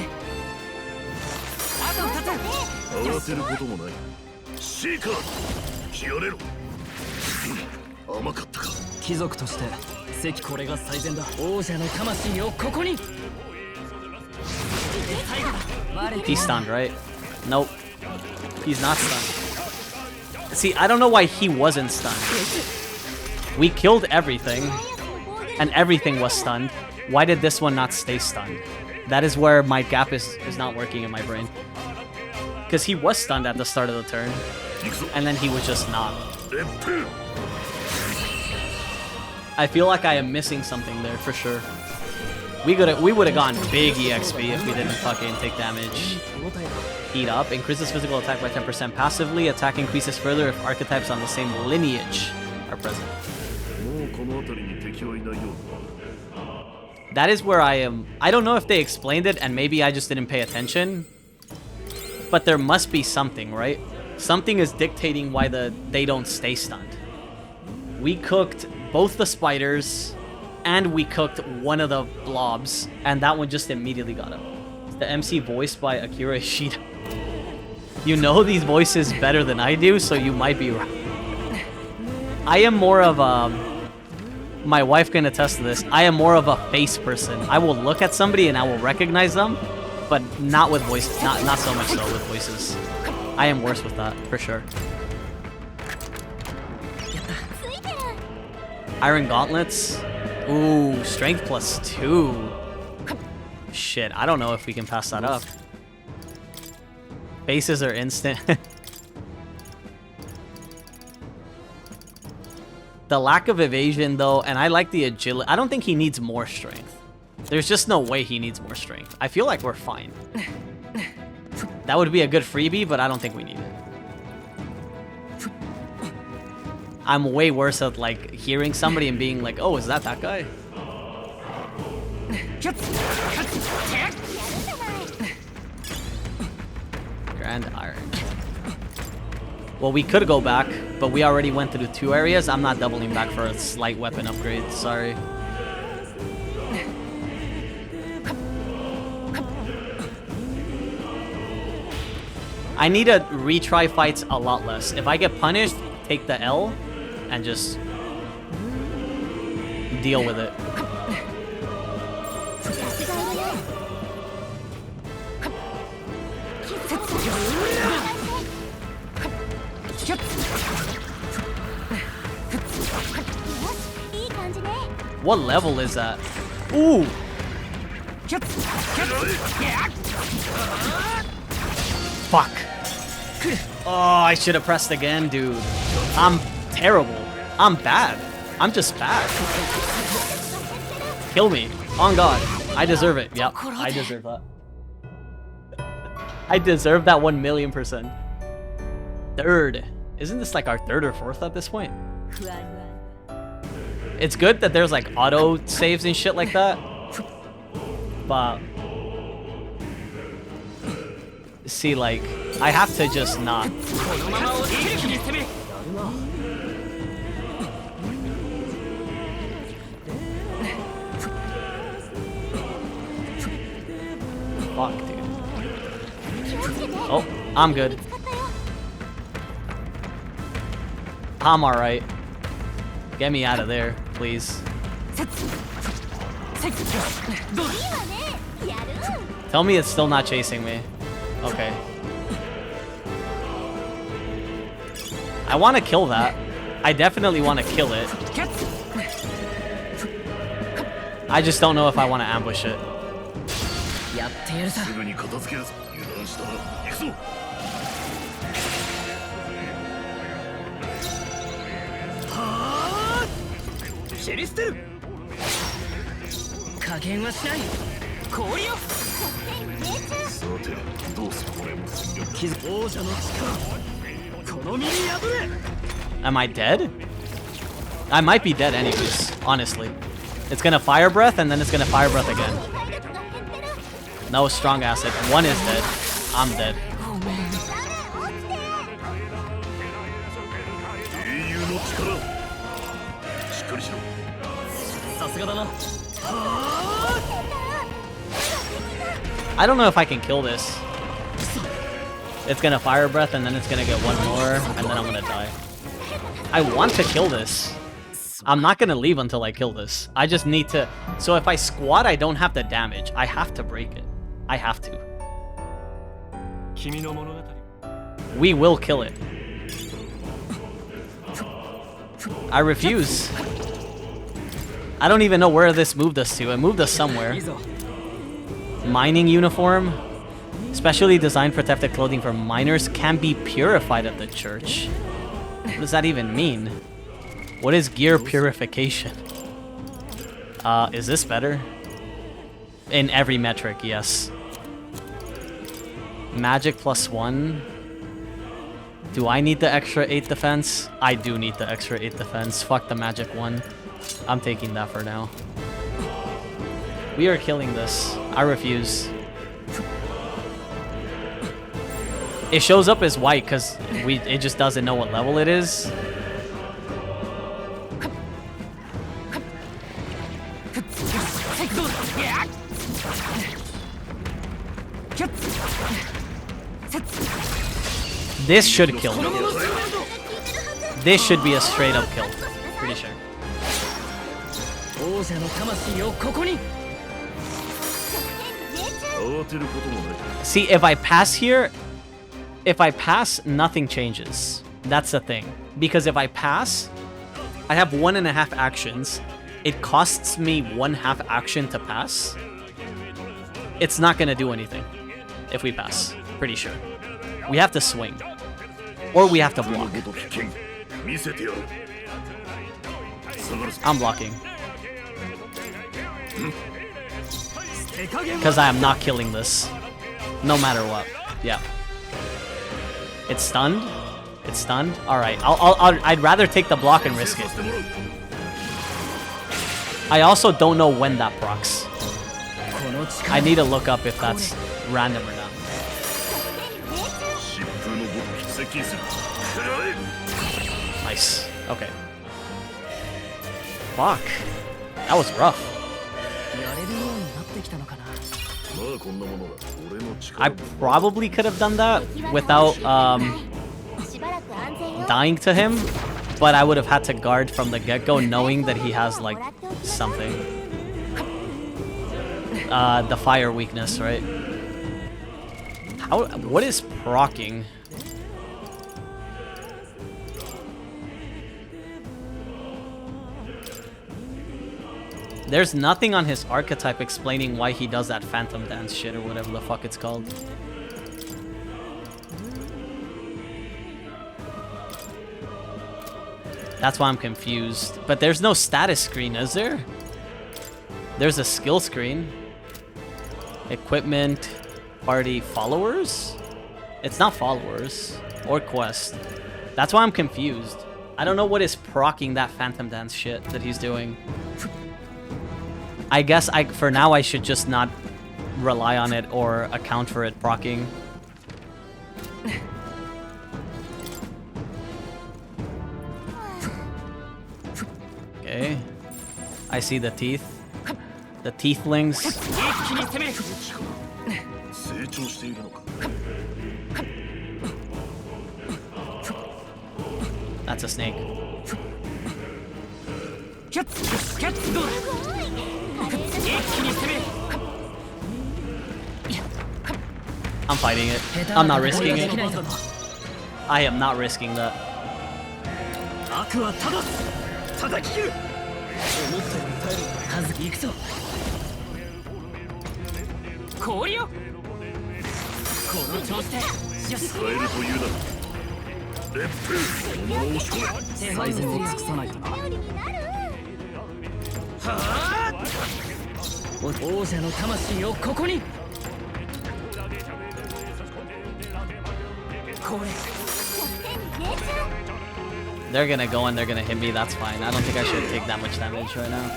Speaker 7: He's stunned, right? Nope. He's not stunned. See, I don't know why he wasn't stunned. We killed everything, and everything was stunned. Why did this one not stay stunned? That is where my gap is not working in my brain. Because he was stunned at the start of the turn, and then he was just not. I feel like I am missing something there for sure. We would have gotten big EXP if we didn't fucking take damage. Heat up. Increases physical attack by 10% passively. Attack increases further if archetypes on the same lineage are present. That is where I am. I don't know if they explained it and maybe I just didn't pay attention. But there must be something, right? Something is dictating why they don't stay stunned. We cooked both the spiders and we cooked one of the blobs, and that one just immediately got him. It's the MC voiced by Akira Ishida. You know these voices better than I do, so you might be right. I am more of a... My wife can attest to this. I am more of a face person. I will look at somebody and I will recognize them, but not with voices. Not so much so with voices. I am worse with that, for sure. Iron Gauntlets. Ooh, strength +2. Shit, I don't know if we can pass that up. Bases are instant. The lack of evasion, though, and I like the agility. I don't think he needs more strength. There's just no way he needs more strength. I feel like we're fine. That would be a good freebie, but I don't think we need it. I'm way worse at, like, hearing somebody and being like, oh, is that guy? Grand Iron. Well, we could go back, but we already went through 2 areas. I'm not doubling back for a slight weapon upgrade. Sorry. I need to retry fights a lot less. If I get punished, take the L and just deal with it. What level is that? Ooh! Fuck. Oh, I should have pressed again, dude. I'm terrible. I'm bad. I'm just bad. Kill me. On God. I deserve it. Yep. I deserve that. I deserve that 1,000,000%. Third. Isn't this like our 3rd or 4th at this point? It's good that there's like auto saves and shit like that. But see, like, I have to just not. Fuck, dude. Oh, I'm good. I'm alright. Get me out of there, please. Tell me it's still not chasing me. Okay. I want to kill that. I definitely want to kill it. I just don't know if I want to ambush it. Am I dead? I might be dead anyways, honestly. It's gonna fire breath and then it's gonna fire breath again. No strong acid. One is dead. I'm dead. I don't know if I can kill this. It's gonna fire breath and then it's gonna get one more and then I'm gonna die. I want to kill this. I'm not gonna leave until I kill this. I just need to. So if I squat, I don't have the damage. I have to break it. I have to. We will kill it. I refuse. I don't even know where this moved us to. It moved us somewhere. Mining uniform. Specially designed protective clothing for miners can be purified at the church. What does that even mean? What is gear purification? Is this better? In every metric, yes. Magic +1. Do I need the extra 8 defense? I do need the extra 8 defense. Fuck the magic 1. I'm taking that for now. We are killing this. I refuse. It shows up as white because it just doesn't know what level it is. This should kill me. This should be a straight up kill. Pretty sure. See, if I pass here, nothing changes. That's the thing. Because if I pass, I have 1.5 actions. It costs me 1/2 action to pass. It's not gonna do anything if we pass. Pretty sure. We have to swing. Or we have to block. I'm blocking. Because I am not killing this. No matter what. Yeah. It's stunned? It's stunned? Alright. I'd rather take the block and risk it. I also don't know when that procs. I need to look up if that's random or not. Nice. Okay. Fuck. That was rough. I probably could have done that without dying to him, but I would have had to guard from the get-go knowing that he has like something. The fire weakness, right? What is proccing? There's nothing on his archetype explaining why he does that phantom dance shit or whatever the fuck it's called. That's why I'm confused. But there's no status screen, is there? There's a skill screen. Equipment, party, followers? It's not followers or quest. That's why I'm confused. I don't know what is proccing that phantom dance shit that he's doing. I guess for now I should just not rely on it or account for it proccing. Okay. I see the teeth. The teethlings. That's a snake. I'm fighting it. I'm not risking it. I am not risking that.
Speaker 11: 悪は正す叩き切る思ったより耐える数行くぞ氷よこの調子でよし
Speaker 5: 使えるというな烈風そのまま押し込め
Speaker 11: 最善を尽くさないとなはあ王者の魂をここにこれ
Speaker 7: They're gonna go and they're gonna hit me. That's fine. I don't think I should take that much damage right now.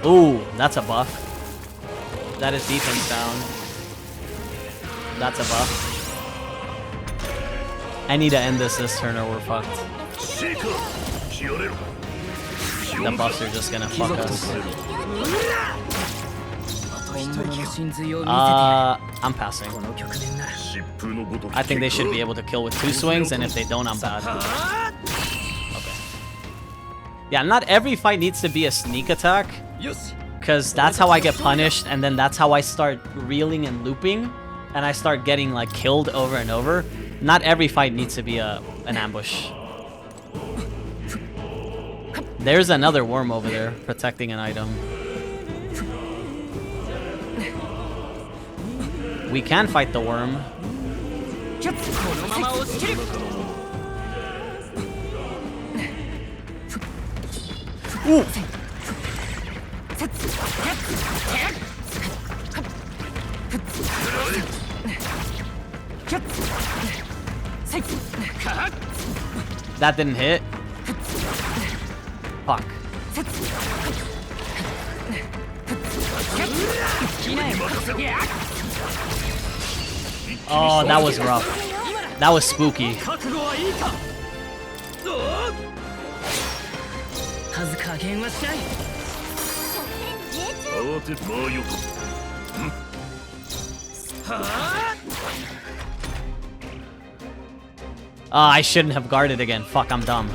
Speaker 7: Ooh, that's a buff. That is defense down. That's a buff. I need to end this turn or we're fucked. The buffs are just gonna fuck us. I'm passing. I think they should be able to kill with 2 swings, and if they don't, I'm bad. Okay. Yeah, not every fight needs to be a sneak attack, because that's how I get punished, and then that's how I start reeling and looping, and I start getting like killed over and over. Not every fight needs to be an ambush. There's another worm over there protecting an item. We can fight the worm. Ooh. That didn't hit. Fuck. Oh, that was rough. That was spooky. I shouldn't have guarded again. Fuck, I'm dumb.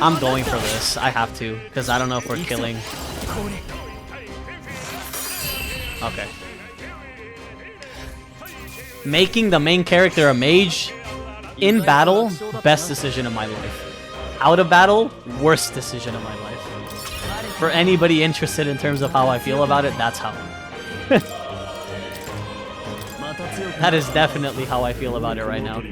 Speaker 7: I'm going for this. I have to, because I don't know if we're killing. Okay. Making the main character a mage in battle, best decision of my life. Out of battle, worst decision of my life. For anybody interested in terms of how I feel about it, that's how. That is definitely how I feel about it right now.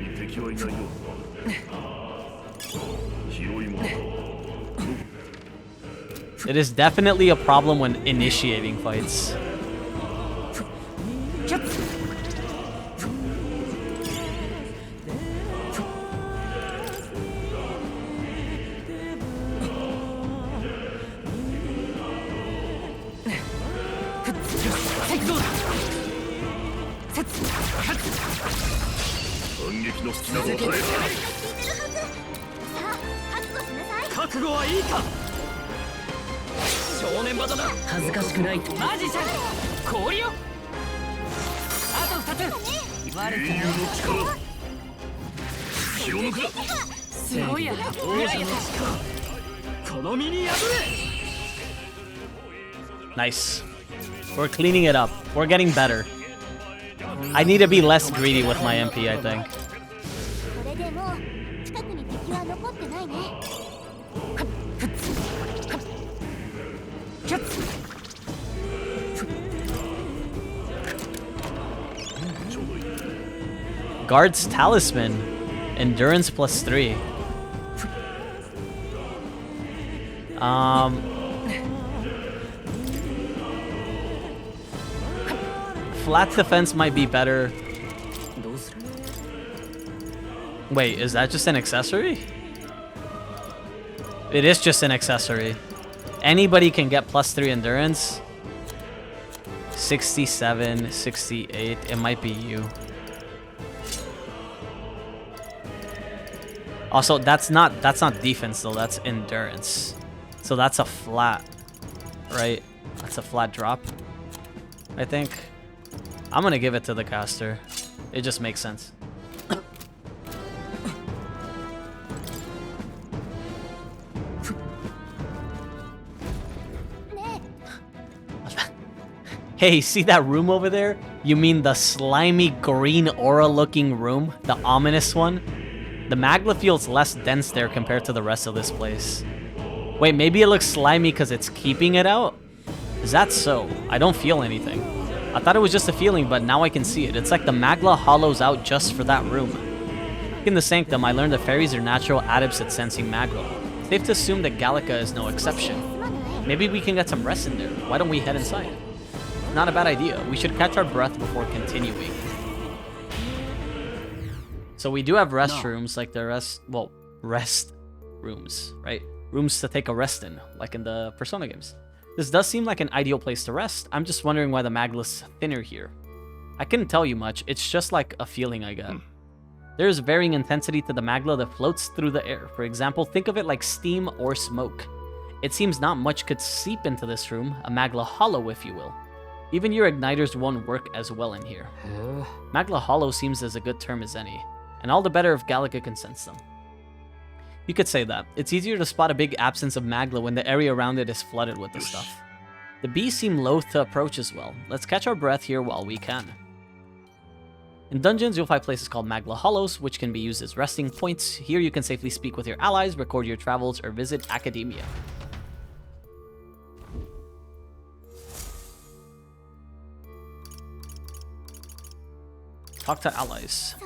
Speaker 7: It is definitely a problem when initiating fights. Nice. We're cleaning it up. We're getting better. I need to be less greedy with my MP, I think. Guard's Talisman. Endurance +3. Flat defense might be better. Wait, is that just an accessory? It is just an accessory. Anybody can get +3 endurance. 67, 68. It might be you. Also, that's not defense though. That's endurance. So that's a flat, right? That's a flat drop. I think. I'm gonna give it to the caster. It just makes sense. Hey, see that room over there? You mean the slimy green aura looking room? The ominous one? The magla feels less dense there compared to the rest of this place. Wait, maybe it looks slimy because it's keeping it out? Is that so? I don't feel anything. I thought it was just a feeling, but now I can see it. It's like the magla hollows out just for that room. In the Sanctum, I learned that fairies are natural adepts at sensing magla. Safe to assume that Gallica is no exception. Maybe we can get some rest in there. Why don't we head inside? Not a bad idea. We should catch our breath before continuing. So we do have restrooms, like the rest rooms, right? Rooms to take a rest in, like in the Persona games. This does seem like an ideal place to rest. I'm just wondering why the magla's thinner here. I couldn't tell you much. It's just like a feeling I get. There's varying intensity to the magla that floats through the air. For example, think of it like steam or smoke. It seems not much could seep into this room, a magla hollow, if you will. Even your igniters won't work as well in here. Magla hollow seems as a good term as any, and all the better if Gallica can sense them. You could say that. It's easier to spot a big absence of magla when the area around it is flooded with the stuff. The bees seem loath to approach as well. Let's catch our breath here while we can. In dungeons, you'll find places called magla hollows, which can be used as resting points. Here you can safely speak with your allies, record your travels, or visit academia. Talk to allies.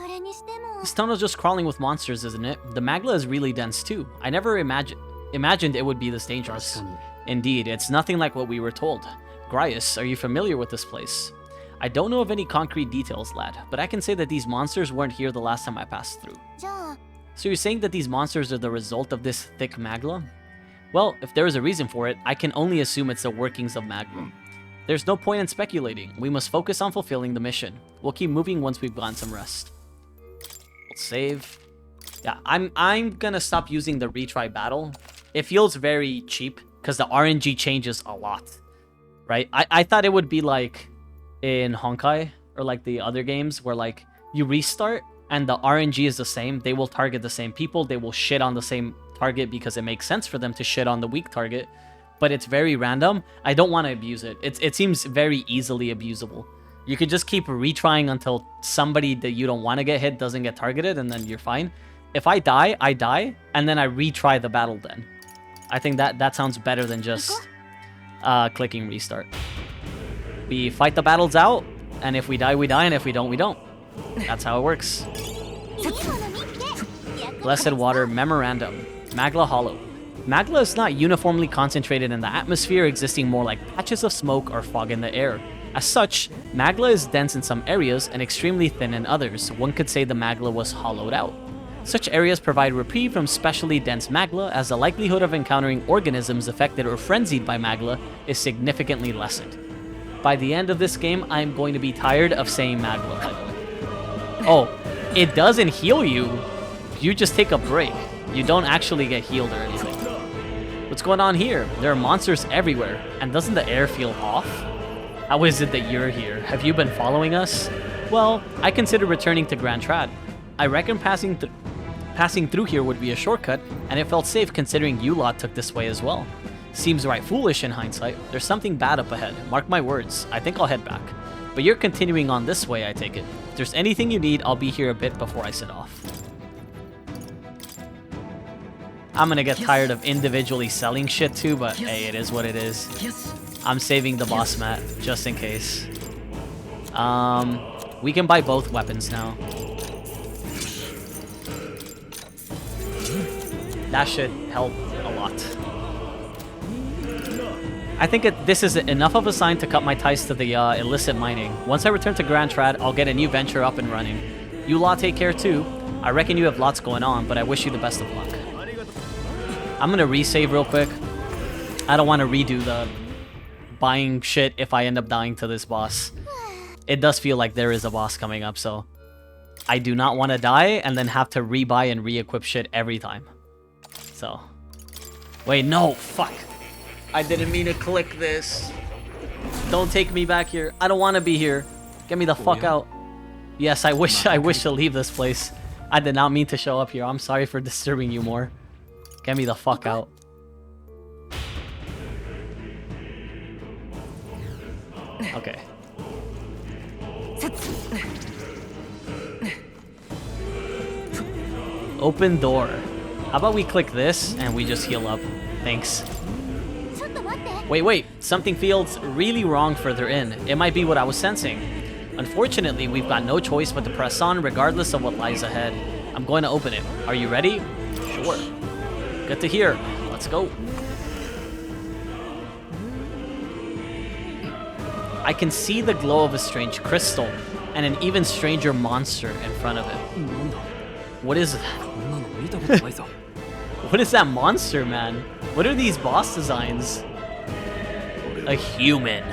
Speaker 7: This tunnel's just crawling with monsters, isn't it? The magla is really dense too. I never imagined it would be this dangerous. Indeed, it's nothing like what we were told. Grias, are you familiar with this place? I don't know of any concrete details, lad, but I can say that these monsters weren't here the last time I passed through. So you're saying that these monsters are the result of this thick magla? Well, if there is a reason for it, I can only assume it's the workings of magma. There's no point in speculating. We must focus on fulfilling the mission. We'll keep moving once we've gotten some rest. We'll save. Yeah, I'm gonna stop using the retry battle. It feels very cheap because the RNG changes a lot, right? I thought it would be like in Honkai or like the other games where like you restart and the RNG is the same. They will target the same people. They will shit on the same target because it makes sense for them to shit on the weak target. But it's very random. I don't want to abuse it. It seems very easily abusable. You could just keep retrying until somebody that you don't want to get hit doesn't get targeted, and then you're fine. If I die, and then I retry the battle then. I think that sounds better than just clicking restart. We fight the battles out, and if we die, we die, and if we don't, we don't. That's how it works. Blessed Water Memorandum. Magla Hollow. Magla is not uniformly concentrated in the atmosphere, existing more like patches of smoke or fog in the air. As such, magla is dense in some areas and extremely thin in others. One could say the magla was hollowed out. Such areas provide reprieve from specially dense magla, as the likelihood of encountering organisms affected or frenzied by magla is significantly lessened. By the end of this game, I am going to be tired of saying magla. Oh, it doesn't heal you. You just take a break. You don't actually get healed or anything. What's going on here? There are monsters everywhere, and doesn't the air feel off? How is it that you're here? Have you been following us? Well, I consider returning to Grand Trad. I reckon passing through here would be a shortcut, and it felt safe considering you lot took this way as well. Seems right foolish in hindsight. There's something bad up ahead. Mark my words. I think I'll head back. But you're continuing on this way, I take it. If there's anything you need, I'll be here a bit before I set off. I'm gonna get tired of individually selling shit too, but hey, it is what it is. I'm saving the boss mat, just in case. We can buy both weapons now. That should help a lot. I think this is enough of a sign to cut my ties to the illicit mining. Once I return to Grand Trad, I'll get a new venture up and running. You lot take care too. I reckon you have lots going on, but I wish you the best of luck. I'm gonna resave real quick. I don't want to redo the buying shit if I end up dying to this boss. It does feel like there is a boss coming up, so I do not want to die and then have to rebuy and re-equip shit every time. So, wait, no, fuck. I didn't mean to click this. Don't take me back here. I don't want to be here. Get me the fuck out. Yes, I wish to leave this place. I did not mean to show up here. I'm sorry for disturbing you more. Get me the fuck out. Okay. Open door. How about we click this and we just heal up? Thanks. Wait. Something feels really wrong further in. It might be what I was sensing. Unfortunately, we've got no choice but to press on regardless of what lies ahead. I'm going to open it. Are you ready? Sure. Good to hear. Let's go. I can see the glow of a strange crystal and an even stranger monster in front of it. What is that? What is that monster, man? What are these boss designs? A human.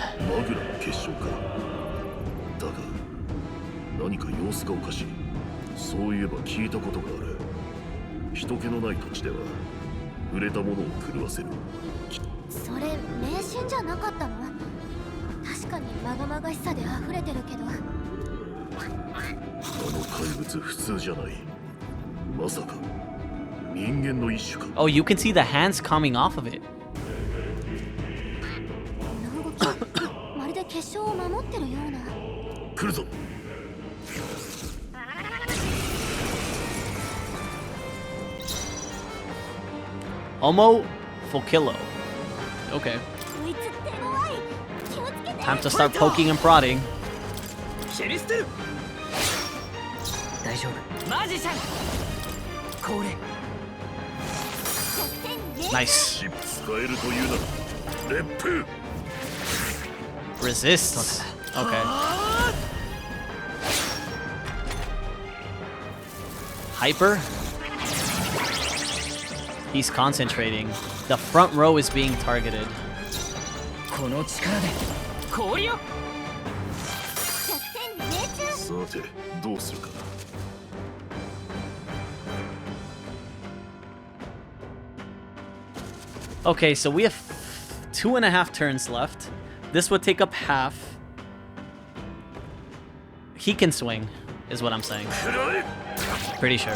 Speaker 5: 何か様子がおかしい。そういえば聞いたことがある。人気のない土地では触れたものを狂わせる。
Speaker 9: それ迷信じゃなかったの？確かにまがまがしさで溢れてるけど。あの怪物普通じゃない。まさか人間の一種か。
Speaker 7: Oh, you can see the hands coming off of it.
Speaker 9: この動き、まるで結晶を守ってるような。
Speaker 5: 来るぞ。
Speaker 7: Homo Fokillo. Okay. Time to start poking and prodding. Nice. Resists. Okay. Hyper. He's concentrating. The front row is being targeted. Okay, so we have 2.5 turns left. This would take up half. He can swing, is what I'm saying. Pretty sure.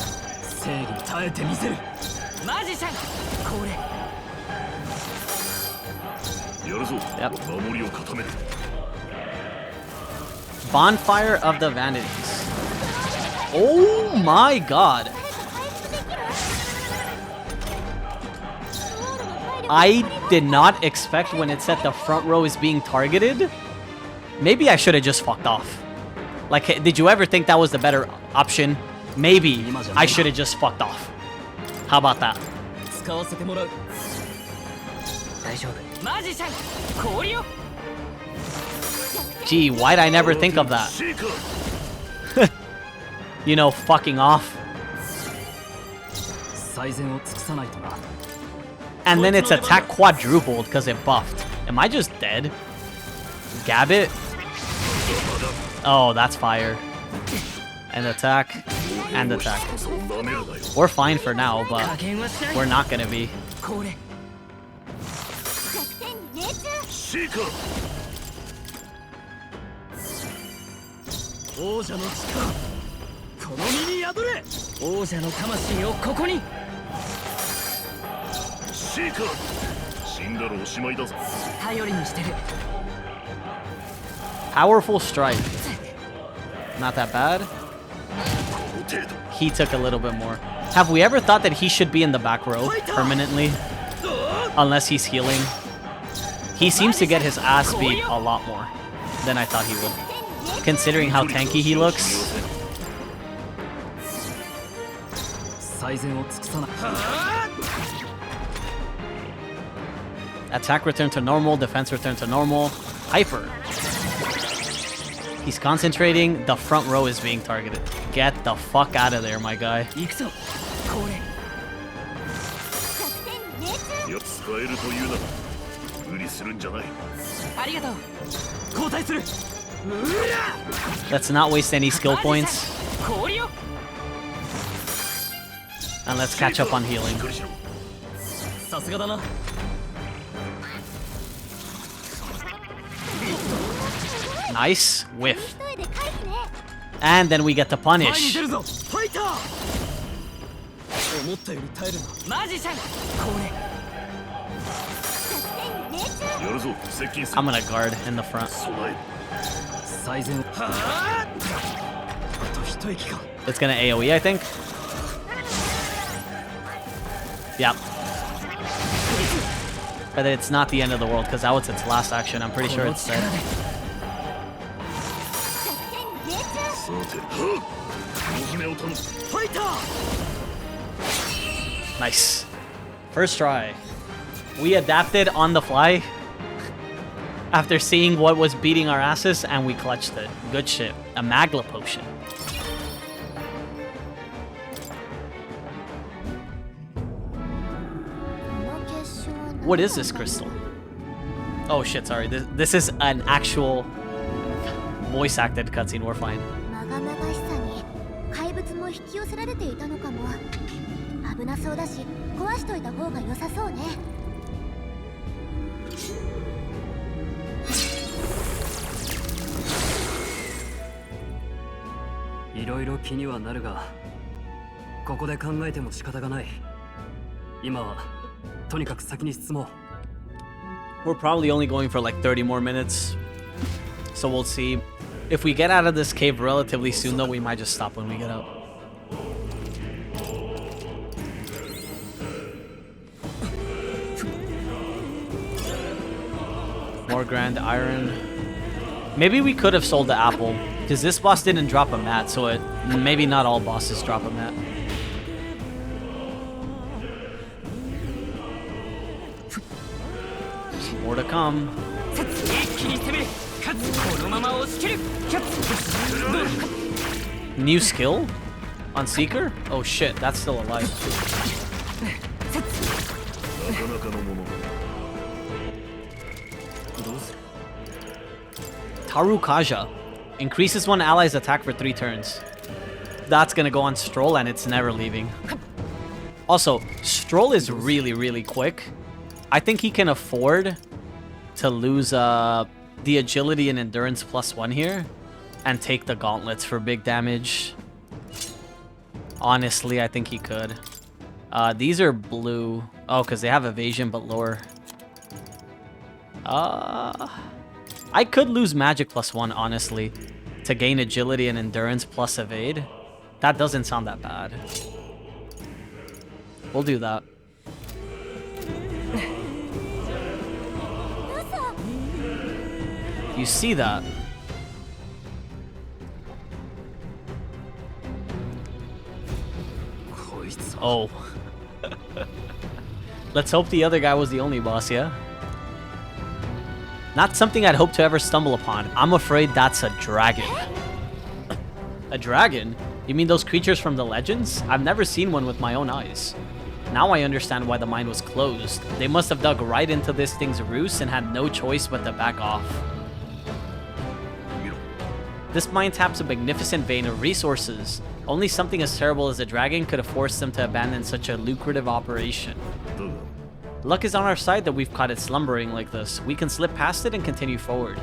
Speaker 7: Yep. Bonfire of the Vanities. Oh my god. I did not expect when it said the front row is being targeted. Maybe I should have just fucked off. Like, did you ever think that was the better option? Maybe I should have just fucked off. How about that? Gee, why'd I never think of that? You know, fucking off. And then its attack quadrupled because it buffed. Am I just dead? Gabbit? Oh, that's fire. And attack. And attack. We're fine for now, but we're not gonna be. Powerful strike. Not that bad. He took a little bit more. Have we ever thought that he should be in the back row permanently? Unless he's healing. He seems to get his ass beat a lot more than I thought he would. Considering how tanky he looks. Attack return to normal, defense return to normal. Hyper. He's concentrating. The front row is being targeted. Get the fuck out of there, my guy. Let's not waste any skill points. And let's catch up on healing. Nice. Whiff. And then we get to punish.
Speaker 14: 思ったより耐えるなマジシャンこれ
Speaker 7: I'm gonna guard in the front. It's gonna AoE, I think. Yep. But it's not the end of the world because that was its last action. I'm pretty sure it's dead. Nice. First try. We adapted on the fly after seeing what was beating our asses, and we clutched it. Good shit. A Magla potion. What is this crystal? Oh shit, sorry. This is an actual voice acted cutscene. We're fine.
Speaker 9: 怪物も引き寄せられていたのかも。危なそうだし、壊しといた方が良さそうね。
Speaker 17: いろいろ気にはなるが、ここで考えても仕方がない。今はとにかく先に進もう。
Speaker 7: We're probably only going for like 30 more minutes, so we'll see. If we get out of this cave relatively soon, though, we might just stop when we get out. More grand iron. Maybe we could have sold the apple, because this boss didn't drop a mat, so maybe not all bosses drop a mat. More to come. New skill? On Seeker? Oh shit, that's still alive. Tarukaja. Increases one ally's attack for 3 turns. That's gonna go on Stroll and it's never leaving. Also, Stroll is really, really quick. I think he can afford to lose the agility and endurance +1 here and take the gauntlets for big damage. Honestly, I think he could. These are blue. Oh, because they have evasion but lower. I could lose magic +1, honestly, to gain agility and endurance plus evade. That doesn't sound that bad. We'll do that. You see that? Oh. Let's hope the other guy was the only boss, yeah? Not something I'd hope to ever stumble upon. I'm afraid that's a dragon. A dragon? You mean those creatures from the legends? I've never seen one with my own eyes. Now I understand why the mine was closed. They must have dug right into this thing's roost and had no choice but to back off. This mine taps a magnificent vein of resources. Only something as terrible as a dragon could have forced them to abandon such a lucrative operation. Luck is on our side that we've caught it slumbering like this. We can slip past it and continue forward.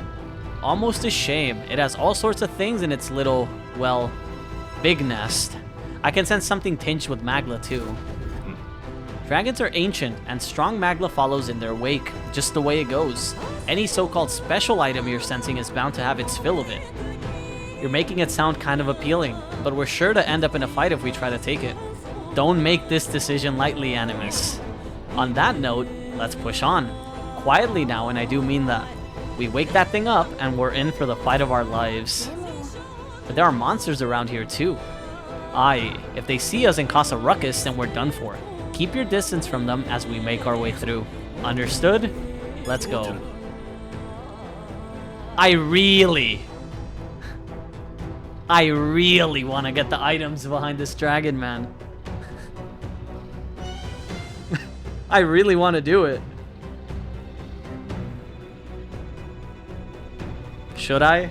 Speaker 7: Almost a shame. It has all sorts of things in its little, well, big nest. I can sense something tinged with Magla too. Dragons are ancient, and strong Magla follows in their wake, just the way it goes. Any so-called special item you're sensing is bound to have its fill of it. You're making it sound kind of appealing, but we're sure to end up in a fight if we try to take it. Don't make this decision lightly, Animus. On that note, let's push on. Quietly now, and I do mean that. We wake that thing up, and we're in for the fight of our lives. But there are monsters around here too. Aye, if they see us and cause a ruckus, then we're done for. Keep your distance from them as we make our way through. Understood? Let's go. I really want to get the items behind this dragon, man. I really want to do it. Should I?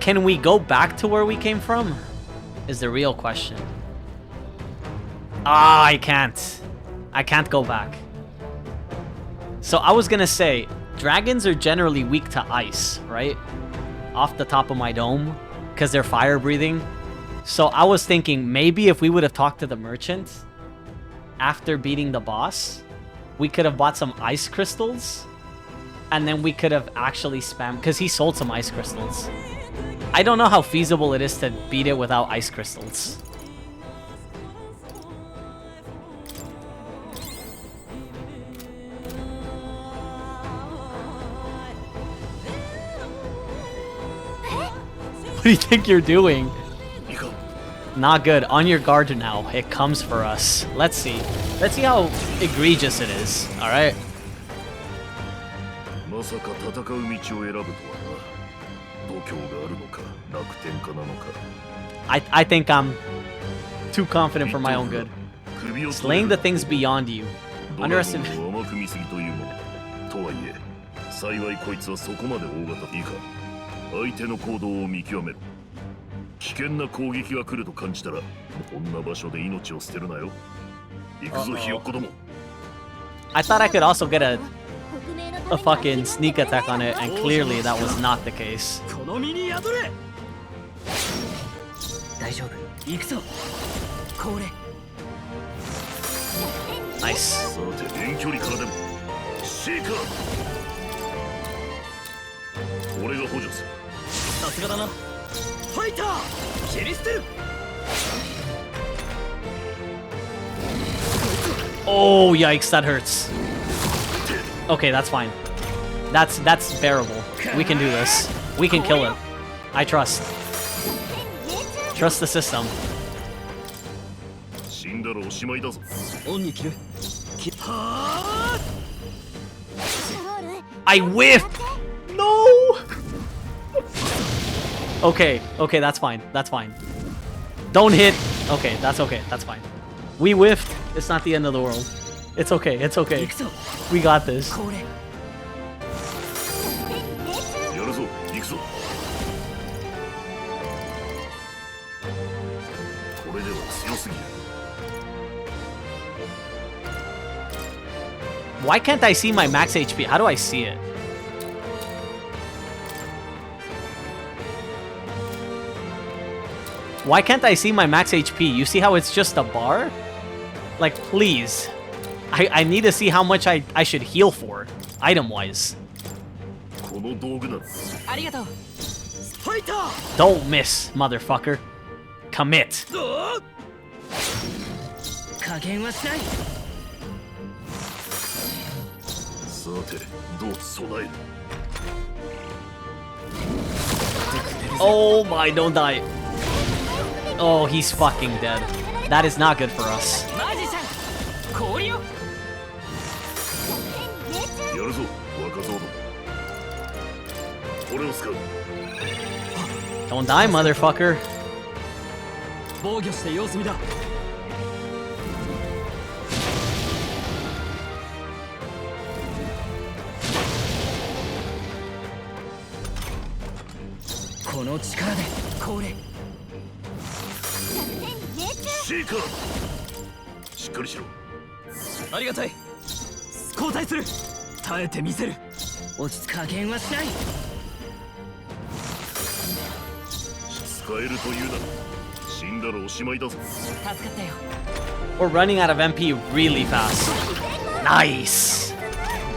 Speaker 7: Can we go back to where we came from? Is the real question. Ah, I can't. I can't go back. So I was gonna say, dragons are generally weak to ice, right? Off the top of my dome, because they're fire breathing. So I was thinking maybe if we would have talked to the merchant after beating the boss, we could have bought some ice crystals, and then we could have actually spammed, because he sold some ice crystals. I don't know how feasible it is to beat it without ice crystals. What do you think you're doing? Not good. On your guard now. It comes for us. Let's see. Let's see how egregious it is. All right. I think I'm too confident for my own good. Slaying the things beyond you. Underestimate.
Speaker 5: 相手の行動を見極めろ。危険な攻撃が来ると感じたら、こんな場所で命を捨てるなよ。行くぞ、ひよっこども。
Speaker 7: I thought I could also get a fucking sneak attack on it, and clearly that was not the case.
Speaker 12: この身に宿れ。大丈夫。行くぞ。これ。
Speaker 7: Nice.
Speaker 5: さて、遠距離からでも。シーカー。俺が補助する。さすがだな。ファイター。切り捨てる。
Speaker 7: Oh, yikes, that hurts. Okay, that's fine. That's bearable. We can do this. We can kill him. I trust. Trust the system.
Speaker 5: 死んだらおしまいだぞ。
Speaker 12: オンに切る。
Speaker 7: I whiffed! No! Okay, okay, that's fine. That's fine. Don't hit. Okay, that's okay. That's fine. We whiffed. It's not the end of the world. It's okay. It's okay. We got this.
Speaker 5: やるぞ、行くぞ。これでは強すぎる。
Speaker 7: Why can't I see my max HP? How do I see it? Why can't I see my max HP? You see how it's just a bar? Like, please. I need to see how much I should heal for, item-wise. Don't miss, motherfucker. Commit.
Speaker 12: 加減はしない。
Speaker 5: さて、どう備える。
Speaker 7: Oh my, don't die. Oh, he's fucking dead. That is not good for us.
Speaker 5: やるぞ、若造ども。俺を使う。
Speaker 7: Don't die, motherfucker.
Speaker 12: 防御して様子見だ。この力でこれ。
Speaker 5: シーカー。しっかりしろ。
Speaker 12: ありがたい。交代する。耐えてみせる。落ち着加減はしない。
Speaker 5: 使えるというなら死んだらおしまいだぞ。
Speaker 12: 助かったよ。
Speaker 7: We're running out of MP really fast. Nice.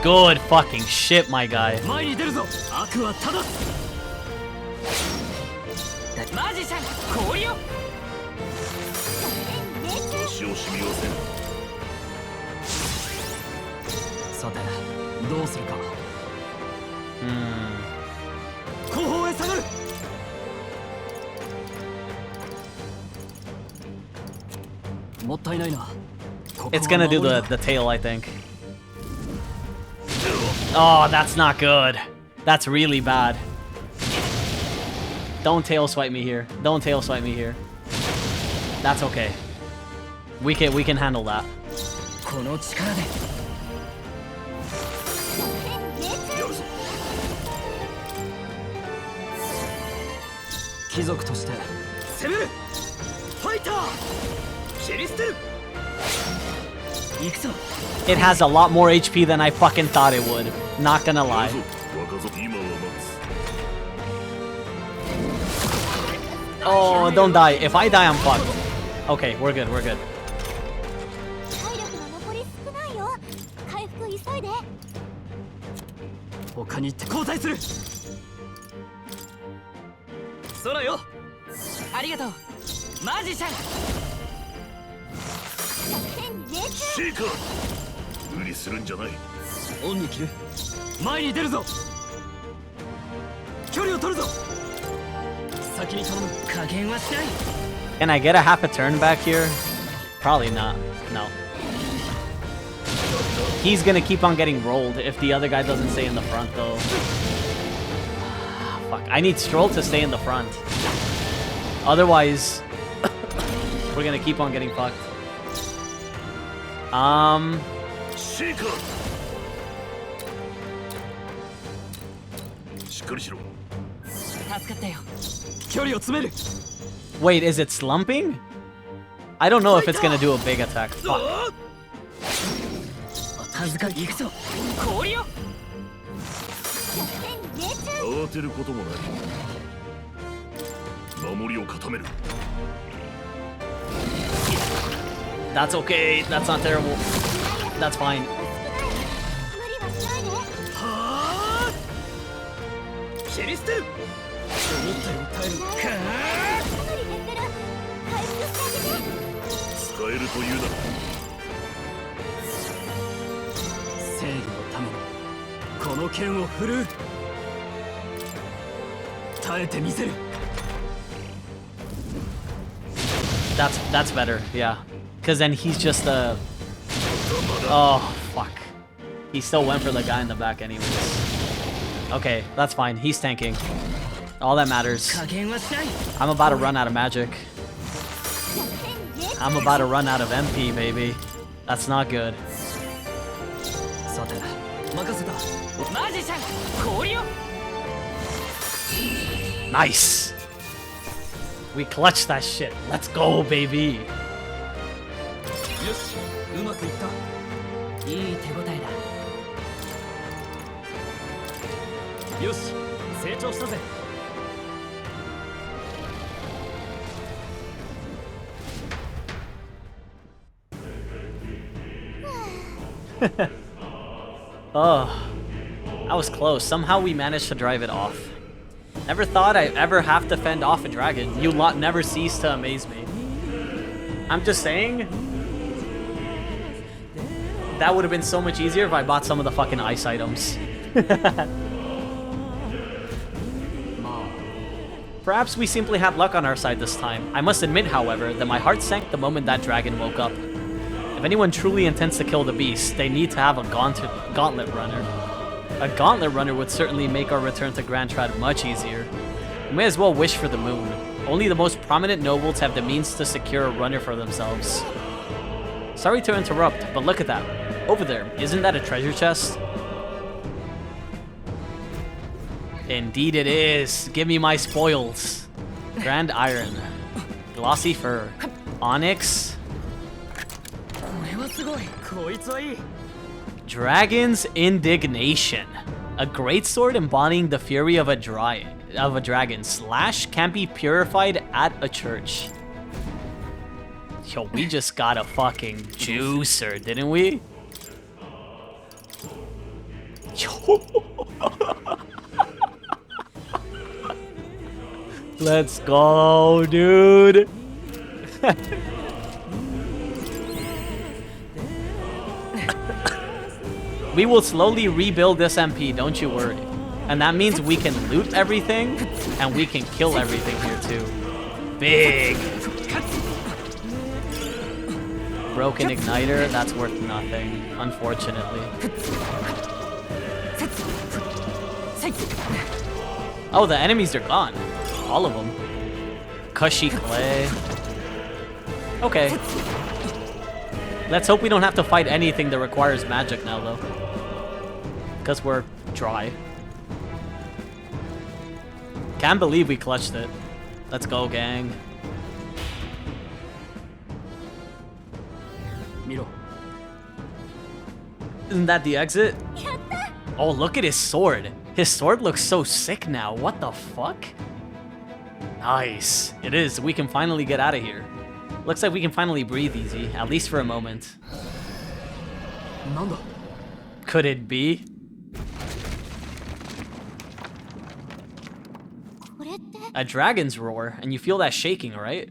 Speaker 7: Good fucking shit, my guy.
Speaker 12: 前に出るぞ。悪は正す。マジシャン氷よ。
Speaker 5: 足を染みわせん。
Speaker 12: さてどうするか。後方へ下がる。もったいないな。
Speaker 7: It's gonna do the tail, I think. Oh, that's not good. That's really bad. Don't tail swipe me here. Don't tail swipe me here. That's okay. We can handle that.
Speaker 12: この力で。
Speaker 5: やるぞ。
Speaker 17: 貴族として攻める。ファイター切り捨てる。行くぞ。
Speaker 7: It has a lot more HP than I fucking thought it would. Not gonna lie.
Speaker 5: 若造今は待つ。
Speaker 7: Oh, don't die. If I die, I'm fucked. Okay, we're good, we're good.
Speaker 9: 体力の残り少ないよ。回復急いで。
Speaker 17: 他に行って交代する。空よ。
Speaker 11: ありがとうマジシャン。
Speaker 5: シーカー無理するんじゃない。
Speaker 17: オンに切る。前に出るぞ。距離を取るぞ。先に頼む。加減はしない。
Speaker 7: Can I get a half a turn back here? Probably not. No. He's gonna keep on getting rolled if the other guy doesn't stay in the front, though. Fuck. I need Stroll to stay in the front. Otherwise, we're gonna keep on getting fucked.
Speaker 5: シーカーしっかりしろ。
Speaker 11: 助かったよ。
Speaker 17: 距離を詰める。
Speaker 7: Wait, is it slumping? I don't know if it's gonna do a big attack. Fuck.
Speaker 17: 預かり行くぞ。氷よ。
Speaker 5: 慌てることもない。守りを固める。
Speaker 7: That's okay. That's not terrible. That's fine.
Speaker 17: 切り捨てる。思ったより耐える。
Speaker 5: 使えるというなら。
Speaker 17: 正義のためにこの剣を振るう。耐えてみせる。
Speaker 7: That's better. Yeah. Because then he's just a... Oh, fuck. He still went for the guy in the back anyways. Okay, that's fine. He's tanking. All that matters. I'm about to run out of magic. I'm about to run out of MP, baby. That's not good. Nice. We clutched that shit. Let's go, baby.
Speaker 17: よし、うまくいった。いい手応えだ。よし、成長したぜ。
Speaker 7: Oh, that was close. Somehow we managed to drive it off. Never thought I'd ever have to fend off a dragon. You lot never cease to amaze me. I'm just saying, that would have been so much easier if I bought some of the fucking ice items. Perhaps we simply had luck on our side this time. I must admit, however, that my heart sank the moment that dragon woke up. If anyone truly intends to kill the beast, they need to have a gauntlet runner. A gauntlet runner would certainly make our return to Grand Trad much easier. We may as well wish for the moon. Only the most prominent nobles have the means to secure a runner for themselves. Sorry to interrupt, but look at that. Over there, isn't that a treasure chest? Indeed it is. Give me my spoils. Grand iron. Glossy fur. Onyx. Dragon's indignation. A greatsword embodying the fury of a dragon. Slash can be purified at a church. Yo, we just got a fucking juicer, didn't we? Yo. Let's go, dude. We will slowly rebuild this MP, don't you worry. And that means we can loot everything, and we can kill everything here too. Big. Broken igniter, that's worth nothing, unfortunately. Oh, the enemies are gone. All of them. Cushy clay. Okay. Let's hope we don't have to fight anything that requires magic now, though. Because we're dry. Can't believe we clutched it. Let's go, gang.
Speaker 17: 見ろ。
Speaker 7: Isn't that the exit? Oh, look at his sword. His sword looks so sick now. What the fuck? Nice. It is. We can finally get out of here. Looks like we can finally breathe easy, at least for a moment.
Speaker 17: なんだ?
Speaker 7: Could it be? A dragon's roar, and you feel that shaking, right?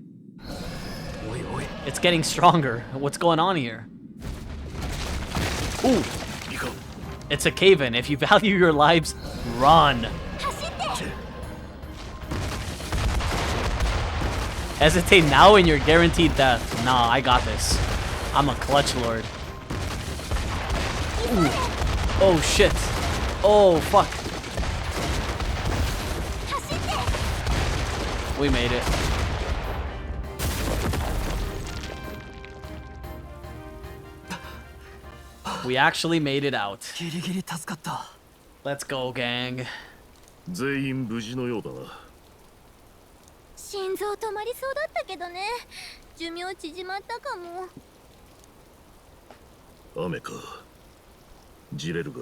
Speaker 7: It's getting stronger. What's going on here? Ooh! It's a cave-in. If you value your lives, run! Hesitate now and you're guaranteed death. Nah, I got this. I'm a clutch lord. Ooh. Oh shit. Oh fuck. We made it. We actually made it out. Let's go, gang.
Speaker 5: 全員無事のようだな。
Speaker 9: 心臓止まりそうだったけどね。寿命縮まったかも。
Speaker 5: 雨か。じれるが、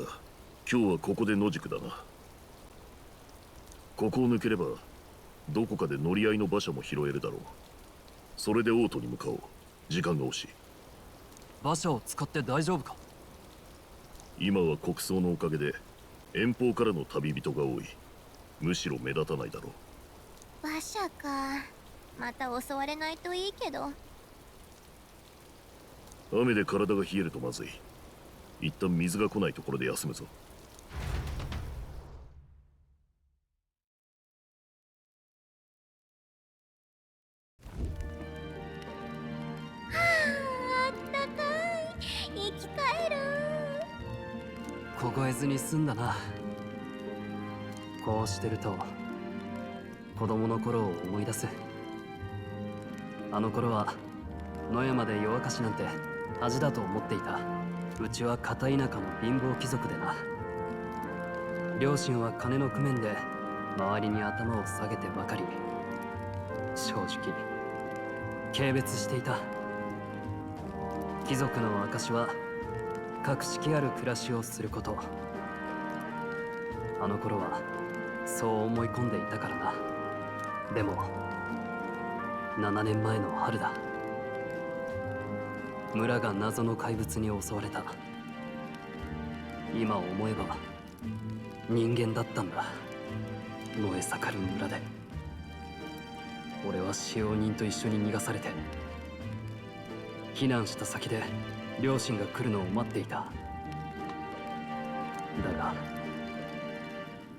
Speaker 5: 今日はここで野宿だな。ここを抜ければ、どこかで乗り合いの馬車も拾えるだろう。それでオートに向かおう。時間が惜しい。
Speaker 17: 馬車を使って大丈夫か？
Speaker 5: 今は国葬のおかげで遠方からの旅人が多い。むしろ目立たないだろう。
Speaker 9: 馬車か。また襲われないといいけど。
Speaker 5: 雨で体が冷えるとまずい。一旦水が来ないところで休むぞ。
Speaker 17: 凍えずに済んだな。こうしてると子供の頃を思い出す。あの頃は野山で夜明かしなんて恥だと思っていた。うちは片田舎の貧乏貴族でな。両親は金の工面で周りに頭を下げてばかり。正直軽蔑していた。貴族の証は格式ある暮らしをすること。あの頃はそう思い込んでいたからな。でも7年前の春だ。村が謎の怪物に襲われた。今思えば人間だったんだ。燃え盛る村で俺は使用人と一緒に逃がされて、避難した先で両親が来るのを待っていた。だが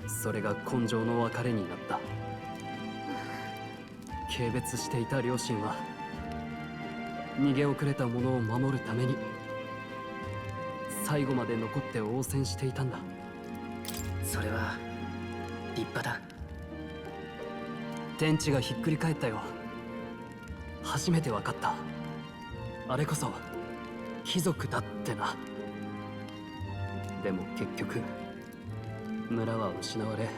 Speaker 17: それが今生の別れになった。軽蔑していた両親は逃げ遅れた者を守るために最後まで残って応戦していたんだ。
Speaker 11: それは立派だ。
Speaker 17: 天地がひっくり返ったよ。初めて分かった。あれこそ貴族だってな。でも結局村は失われ、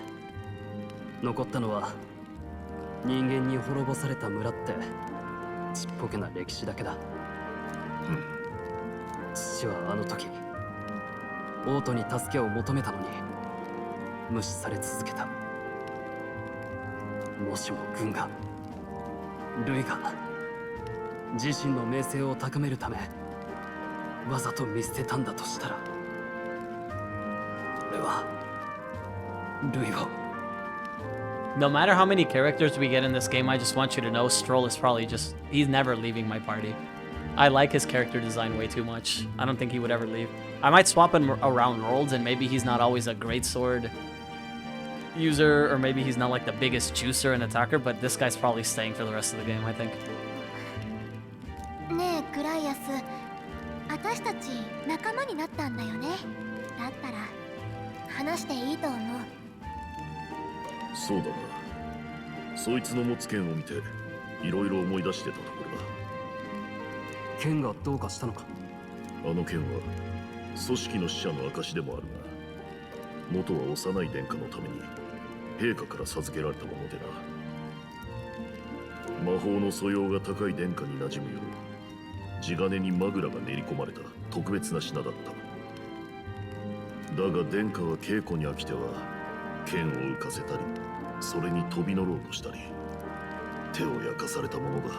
Speaker 17: 残ったのは人間に滅ぼされた村ってちっぽけな歴史だけだ。父はあの時王都に助けを求めたのに無視され続けた。もしも軍がルイが自身の名声を高めるためわざと見捨てたんだとしたら、俺はルイを。
Speaker 7: No matter how many characters we get in this game, I just want you to know Stroll is probably just... He's never leaving my party. I like his character design way too much. I don't think he would ever leave. I might swap him around worlds, and maybe he's not always a great sword user, or maybe he's not like the biggest juicer and attacker, but this guy's probably staying for the rest of the game, I think.
Speaker 9: ねえ、グライアス。私たち仲間になったんだよね。だったら話していいと思う。
Speaker 5: そうだな。そいつの持つ剣を見ていろいろ思い出してたところだ。
Speaker 17: 剣がどうかしたのか？
Speaker 5: あの剣は組織の使者の証でもあるが、元は幼い殿下のために陛下から授けられたものでな。魔法の素養が高い殿下に馴染むよう地金にマグラが練り込まれた特別な品だった。だが殿下は稽古に飽きては剣を浮かせたりそれに飛び乗ろうとしたり手を焼かされたものだ。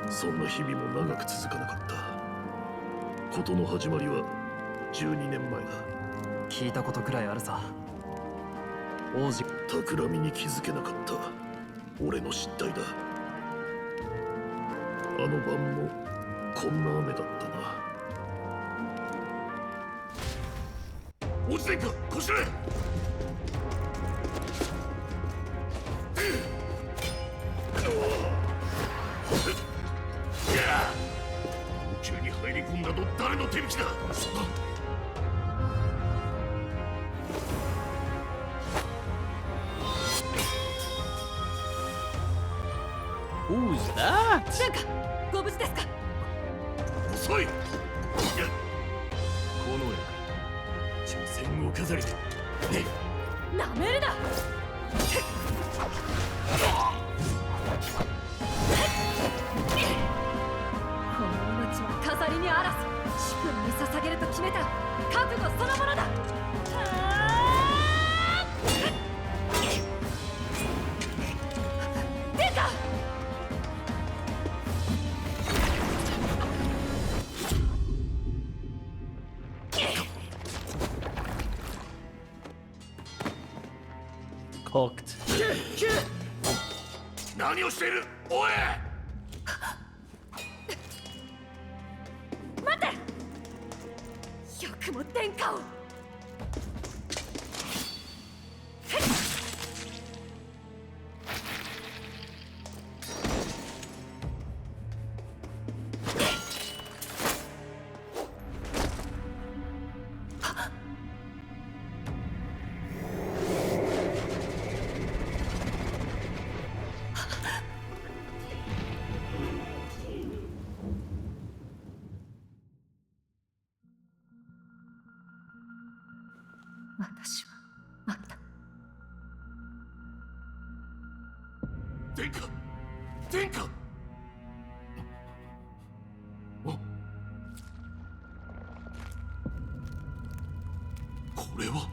Speaker 5: そんな日々も長く続かなかった。事の始まりは12年前だ。
Speaker 17: 聞いたことくらいあるさ。王子
Speaker 5: 企みに気づけなかった俺の失態だ。あの晩もこんな雨だったな。王子殿下、こちらへ。王宮に入り込んだの誰の手引きだ。
Speaker 7: Who's that?
Speaker 4: 殿下、ご無事ですか。
Speaker 5: 遅い。この絵挑戦を飾り
Speaker 4: なめるな。この命は飾りにあらず、主君に捧げると決めた覚悟そのものだ。殿下。
Speaker 7: Cooked.
Speaker 5: 何をしている。おい。
Speaker 4: 待て。よくも殿下を。私はまた。
Speaker 5: 殿下、殿下。これは。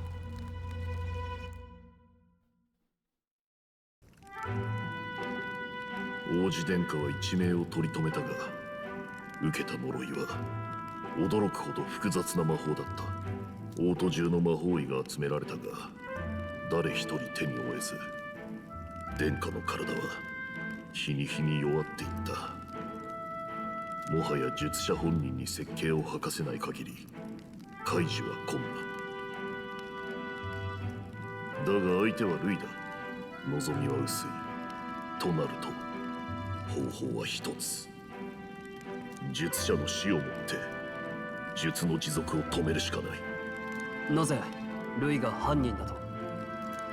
Speaker 5: 王子殿下は一命を取り留めたが、受けた呪いは驚くほど複雑な魔法だった。王都中の魔法医が集められたが、誰一人手に負えず、殿下の体は日に日に弱っていった。もはや術者本人に設計を吐かせない限り解除は困難だ。が相手はルイだ。望みは薄い。となると方法は一つ。術者の死をもって術の持続を止めるしかない。
Speaker 17: なぜルイが犯人だと。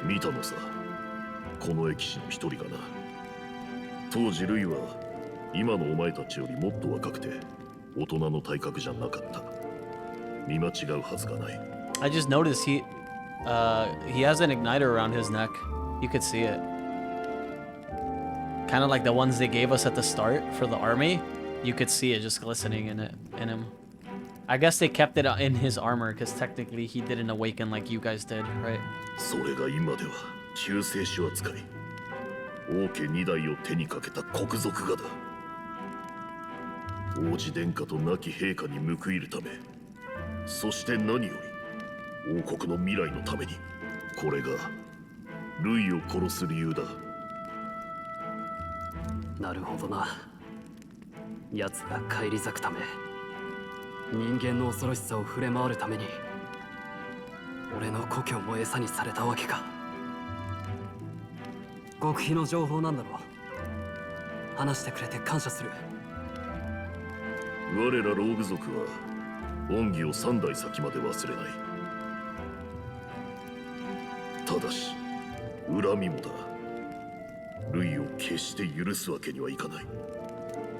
Speaker 5: 見たのさ、この駅士の一人がな。当時ルイは今のお前たちよりもっと若くて大人の体格じゃなかった。見間違うはずがない。
Speaker 7: I just noticed he has an igniter around his neck. You could see it. Kind of like the ones they gave us at the start for the army. You could see it just glistening in him. I guess they kept it in his armor because technically he didn't awaken like you guys did, right?
Speaker 5: それが今では救世主扱い。王家2代を手にかけた国賊がだ。王子殿下と亡き陛下に報いるため、そして何より王国の未来のために、これがルイを殺す理由だ。
Speaker 17: なるほどな。奴が返り咲くため、人間の恐ろしさを触れ回るために、俺の故郷も餌にされたわけか。極秘の情報なんだろう。話してくれて感謝する。
Speaker 5: 我らローグ族は恩義を3代先まで忘れない。ただし恨みもだ。ルイを決して許すわけにはいかない。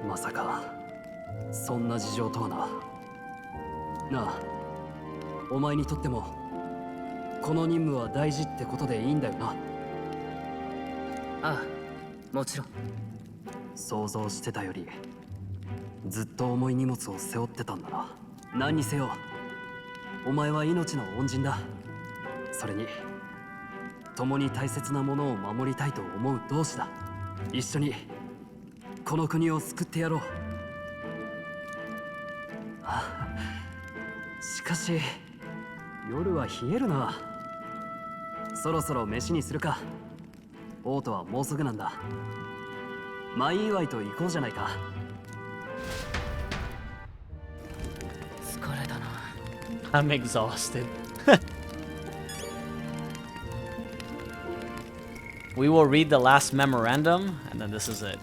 Speaker 17: まさかそんな事情とはな。なあ、お前にとってもこの任務は大事ってことでいいんだよな。
Speaker 2: ああ、
Speaker 11: もちろん。
Speaker 17: 想像してたよりずっと重い荷物を背負ってたんだな。何にせよお前は命の恩人だ。それに共に大切なものを守りたいと思う同志だ。一緒にこの国を救ってやろう。しかし夜は冷えるな。そろそろ飯にするか。王都はもうすぐなんだ。舞祝いと行こうじゃないか。
Speaker 11: 疲れたな。
Speaker 7: I'm exhausted. We will read the last memorandum, and then this is it.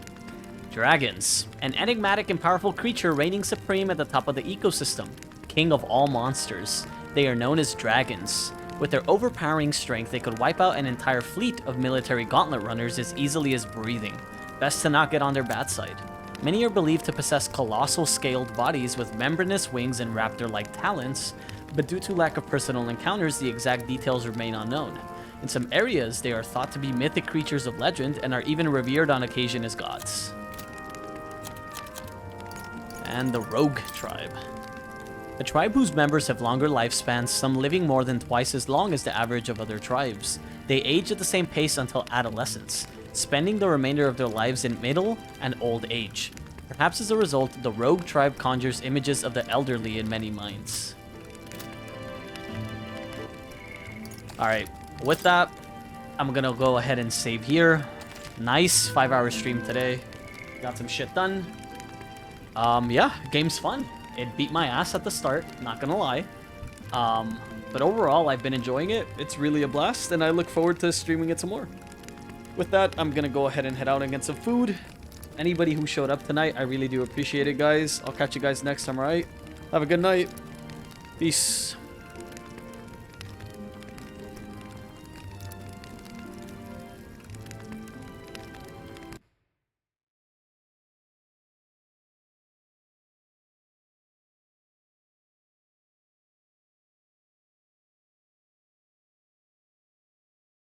Speaker 7: Dragons, an enigmatic and powerful creature reigning supreme at the top of the ecosystem, king of all monsters. They are known as dragons. With their overpowering strength, they could wipe out an entire fleet of military gauntlet runners as easily as breathing. Best to not get on their bad side. Many are believed to possess colossal scaled bodies with membranous wings and raptor-like talons, but due to lack of personal encounters, the exact details remain unknown. In some areas, they are thought to be mythic creatures of legend and are even revered on occasion as gods. And the Rogue Tribe. A tribe whose members have longer lifespans, some living more than twice as long as the average of other tribes. They age at the same pace until adolescence, spending the remainder of their lives in middle and old age. Perhaps as a result, the Rogue Tribe conjures images of the elderly in many minds. Alright, with that, I'm gonna go ahead and save here. Nice 5-hour stream today. Got some shit done. Yeah, game's fun. It beat my ass at the start, not gonna lie. But overall, I've been enjoying it. It's really a blast, and I look forward to streaming it some more. With that, I'm gonna go ahead and head out and get some food. Anybody who showed up tonight, I really do appreciate it, guys. I'll catch you guys next time, alright? Have a good night. Peace.